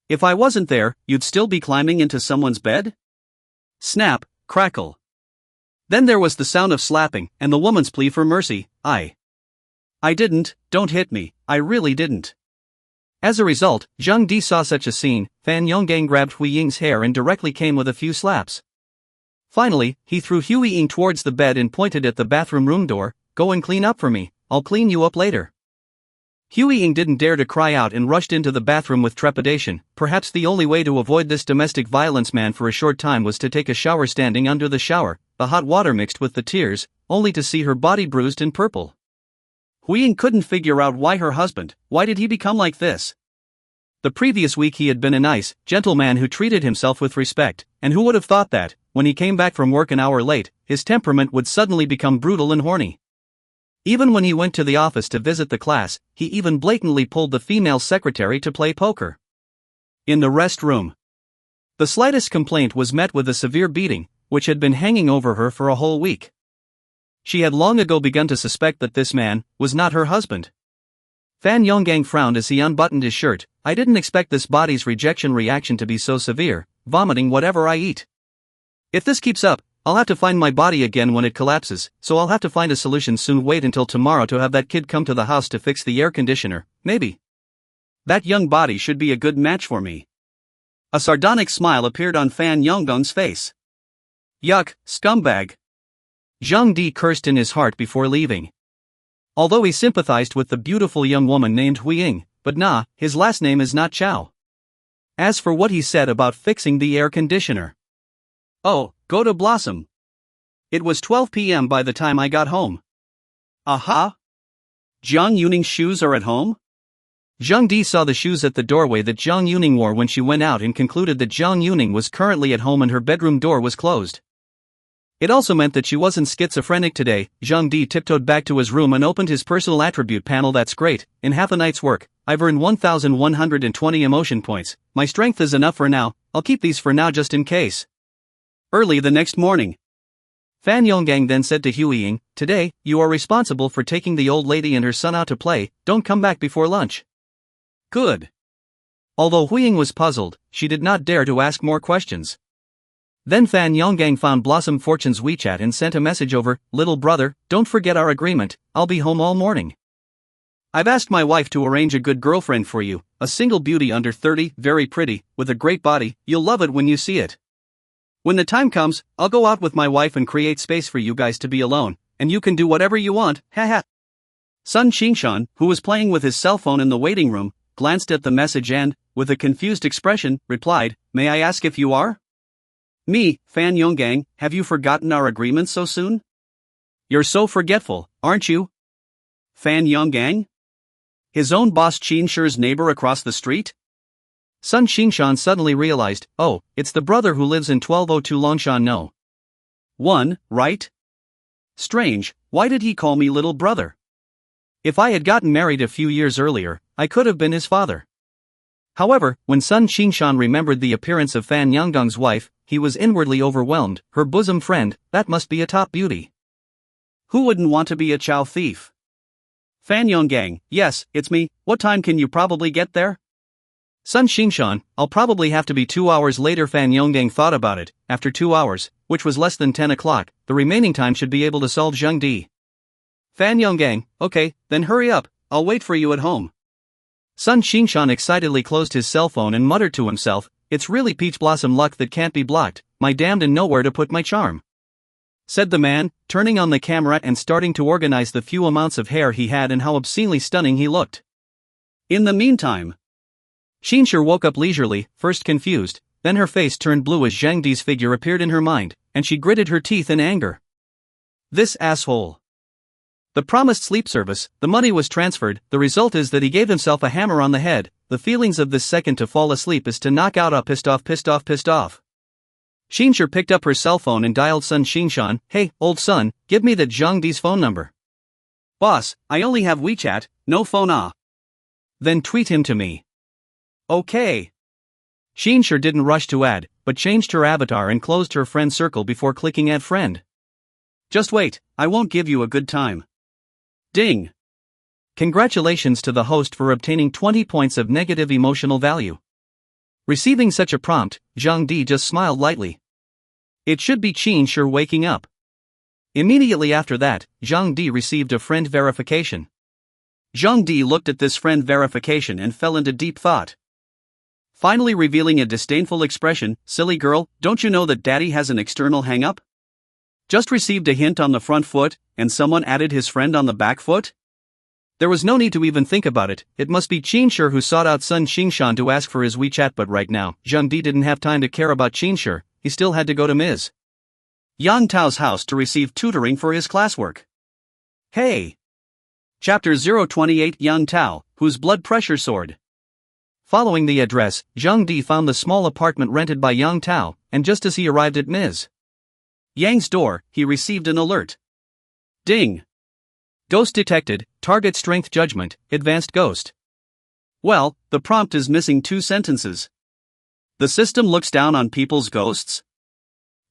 If I wasn't there, you'd still be climbing into someone's bed?" Snap, crackle. Then there was the sound of slapping, and the woman's plea for mercy, I didn't, don't hit me, I really didn't. As a result, Zhang Di saw such a scene. Fan Yonggang grabbed Hui Ying's hair and directly came with a few slaps. Finally, he threw Hui Ying towards the bed and pointed at the bathroom room door, "Go and clean up for me, I'll clean you up later." Hui Ying didn't dare to cry out and rushed into the bathroom with trepidation. Perhaps the only way to avoid this domestic violence man for a short time was to take a shower standing under the shower, the hot water mixed with the tears, only to see her body bruised and purple. Hui Ying couldn't figure out why did he become like this? The previous week he had been a nice, gentle man who treated himself with respect, and who would have thought that, when he came back from work an hour late, his temperament would suddenly become brutal and horny. Even when he went to the office to visit the class, he even blatantly pulled the female secretary to play poker. In the restroom, the slightest complaint was met with a severe beating, which had been hanging over her for a whole week. She had long ago begun to suspect that this man was not her husband. Fan Yonggang frowned as he unbuttoned his shirt. "I didn't expect this body's rejection reaction to be so severe, vomiting whatever I eat. If this keeps up, I'll have to find my body again when it collapses, so I'll have to find a solution soon. Wait until tomorrow to have that kid come to the house to fix the air conditioner, maybe. That young body should be a good match for me." A sardonic smile appeared on Fan Yonggang's face. "Yuck, scumbag." Zhang Di cursed in his heart before leaving. Although he sympathized with the beautiful young woman named Hui Ying, but nah, his last name is not Chow. As for what he said about fixing the air conditioner, oh, go to Blossom. It was 12 p.m. by the time I got home. Aha! Jiang Yuning's shoes are at home? Zhang Di saw the shoes at the doorway that Jiang Yuning wore when she went out and concluded that Jiang Yuning was currently at home and her bedroom door was closed. It also meant that she wasn't schizophrenic today. Zhang Di tiptoed back to his room and opened his personal attribute panel. That's great, in half a night's work, I've earned 1,120 emotion points. My strength is enough for now, I'll keep these for now just in case. Early the next morning, Fan Yonggang then said to Hui Ying, "Today, you are responsible for taking the old lady and her son out to play, don't come back before lunch." Good. Although Hui Ying was puzzled, she did not dare to ask more questions. Then Fan Yonggang found Blossom Fortune's WeChat and sent a message over, "Little brother, don't forget our agreement, I'll be home all morning. I've asked my wife to arrange a good girlfriend for you, a single beauty under 30, very pretty, with a great body, you'll love it when you see it. When the time comes, I'll go out with my wife and create space for you guys to be alone, and you can do whatever you want, haha." Sun Qingshan, who was playing with his cell phone in the waiting room, glanced at the message and, with a confused expression, replied, "May I ask if you are?" "Me, Fan Yonggang, have you forgotten our agreement so soon? You're so forgetful, aren't you?" Fan Yonggang? His own boss Qinshi's neighbor across the street? Sun Qingshan suddenly realized, oh, it's the brother who lives in 1202 Longshan No. 1, right? Strange, why did he call me little brother? If I had gotten married a few years earlier, I could have been his father. However, when Sun Qingshan remembered the appearance of Fan Yongdong's wife, he was inwardly overwhelmed. Her bosom friend, that must be a top beauty. Who wouldn't want to be a chow thief? Fan Yonggang, yes, it's me, what time can you probably get there? Sun Xingshan, I'll probably have to be 2 hours later. Fan Yonggang thought about it. After 2 hours, which was less than 10 o'clock, the remaining time should be able to solve Zhang Di. Fan Yonggang, okay, then hurry up, I'll wait for you at home. Sun Xingshan excitedly closed his cell phone and muttered to himself, it's really peach blossom luck that can't be blocked, my damned and nowhere to put my charm. Said the man, turning on the camera and starting to organize the few amounts of hair he had and how obscenely stunning he looked. In the meantime, Xinsher woke up leisurely, first confused, then her face turned blue as Zhang Di's figure appeared in her mind, and she gritted her teeth in anger. This asshole. The promised sleep service, the money was transferred, the result is that he gave himself a hammer on the head. The feelings of this second to fall asleep is to knock out a pissed off. Xinsher picked up her cell phone and dialed Sun Xingshan, hey, old son, give me that Zhang Di's phone number. Boss, I only have WeChat, no phone ah. Then tweet him to me. Okay. Xinsher didn't rush to add, but changed her avatar and closed her friend circle before clicking add friend. Just wait, I won't give you a good time. Ding. Congratulations to the host for obtaining 20 points of negative emotional value. Receiving such a prompt, Zhang Di just smiled lightly. It should be Xinsher waking up. Immediately after that, Zhang Di received a friend verification. Zhang Di looked at this friend verification and fell into deep thought. Finally revealing a disdainful expression, silly girl, don't you know that daddy has an external hang-up? Just received a hint on the front foot, and someone added his friend on the back foot? There was no need to even think about it, it must be Xinsher who sought out Sun Xingshan to ask for his WeChat, but right now, Zhang Di didn't have time to care about Xinsher, he still had to go to Ms. Yang Tao's house to receive tutoring for his classwork. Hey! Chapter 028 Yang Tao, whose blood pressure soared. Following the address, Zhang Di found the small apartment rented by Yang Tao, and just as he arrived at Ms. Yang's door, he received an alert. Ding! Ghost detected, target strength judgment, advanced ghost. Well, the prompt is missing 2 sentences. The system looks down on people's ghosts?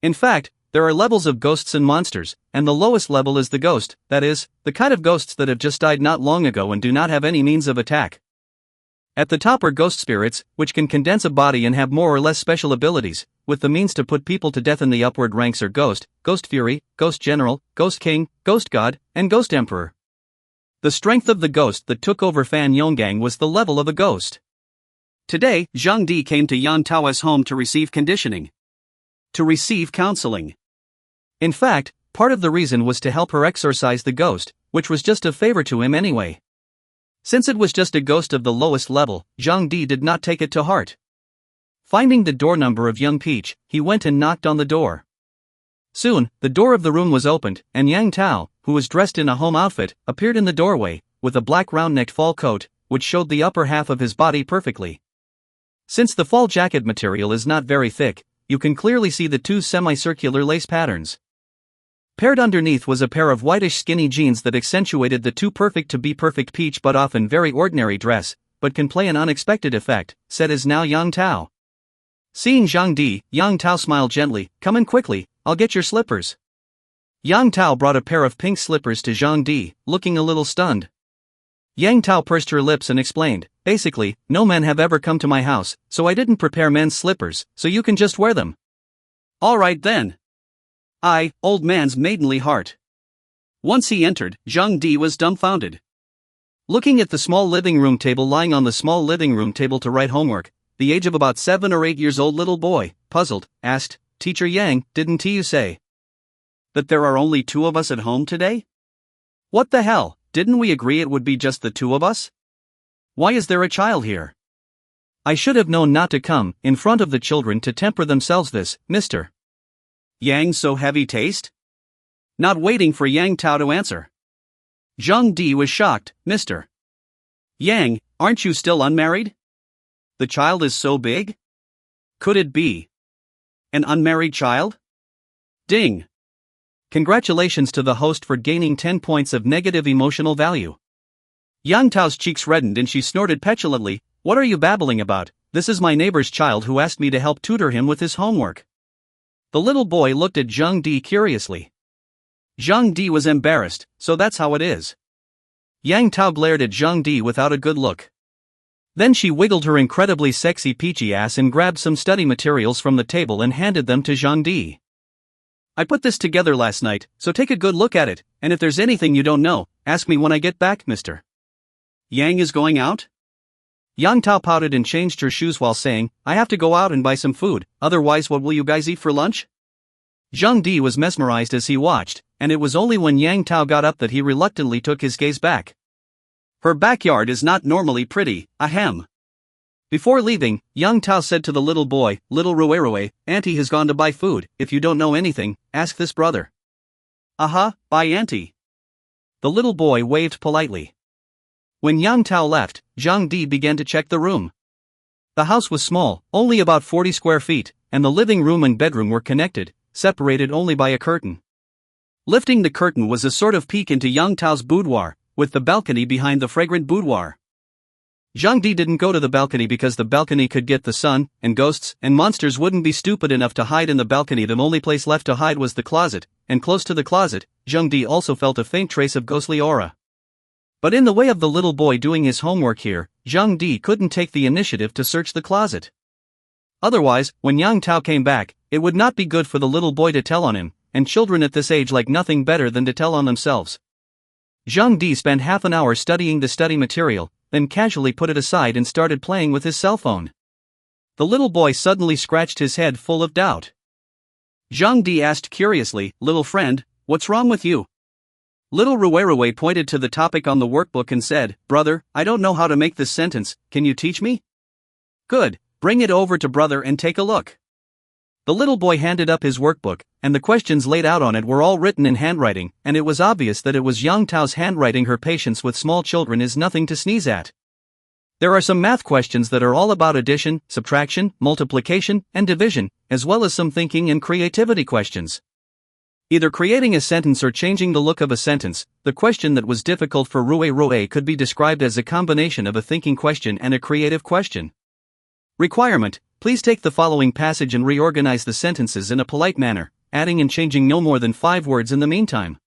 In fact, there are levels of ghosts and monsters, and the lowest level is the ghost, that is, the kind of ghosts that have just died not long ago and do not have any means of attack. At the top are ghost spirits, which can condense a body and have more or less special abilities, with the means to put people to death. In the upward ranks are Ghost, Ghost Fury, Ghost General, Ghost King, Ghost God, and Ghost Emperor. The strength of the ghost that took over Fan Yonggang was the level of a ghost. Today, Zhang Di came to Yang Tao's home to receive conditioning. To receive counseling. In fact, part of the reason was to help her exorcise the ghost, which was just a favor to him anyway. Since it was just a ghost of the lowest level, Zhang Di did not take it to heart. Finding the door number of Young Peach, he went and knocked on the door. Soon, the door of the room was opened, and Yang Tao, who was dressed in a home outfit, appeared in the doorway, with a black round-necked fall coat, which showed the upper half of his body perfectly. Since the fall jacket material is not very thick, you can clearly see the 2 semicircular lace patterns. Paired underneath was a pair of whitish skinny jeans that accentuated the too perfect to be perfect peach but often very ordinary dress, but can play an unexpected effect, said as now Yang Tao. Seeing Zhang Di, Yang Tao smiled gently, come in quickly, I'll get your slippers. Yang Tao brought a pair of pink slippers to Zhang Di, looking a little stunned. Yang Tao pursed her lips and explained, basically, no men have ever come to my house, so I didn't prepare men's slippers, so you can just wear them. Alright then. Old man's maidenly heart. Once he entered, Zhang Di was dumbfounded. Looking at the small living room table lying on the small living room table to write homework, the age of about 7 or 8 years old little boy, puzzled, asked, Teacher Yang, didn't you say that there are only 2 of us at home today? What the hell, didn't we agree it would be just the 2 of us? Why is there a child here? I should have known not to come in front of the children to temper themselves this, Mr. Yang so heavy taste? Not waiting for Yang Tao to answer, Zhang Di was shocked, Mr. Yang, aren't you still unmarried? The child is so big? Could it be an unmarried child? Ding. Congratulations to the host for gaining 10 points of negative emotional value. Yang Tao's cheeks reddened and she snorted petulantly, what are you babbling about? This is my neighbor's child who asked me to help tutor him with his homework. The little boy looked at Zhang Di curiously. Zhang Di was embarrassed, so that's how it is. Yang Tao glared at Zhang Di without a good look. Then she wiggled her incredibly sexy peachy ass and grabbed some study materials from the table and handed them to Zhang Di. I put this together last night, so take a good look at it, and if there's anything you don't know, ask me when I get back, mister. Yang is going out? Yang Tao pouted and changed her shoes while saying, I have to go out and buy some food, otherwise what will you guys eat for lunch? Zhang Di was mesmerized as he watched, and it was only when Yang Tao got up that he reluctantly took his gaze back. Her backyard is not normally pretty, ahem. Before leaving, Yang Tao said to the little boy, Little Rue, Auntie has gone to buy food, if you don't know anything, ask this brother. Bye Auntie. The little boy waved politely. When Yang Tao left, Zhang Di began to check the room. The house was small, only about 40 square feet, and the living room and bedroom were connected, separated only by a curtain. Lifting the curtain was a sort of peek into Yang Tao's boudoir, with the balcony behind the fragrant boudoir. Zhang Di didn't go to the balcony because the balcony could get the sun, and ghosts and monsters wouldn't be stupid enough to hide in the balcony. The only place left to hide was the closet, and close to the closet, Zhang Di also felt a faint trace of ghostly aura. But in the way of the little boy doing his homework here, Zhang Di couldn't take the initiative to search the closet. Otherwise, when Yang Tao came back, it would not be good for the little boy to tell on him, and children at this age like nothing better than to tell on themselves. Zhang Di spent half an hour studying the study material, then casually put it aside and started playing with his cell phone. The little boy suddenly scratched his head full of doubt. Zhang Di asked curiously, Little friend, what's wrong with you? Little Rue pointed to the topic on the workbook and said, Brother, I don't know how to make this sentence, can you teach me? Good, bring it over to brother and take a look. The little boy handed up his workbook, and the questions laid out on it were all written in handwriting, and it was obvious that it was Yang Tao's handwriting. Her patience with small children is nothing to sneeze at. There are some math questions that are all about addition, subtraction, multiplication, and division, as well as some thinking and creativity questions. Either creating a sentence or changing the look of a sentence. The question that was difficult for Rue could be described as a combination of a thinking question and a creative question. Requirement: please take the following passage and reorganize the sentences in a polite manner, adding and changing no more than 5 words in the meantime.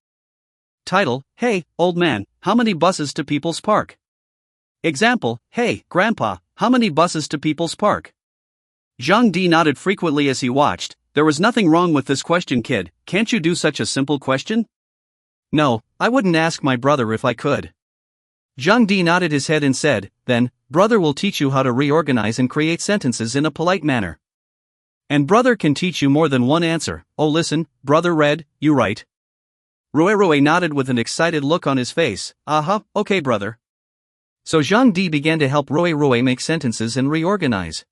Title: Hey, old man, how many buses to People's Park? Example: Hey, Grandpa, how many buses to People's Park? Zhang Di nodded frequently as he watched. There was nothing wrong with this question, kid. Can't you do such a simple question? No, I wouldn't ask my brother if I could. Zhang Di nodded his head and said, Then, brother will teach you how to reorganize and create sentences in a polite manner. And brother can teach you more than one answer. Oh listen, brother Red, you right. Rue nodded with an excited look on his face. Okay brother. So Zhang Di began to help Rue make sentences and reorganize.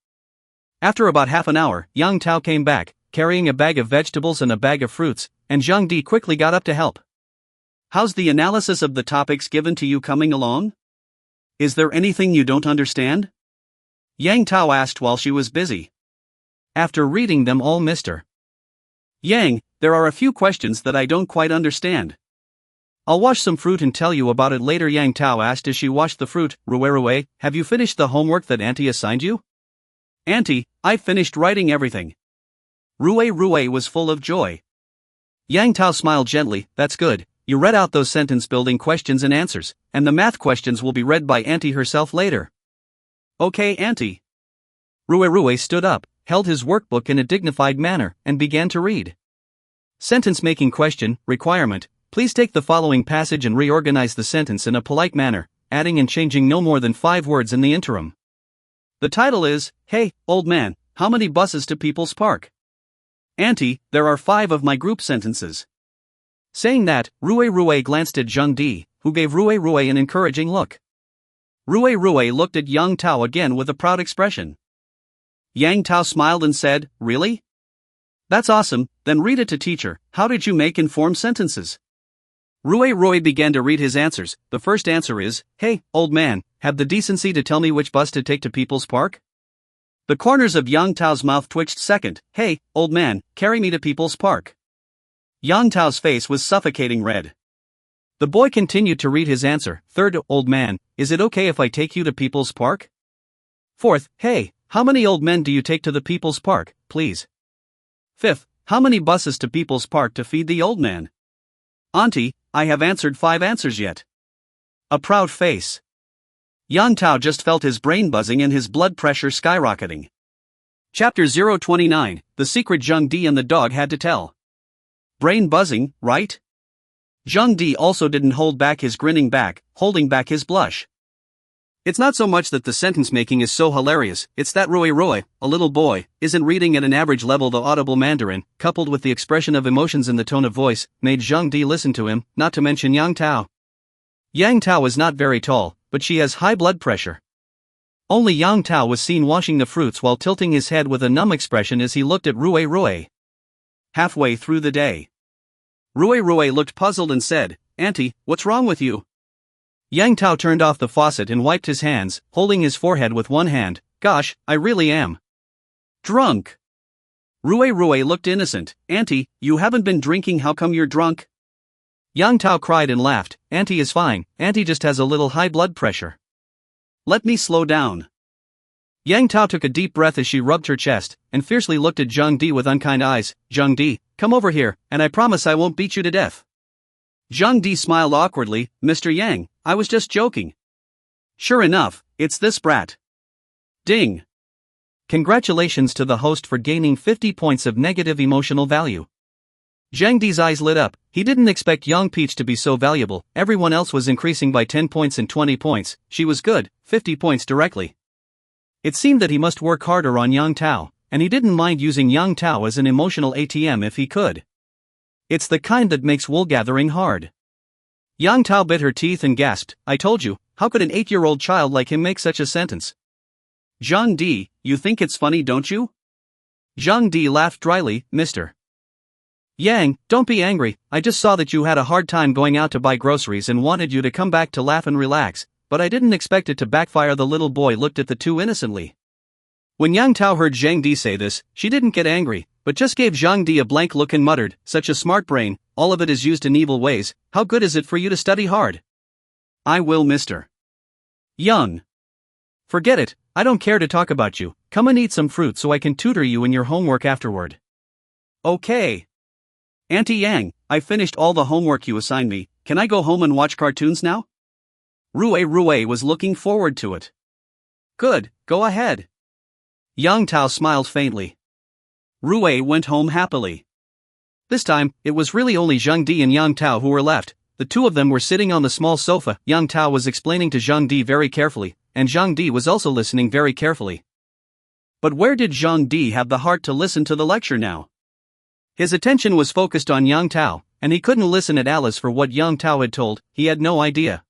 After about half an hour, Yang Tao came back, carrying a bag of vegetables and a bag of fruits, and Zhang Di quickly got up to help. How's the analysis of the topics given to you coming along? Is there anything you don't understand? Yang Tao asked while she was busy. After reading them all, Mr. Yang, there are a few questions that I don't quite understand. I'll wash some fruit and tell you about it later, Yang Tao asked as she washed the fruit. Rue, have you finished the homework that Auntie assigned you? Auntie, I've finished writing everything. Rue was full of joy. Yang Tao smiled gently. That's good. You read out those sentence-building questions and answers, and the math questions will be read by Auntie herself later. Okay, Auntie. Rue stood up, held his workbook in a dignified manner, and began to read. Sentence-making question: requirement: please take the following passage and reorganize the sentence in a polite manner, adding and changing no more than 5 words in the interim. The title is, Hey, old man, how many buses to People's Park? Auntie, there are 5 of my group sentences. Saying that, Rue glanced at Zhang Di, who gave Rue an encouraging look. Rue looked at Yang Tao again with a proud expression. Yang Tao smiled and said, Really? That's awesome, then read it to teacher. How did you make informed sentences? Rue began to read his answers. The first answer is, Hey, old man, have the decency to tell me which bus to take to People's Park? The corners of Yang Tao's mouth twitched. Second, Hey, old man, carry me to People's Park. Yang Tao's face was suffocating red. The boy continued to read his answer. Third, Old man, is it okay if I take you to People's Park? Fourth, Hey, how many old men do you take to the People's Park, please? Fifth, how many buses to People's Park to feed the old man? Auntie, I have answered 5 answers yet. A proud face. Yang Tao just felt his brain buzzing and his blood pressure skyrocketing. Chapter 029, The Secret Zheng Di and the Dog Had to Tell. Brain buzzing, right? Zheng Di also didn't hold back his grinning back, holding back his blush. It's not so much that the sentence making is so hilarious, it's that Roy, a little boy, isn't reading at an average level. The audible Mandarin, coupled with the expression of emotions in the tone of voice, made Zheng Di listen to him, not to mention Yang Tao. Yang Tao is not very tall, but she has high blood pressure. Only Yang Tao was seen washing the fruits while tilting his head with a numb expression as he looked at Rui. Halfway through the day, Rui looked puzzled and said, "Auntie, what's wrong with you?" Yang Tao turned off the faucet and wiped his hands, holding his forehead with one hand. "Gosh, I really am drunk." Rui looked innocent. "Auntie, you haven't been drinking, how come you're drunk?" Yang Tao cried and laughed. "Auntie is fine, Auntie just has a little high blood pressure. Let me slow down." Yang Tao took a deep breath as she rubbed her chest, and fiercely looked at Zheng Di with unkind eyes. "Zheng Di, come over here, and I promise I won't beat you to death." Zheng Di smiled awkwardly. "Mr. Yang, I was just joking." "Sure enough, it's this brat." Ding. Congratulations to the host for gaining 50 points of negative emotional value. Zheng Di's eyes lit up. He didn't expect Young Peach to be so valuable. Everyone else was increasing by 10 points and 20 points. She was good, 50 points directly. It seemed that he must work harder on Yang Tao, and he didn't mind using Yang Tao as an emotional ATM if he could. It's the kind that makes wool gathering hard. Yang Tao bit her teeth and gasped, "I told you, how could an 8-year-old child like him make such a sentence?" "Zheng Di, you think it's funny, don't you?" Zheng Di laughed dryly. "Mr. Yang, don't be angry, I just saw that you had a hard time going out to buy groceries and wanted you to come back to laugh and relax, but I didn't expect it to backfire." The little boy looked at the two innocently. When Yang Tao heard Zheng Di say this, she didn't get angry, but just gave Zheng Di a blank look and muttered, "Such a smart brain, all of it is used in evil ways. How good is it for you to study hard?" "I will, Mr. Young." "Forget it, I don't care to talk about you. Come and eat some fruit so I can tutor you in your homework afterward." "Okay. Auntie Yang, I finished all the homework you assigned me. Can I go home and watch cartoons now?" Rui was looking forward to it. "Good, go ahead." Yang Tao smiled faintly. Rui went home happily. This time, it was really only Zheng Di and Yang Tao who were left. The two of them were sitting on the small sofa. Yang Tao was explaining to Zheng Di very carefully, and Zheng Di was also listening very carefully. But where did Zheng Di have the heart to listen to the lecture now? His attention was focused on Yang Tao, and he couldn't listen at Alice for what Yang Tao had told. He had no idea.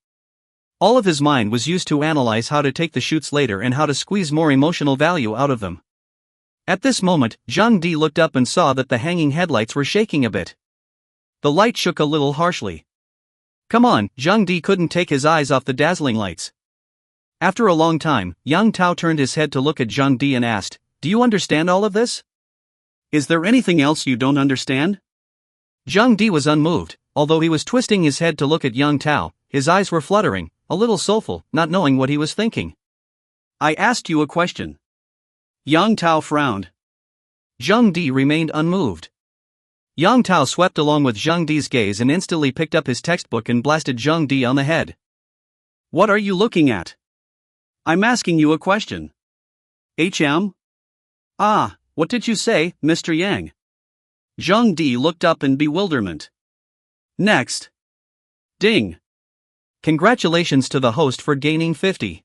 All of his mind was used to analyze how to take the shoots later and how to squeeze more emotional value out of them. At this moment, Zheng Di looked up and saw that the hanging headlights were shaking a bit. The light shook a little harshly. "Come on," Zheng Di couldn't take his eyes off the dazzling lights. After a long time, Yang Tao turned his head to look at Zheng Di and asked, "Do you understand all of this? Is there anything else you don't understand?" Zheng Di was unmoved, although he was twisting his head to look at Yang Tao. His eyes were fluttering, a little soulful, not knowing what he was thinking. "I asked you a question." Yang Tao frowned. Zheng Di remained unmoved. Yang Tao swept along with Zheng Di's gaze and instantly picked up his textbook and blasted Zheng Di on the head. "What are you looking at? I'm asking you a question." "HM? Ah, what did you say, Mr. Yang?" Zheng Di looked up in bewilderment. "Next." Ding. Congratulations to the host for gaining 50.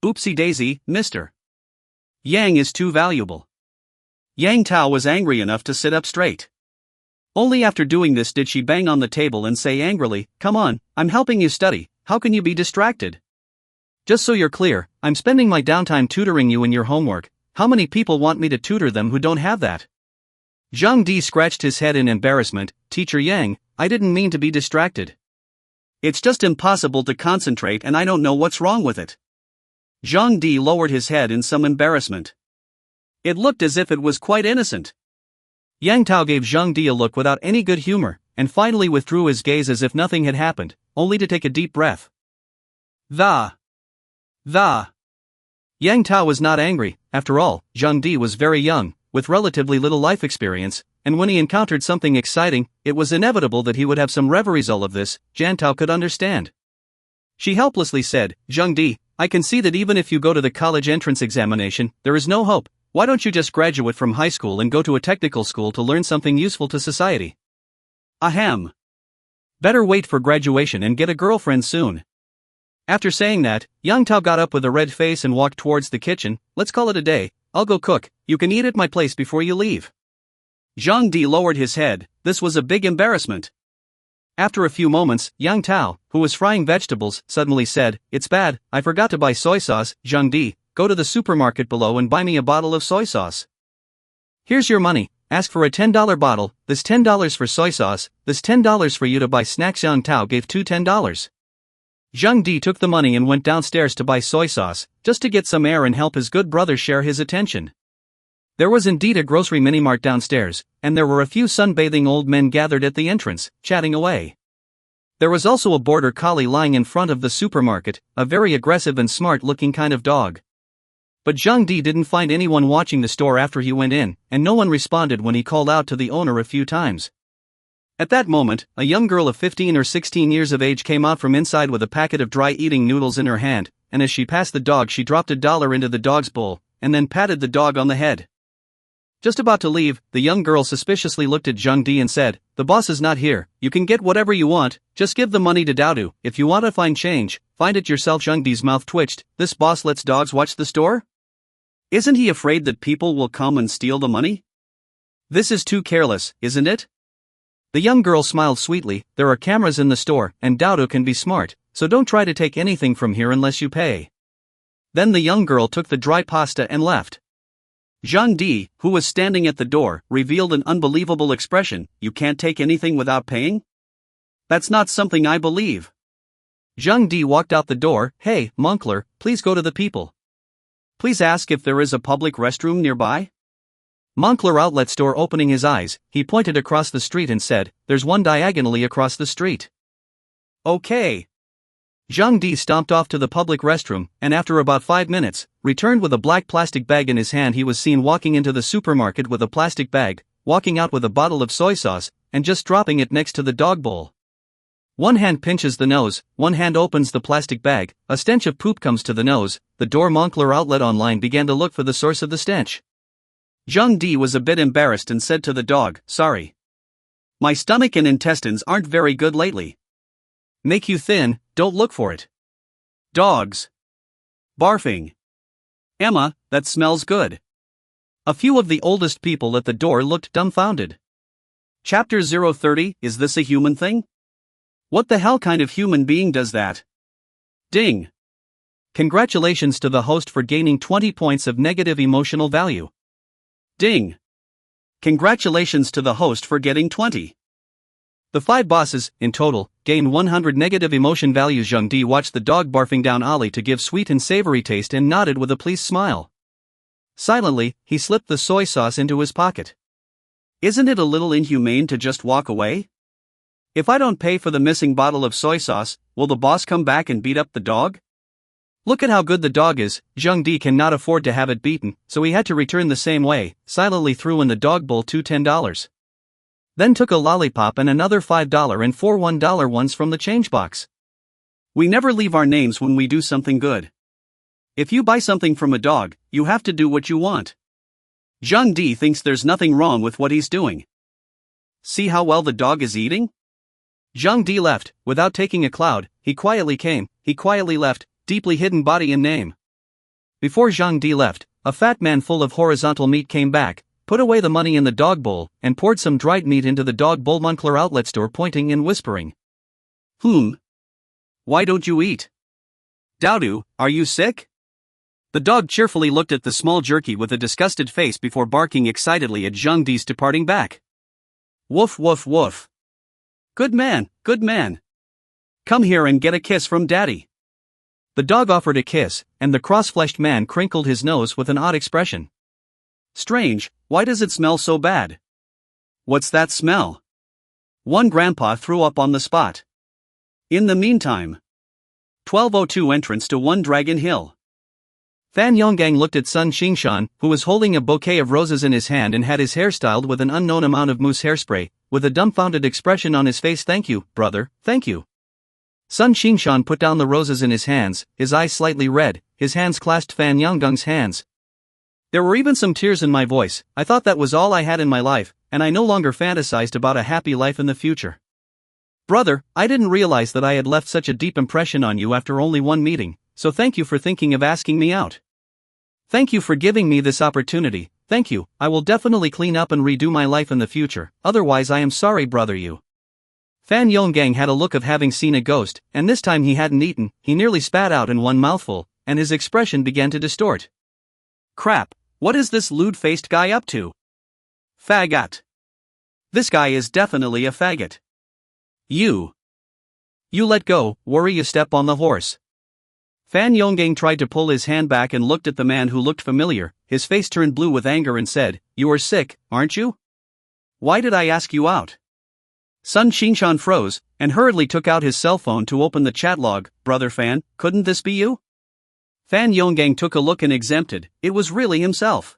Oopsie daisy, Mr. Yang is too valuable. Yang Tao was angry enough to sit up straight. Only after doing this did she bang on the table and say angrily, "Come on, I'm helping you study, how can you be distracted? Just so you're clear, I'm spending my downtime tutoring you in your homework. How many people want me to tutor them who don't have that?" Zheng Di scratched his head in embarrassment. "Teacher Yang, I didn't mean to be distracted. It's just impossible to concentrate and I don't know what's wrong with it." Zheng Di lowered his head in some embarrassment. It looked as if it was quite innocent. Yang Tao gave Zheng Di a look without any good humor, and finally withdrew his gaze as if nothing had happened, only to take a deep breath. The. Yang Tao was not angry. After all, Zheng Di was very young, with relatively little life experience, and when he encountered something exciting, it was inevitable that he would have some reveries. All of this, Yang Tao could understand. She helplessly said, Zhengdi, I can see that even if you go to the college entrance examination, there is no hope. Why don't you just graduate from high school and go to a technical school to learn something useful to society? Ahem. Better wait for graduation and get a girlfriend soon. After saying that, Yang Tao got up with a red face and walked towards the kitchen. Let's call it a day. I'll go cook. You can eat at my place before you leave. Zhang Di lowered his head. This was a big embarrassment. After a few moments, Yang Tao, who was frying vegetables, suddenly said, It's bad, I forgot to buy soy sauce. Zhang Di, go to the supermarket below and buy me a bottle of soy sauce. Here's your money. Ask for a $10 bottle, this $10 for soy sauce, this $10 for you to buy snacks. Yang Tao gave two $10. Zhang Di took the money and went downstairs to buy soy sauce, just to get some air and help his good brother share his attention. There was indeed a grocery mini-mart downstairs, and there were a few sunbathing old men gathered at the entrance, chatting away. There was also a border collie lying in front of the supermarket, a very aggressive and smart-looking kind of dog. But Zhang Di didn't find anyone watching the store after he went in, and no one responded when he called out to the owner a few times. At that moment, a young girl of 15 or 16 years of age came out from inside with a packet of dry eating noodles in her hand, and as she passed the dog she dropped $1 into the dog's bowl, and then patted the dog on the head. Just about to leave, the young girl suspiciously looked at Zhang Di and said, The boss is not here, you can get whatever you want, just give the money to Daodu. If you want to find change, find it yourself. Zhang Di's mouth twitched. This boss lets dogs watch the store? Isn't he afraid that people will come and steal the money? This is too careless, isn't it? The young girl smiled sweetly. There are cameras in the store, and Daodu can be smart, so don't try to take anything from here unless you pay. Then the young girl took the dry pasta and left. Zhang Di, who was standing at the door, revealed an unbelievable expression. You can't take anything without paying? That's not something I believe. Zhang Di walked out the door. Hey, Moncler, please go to the people. Please ask if there is a public restroom nearby? Moncler outlet store. Opening his eyes, he pointed across the street and said, There's one diagonally across the street. Okay. Zhang Di stomped off to the public restroom, and after about 5 minutes, returned with a black plastic bag in his hand. He was seen walking into the supermarket with a plastic bag, walking out with a bottle of soy sauce, and just dropping it next to the dog bowl. One hand pinches the nose, one hand opens the plastic bag, a stench of poop comes to the nose. The door. Moncler outlet online began to look for the source of the stench. Zhang Di was a bit embarrassed and said to the dog, Sorry. My stomach and intestines aren't very good lately. Make you thin, don't look for it. Dogs. Barfing. Emma, that smells good. A few of the oldest people at the door looked dumbfounded. Chapter 030, is this a human thing? What the hell kind of human being does that? Ding. Congratulations to the host for gaining 20 points of negative emotional value. Ding. Congratulations to the host for getting 20. The 5 bosses, in total, gained 100 negative emotion value. Zhang Di watched the dog barfing down Ali to give sweet and savory taste and nodded with a pleased smile. Silently, he slipped the soy sauce into his pocket. Isn't it a little inhumane to just walk away? If I don't pay for the missing bottle of soy sauce, will the boss come back and beat up the dog? Look at how good the dog is. Zhang Di cannot afford to have it beaten, so he had to return the same way. Silently threw in the dog bowl two $10. Then took a lollipop and another $5 and 4 $1 ones from the change box. We never leave our names when we do something good. If you buy something from a dog, you have to do what you want. Zhang Di thinks there's nothing wrong with what he's doing. See how well the dog is eating? Zhang Di left, without taking a cloud. He quietly came, he quietly left, deeply hidden body and name. Before Zhang Di left, a fat man full of horizontal meat came back, put away the money in the dog bowl, and poured some dried meat into the dog bowl. Moncler outlet store pointing and whispering. Why don't you eat? Daodu, are you sick? The dog cheerfully looked at the small jerky with a disgusted face before barking excitedly at Zhang Di's departing back. Woof woof woof. Good man, good man. Come here and get a kiss from Daddy. The dog offered a kiss, and the cross-fleshed man crinkled his nose with an odd expression. Strange, why does it smell so bad? What's that smell? One grandpa threw up on the spot. In the meantime. 1202 entrance to One Dragon Hill. Fan Yonggang looked at Sun Xingshan, who was holding a bouquet of roses in his hand and had his hair styled with an unknown amount of mousse hairspray, with a dumbfounded expression on his face. Thank you, brother, thank you. Sun Xingshan put down the roses in his hands, his eyes slightly red, his hands clasped Fan Yonggong's hands. There were even some tears in my voice. I thought that was all I had in my life, and I no longer fantasized about a happy life in the future. Brother, I didn't realize that I had left such a deep impression on you after only one meeting, so thank you for thinking of asking me out. Thank you for giving me this opportunity, thank you. I will definitely clean up and redo my life in the future, otherwise I am sorry brother you. Fan Yonggang had a look of having seen a ghost, and this time he hadn't eaten, he nearly spat out in one mouthful, and his expression began to distort. Crap, what is this lewd-faced guy up to? Faggot. This guy is definitely a faggot. You let go, worry you step on the horse. Fan Yonggang tried to pull his hand back and looked at the man who looked familiar, his face turned blue with anger and said, You are sick, aren't you? Why did I ask you out? Sun Xingshan froze, and hurriedly took out his cell phone to open the chat log. Brother Fan, couldn't this be you? Fan Yonggang took a look and exempted, it was really himself.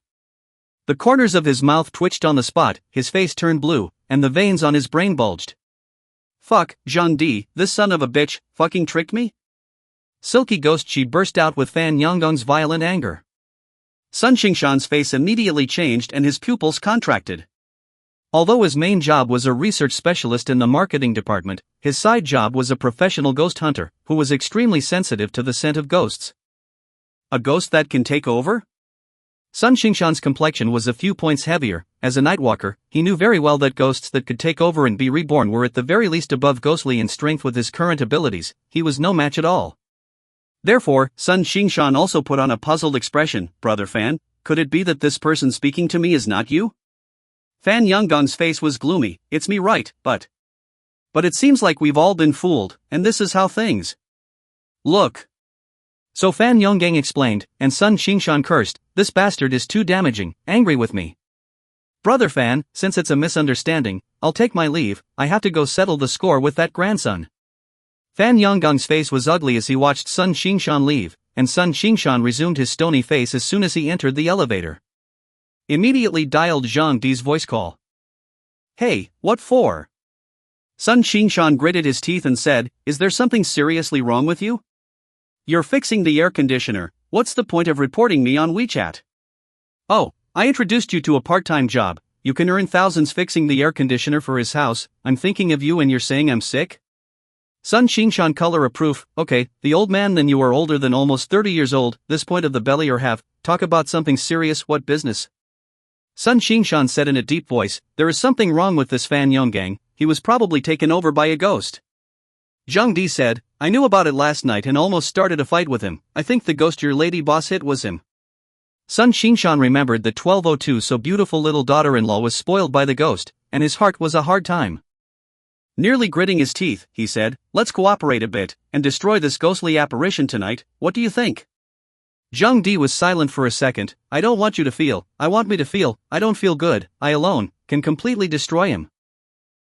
The corners of his mouth twitched on the spot, his face turned blue, and the veins on his brain bulged. Fuck, Zhang Di, this son of a bitch, fucking tricked me? Silky Ghost she burst out with Fan Yonggong's violent anger. Sun Xingshan's face immediately changed and his pupils contracted. Although his main job was a research specialist in the marketing department, his side job was a professional ghost hunter, who was extremely sensitive to the scent of ghosts. A ghost that can take over? Sun Xingshan's complexion was a few points heavier. As a nightwalker, he knew very well that ghosts that could take over and be reborn were at the very least above ghostly in strength with his current abilities, he was no match at all. Therefore, Sun Xingshan also put on a puzzled expression. Brother Fan, could it be that this person speaking to me is not you? Fan Yonggong's face was gloomy. It's me right, but it seems like we've all been fooled, and this is how things look. So Fan Yonggang explained, and Sun Xingshan cursed, this bastard is too damaging, angry with me. Brother Fan, since it's a misunderstanding, I'll take my leave, I have to go settle the score with that grandson. Fan Yonggong's face was ugly as he watched Sun Xingshan leave, and Sun Xingshan resumed his stony face as soon as he entered the elevator. Immediately dialed Zhang Di's voice call. Hey, what for? Sun Xingshan gritted his teeth and said, Is there something seriously wrong with you? You're fixing the air conditioner, what's the point of reporting me on WeChat? Oh, I introduced you to a part-time job, you can earn thousands fixing the air conditioner for his house, I'm thinking of you and you're saying I'm sick? Sun Xingshan color a proof, okay, the old man then you are older than almost 30 years old, this point of the belly or have, talk about something serious, what business? Sun Xingshan said in a deep voice, there is something wrong with this Fan Yonggang, he was probably taken over by a ghost. Zhang Di said, I knew about it last night and almost started a fight with him, I think the ghost your lady boss hit was him. Sun Xingshan remembered that 1202 so beautiful little daughter-in-law was spoiled by the ghost, and his heart was a hard time. Nearly gritting his teeth, he said, let's cooperate a bit, and destroy this ghostly apparition tonight, what do you think? Zhang Di was silent for a second, I don't want you to feel, I want me to feel, I don't feel good, I alone, can completely destroy him.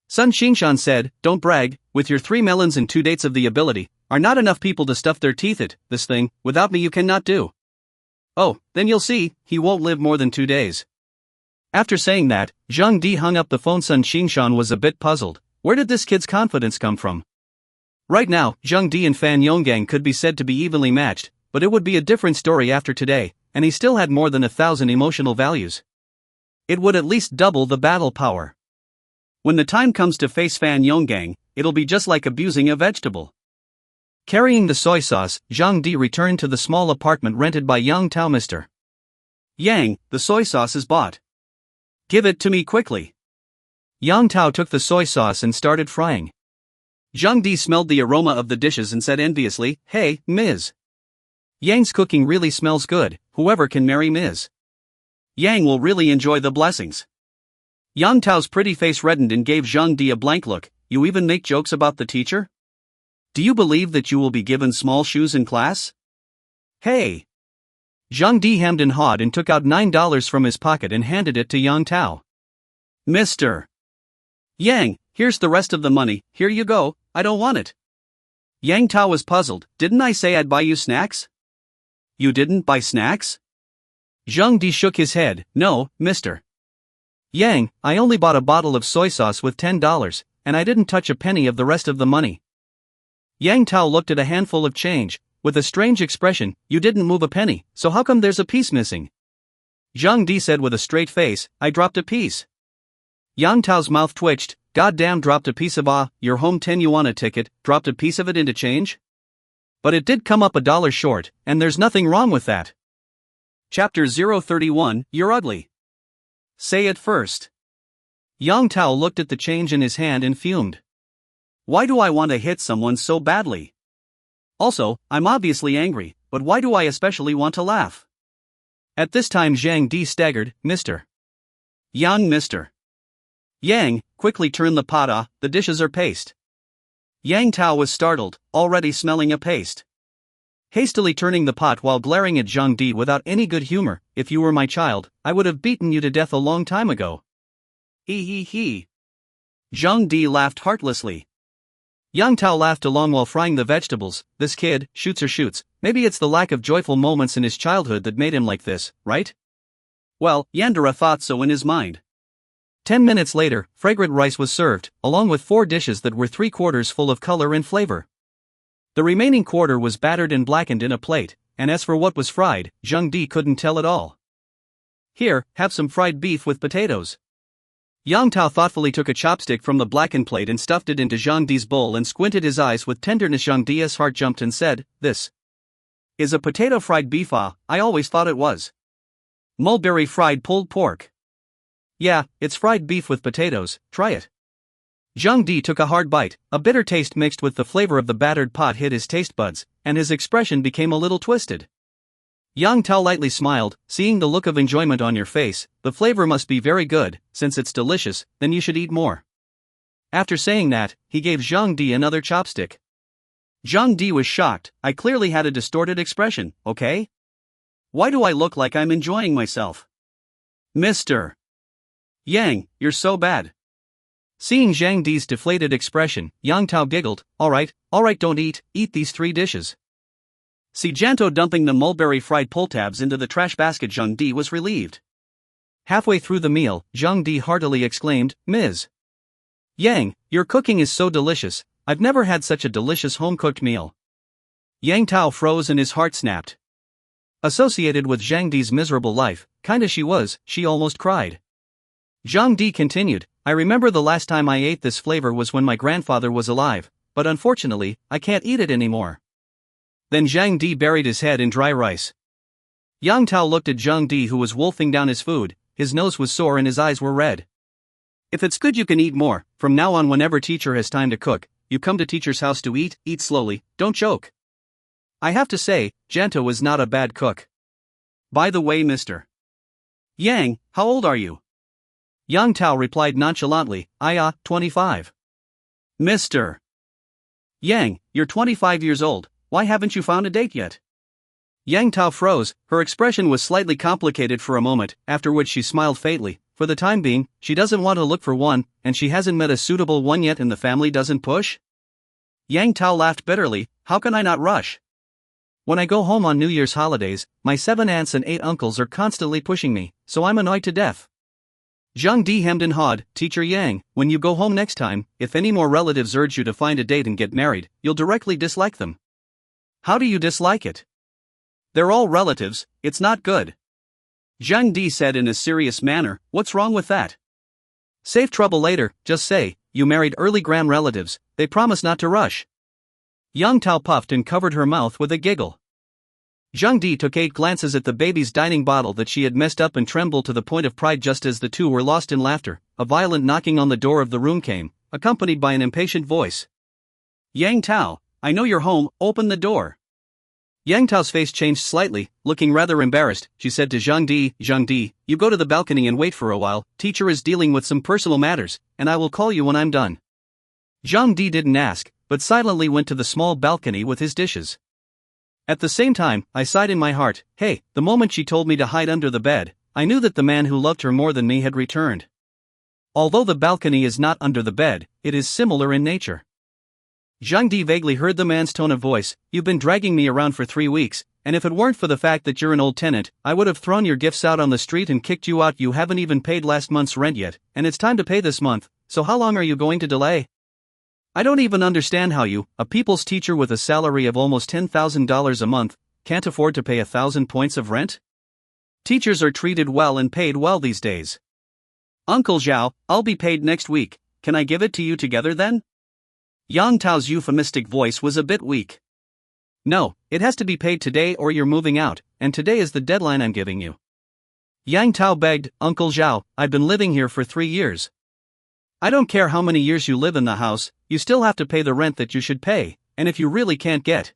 Sun Xingshan said, don't brag, with your 3 melons and 2 dates of the ability, are not enough people to stuff their teeth at, this thing, without me you cannot do. Oh, then you'll see, he won't live more than 2 days. After saying that, Zhang Di hung up the phone. Sun Xingshan was a bit puzzled, where did this kid's confidence come from? Right now, Zhang Di and Fan Yonggang could be said to be evenly matched, but it would be a different story after today, and he still had more than 1,000 emotional values. It would at least double the battle power. When the time comes to face Fan Yonggang, it'll be just like abusing a vegetable. Carrying the soy sauce, Zhang Di returned to the small apartment rented by Yang Tao. Mr. Yang, the soy sauce is bought. Give it to me quickly. Yang Tao took the soy sauce and started frying. Zhang Di smelled the aroma of the dishes and said enviously, hey, Ms. Yang's cooking really smells good, whoever can marry Ms. Yang will really enjoy the blessings. Yang Tao's pretty face reddened and gave Zhang Di a blank look, you even make jokes about the teacher? Do you believe that you will be given small shoes in class? Hey! Zhang Di hemmed and hawed and took out $9 from his pocket and handed it to Yang Tao. Mr. Yang, here's the rest of the money, here you go, I don't want it. Yang Tao was puzzled, didn't I say I'd buy you snacks? You didn't buy snacks? Zhang Di shook his head, no, Mr. Yang, I only bought a bottle of soy sauce with $10, and I didn't touch a penny of the rest of the money. Yang Tao looked at a handful of change, with a strange expression. You didn't move a penny, so how come there's a piece missing? Zhang Di said with a straight face, I dropped a piece. Yang Tao's mouth twitched. Goddamn, dropped a piece of your home 10 yuan ticket, dropped a piece of it into change? But it did come up $1 short, and there's nothing wrong with that. Chapter 031, You're ugly. Say it first. Yang Tao looked at the change in his hand and fumed. Why do I want to hit someone so badly? Also, I'm obviously angry, but why do I especially want to laugh? At this time Zhang Di staggered. Mr. Young mister. Yang, quickly turn the pot the dishes are paste. Yang Tao was startled, already smelling a paste. Hastily turning the pot while glaring at Zhang Di without any good humor, if you were my child, I would have beaten you to death a long time ago. He. Zhang Di laughed heartlessly. Yang Tao laughed along while frying the vegetables. This kid, shoots. Maybe it's the lack of joyful moments in his childhood that made him like this, right? Well, Yandera thought so in his mind. 10 minutes later, fragrant rice was served, along with 4 dishes that were 3/4 full of color and flavor. The remaining quarter was battered and blackened in a plate, and as for what was fried, Zhang Di couldn't tell at all. Here, have some fried beef with potatoes. Yang Tao thoughtfully took a chopstick from the blackened plate and stuffed it into Zhang Di's bowl and squinted his eyes with tenderness. Zhang Di's heart jumped and said, This is a potato fried beef. I always thought it was mulberry fried pulled pork. Yeah, it's fried beef with potatoes, try it. Zhang Di took a hard bite. A bitter taste mixed with the flavor of the battered pot hit his taste buds, and his expression became a little twisted. Yang Tao lightly smiled. Seeing the look of enjoyment on your face, the flavor must be very good. Since it's delicious, then you should eat more. After saying that, he gave Zhang Di another chopstick. Zhang Di was shocked. I clearly had a distorted expression, okay? Why do I look like I'm enjoying myself? Mr. Yang, you're so bad. Seeing Zhang Di's deflated expression, Yang Tao giggled. Alright, don't eat these 3 dishes. See Janto dumping the mulberry fried pull tabs into the trash basket. Zhang Di was relieved. Halfway through the meal, Zhang Di heartily exclaimed, Ms. Yang, your cooking is so delicious. I've never had such a delicious home-cooked meal. Yang Tao froze and his heart snapped. Associated with Zhang Di's miserable life, kinda she almost cried. Zhang Di continued, I remember the last time I ate this flavor was when my grandfather was alive, but unfortunately, I can't eat it anymore. Then Zhang Di buried his head in dry rice. Yang Tao looked at Zhang Di, who was wolfing down his food. His nose was sore and his eyes were red. If it's good you can eat more. From now on whenever teacher has time to cook, you come to teacher's house to eat slowly, don't choke. I have to say, Janto is not a bad cook. By the way, Mr. Yang, how old are you? Yang Tao replied nonchalantly, 25. Mr. Yang, you're 25 years old, why haven't you found a date yet? Yang Tao froze, her expression was slightly complicated for a moment, after which she smiled faintly. For the time being, she doesn't want to look for one, and she hasn't met a suitable one yet and the family doesn't push? Yang Tao laughed bitterly, how can I not rush? When I go home on New Year's holidays, my 7 aunts and 8 uncles are constantly pushing me, so I'm annoyed to death. Zhang Di hemmed and hawed, Teacher Yang, when you go home next time, if any more relatives urge you to find a date and get married, you'll directly dislike them. How do you dislike it? They're all relatives, it's not good. Zhang Di said in a serious manner, what's wrong with that? Save trouble later, just say, you married early gram relatives, they promise not to rush. Yang Tao puffed and covered her mouth with a giggle. Zhang Di took 8 glances at the baby's dining bottle that she had messed up and trembled to the point of pride just as the two were lost in laughter. A violent knocking on the door of the room came, accompanied by an impatient voice. Yang Tao, I know you're home, open the door. Yang Tao's face changed slightly, looking rather embarrassed. She said to Zhang Di, you go to the balcony and wait for a while, teacher is dealing with some personal matters, and I will call you when I'm done. Zhang Di didn't ask, but silently went to the small balcony with his dishes. At the same time, I sighed in my heart, hey, the moment she told me to hide under the bed, I knew that the man who loved her more than me had returned. Although the balcony is not under the bed, it is similar in nature. Zhang Di vaguely heard the man's tone of voice, you've been dragging me around for 3 weeks, and if it weren't for the fact that you're an old tenant, I would have thrown your gifts out on the street and kicked you out. You haven't even paid last month's rent yet, and it's time to pay this month, so how long are you going to delay? I don't even understand how you, a people's teacher with a salary of almost $10,000 a month, can't afford to pay 1,000 points of rent? Teachers are treated well and paid well these days. Uncle Zhao, I'll be paid next week, can I give it to you together then? Yang Tao's euphemistic voice was a bit weak. No, it has to be paid today or you're moving out, and today is the deadline I'm giving you. Yang Tao begged, Uncle Zhao, I've been living here for 3 years. I don't care how many years you live in the house, you still have to pay the rent that you should pay, and if you really can't get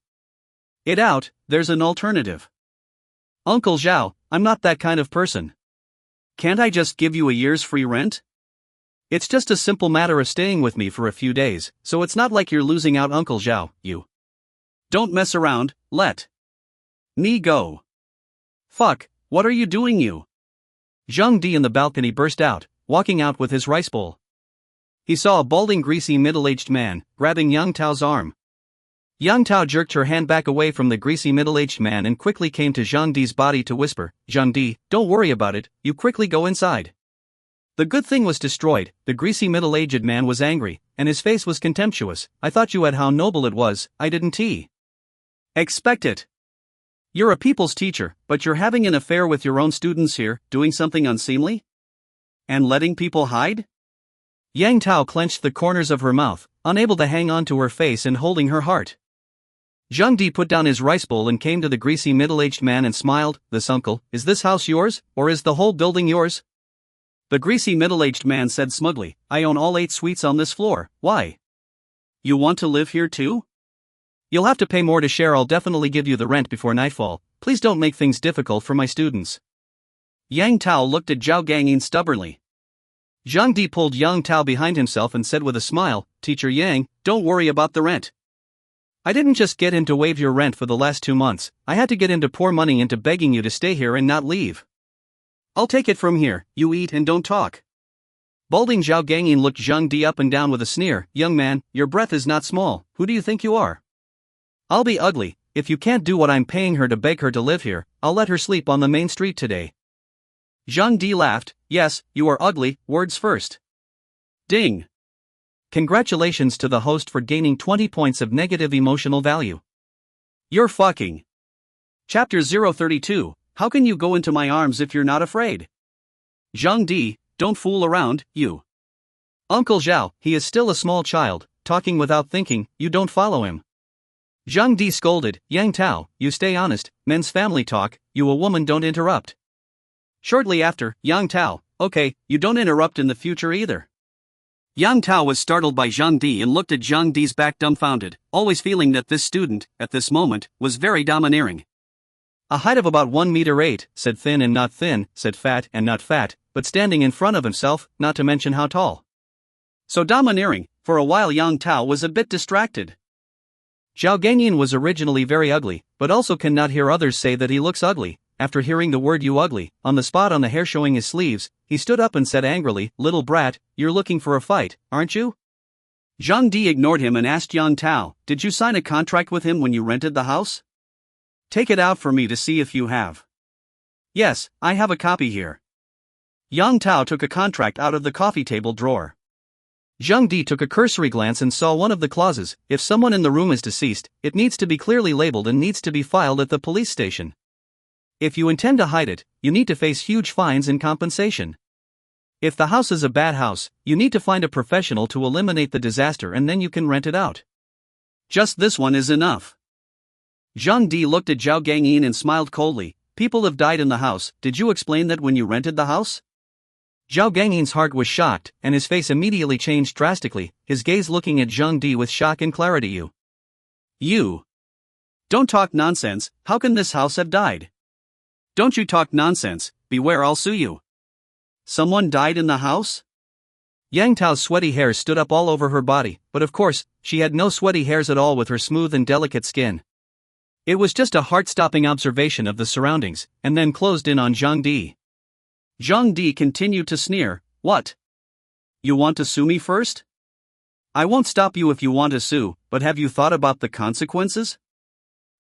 it out, there's an alternative. Uncle Zhao, I'm not that kind of person. Can't I just give you a year's free rent? It's just a simple matter of staying with me for a few days, so it's not like you're losing out, Uncle Zhao, you. Don't mess around, let me go. Fuck, what are you doing, you? Zhang Di in the balcony burst out, walking out with his rice bowl. He saw a balding, greasy, middle-aged man, grabbing Yang Tao's arm. Yang Tao jerked her hand back away from the greasy middle-aged man and quickly came to Zhang Di's body to whisper, Zhang Di, don't worry about it, you quickly go inside. The good thing was destroyed, the greasy middle-aged man was angry, and his face was contemptuous. I thought you had how noble it was, I didn't expect it. You're a people's teacher, but you're having an affair with your own students here, doing something unseemly? And letting people hide? Yang Tao clenched the corners of her mouth, unable to hang on to her face and holding her heart. Zhang Di put down his rice bowl and came to the greasy middle-aged man and smiled, this uncle, is this house yours, or is the whole building yours? The greasy middle-aged man said smugly, I own all 8 suites on this floor, why? You want to live here too? You'll have to pay more to share, I'll definitely give you the rent before nightfall, please don't make things difficult for my students. Yang Tao looked at Zhao Gangyin stubbornly. Zhang Di pulled Yang Tao behind himself and said with a smile, Teacher Yang, don't worry about the rent. I didn't just get in to waive your rent for the last 2 months, I had to get in to pour money into begging you to stay here and not leave. I'll take it from here, you eat and don't talk. Balding Zhao Gangyin looked Zhang Di up and down with a sneer, young man, your breath is not small, who do you think you are? I'll be ugly, if you can't do what I'm paying her to beg her to live here, I'll let her sleep on the main street today. Zhang Di laughed, yes, you are ugly, words first. Ding. Congratulations to the host for gaining 20 points of negative emotional value. You're fucking. Chapter 032, how can you go into my arms if you're not afraid? Zhang Di, don't fool around, you. Uncle Zhao, he is still a small child, talking without thinking, you don't follow him. Zhang Di scolded, Yang Tao, you stay honest, men's family talk, you a woman don't interrupt. Shortly after, Yang Tao, okay, you don't interrupt in the future either. Yang Tao was startled by Zhang Di and looked at Zhang Di's back dumbfounded, always feeling that this student, at this moment, was very domineering. A height of about 1 meter 8, said thin and not thin, said fat and not fat, but standing in front of himself, not to mention how tall. So domineering, for a while Yang Tao was a bit distracted. Zhao Gangyin was originally very ugly, but also cannot hear others say that he looks ugly. After hearing the word you ugly, on the spot on the hair showing his sleeves, he stood up and said angrily, little brat, you're looking for a fight, aren't you? Zhang Di ignored him and asked Yang Tao, did you sign a contract with him when you rented the house? Take it out for me to see if you have. Yes, I have a copy here. Yang Tao took a contract out of the coffee table drawer. Zhang Di took a cursory glance and saw one of the clauses, if someone in the room is deceased, it needs to be clearly labeled and needs to be filed at the police station. If you intend to hide it, you need to face huge fines and compensation. If the house is a bad house, you need to find a professional to eliminate the disaster and then you can rent it out. Just this one is enough. Zhang Di looked at Zhao Gangyin and smiled coldly, people have died in the house, did you explain that when you rented the house? Zhao Gangyin's heart was shocked, and his face immediately changed drastically, his gaze looking at Zhang Di with shock and clarity. You. Don't talk nonsense, how can this house have died? Don't you talk nonsense, beware I'll sue you. Someone died in the house? Yang Tao's sweaty hairs stood up all over her body, but of course, she had no sweaty hairs at all with her smooth and delicate skin. It was just a heart-stopping observation of the surroundings, and then closed in on Zhang Di. Zhang Di continued to sneer, what? You want to sue me first? I won't stop you if you want to sue, but have you thought about the consequences?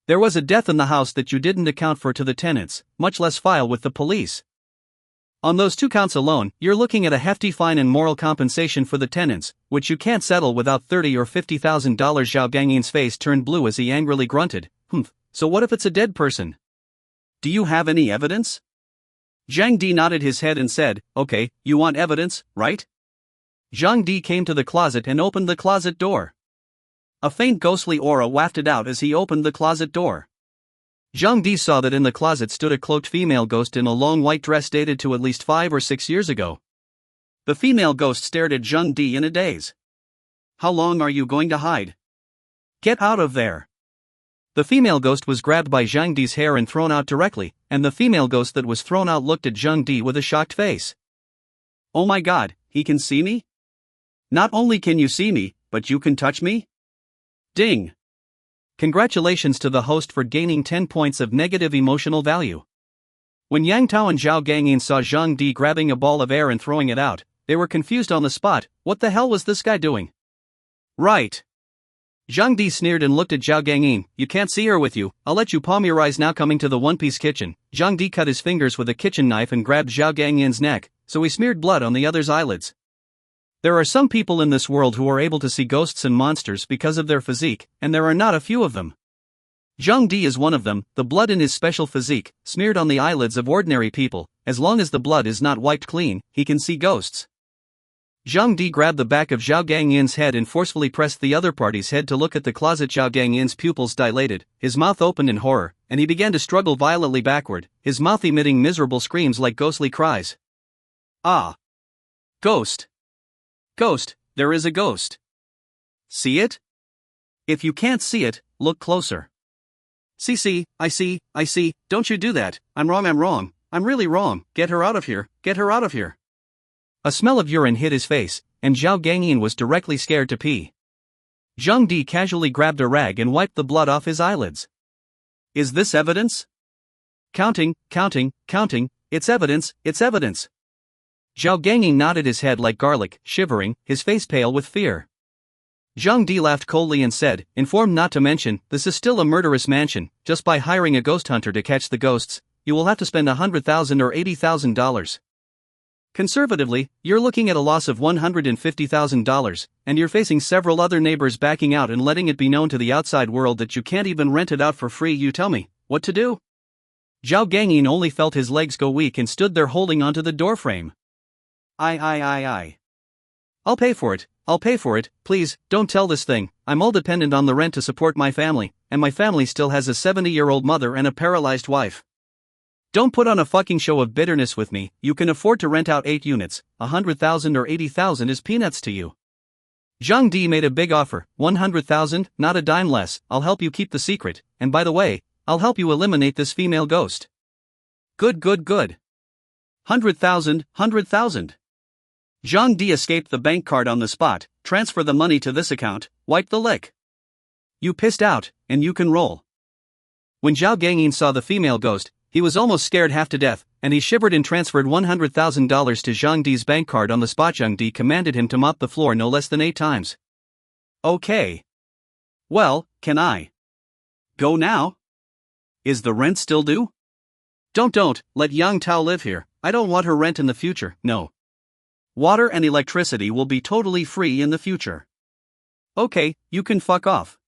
There was a death in the house that you didn't account for to the tenants, much less file with the police. On those 2 counts alone, you're looking at a hefty fine and moral compensation for the tenants, which you can't settle without $30,000 or $50,000. Zhao Gangyin's face turned blue as he angrily grunted. So what if it's a dead person? Do you have any evidence? Zhang Di nodded his head and said, okay, you want evidence, right? Zhang Di came to the closet and opened the closet door. A faint ghostly aura wafted out as he opened the closet door. Zhang Di saw that in the closet stood a cloaked female ghost in a long white dress dated to at least 5 or 6 years ago. The female ghost stared at Zhang Di in a daze. How long are you going to hide? Get out of there. The female ghost was grabbed by Zhang Di's hair and thrown out directly, and the female ghost that was thrown out looked at Zhang Di with a shocked face. Oh my god, he can see me? Not only can you see me, but you can touch me? Ding! Congratulations to the host for gaining 10 points of negative emotional value. When Yang Tao and Zhao Gangyin saw Zhang Di grabbing a ball of air and throwing it out, they were confused on the spot. What the hell was this guy doing? Right. Zhang Di sneered and looked at Zhao Gangyin. You can't see her with you, I'll let you palm your eyes now. Coming to the one-piece kitchen, Zhang Di cut his fingers with a kitchen knife and grabbed Zhao Gangyin's neck, so he smeared blood on the other's eyelids. There are some people in this world who are able to see ghosts and monsters because of their physique, and there are not a few of them. Zhang Di is one of them. The blood in his special physique, smeared on the eyelids of ordinary people. As long as the blood is not wiped clean, he can see ghosts. Zhang Di grabbed the back of Zhao Gangyin's head and forcefully pressed the other party's head to look at the closet. Zhao Gangyin's pupils dilated, his mouth opened in horror, and he began to struggle violently backward, his mouth emitting miserable screams like ghostly cries. Ah! Ghost! Ghost, there is a ghost. See it? If you can't see it, look closer. See, I see, don't you do that. I'm wrong, I'm really wrong. Get her out of here, get her out of here. A smell of urine hit his face, and Zhao Gangyin was directly scared to pee. Zhang Di casually grabbed a rag and wiped the blood off his eyelids. Is this evidence? Counting, it's evidence. Zhao Gangyin nodded his head like garlic, shivering, his face pale with fear. Zhang Di laughed coldly and said, informed not to mention, this is still a murderous mansion. Just by hiring a ghost hunter to catch the ghosts, you will have to spend $100,000 or $80,000. Conservatively, you're looking at a loss of $150,000, and you're facing several other neighbors backing out and letting it be known to the outside world that you can't even rent it out for free. You tell me, what to do? Zhao Gangyin only felt his legs go weak and stood there holding onto the doorframe. I. I'll pay for it, please, don't tell this thing. I'm all dependent on the rent to support my family, and my family still has a 70-year-old mother and a paralyzed wife. Don't put on a fucking show of bitterness with me. You can afford to rent out 8 units, $100,000 or $80,000 is peanuts to you. Zhang Di made a big offer, $100,000, not a dime less. I'll help you keep the secret, and by the way, I'll help you eliminate this female ghost. Good. 100,000. Zhang Di escaped the bank card on the spot. Transfer the money to this account, wipe the lick. You pissed out, and you can roll. When Zhao Gangyin saw the female ghost, he was almost scared half to death, and he shivered and transferred $100,000 to Zhang Di's bank card on the spot. Zhang Di commanded him to mop the floor no less than 8 times. Okay. Well, can I go now? Is the rent still due? Don't, let Yang Tao live here. I don't want her rent in the future, no. Water and electricity will be totally free in the future. Okay, you can fuck off.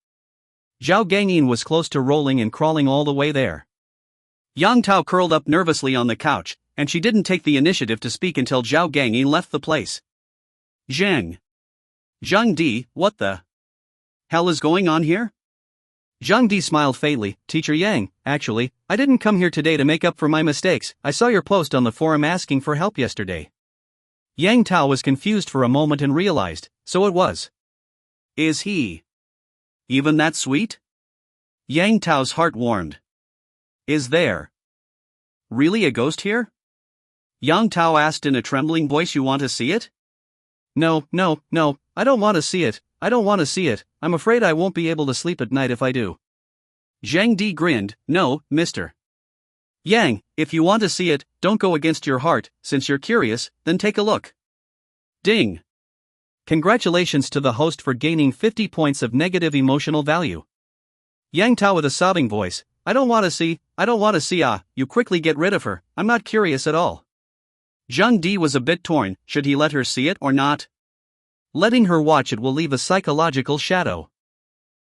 Zhao Gangyin was close to rolling and crawling all the way there. Yang Tao curled up nervously on the couch, and she didn't take the initiative to speak until Zhao Gangyin left the place. Zhang Di, what the hell is going on here? Zhang Di smiled faintly. Teacher Yang, actually, I didn't come here today to make up for my mistakes. I saw your post on the forum asking for help yesterday. Yang Tao was confused for a moment and realized, so it was. Is he even that sweet? Yang Tao's heart warmed. Is there really a ghost here? Yang Tao asked in a trembling voice. You want to see it? No, I don't want to see it. I'm afraid I won't be able to sleep at night if I do. Zhang Di grinned. No, mister Yang, if you want to see it, don't go against your heart. Since you're curious, then take a look. Ding. Congratulations to the host for gaining 50 points of negative emotional value. Yang Tao with a sobbing voice. I don't want to see. You quickly get rid of her. I'm not curious at all. Zhang Di was a bit torn, should he let her see it or not? Letting her watch it will leave a psychological shadow.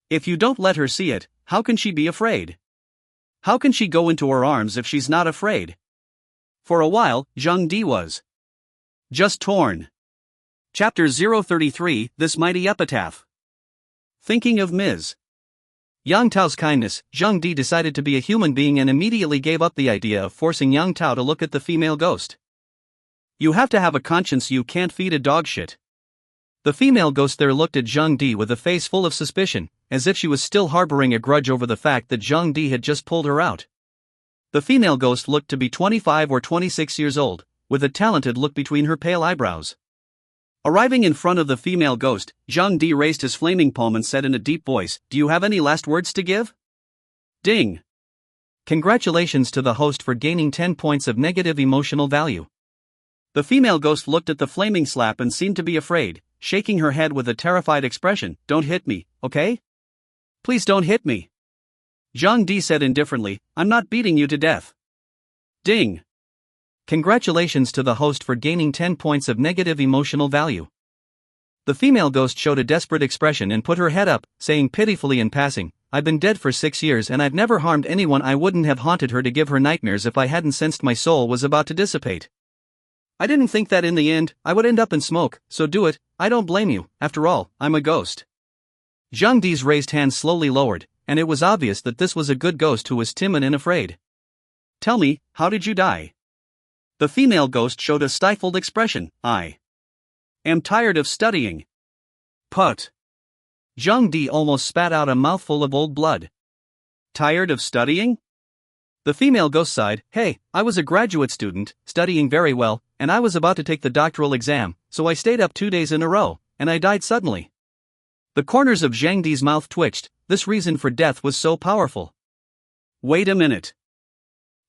If you don't let her see it, how can she be afraid? How can she go into her arms if she's not afraid? For a while, Zhang Di was just torn. Chapter 033, This Mighty Epitaph. Thinking of Ms. Yang Tao's kindness, Zhang Di decided to be a human being and immediately gave up the idea of forcing Yang Tao to look at the female ghost. You have to have a conscience, you can't feed a dog shit. The female ghost there looked at Zhang Di with a face full of suspicion, as if she was still harboring a grudge over the fact that Zhang Di had just pulled her out. The female ghost looked to be 25 or 26 years old, with a talented look between her pale eyebrows. Arriving in front of the female ghost, Zhang Di raised his flaming palm and said in a deep voice, "Do you have any last words to give?" Ding! Congratulations to the host for gaining 10 points of negative emotional value. The female ghost looked at the flaming slap and seemed to be afraid, shaking her head with a terrified expression. "Don't hit me, okay? Please don't hit me." Zhang Di said indifferently, "I'm not beating you to death." Ding! Congratulations to the host for gaining 10 points of negative emotional value. The female ghost showed a desperate expression and put her head up, saying pitifully in passing, "I've been dead for 6 years and I've never harmed anyone. I wouldn't have haunted her to give her nightmares if I hadn't sensed my soul was about to dissipate. I didn't think that in the end, I would end up in smoke, so do it, I don't blame you, after all, I'm a ghost." Zhang Di's raised hand slowly lowered, and it was obvious that this was a good ghost who was timid and afraid. "Tell me, how did you die?" The female ghost showed a stifled expression. "I am tired of studying." Put. Zhang Di almost spat out a mouthful of old blood. "Tired of studying?" The female ghost sighed. "Hey, I was a graduate student, studying very well, and I was about to take the doctoral exam, so I stayed up 2 days in a row, and I died suddenly." The corners of Zhang Di's mouth twitched. This reason for death was so powerful. "Wait a minute.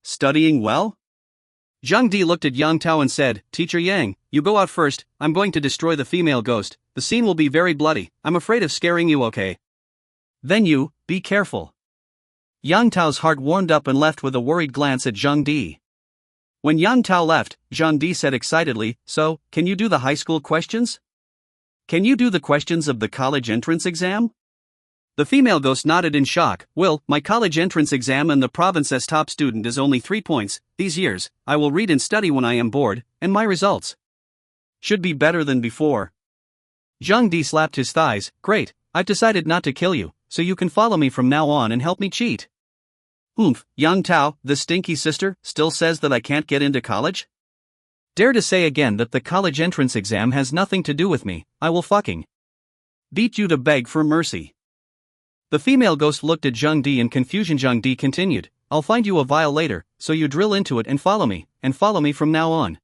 Studying well?" Zhang Di looked at Yang Tao and said, "Teacher Yang, you go out first, I'm going to destroy the female ghost, the scene will be very bloody, I'm afraid of scaring you, okay? Then you, be careful." Yang Tao's heart warmed up and left with a worried glance at Zhang Di. When Yang Tao left, Zhang Di said excitedly, "So, can you do the high school questions? Can you do the questions of the college entrance exam?" The female ghost nodded in shock. "Well, my college entrance exam and the province's top student is only 3 points, these years, I will read and study when I am bored, and my results should be better than before." Zhang Di slapped his thighs. "Great, I've decided not to kill you, so you can follow me from now on and help me cheat." "Oomph, Yang Tao, the stinky sister, still says that I can't get into college?" "Dare to say again that the college entrance exam has nothing to do with me, I will fucking beat you to beg for mercy." The female ghost looked at Zhang Di in confusion. Zhang Di continued, "I'll find you a vial later, so you drill into it and follow me from now on.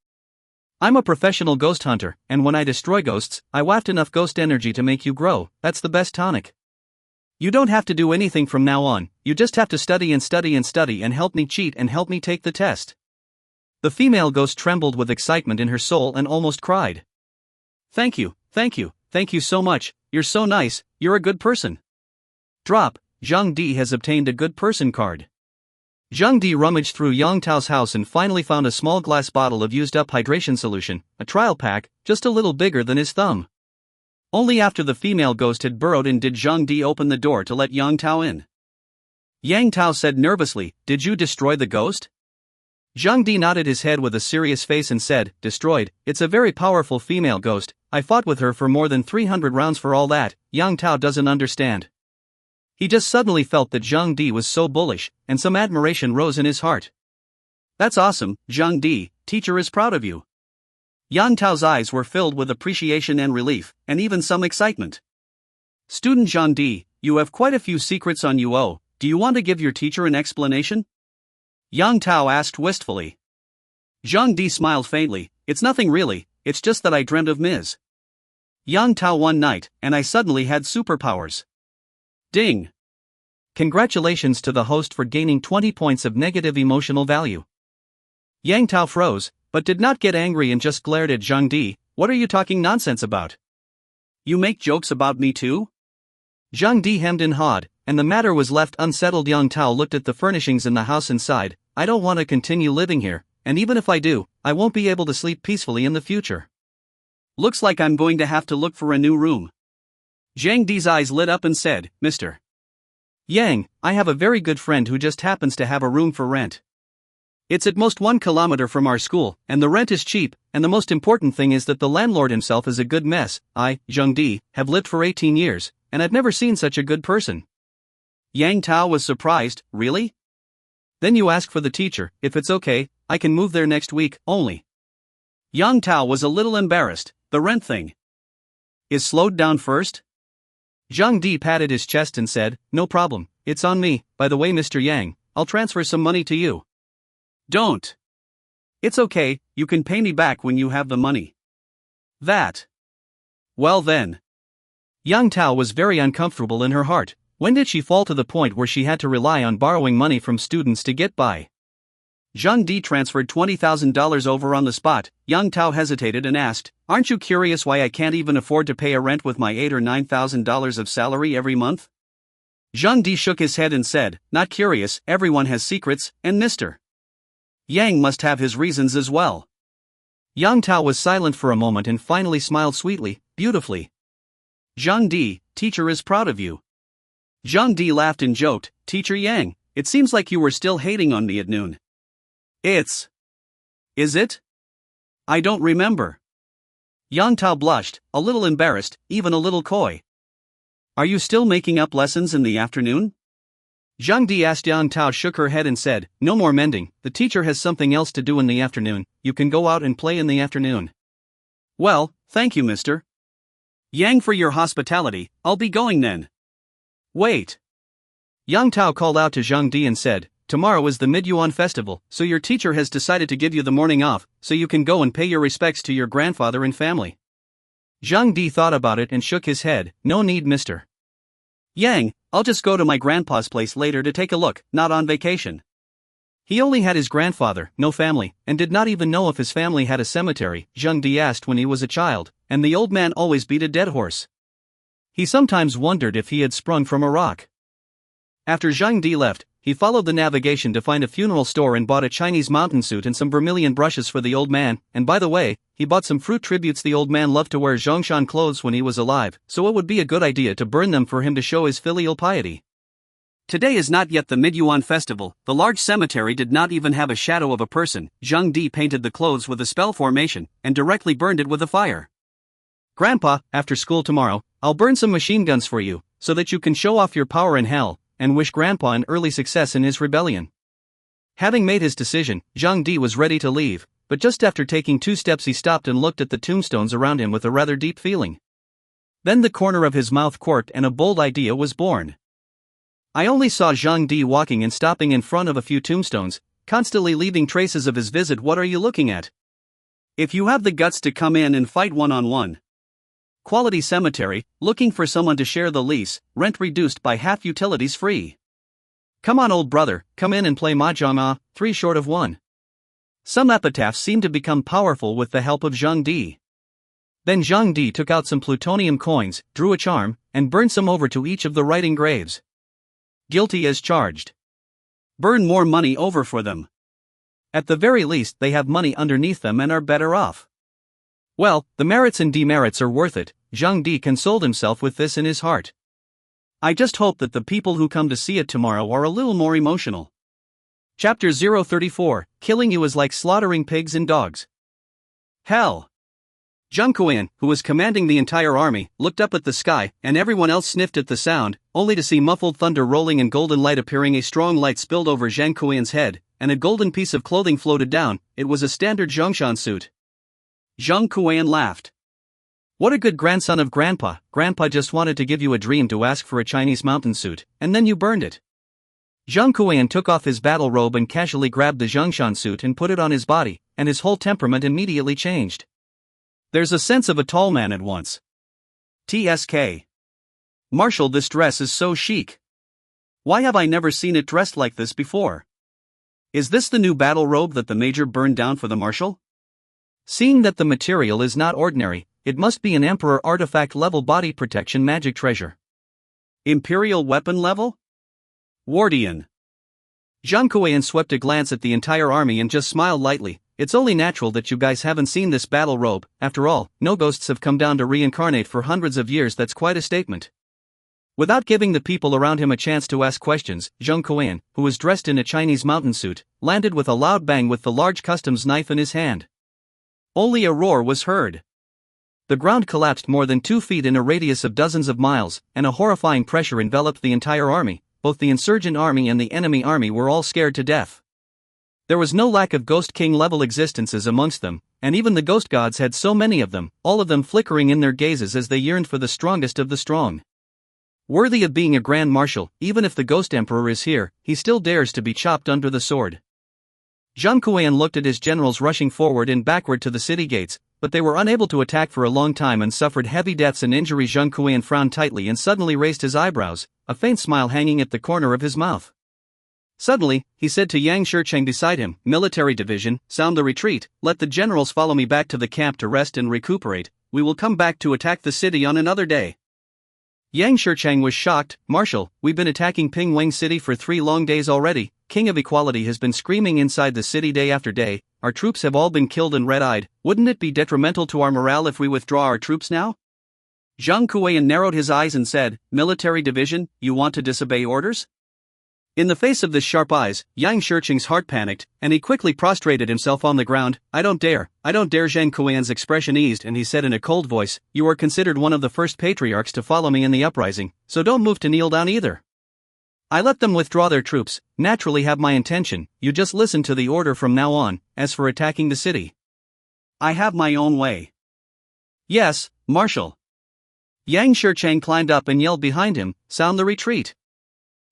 I'm a professional ghost hunter, and when I destroy ghosts, I waft enough ghost energy to make you grow, that's the best tonic. You don't have to do anything from now on, you just have to study and study and study and help me cheat and help me take the test." The female ghost trembled with excitement in her soul and almost cried. Thank you so much, you're so nice, you're a good person." Drop, Zhang Di has obtained a good person card. Zhang Di rummaged through Yang Tao's house and finally found a small glass bottle of used-up hydration solution, a trial pack, just a little bigger than his thumb. Only after the female ghost had burrowed in did Zhang Di open the door to let Yang Tao in. Yang Tao said nervously, "Did you destroy the ghost?" Zhang Di nodded his head with a serious face and said, "Destroyed, it's a very powerful female ghost, I fought with her for more than 300 rounds for all that, Yang Tao doesn't understand." He just suddenly felt that Zhang Di was so bullish, and some admiration rose in his heart. "That's awesome, Zhang Di, teacher is proud of you." Yang Tao's eyes were filled with appreciation and relief, and even some excitement. "Student Zhang Di, you have quite a few secrets on you. Do you want to give your teacher an explanation?" Yang Tao asked wistfully. Zhang Di smiled faintly, "It's nothing really, it's just that I dreamt of Ms. Yang Tao one night, and I suddenly had superpowers." Ding! Congratulations to the host for gaining 20 points of negative emotional value. Yang Tao froze, but did not get angry and just glared at Zhang Di. "What are you talking nonsense about? You make jokes about me too?" Zhang Di hemmed and hawed, and the matter was left unsettled. Yang Tao looked at the furnishings in the house and sighed, "I don't want to continue living here, and even if I do, I won't be able to sleep peacefully in the future. Looks like I'm going to have to look for a new room. Zhang Di's eyes lit up and said, Mr. Yang, I have a very good friend who just happens to have a room for rent. It's at most 1 kilometer from our school, and the rent is cheap, and the most important thing is that the landlord himself is a good mess. I, Zhang Di, have lived for 18 years, and I've never seen such a good person. Yang Tao was surprised, really? Then you ask for the teacher, if it's okay, I can move there next week, only. Yang Tao was a little embarrassed, the rent thing is slowed down first? Zhang Di patted his chest and said, no problem, it's on me. By the way, Mr. Yang, I'll transfer some money to you. Don't. It's okay, you can pay me back when you have the money. That. Well then. Yang Tao was very uncomfortable in her heart. When did she fall to the point where she had to rely on borrowing money from students to get by? Zhang Di transferred $20,000 over on the spot. Yang Tao hesitated and asked, aren't you curious why I can't even afford to pay a rent with my $8,000 or $9,000 of salary every month? Zhang Di shook his head and said, not curious, everyone has secrets, and Mr. Yang must have his reasons as well. Yang Tao was silent for a moment and finally smiled sweetly, beautifully. Zhang Di, teacher is proud of you. Zhang Di laughed and joked, Teacher Yang, it seems like you were still hating on me at noon. Is it? I don't remember. Yang Tao blushed, a little embarrassed, even a little coy. Are you still making up lessons in the afternoon? Zhang Di asked. Yang Tao shook her head and said, no more mending, the teacher has something else to do in the afternoon, you can go out and play in the afternoon. Well, thank you Mr. Yang for your hospitality, I'll be going then. Wait. Yang Tao called out to Zhang Di and said, tomorrow is the Midyuan festival, so your teacher has decided to give you the morning off, so you can go and pay your respects to your grandfather and family. Zhang Di thought about it and shook his head, no need Mr. Yang, I'll just go to my grandpa's place later to take a look, not on vacation. He only had his grandfather, no family, and did not even know if his family had a cemetery, Zhang Di asked when he was a child, and the old man always beat a dead horse. He sometimes wondered if he had sprung from a rock. After Zhang Di left, he followed the navigation to find a funeral store and bought a Chinese mountain suit and some vermilion brushes for the old man, and by the way, he bought some fruit tributes. The old man loved to wear Zhongshan clothes when he was alive, so it would be a good idea to burn them for him to show his filial piety. Today is not yet the Midyuan festival, the large cemetery did not even have a shadow of a person. Zhang Di painted the clothes with a spell formation, and directly burned it with a fire. Grandpa, after school tomorrow, I'll burn some machine guns for you, so that you can show off your power in hell, and wish Grandpa an early success in his rebellion. Having made his decision, Zhang Di was ready to leave, but just after taking 2 steps he stopped and looked at the tombstones around him with a rather deep feeling. Then the corner of his mouth quirked and a bold idea was born. I only saw Zhang Di walking and stopping in front of a few tombstones, constantly leaving traces of his visit. What are you looking at? If you have the guts to come in and fight one-on-one. Quality cemetery, looking for someone to share the lease, rent reduced by half, utilities free. Come on old brother, come in and play mahjong, 3 short of 1. Some epitaphs seemed to become powerful with the help of Zhang Di. Then Zhang Di took out some plutonium coins, drew a charm, and burned some over to each of the writing graves. Guilty as charged. Burn more money over for them. At the very least they have money underneath them and are better off. Well, the merits and demerits are worth it, Zhang Di consoled himself with this in his heart. I just hope that the people who come to see it tomorrow are a little more emotional. Chapter 034, Killing you is like slaughtering pigs and dogs. Hell. Zhang Kuan, who was commanding the entire army, looked up at the sky, and everyone else sniffed at the sound, only to see muffled thunder rolling and golden light appearing. A strong light spilled over Zhang Kuan's head, and a golden piece of clothing floated down. It was a standard Zhongshan suit. Zhang Kuan laughed. What a good grandson of Grandpa. Grandpa just wanted to give you a dream to ask for a Chinese mountain suit, and then you burned it. Zhang Kuan took off his battle robe and casually grabbed the Zhongshan suit and put it on his body, and his whole temperament immediately changed. There's a sense of a tall man at once. TSK. Marshal, this dress is so chic. Why have I never seen it dressed like this before? Is this the new battle robe that the major burned down for the marshal? Seeing that the material is not ordinary, it must be an Emperor artifact level body protection magic treasure. Imperial weapon level? Wardian. Zhang Kueyan swept a glance at the entire army and just smiled lightly. It's only natural that you guys haven't seen this battle robe. After all, no ghosts have come down to reincarnate for hundreds of years. That's quite a statement. Without giving the people around him a chance to ask questions, Zhang Kueyan, who was dressed in a Chinese mountain suit, landed with a loud bang with the large customs knife in his hand. Only a roar was heard. The ground collapsed more than 2 feet in a radius of dozens of miles, and a horrifying pressure enveloped the entire army. Both the insurgent army and the enemy army were all scared to death. There was no lack of Ghost King-level existences amongst them, and even the ghost gods had so many of them, all of them flickering in their gazes as they yearned for the strongest of the strong. Worthy of being a grand marshal, even if the ghost emperor is here, he still dares to be chopped under the sword. Zhang Kueyan looked at his generals rushing forward and backward to the city gates, but they were unable to attack for a long time and suffered heavy deaths and injuries. Zhang Kueyan frowned tightly and suddenly raised his eyebrows, a faint smile hanging at the corner of his mouth. Suddenly, he said to Yang Shicheng beside him, "Military division, sound the retreat, let the generals follow me back to the camp to rest and recuperate, we will come back to attack the city on another day." Yang Shicheng was shocked. "Marshal, we've been attacking Pingwang City for 3 long days already, King of Equality has been screaming inside the city day after day, our troops have all been killed and red-eyed, wouldn't it be detrimental to our morale if we withdraw our troops now?" Zhang Kueyan narrowed his eyes and said, "Military division, you want to disobey orders?" In the face of this sharp eyes, Yang Shicheng's heart panicked, and he quickly prostrated himself on the ground. I don't dare. Zhang Kueyan's expression eased and he said in a cold voice, "You are considered one of the first patriarchs to follow me in the uprising, so don't move to kneel down either. I let them withdraw their troops, naturally have my intention, you just listen to the order from now on. As for attacking the city, I have my own way." "Yes, Marshal." Yang Shicheng climbed up and yelled behind him, "Sound the retreat."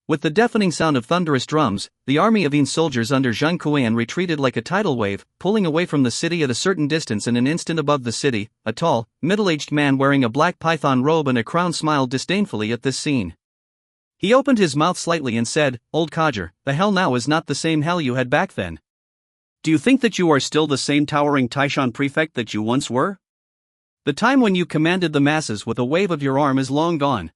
With the deafening sound of thunderous drums, the army of Yin soldiers under Zhang Kueyan retreated like a tidal wave, pulling away from the city at a certain distance. In an instant above the city, a tall, middle-aged man wearing a black python robe and a crown smiled disdainfully at this scene. He opened his mouth slightly and said, "Old codger, the hell now is not the same hell you had back then. Do you think that you are still the same towering Taishan prefect that you once were? The time when you commanded the masses with a wave of your arm is long gone.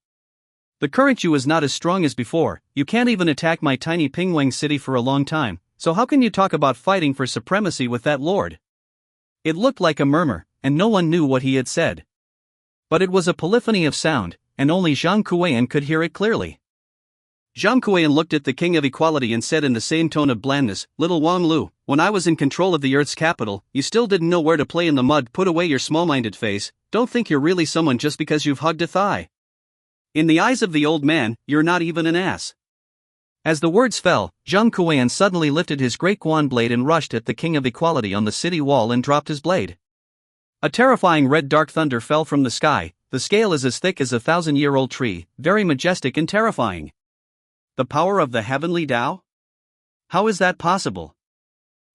The current you is not as strong as before, you can't even attack my tiny Pingwang city for a long time, so how can you talk about fighting for supremacy with that lord?" It looked like a murmur, and no one knew what he had said. But it was a polyphony of sound, and only Zhang Kueyan could hear it clearly. Zhang Kueyan looked at the King of Equality and said in the same tone of blandness, "Little Wang Lu, when I was in control of the Earth's capital, you still didn't know where to play in the mud. Put away your small-minded face, don't think you're really someone just because you've hugged a thigh. In the eyes of the old man, you're not even an ass." As the words fell, Zhang Kueyan suddenly lifted his great Guan blade and rushed at the King of Equality on the city wall and dropped his blade. A terrifying red dark thunder fell from the sky. The scale is as thick as a 1,000-year-old tree, very majestic and terrifying. The power of the heavenly Tao? How is that possible?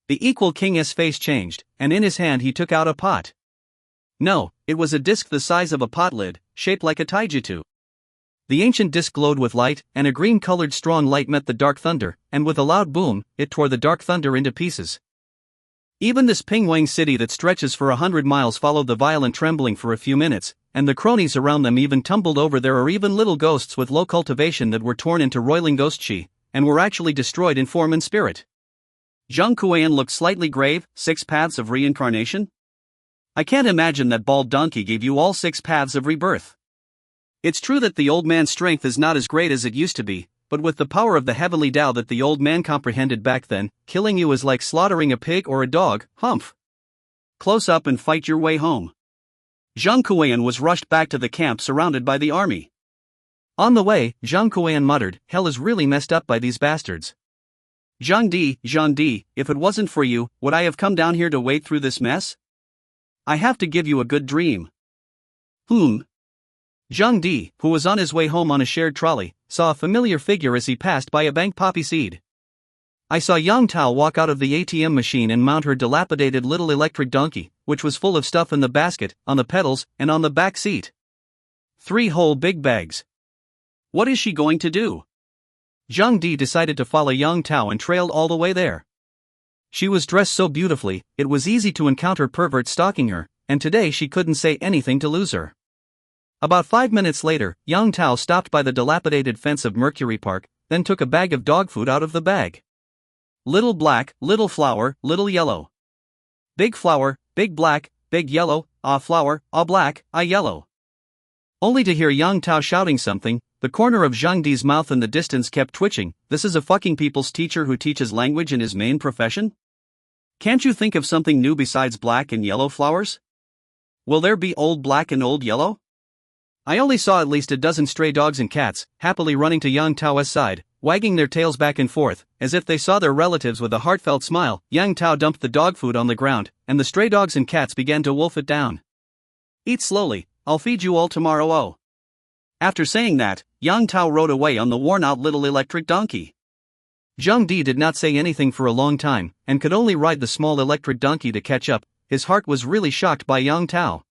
The Equal King's face changed, and in his hand he took out a pot. No, it was a disc the size of a pot lid, shaped like a taijutsu. The ancient disc glowed with light, and a green-colored strong light met the dark thunder, and with a loud boom, it tore the dark thunder into pieces. Even this Pingwang city that stretches for 100 miles followed the violent trembling for a few minutes, and the cronies around them even tumbled over. There are even little ghosts with low cultivation that were torn into roiling ghost chi, and were actually destroyed in form and spirit. Zhang Kueyan looked slightly grave. 6 paths of reincarnation? I can't imagine that bald donkey gave you all 6 paths of rebirth. It's true that the old man's strength is not as great as it used to be, but with the power of the heavenly Tao that the old man comprehended back then, killing you is like slaughtering a pig or a dog. Humph! Close up and fight your way home. Zhang Kueyan was rushed back to the camp surrounded by the army. On the way, Zhang Kueyan muttered, "Hell is really messed up by these bastards. Zhang Di, if it wasn't for you, would I have come down here to wade through this mess? I have to give you a good dream." Zhang Di, who was on his way home on a shared trolley, saw a familiar figure as he passed by a bank poppy seed. I saw Yang Tao walk out of the ATM machine and mount her dilapidated little electric donkey, which was full of stuff in the basket, on the pedals, and on the back seat. 3 whole big bags. What is she going to do? Zhang Di decided to follow Yang Tao and trailed all the way there. She was dressed so beautifully, it was easy to encounter perverts stalking her, and today she couldn't say anything to lose her. About 5 minutes later, Yang Tao stopped by the dilapidated fence of Mercury Park, then took a bag of dog food out of the bag. Little black, little flower, little yellow. Big flower, big black, big yellow, ah flower, ah black, ah yellow. Only to hear Yang Tao shouting something. The corner of Zhang Di's mouth in the distance kept twitching. This is a fucking people's teacher who teaches language in his main profession? Can't you think of something new besides black and yellow flowers? Will there be old black and old yellow? I only saw at least a dozen stray dogs and cats, happily running to Yang Tao's side, wagging their tails back and forth, as if they saw their relatives with a heartfelt smile. Yang Tao dumped the dog food on the ground, and the stray dogs and cats began to wolf it down. Eat slowly, I'll feed you all tomorrow. Oh. After saying that, Yang Tao rode away on the worn-out little electric donkey. Zhang Di did not say anything for a long time, and could only ride the small electric donkey to catch up. His heart was really shocked by Yang Tao.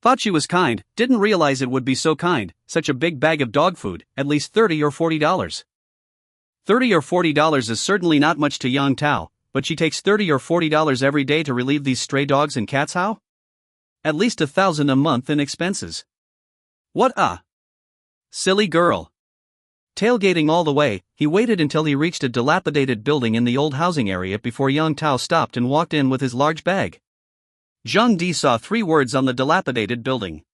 Thought she was kind, didn't realize it would be so kind, such a big bag of dog food, at least $30 or $40. $30 or $40 is certainly not much to Yang Tao, but she takes $30 or $40 every day to relieve these stray dogs and cats. How? At least $1,000 a month in expenses. What a silly girl. Tailgating all the way, he waited until he reached a dilapidated building in the old housing area before Yang Tao stopped and walked in with his large bag. Zhang Di saw 3 words on the dilapidated building.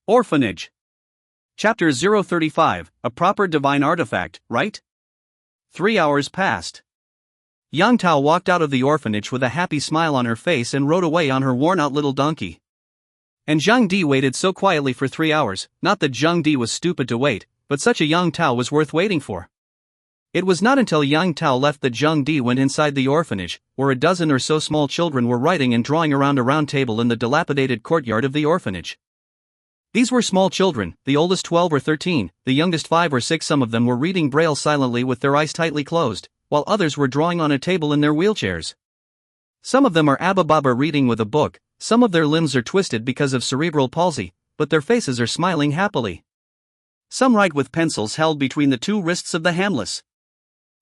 Orphanage. Chapter 035, a proper divine artifact, right? 3 hours passed. Yang Tao walked out of the orphanage with a happy smile on her face and rode away on her worn-out little donkey. And Zhang Di waited so quietly for 3 hours, not that Zhang Di was stupid to wait, but such a Yang Tao was worth waiting for. It was not until Yang Tao left that Zhang Di went inside the orphanage, where a dozen or so small children were writing and drawing around a round table in the dilapidated courtyard of the orphanage. These were small children, the oldest 12 or 13, the youngest 5 or 6. Some of them were reading Braille silently with their eyes tightly closed, while others were drawing on a table in their wheelchairs. Some of them are Abba Baba reading with a book, some of their limbs are twisted because of cerebral palsy, but their faces are smiling happily. Some write with pencils held between the 2 wrists of the hamless.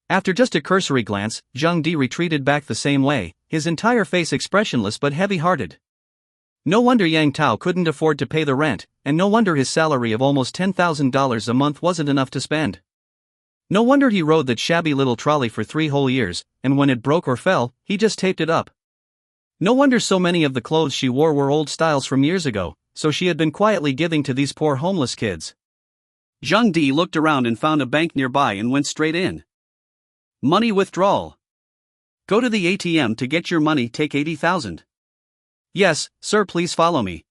After just a cursory glance, Zhang Di retreated back the same way, his entire face expressionless but heavy-hearted. No wonder Yang Tao couldn't afford to pay the rent, and no wonder his salary of almost $10,000 a month wasn't enough to spend. No wonder he rode that shabby little trolley for 3 whole years, and when it broke or fell, he just taped it up. No wonder so many of the clothes she wore were old styles from years ago, so she had been quietly giving to these poor homeless kids. Zhang Di looked around and found a bank nearby and went straight in. Money withdrawal. Go to the ATM to get your money. Take 80,000. Yes, sir, please follow me.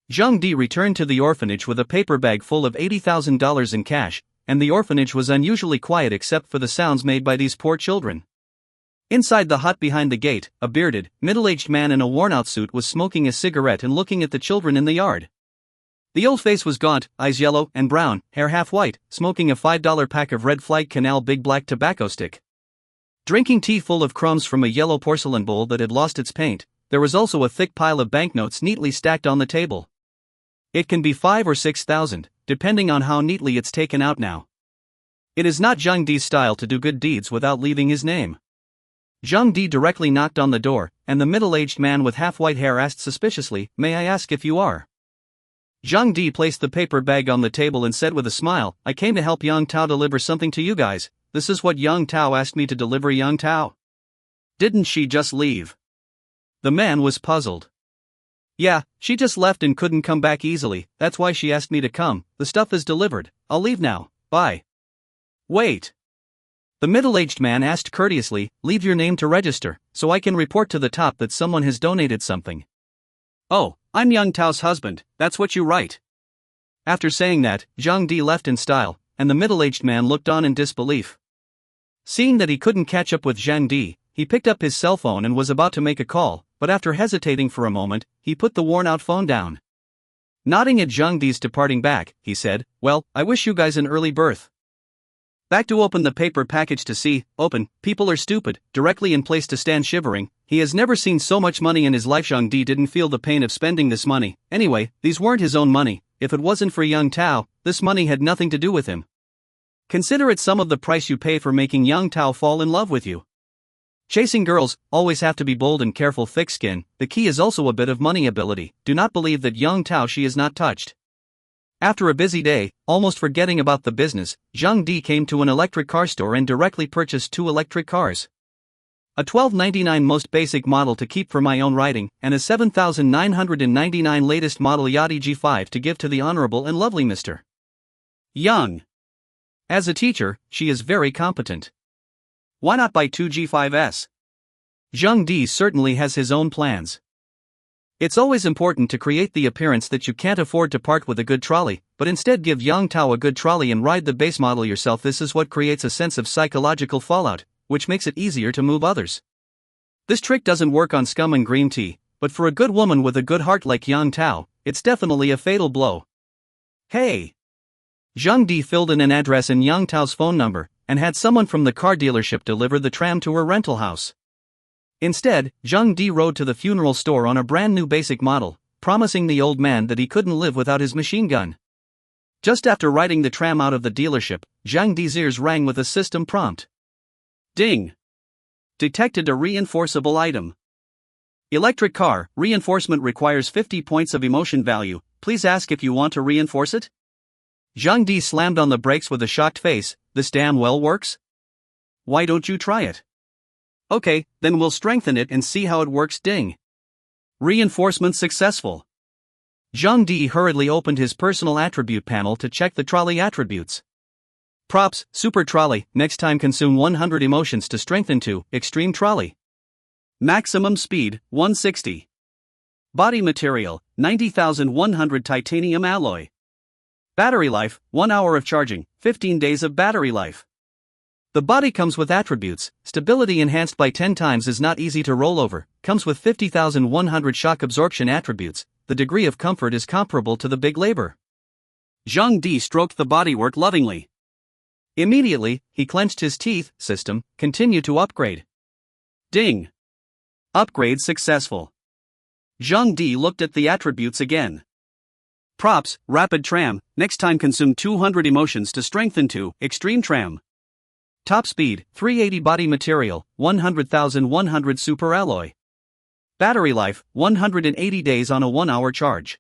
Zhang Di returned to the orphanage with a paper bag full of $80,000 in cash, and the orphanage was unusually quiet except for the sounds made by these poor children. Inside the hut behind the gate, a bearded, middle-aged man in a worn-out suit was smoking a cigarette and looking at the children in the yard. The old face was gaunt, eyes yellow and brown, hair half white, smoking a $5 pack of Red Flag Canal Big Black tobacco stick. Drinking tea full of crumbs from a yellow porcelain bowl that had lost its paint. There was also a thick pile of banknotes neatly stacked on the table. It can be 5 or 6,000, depending on how neatly it's taken out now. It is not Zhang Di's style to do good deeds without leaving his name. Zhang Di directly knocked on the door, and the middle-aged man with half-white hair asked suspiciously, "May I ask if you are?" Zhang Di placed the paper bag on the table and said with a smile, "I came to help Yang Tao deliver something to you guys. This is what Yang Tao asked me to deliver." Yang Tao? Didn't she just leave? The man was puzzled. Yeah, she just left and couldn't come back easily, that's why she asked me to come. The stuff is delivered, I'll leave now, bye. Wait. The middle-aged man asked courteously, "Leave your name to register, so I can report to the top that someone has donated something." "Oh, I'm Yang Tao's husband, that's what you write." After saying that, Zhang Di left in style, and the middle-aged man looked on in disbelief. Seeing that he couldn't catch up with Zhang Di, he picked up his cell phone and was about to make a call, but after hesitating for a moment, he put the worn-out phone down. Nodding at Zhang Di's departing back, he said, "Well, I wish you guys an early birth." Back to open the paper package to see, open, people are stupid, directly in place to stand shivering. He has never seen so much money in his life. Zhang Di didn't feel the pain of spending this money. Anyway, these weren't his own money. If it wasn't for Yang Tao, this money had nothing to do with him. Consider it some of the price you pay for making Yang Tao fall in love with you. Chasing girls, always have to be bold and careful, thick skin. The key is also a bit of money ability. Do not believe that Yang Tao she is not touched. After a busy day, almost forgetting about the business, Zhang Di came to an electric car store and directly purchased 2 electric cars. A $12.99 most basic model to keep for my own riding, and a $7,999 latest model Yachty G5 to give to the honorable and lovely Mr. Young. As a teacher, she is very competent. Why not buy 2 G5s? Zhang Di certainly has his own plans. It's always important to create the appearance that you can't afford to part with a good trolley, but instead give Yang Tao a good trolley and ride the base model yourself. This is what creates a sense of psychological fallout, which makes it easier to move others. This trick doesn't work on scum and green tea, but for a good woman with a good heart like Yang Tao, it's definitely a fatal blow. Hey! Zhang Di filled in an address and Yang Tao's phone number, and had someone from the car dealership deliver the tram to her rental house. Instead, Zhang Di rode to the funeral store on a brand new basic model, promising the old man that he couldn't live without his machine gun. Just after riding the tram out of the dealership, Zhang Di's ears rang with a system prompt. Ding! Detected a reinforceable item. Electric car, reinforcement requires 50 points of emotion value, please ask if you want to reinforce it? Zhang Di slammed on the brakes with a shocked face. This damn well works? Why don't you try it? Okay, then we'll strengthen it and see how it works. Ding! Reinforcement successful. Zhang Di hurriedly opened his personal attribute panel to check the trolley attributes. Props, super trolley, next time consume 100 emotions to strengthen to extreme trolley. Maximum speed, 160. Body material, 90,100 titanium alloy. Battery life, 1 hour of charging, 15 days of battery life. The body comes with attributes. Stability enhanced by 10 times is not easy to roll over, comes with 50,100 shock absorption attributes. The degree of comfort is comparable to the big labor. Zhang Di stroked the bodywork lovingly. Immediately, he clenched his teeth. System, continue to upgrade. Ding! Upgrade successful. Zhang Di looked at the attributes again. Props, rapid tram, next time consume 200 emotions to strengthen to extreme tram. Top speed, 380 body material, 100,100 super alloy. Battery life, 180 days on a 1 hour charge.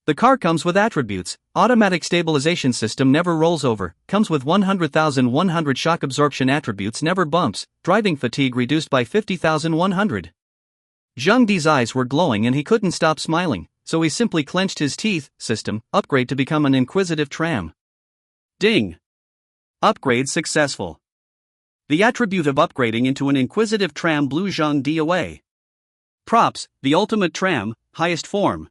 The car comes with attributes. Automatic stabilization system never rolls over, comes with 100,100 shock absorption attributes, never bumps, driving fatigue reduced by 50,100. Zhang Di's eyes were glowing and he couldn't stop smiling, so he simply clenched his teeth. System, upgrade to become an inquisitive tram. Ding! Upgrade successful. The attribute of upgrading into an inquisitive tram blew Zhang Di away. Props, the ultimate tram, highest form.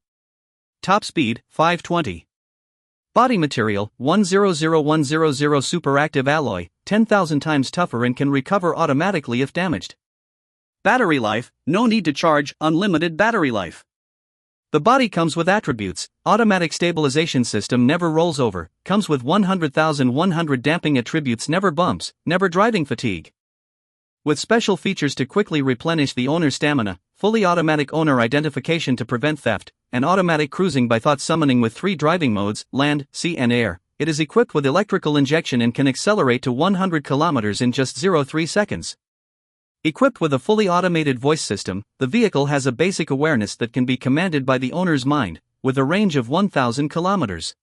Top speed, 520. Body material, 100100 superactive alloy, 10,000 times tougher and can recover automatically if damaged. Battery life, no need to charge, unlimited battery life. The body comes with attributes. Automatic stabilization system never rolls over, comes with 100,100 damping attributes, never bumps, never driving fatigue. With special features to quickly replenish the owner's stamina, fully automatic owner identification to prevent theft, and automatic cruising by thought summoning with 3 driving modes, land, sea and air, it is equipped with electrical injection and can accelerate to 100 km in just 0.3 seconds. Equipped with a fully automated voice system, the vehicle has a basic awareness that can be commanded by the owner's mind, with a range of 1,000 kilometers.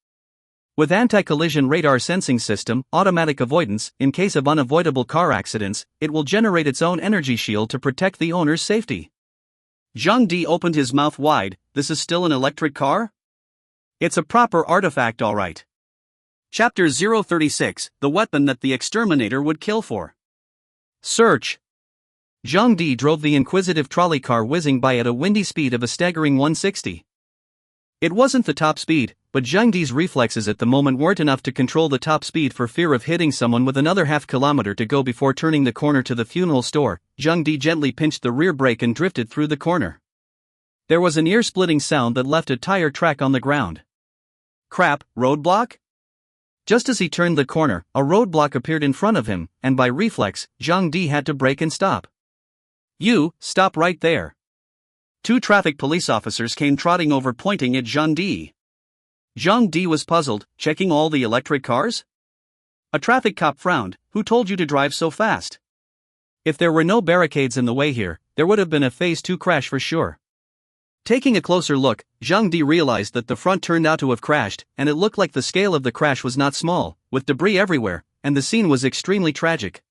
With anti-collision radar sensing system, automatic avoidance, in case of unavoidable car accidents, it will generate its own energy shield to protect the owner's safety. Zhang Di opened his mouth wide. This is still an electric car? It's a proper artifact, alright. Chapter 036, the weapon that the exterminator would kill for. Search. Zhang Di drove the inquisitive trolley car whizzing by at a windy speed of a staggering 160. It wasn't the top speed, but Zhang Di's reflexes at the moment weren't enough to control the top speed for fear of hitting someone with another half kilometer to go before turning the corner to the funeral store. Zhang Di gently pinched the rear brake and drifted through the corner. There was an ear-splitting sound that left a tire track on the ground. Crap, roadblock? Just as he turned the corner, a roadblock appeared in front of him, and by reflex, Zhang Di had to brake and stop. You, stop right there. 2 traffic police officers came trotting over pointing at Zhang Di. Zhang Di was puzzled, checking all the electric cars? A traffic cop frowned. Who told you to drive so fast? If there were no barricades in the way here, there would have been a Phase 2 crash for sure. Taking a closer look, Zhang Di realized that the front turned out to have crashed, and it looked like the scale of the crash was not small, with debris everywhere, and the scene was extremely tragic.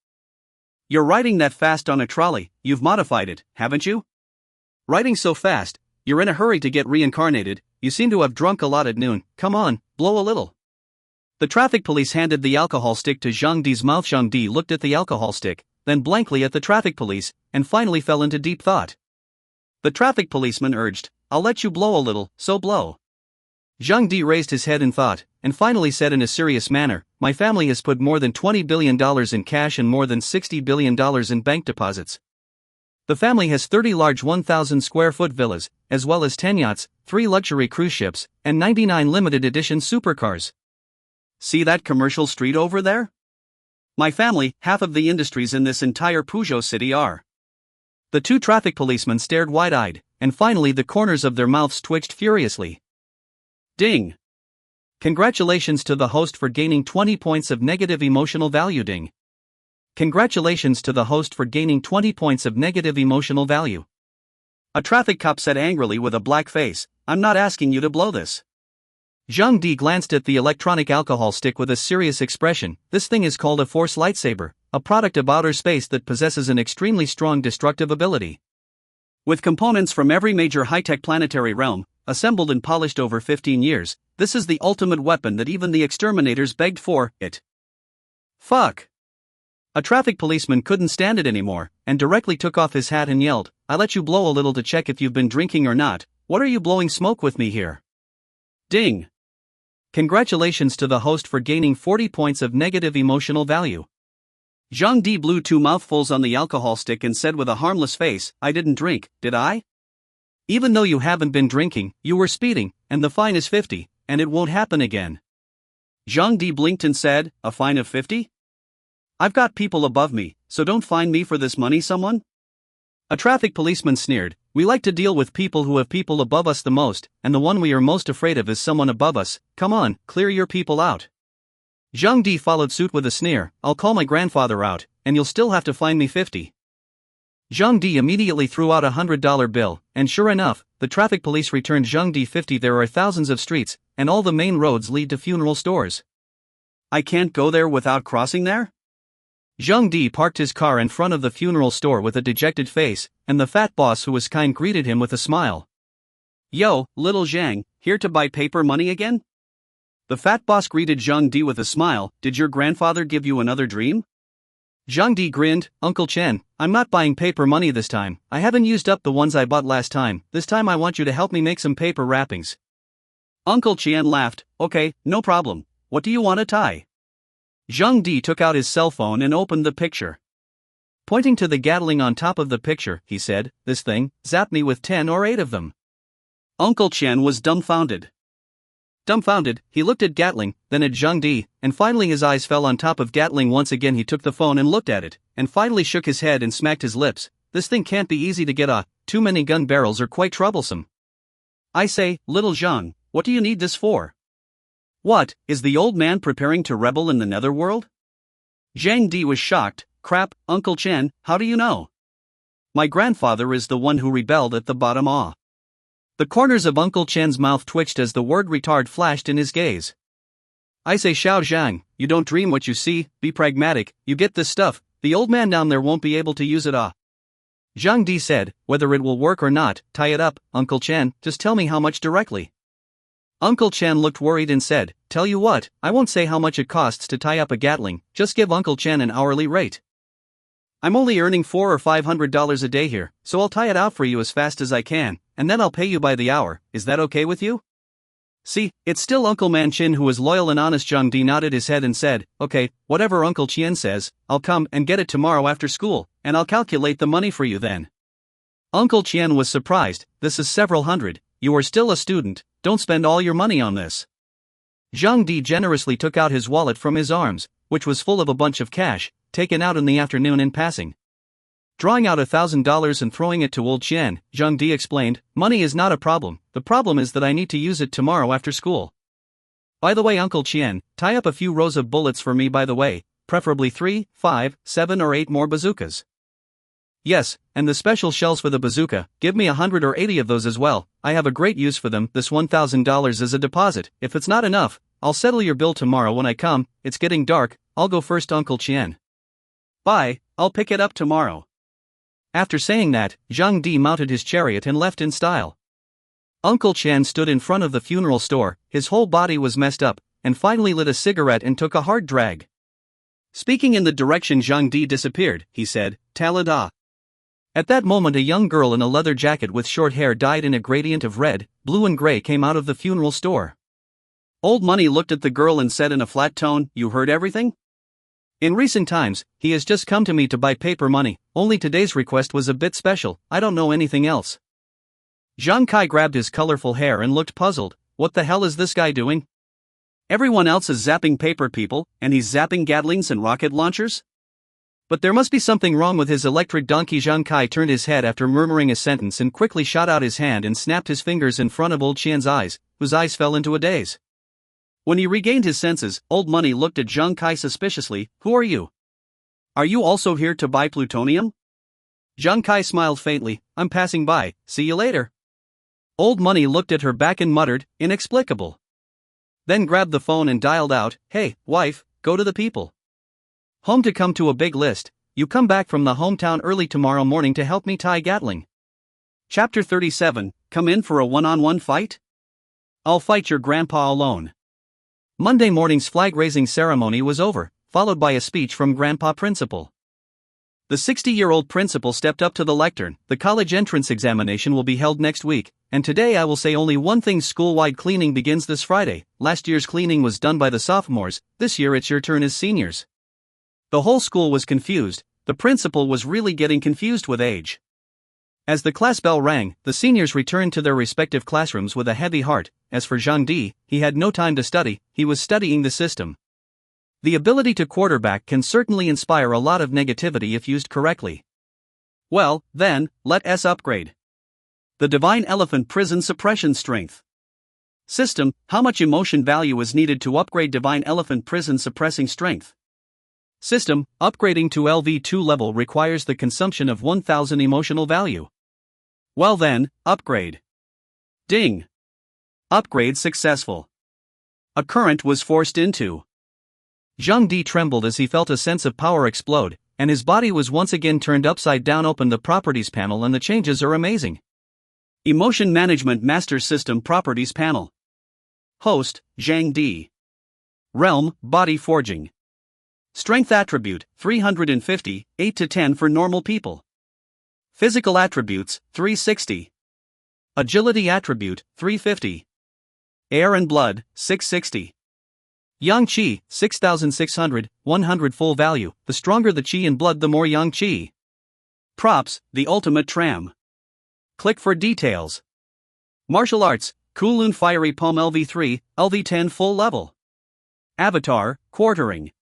You're riding that fast on a trolley, you've modified it, haven't you? Riding so fast, you're in a hurry to get reincarnated, you seem to have drunk a lot at noon, come on, blow a little. The traffic police handed the alcohol stick to Zhang Di's mouth. Zhang Di looked at the alcohol stick, then blankly at the traffic police, and finally fell into deep thought. The traffic policeman urged, I'll let you blow a little, so blow. Zhang Di raised his head in thought, and finally said in a serious manner, my family has put more than $20 billion in cash and more than $60 billion in bank deposits. The family has 30 large 1,000 square foot villas, as well as 10 yachts, 3 luxury cruise ships, and 99 limited edition supercars. See that commercial street over there? My family, half of the industries in this entire Peugeot city are. The two traffic policemen stared wide-eyed, and finally the corners of their mouths twitched furiously. Ding! Congratulations to the host for gaining 20 points of negative emotional value. Ding! Congratulations to the host for gaining 20 points of negative emotional value. A traffic cop said angrily with a black face, I'm not asking you to blow this. Zhang Di glanced at the electronic alcohol stick with a serious expression. This thing is called a force lightsaber, a product of outer space that possesses an extremely strong destructive ability. With components from every major high-tech planetary realm, assembled and polished over 15 years, this is the ultimate weapon that even the exterminators begged for. It. Fuck! A traffic policeman couldn't stand it anymore, and directly took off his hat and yelled, I let you blow a little to check if you've been drinking or not. What are you blowing smoke with me here? Ding! Congratulations to the host for gaining 40 points of negative emotional value. Zhang Di blew 2 mouthfuls on the alcohol stick and said with a harmless face, I didn't drink, did I? Even though you haven't been drinking, you were speeding, and the fine is 50, and it won't happen again. Zhang Di blinked and said, a fine of 50? I've got people above me, so don't fine me for this money, someone? A traffic policeman sneered, we like to deal with people who have people above us the most, and the one we are most afraid of is someone above us. Come on, clear your people out. Zhang Di followed suit with a sneer, I'll call my grandfather out, and you'll still have to fine me 50. Zhang Di immediately threw out a $100 bill, and sure enough, the traffic police returned Zhang Di 50. There are thousands of streets, and all the main roads lead to funeral stores. I can't go there without crossing there? Zhang Di parked his car in front of the funeral store with a dejected face, and the fat boss who was kind greeted him with a smile. Yo, little Zhang, here to buy paper money again? The fat boss greeted Zhang Di with a smile, did your grandfather give you another dream? Zhang Di grinned, Uncle Chen, I'm not buying paper money this time, I haven't used up the ones I bought last time, this time I want you to help me make some paper wrappings. Uncle Chen laughed, okay, no problem, what do you want to tie? Zhang Di took out his cell phone and opened the picture. Pointing to the Gatling on top of the picture, he said, this thing, zap me with 10 or 8 of them. Uncle Chen was dumbfounded. Dumbfounded, he looked at Gatling, then at Zhang Di, and finally his eyes fell on top of Gatling once again. He took the phone and looked at it, and finally shook his head and smacked his lips. This thing can't be easy to get too many gun barrels are quite troublesome. I say, little Zhang, what do you need this for? What, is the old man preparing to rebel in the netherworld? Zhang Di was shocked, crap, Uncle Chen, how do you know? My grandfather is the one who rebelled at the bottom. The corners of Uncle Chen's mouth twitched as the word retard flashed in his gaze. I say Xiao Zhang, you don't dream what you see, be pragmatic, you get this stuff, the old man down there won't be able to use it. Zhang Di said, whether it will work or not, tie it up, Uncle Chen, just tell me how much directly. Uncle Chen looked worried and said, tell you what, I won't say how much it costs to tie up a Gatling, just give Uncle Chen an hourly rate. I'm only earning $400 or $500 a day here, so I'll tie it out for you as fast as I can, and then I'll pay you by the hour, is that okay with you? See, it's still Uncle Man Chin who is loyal and honest. Zhang Di nodded his head and said, okay, whatever Uncle Chen says, I'll come and get it tomorrow after school, and I'll calculate the money for you then. Uncle Chen was surprised, this is several hundred, you are still a student, don't spend all your money on this. Zhang Di generously took out his wallet from his arms, which was full of a bunch of cash, taken out in the afternoon in passing. Drawing out $1,000 and throwing it to old Chen, Zhang Di explained, money is not a problem, the problem is that I need to use it tomorrow after school. By the way, Uncle Chen, tie up a few rows of bullets for me by the way, preferably 3, 5, 7 or 8 more bazookas. Yes, and the special shells for the bazooka, give me 100 or 80 of those as well, I have a great use for them. This $1,000 is a deposit, if it's not enough, I'll settle your bill tomorrow when I come, it's getting dark, I'll go first. Uncle Chen. Bye, I'll pick it up tomorrow. After saying that, Zhang Di mounted his chariot and left in style. Uncle Chen stood in front of the funeral store, his whole body was messed up, and finally lit a cigarette and took a hard drag. Speaking in the direction Zhang Di disappeared, he said, "Talada." At that moment a young girl in a leather jacket with short hair dyed in a gradient of red, blue and gray came out of the funeral store. Old Money looked at the girl and said in a flat tone, "You heard everything?" In recent times, he has just come to me to buy paper money, only today's request was a bit special, I don't know anything else. Zhang Kai grabbed his colorful hair and looked puzzled. What the hell is this guy doing? Everyone else is zapping paper people, and he's zapping Gatlings and rocket launchers? But there must be something wrong with his electric donkey. Zhang Kai turned his head after murmuring a sentence and quickly shot out his hand and snapped his fingers in front of Old Qian's eyes, whose eyes fell into a daze. When he regained his senses, Old Money looked at Zhang Kai suspiciously. "Who are you? Are you also here to buy plutonium?" Zhang Kai smiled faintly. "I'm passing by, see you later." Old Money looked at her back and muttered, "Inexplicable." Then grabbed the phone and dialed out, "Hey, wife, go to the people. Home to come to a big list. You come back from the hometown early tomorrow morning to help me tie Gatling." Chapter 37, Come in for a one-on-one fight? I'll fight your grandpa alone. Monday morning's flag-raising ceremony was over, followed by a speech from Grandpa Principal. The 60-year-old principal stepped up to the lectern. "The college entrance examination will be held next week, and today I will say only one thing: school-wide cleaning begins this Friday. Last year's cleaning was done by the sophomores, this year it's your turn as seniors." The whole school was confused. The principal was really getting confused with age. As the class bell rang, the seniors returned to their respective classrooms with a heavy heart. As for Zhang Di, he had no time to study, he was studying the system. The ability to quarterback can certainly inspire a lot of negativity if used correctly. Well, then, let us upgrade. The Divine Elephant Prison Suppression Strength. System, how much emotion value is needed to upgrade Divine Elephant Prison Suppressing Strength? System, upgrading to LV2 level requires the consumption of 1000 emotional value. Well then, upgrade. Ding. Upgrade successful. A current was forced into. Zhang Di trembled as he felt a sense of power explode, and his body was once again turned upside down. Open the properties panel and the changes are amazing. Emotion Management Master System Properties Panel. Host, Zhang Di. Realm, Body Forging. Strength Attribute, 350, 8 to 10 for normal people. Physical Attributes, 360. Agility Attribute, 350. Air and Blood, 660. Yang Qi, 6,600, 100 full value. The stronger the Qi and blood, the more Yang Qi. Props, the ultimate tram. Click for details. Martial Arts, Kunlun Fiery Palm LV3, LV10 full level. Avatar, Quartering.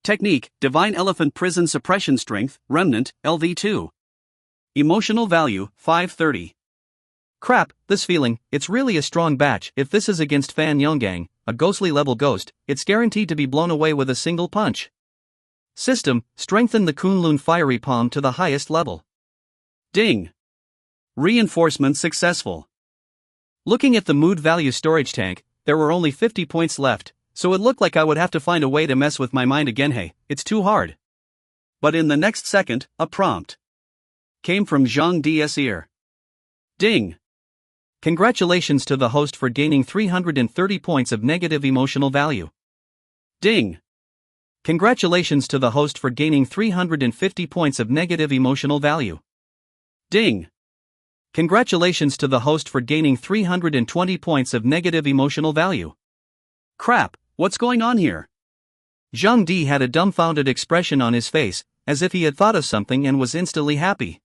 Technique, Divine Elephant Prison Suppression Strength, Remnant, LV2. Emotional value, 530. Crap, this feeling, it's really a strong batch. If this is against Fan Yonggang, a ghostly level ghost, it's guaranteed to be blown away with a single punch. System, strengthen the Kunlun Fiery Palm to the highest level. Ding. Reinforcement successful. Looking at the mood value storage tank, there were only 50 points left, so it looked like I would have to find a way to mess with my mind again. Hey, it's too hard. But in the next second, a prompt came from Zhang Di's ear. Ding. Congratulations to the host for gaining 330 points of negative emotional value. Ding. Congratulations to the host for gaining 350 points of negative emotional value. Ding. Congratulations to the host for gaining 320 points of negative emotional value. Crap, what's going on here? Zhang Di had a dumbfounded expression on his face, as if he had thought of something and was instantly happy.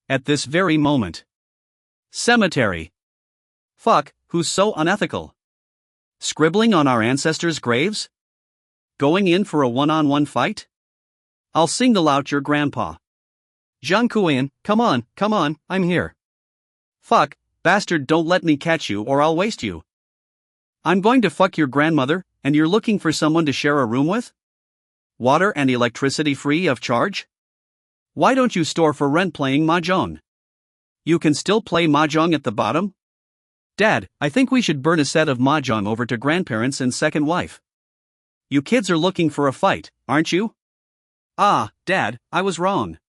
At this very moment. Cemetery. Fuck, who's so unethical? Scribbling on our ancestors' graves? Going in for a one-on-one fight? I'll single out your grandpa. Zhang Kuian, come on, I'm here. Fuck, bastard, don't let me catch you or I'll waste you. I'm going to fuck your grandmother, and you're looking for someone to share a room with? Water and electricity free of charge? Why don't you store for rent playing mahjong? You can still play mahjong at the bottom? Dad, I think we should burn a set of mahjong over to grandparents and second wife. You kids are looking for a fight, aren't you? Ah, Dad, I was wrong.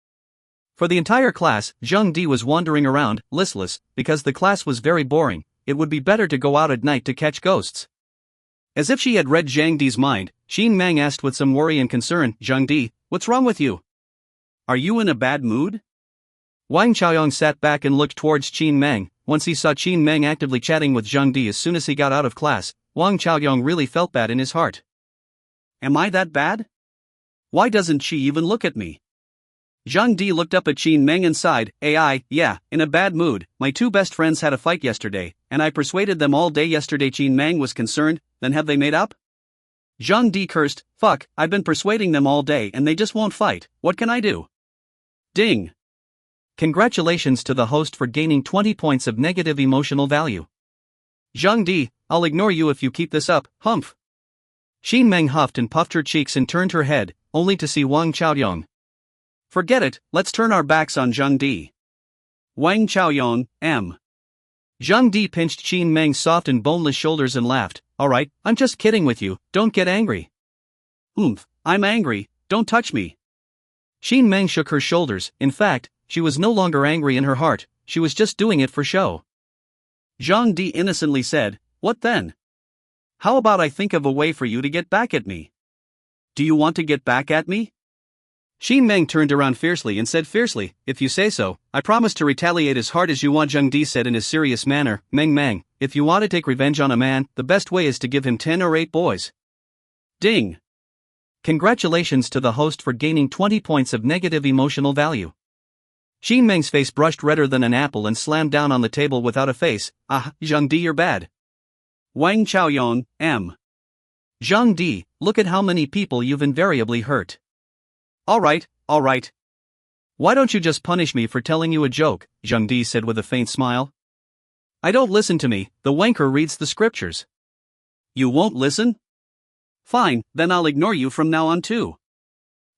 For the entire class, Zhang Di was wandering around, listless, because the class was very boring. It would be better to go out at night to catch ghosts. As if she had read Zhang Di's mind, Xin Meng asked with some worry and concern, Zhang Di, what's wrong with you? Are you in a bad mood? Wang Qiaoyong sat back and looked towards Qin Meng. Once he saw Qin Meng actively chatting with Zhang Di as soon as he got out of class, Wang Qiaoyong really felt bad in his heart. Am I that bad? Why doesn't she even look at me? Zhang Di looked up at Qin Meng and sighed, yeah, in a bad mood. My two best friends had a fight yesterday, and I persuaded them all day yesterday. Qin Meng was concerned, then have they made up? Zhang Di cursed, fuck, I've been persuading them all day and they just won't fight, what can I do? Ding. Congratulations to the host for gaining 20 points of negative emotional value. Zhang Di, I'll ignore you if you keep this up, humph. Qin Meng huffed and puffed her cheeks and turned her head, only to see Wang Qiaoyong. Forget it, let's turn our backs on Zhang Di. Wang Qiaoyong, M. Zhang Di pinched Qin Meng's soft and boneless shoulders and laughed, alright, I'm just kidding with you, don't get angry. I'm angry, don't touch me. Qin Meng shook her shoulders. In fact, she was no longer angry in her heart, she was just doing it for show. Zhang Di innocently said, what then? How about I think of a way for you to get back at me? Do you want to get back at me? Qin Meng turned around fiercely and said fiercely, if you say so, I promise to retaliate as hard as you want. Zhang Di said in a serious manner, Meng, if you want to take revenge on a man, the best way is to give him 10 or 8 boys. Ding. Congratulations to the host for gaining 20 points of negative emotional value. Qin Meng's face brushed redder than an apple and slammed down on the table without a face. Zhang Di, you're bad. Wang Qiaoyong, M. Zhang Di, look at how many people you've invariably hurt. Alright. Why don't you just punish me for telling you a joke, Zhang Di said with a faint smile. I don't listen to me, the wanker reads the scriptures. You won't listen? Fine, then I'll ignore you from now on too.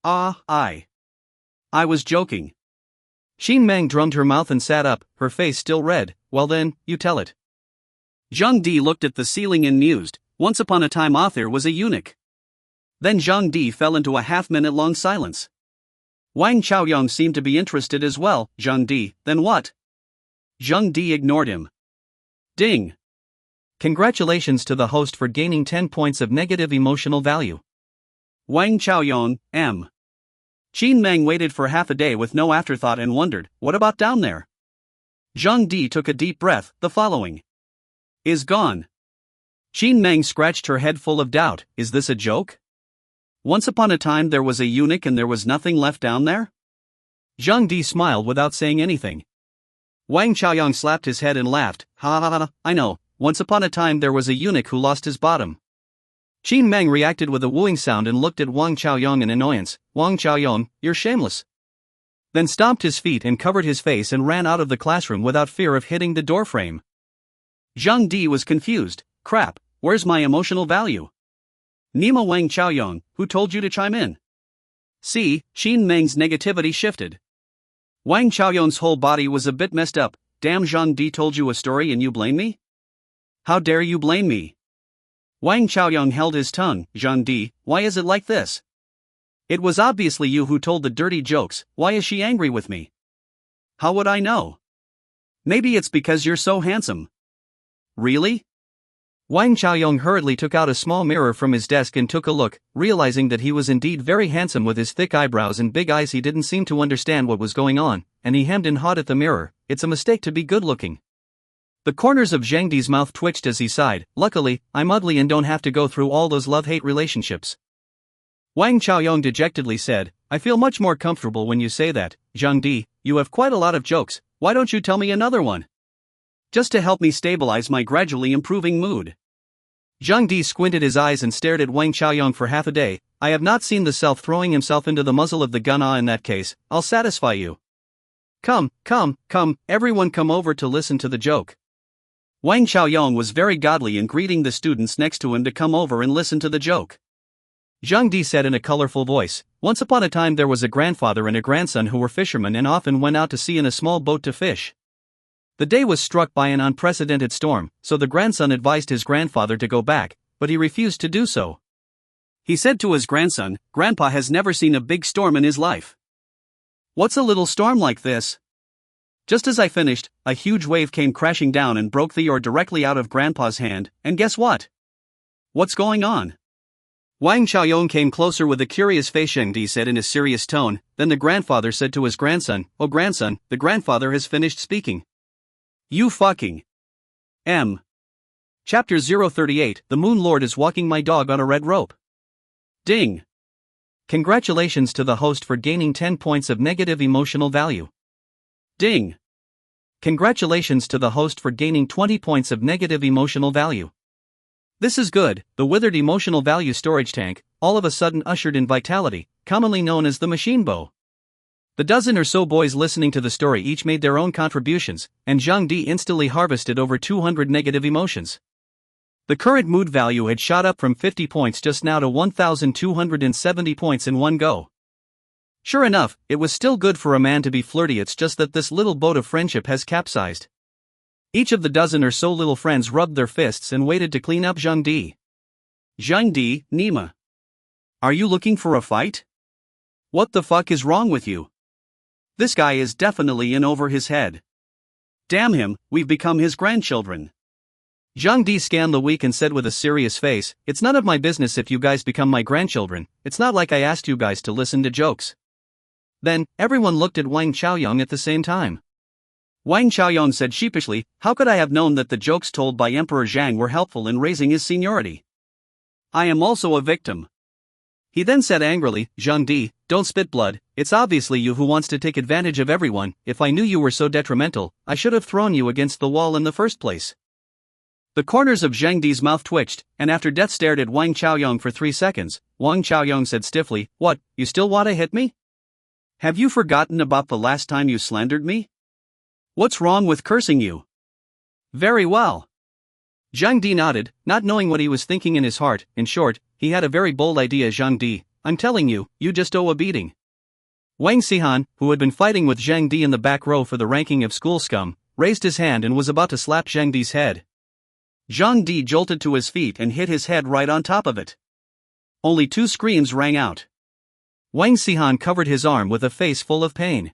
I was joking. Qin Meng drummed her mouth and sat up, her face still red. Well then, you tell it. Zhang Di looked at the ceiling and mused. Once upon a time Arthur was a eunuch. Then Zhang Di fell into a half-minute-long silence. Wang Qiaoyong seemed to be interested as well. Zhang Di, then what? Zhang Di ignored him. Ding. Congratulations to the host for gaining 10 points of negative emotional value. Wang Qiaoyong, M. Qin Meng waited for half a day with no afterthought and wondered, what about down there? Zhang Di took a deep breath, the following is gone. Qin Meng scratched her head full of doubt, is this a joke? Once upon a time there was a eunuch and there was nothing left down there? Zhang Di smiled without saying anything. Wang Qiaoyong slapped his head and laughed, I know, once upon a time there was a eunuch who lost his bottom. Qin Meng reacted with a wooing sound and looked at Wang Qiaoyong in annoyance. Wang Qiaoyong, you're shameless. Then stomped his feet and covered his face and ran out of the classroom without fear of hitting the doorframe. Zhang Di was confused. Crap, where's my emotional value? Nima Wang Qiaoyong, who told you to chime in? See, Qin Meng's negativity shifted. Wang Qiaoyong's whole body was a bit messed up. Damn, Zhang Di told you a story and you blame me? How dare you blame me? Wang Qiaoyong held his tongue. Zhang Di, why is it like this? It was obviously you who told the dirty jokes, why is she angry with me? How would I know? Maybe it's because you're so handsome. Really? Wang Qiaoyong hurriedly took out a small mirror from his desk and took a look, realizing that he was indeed very handsome with his thick eyebrows and big eyes. He didn't seem to understand what was going on, and he hemmed and hawed at the mirror. It's a mistake to be good-looking. The corners of Zhang Di's mouth twitched as he sighed. Luckily, I'm ugly and don't have to go through all those love-hate relationships. Wang Qiaoyong dejectedly said, I feel much more comfortable when you say that. Zhang Di, you have quite a lot of jokes, why don't you tell me another one? Just to help me stabilize my gradually improving mood. Zhang Di squinted his eyes and stared at Wang Qiaoyong for half a day. I have not seen the self throwing himself into the muzzle of the gun. In that case, I'll satisfy you. Come, everyone come over to listen to the joke. Wang Qiaoyong was very godly in greeting the students next to him to come over and listen to the joke. Zhang Di said in a colorful voice, once upon a time there was a grandfather and a grandson who were fishermen and often went out to sea in a small boat to fish. The day was struck by an unprecedented storm, so the grandson advised his grandfather to go back, but he refused to do so. He said to his grandson, "Grandpa has never seen a big storm in his life." "What's a little storm like this?" Just as I finished, a huge wave came crashing down and broke the oar directly out of Grandpa's hand, and guess what? "What's going on?" Wang Xiaoyong came closer with a curious face. Zheng Di said in a serious tone. Then the grandfather said to his grandson, "Oh grandson, the grandfather has finished speaking." "You fucking M." Chapter 038, The Moon Lord is walking my dog on a red rope. Ding. Congratulations to the host for gaining 10 points of negative emotional value. Ding. Congratulations to the host for gaining 20 points of negative emotional value. This is good. The withered emotional value storage tank, all of a sudden ushered in vitality, commonly known as the machine bow. The dozen or so boys listening to the story each made their own contributions, and Zhang Di instantly harvested over 200 negative emotions. The current mood value had shot up from 50 points just now to 1,270 points in one go. Sure enough, it was still good for a man to be flirty, it's just that this little boat of friendship has capsized. Each of the dozen or so little friends rubbed their fists and waited to clean up Zhang Di. "Zhang Di, Nima. Are you looking for a fight? What the fuck is wrong with you? This guy is definitely in over his head. Damn him, we've become his grandchildren." Zhang Di scanned the week and said with a serious face, "It's none of my business if you guys become my grandchildren, it's not like I asked you guys to listen to jokes." Then, everyone looked at Wang Xiaoyong at the same time. Wang Xiaoyong said sheepishly, "How could I have known that the jokes told by Emperor Zhang were helpful in raising his seniority? I am also a victim." He then said angrily, "Zhang Di, don't spit blood, it's obviously you who wants to take advantage of everyone. If I knew you were so detrimental, I should have thrown you against the wall in the first place." The corners of Zhang Di's mouth twitched, and after death stared at Wang Xiaoyong for 3 seconds, Wang Xiaoyong said stiffly, "What, you still want to hit me? Have you forgotten about the last time you slandered me? What's wrong with cursing you?" "Very well." Zhang Di nodded, not knowing what he was thinking in his heart. In short, he had a very bold idea. "Zhang Di, I'm telling you, you just owe a beating." Wang Xihan, who had been fighting with Zhang Di in the back row for the ranking of school scum, raised his hand and was about to slap Zhang Di's head. Zhang Di jolted to his feet and hit his head right on top of it. Only 2 screams rang out. Wang Xihan covered his arm with a face full of pain.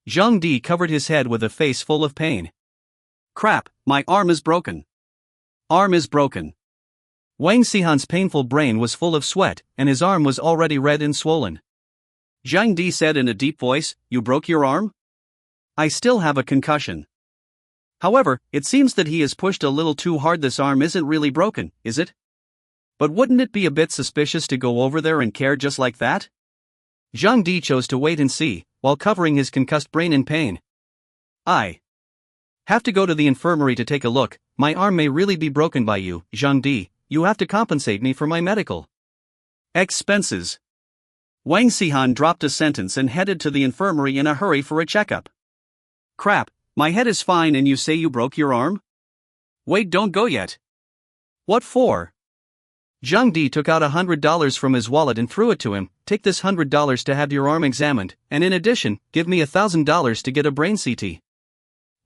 Zhang Di covered his head with a face full of pain. "Crap, my arm is broken. Arm is broken." Wang Xihan's painful brain was full of sweat, and his arm was already red and swollen. Zhang Di said in a deep voice, "You broke your arm? I still have a concussion. However, it seems that he has pushed a little too hard. This arm isn't really broken, is it? But wouldn't it be a bit suspicious to go over there and care just like that?" Zhang Di chose to wait and see, while covering his concussed brain in pain. "I have to go to the infirmary to take a look. My arm may really be broken by you, Zhang Di. You have to compensate me for my medical expenses." Wang Xihan dropped a sentence and headed to the infirmary in a hurry for a checkup. "Crap, my head is fine and you say you broke your arm? Wait, don't go yet." "What for?" Zhang Di took out $100 from his wallet and threw it to him. "Take this $100 to have your arm examined, and in addition, give me $1,000 to get a brain CT.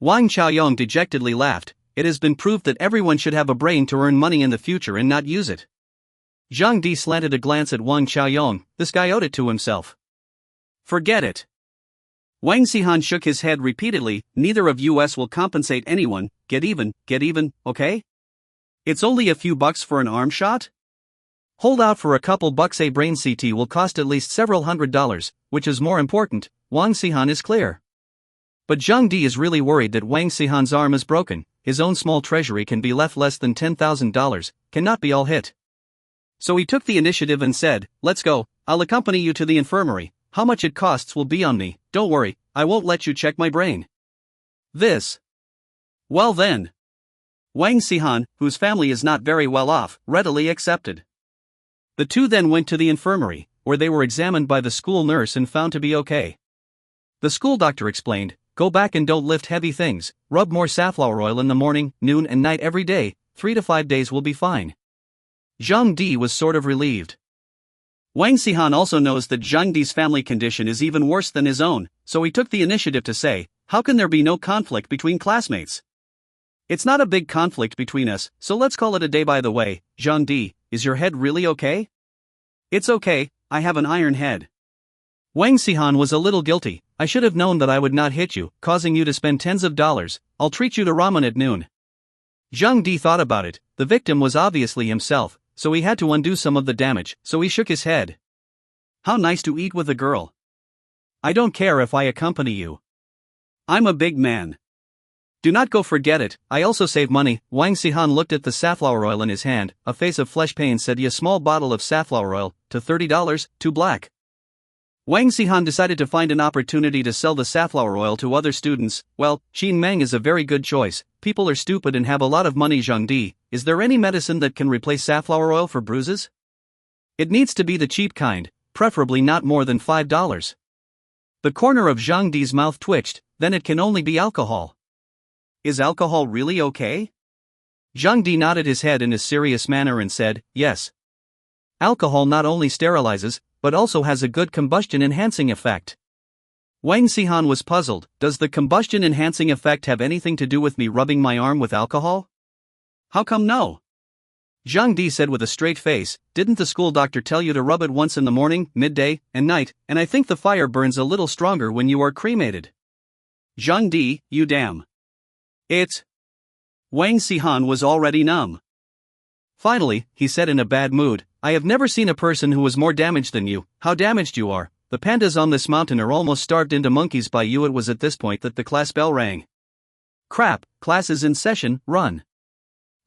Wang Xiaoyong dejectedly laughed. "It has been proved that everyone should have a brain to earn money in the future and not use it." Zhang Di slanted a glance at Wang Xiaoyong. This guy owed it to himself. "Forget it." Wang Xihan shook his head repeatedly. "Neither of us will compensate anyone. Get even, okay? It's only a few bucks for an arm shot? Hold out for a couple bucks. A brain CT will cost at least several $100s, which is more important. Wang Xihan is clear. But Zhang Di is really worried that Wang Xihan's arm is broken. His own small treasury can be left less than $10,000, cannot be all hit. So he took the initiative and said, "Let's go, I'll accompany you to the infirmary. How much it costs will be on me, don't worry, I won't let you check my brain." This. Well then. Wang Xihan, whose family is not very well off, readily accepted. The two then went to the infirmary, where they were examined by the school nurse and found to be okay. The school doctor explained, "Go back and don't lift heavy things, rub more safflower oil in the morning, noon and night every day, 3 to 5 days will be fine." Zhang Di was sort of relieved. Wang Xihan also knows that Zhang Di's family condition is even worse than his own, so he took the initiative to say, "How can there be no conflict between classmates? It's not a big conflict between us, so let's call it a day. By the way, Zhang Di, is your head really okay? It's okay, I have an iron head. Wang Xihan was a little guilty. I should have known that I would not hit you, causing you to spend tens of dollars. I'll treat you to ramen at noon. Zhang Di thought about it. The victim was obviously himself, so he had to undo some of the damage, so he shook his head. How nice to eat with a girl. I don't care if I accompany you. I'm a big man. Do not go, forget it. I also save money. Wang Xihan looked at the safflower oil in his hand. A face of flesh pain said, a small bottle of safflower oil, to $30, too black. Wang Xihan decided to find an opportunity to sell the safflower oil to other students. Well, Xin Meng is a very good choice. People are stupid and have a lot of money. Zhang Di, is there any medicine that can replace safflower oil for bruises? It needs to be the cheap kind, preferably not more than $5. The corner of Zhang Di's mouth twitched. Then it can only be alcohol. Is alcohol really okay? Zhang Di nodded his head in a serious manner and said, yes. Alcohol not only sterilizes, but also has a good combustion-enhancing effect. Wang Xihan was puzzled. Does the combustion-enhancing effect have anything to do with me rubbing my arm with alcohol? How come no? Zhang Di said with a straight face, didn't the school doctor tell you to rub it once in the morning, midday, and night, and I think the fire burns a little stronger when you are cremated. Zhang Di, you damn. It's... Wang Xihan was already numb. Finally, he said in a bad mood, I have never seen a person who was more damaged than you. How damaged you are. The pandas on this mountain are almost starved into monkeys by you. It was at this point that the class bell rang. Crap, class is in session, run.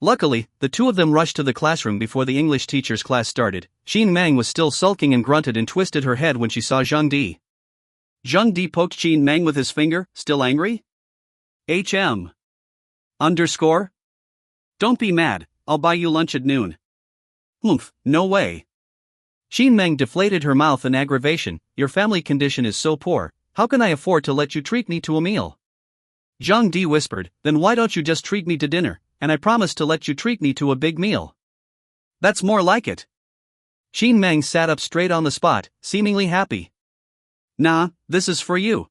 Luckily, the two of them rushed to the classroom before the English teacher's class started. Xin Meng was still sulking and grunted and twisted her head when she saw Zhang Di. Zhang Di poked Xin Meng with his finger, still angry? HM. Underscore? Don't be mad, I'll buy you lunch at noon. Oomph, no way. Xin Meng deflated her mouth in aggravation. Your family condition is so poor, how can I afford to let you treat me to a meal? Zhang Di whispered, then why don't you just treat me to dinner, and I promise to let you treat me to a big meal. That's more like it. Xin Meng sat up straight on the spot, seemingly happy. Nah, this is for you.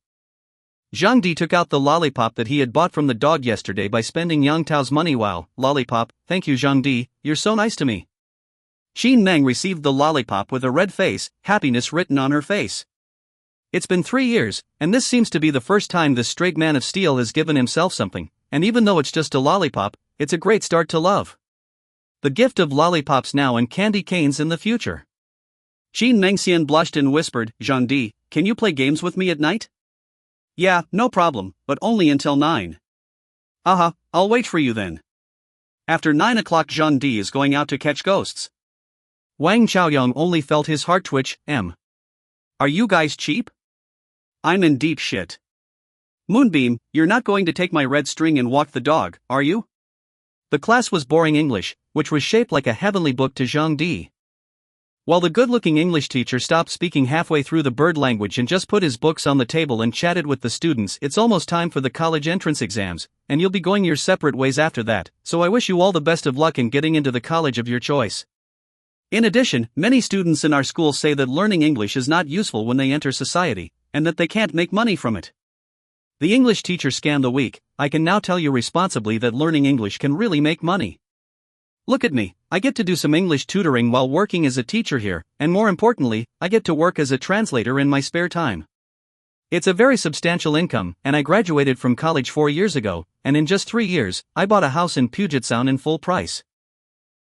Zhang Di took out the lollipop that he had bought from the dog yesterday by spending Yang Tao's money. Wow, lollipop, thank you Zhang Di, you're so nice to me. Xin Meng received the lollipop with a red face, happiness written on her face. It's been 3 years, and this seems to be the first time this straight man of steel has given himself something, and even though it's just a lollipop, it's a great start to love. The gift of lollipops now and candy canes in the future. Xin Mengxian blushed and whispered, Zhang Di, can you play games with me at night? Yeah, no problem, but only until 9. I'll wait for you then. After 9 o'clock Zhang Di is going out to catch ghosts. Wang Chaoyong only felt his heart twitch. Are you guys cheap? I'm in deep shit. Moonbeam, you're not going to take my red string and walk the dog, are you? The class was boring English, which was shaped like a heavenly book to Zhang Di. While the good-looking English teacher stopped speaking halfway through the bird language and just put his books on the table and chatted with the students, it's almost time for the college entrance exams, and you'll be going your separate ways after that, so I wish you all the best of luck in getting into the college of your choice. In addition, many students in our school say that learning English is not useful when they enter society, and that they can't make money from it. The English teacher scanned the week. I can now tell you responsibly that learning English can really make money. Look at me, I get to do some English tutoring while working as a teacher here, and more importantly, I get to work as a translator in my spare time. It's a very substantial income, and I graduated from college 4 years ago, and in just 3 years, I bought a house in Puget Sound in full price.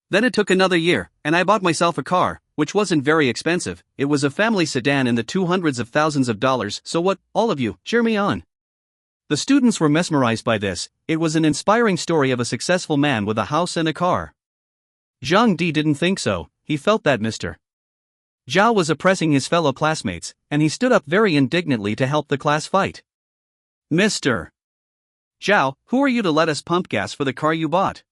Then it took another year, and I bought myself a car, which wasn't very expensive. It was a family sedan in the $200s of thousands of dollars, so what, all of you, cheer me on. The students were mesmerized by this. It was an inspiring story of a successful man with a house and a car. Zhang Di didn't think so. He felt that Mr. Zhao was oppressing his fellow classmates, and he stood up very indignantly to help the class fight. Mr. Zhao, who are you to let us pump gas for the car you bought?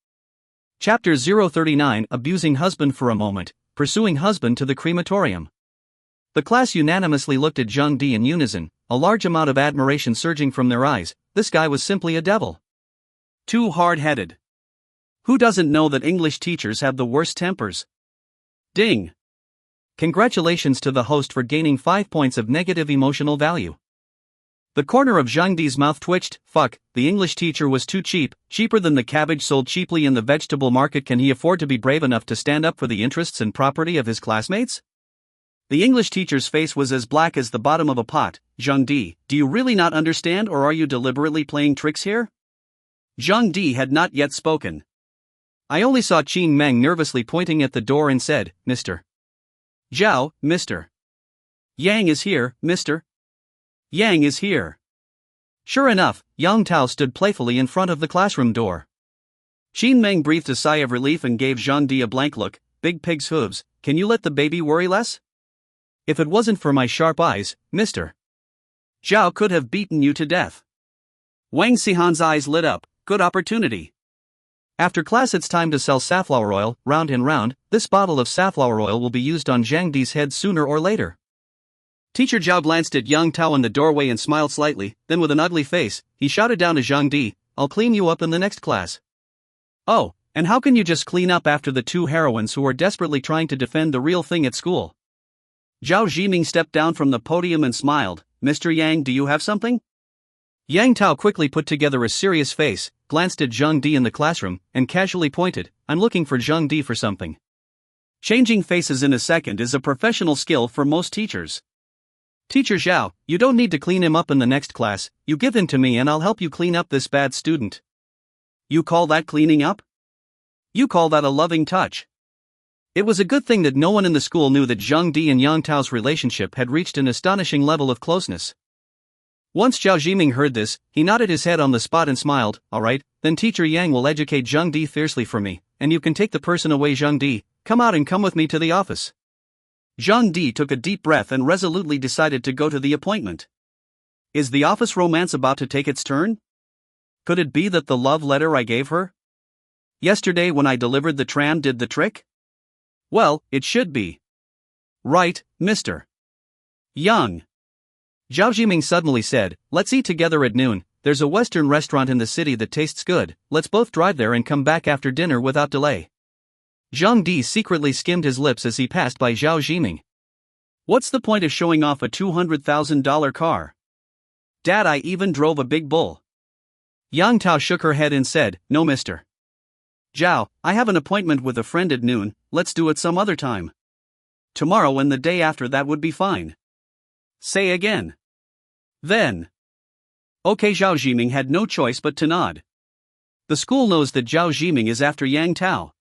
Chapter 039, Abusing Husband. For a moment, pursuing husband to the crematorium. The class unanimously looked at Zhang Di in unison, a large amount of admiration surging from their eyes. This guy was simply a devil. Too hard-headed. Who doesn't know that English teachers have the worst tempers? Ding. Congratulations to the host for gaining 5 points of negative emotional value. The corner of Zhang Di's mouth twitched. Fuck, the English teacher was too cheap, cheaper than the cabbage sold cheaply in the vegetable market. Can he afford to be brave enough to stand up for the interests and property of his classmates? The English teacher's face was as black as the bottom of a pot. Zhang Di, do you really not understand, or are you deliberately playing tricks here? Zhang Di had not yet spoken. I only saw Qin Meng nervously pointing at the door and said, Mr. Zhao, Mr. Yang is here, Mr. Yang is here. Sure enough, Yang Tao stood playfully in front of the classroom door. Qin Meng breathed a sigh of relief and gave Zhang Di a blank look. Big pig's hooves, can you let the baby worry less? If it wasn't for my sharp eyes, Mr. Zhao could have beaten you to death. Wang Xihan's eyes lit up. Good opportunity. After class it's time to sell safflower oil, round and round. This bottle of safflower oil will be used on Zhang Di's head sooner or later. Teacher Zhao glanced at Yang Tao in the doorway and smiled slightly, then with an ugly face, he shouted down to Zhang Di, I'll clean you up in the next class. Oh, and how can you just clean up after the two heroines who are desperately trying to defend the real thing at school? Zhao Zhiming stepped down from the podium and smiled. Mr. Yang, do you have something? Yang Tao quickly put together a serious face, glanced at Zhang Di in the classroom, and casually pointed, I'm looking for Zhang Di for something. Changing faces in a second is a professional skill for most teachers. Teacher Zhao, you don't need to clean him up in the next class, you give him to me and I'll help you clean up this bad student. You call that cleaning up? You call that a loving touch. It was a good thing that no one in the school knew that Zhang Di and Yang Tao's relationship had reached an astonishing level of closeness. Once Zhao Zhiming heard this, he nodded his head on the spot and smiled, alright, then Teacher Yang will educate Zhang Di fiercely for me, and you can take the person away. Zhang Di, come out and come with me to the office. Zhang Di took a deep breath and resolutely decided to go to the appointment. Is the office romance about to take its turn? Could it be that the love letter I gave her yesterday when I delivered the tram did the trick? Well, it should be. Right, Mr. Yang. Zhao Zhiming suddenly said, let's eat together at noon, there's a Western restaurant in the city that tastes good, let's both drive there and come back after dinner without delay. Zhang Di secretly skimmed his lips as he passed by Zhao Zhiming. What's the point of showing off a $200,000 car? Dad, I even drove a big bull. Yang Tao shook her head and said, no Mr. Zhao, I have an appointment with a friend at noon, let's do it some other time. Tomorrow and the day after that would be fine. Say again. Then. Okay, Zhao Zhiming had no choice but to nod. The school knows that Zhao Zhiming is after Yang Tao.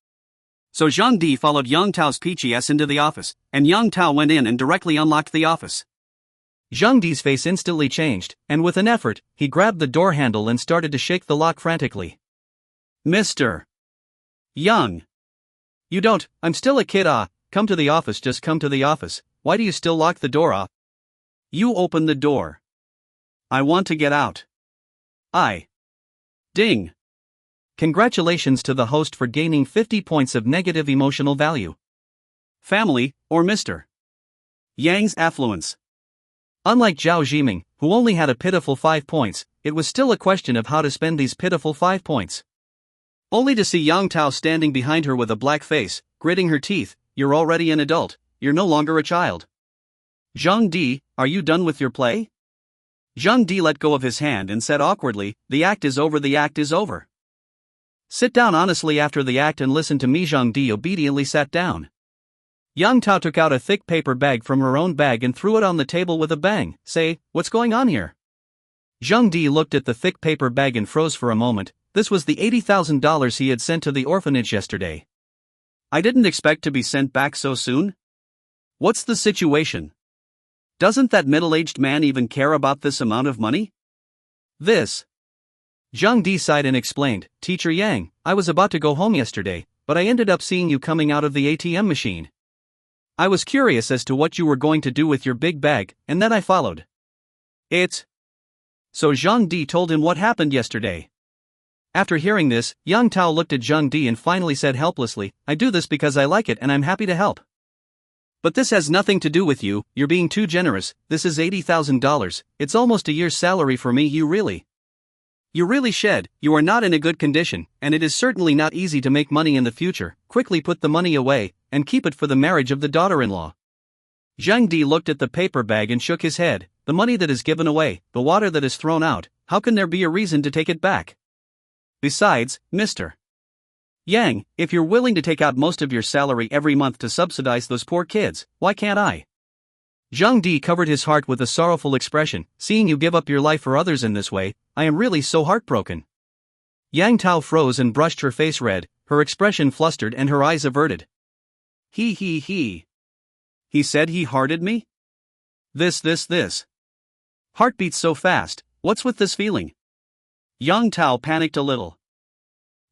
So Zhang Di followed Yang Tao's peachy ass into the office, and Yang Tao went in and directly unlocked the office. Zhang Di's face instantly changed, and with an effort, he grabbed the door handle and started to shake the lock frantically. Mr. Yang. You don't, I'm still a kid. Come to the office, just come to the office. Why do you still lock the door? You open the door. I want to get out. Ding. Congratulations to the host for gaining 50 points of negative emotional value. Family, or Mr. Yang's affluence. Unlike Zhao Zhiming, who only had a pitiful 5 points, it was still a question of how to spend these pitiful 5 points. Only to see Yang Tao standing behind her with a black face, gritting her teeth, you're already an adult, you're no longer a child. Zhang Di, are you done with your play? Zhang Di let go of his hand and said awkwardly, the act is over, the act is over. Sit down honestly after the act and listen to me. Zhang Di obediently sat down. Yang Tao took out a thick paper bag from her own bag and threw it on the table with a bang. Say, what's going on here? Zhang Di looked at the thick paper bag and froze for a moment. This was the $80,000 he had sent to the orphanage yesterday. I didn't expect to be sent back so soon. What's the situation? Doesn't that middle-aged man even care about this amount of money? This. Zhang Di sighed and explained, Teacher Yang, I was about to go home yesterday, but I ended up seeing you coming out of the ATM machine. I was curious as to what you were going to do with your big bag, and then I followed. So Zhang Di told him what happened yesterday. After hearing this, Yang Tao looked at Zhang Di and finally said helplessly, I do this because I like it and I'm happy to help. But this has nothing to do with you, you're being too generous, this is $80,000, it's almost a year's salary for me. You really shed, you are not in a good condition, and it is certainly not easy to make money in the future. Quickly put the money away, and keep it for the marriage of the daughter-in-law. Zhang Di looked at the paper bag and shook his head. The money that is given away, the water that is thrown out, how can there be a reason to take it back? Besides, Mr. Yang, if you're willing to take out most of your salary every month to subsidize those poor kids, why can't I? Zhang Di covered his heart with a sorrowful expression. Seeing you give up your life for others in this way, I am really so heartbroken. Yang Tao froze and brushed her face red, her expression flustered and her eyes averted. He. He said he hearted me? This. Heart beats so fast, what's with this feeling? Yang Tao panicked a little.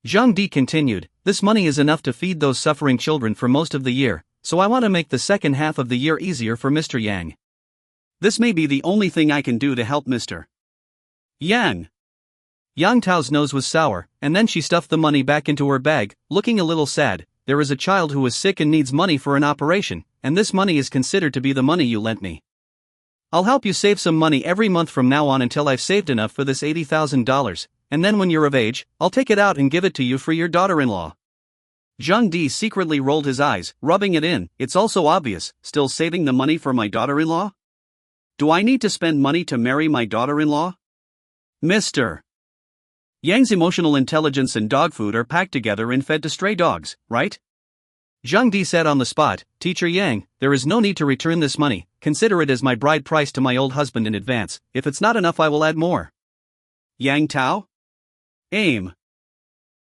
Zhang Di continued, this money is enough to feed those suffering children for most of the year, so I want to make the second half of the year easier for Mr. Yang. This may be the only thing I can do to help Mr. Yang. Yang Tao's nose was sour, and then she stuffed the money back into her bag, looking a little sad. There is a child who is sick and needs money for an operation, and this money is considered to be the money you lent me. I'll help you save some money every month from now on until I've saved enough for this $80,000, and then when you're of age, I'll take it out and give it to you for your daughter-in-law. Zhang Di secretly rolled his eyes, rubbing it in. It's also obvious, still saving the money for my daughter-in-law? Do I need to spend money to marry my daughter-in-law? Mr. Yang's emotional intelligence and dog food are packed together and fed to stray dogs, right? Zhang Di said on the spot, Teacher Yang, there is no need to return this money, consider it as my bride price to my old husband in advance, if it's not enough I will add more. Yang Tao? Aim.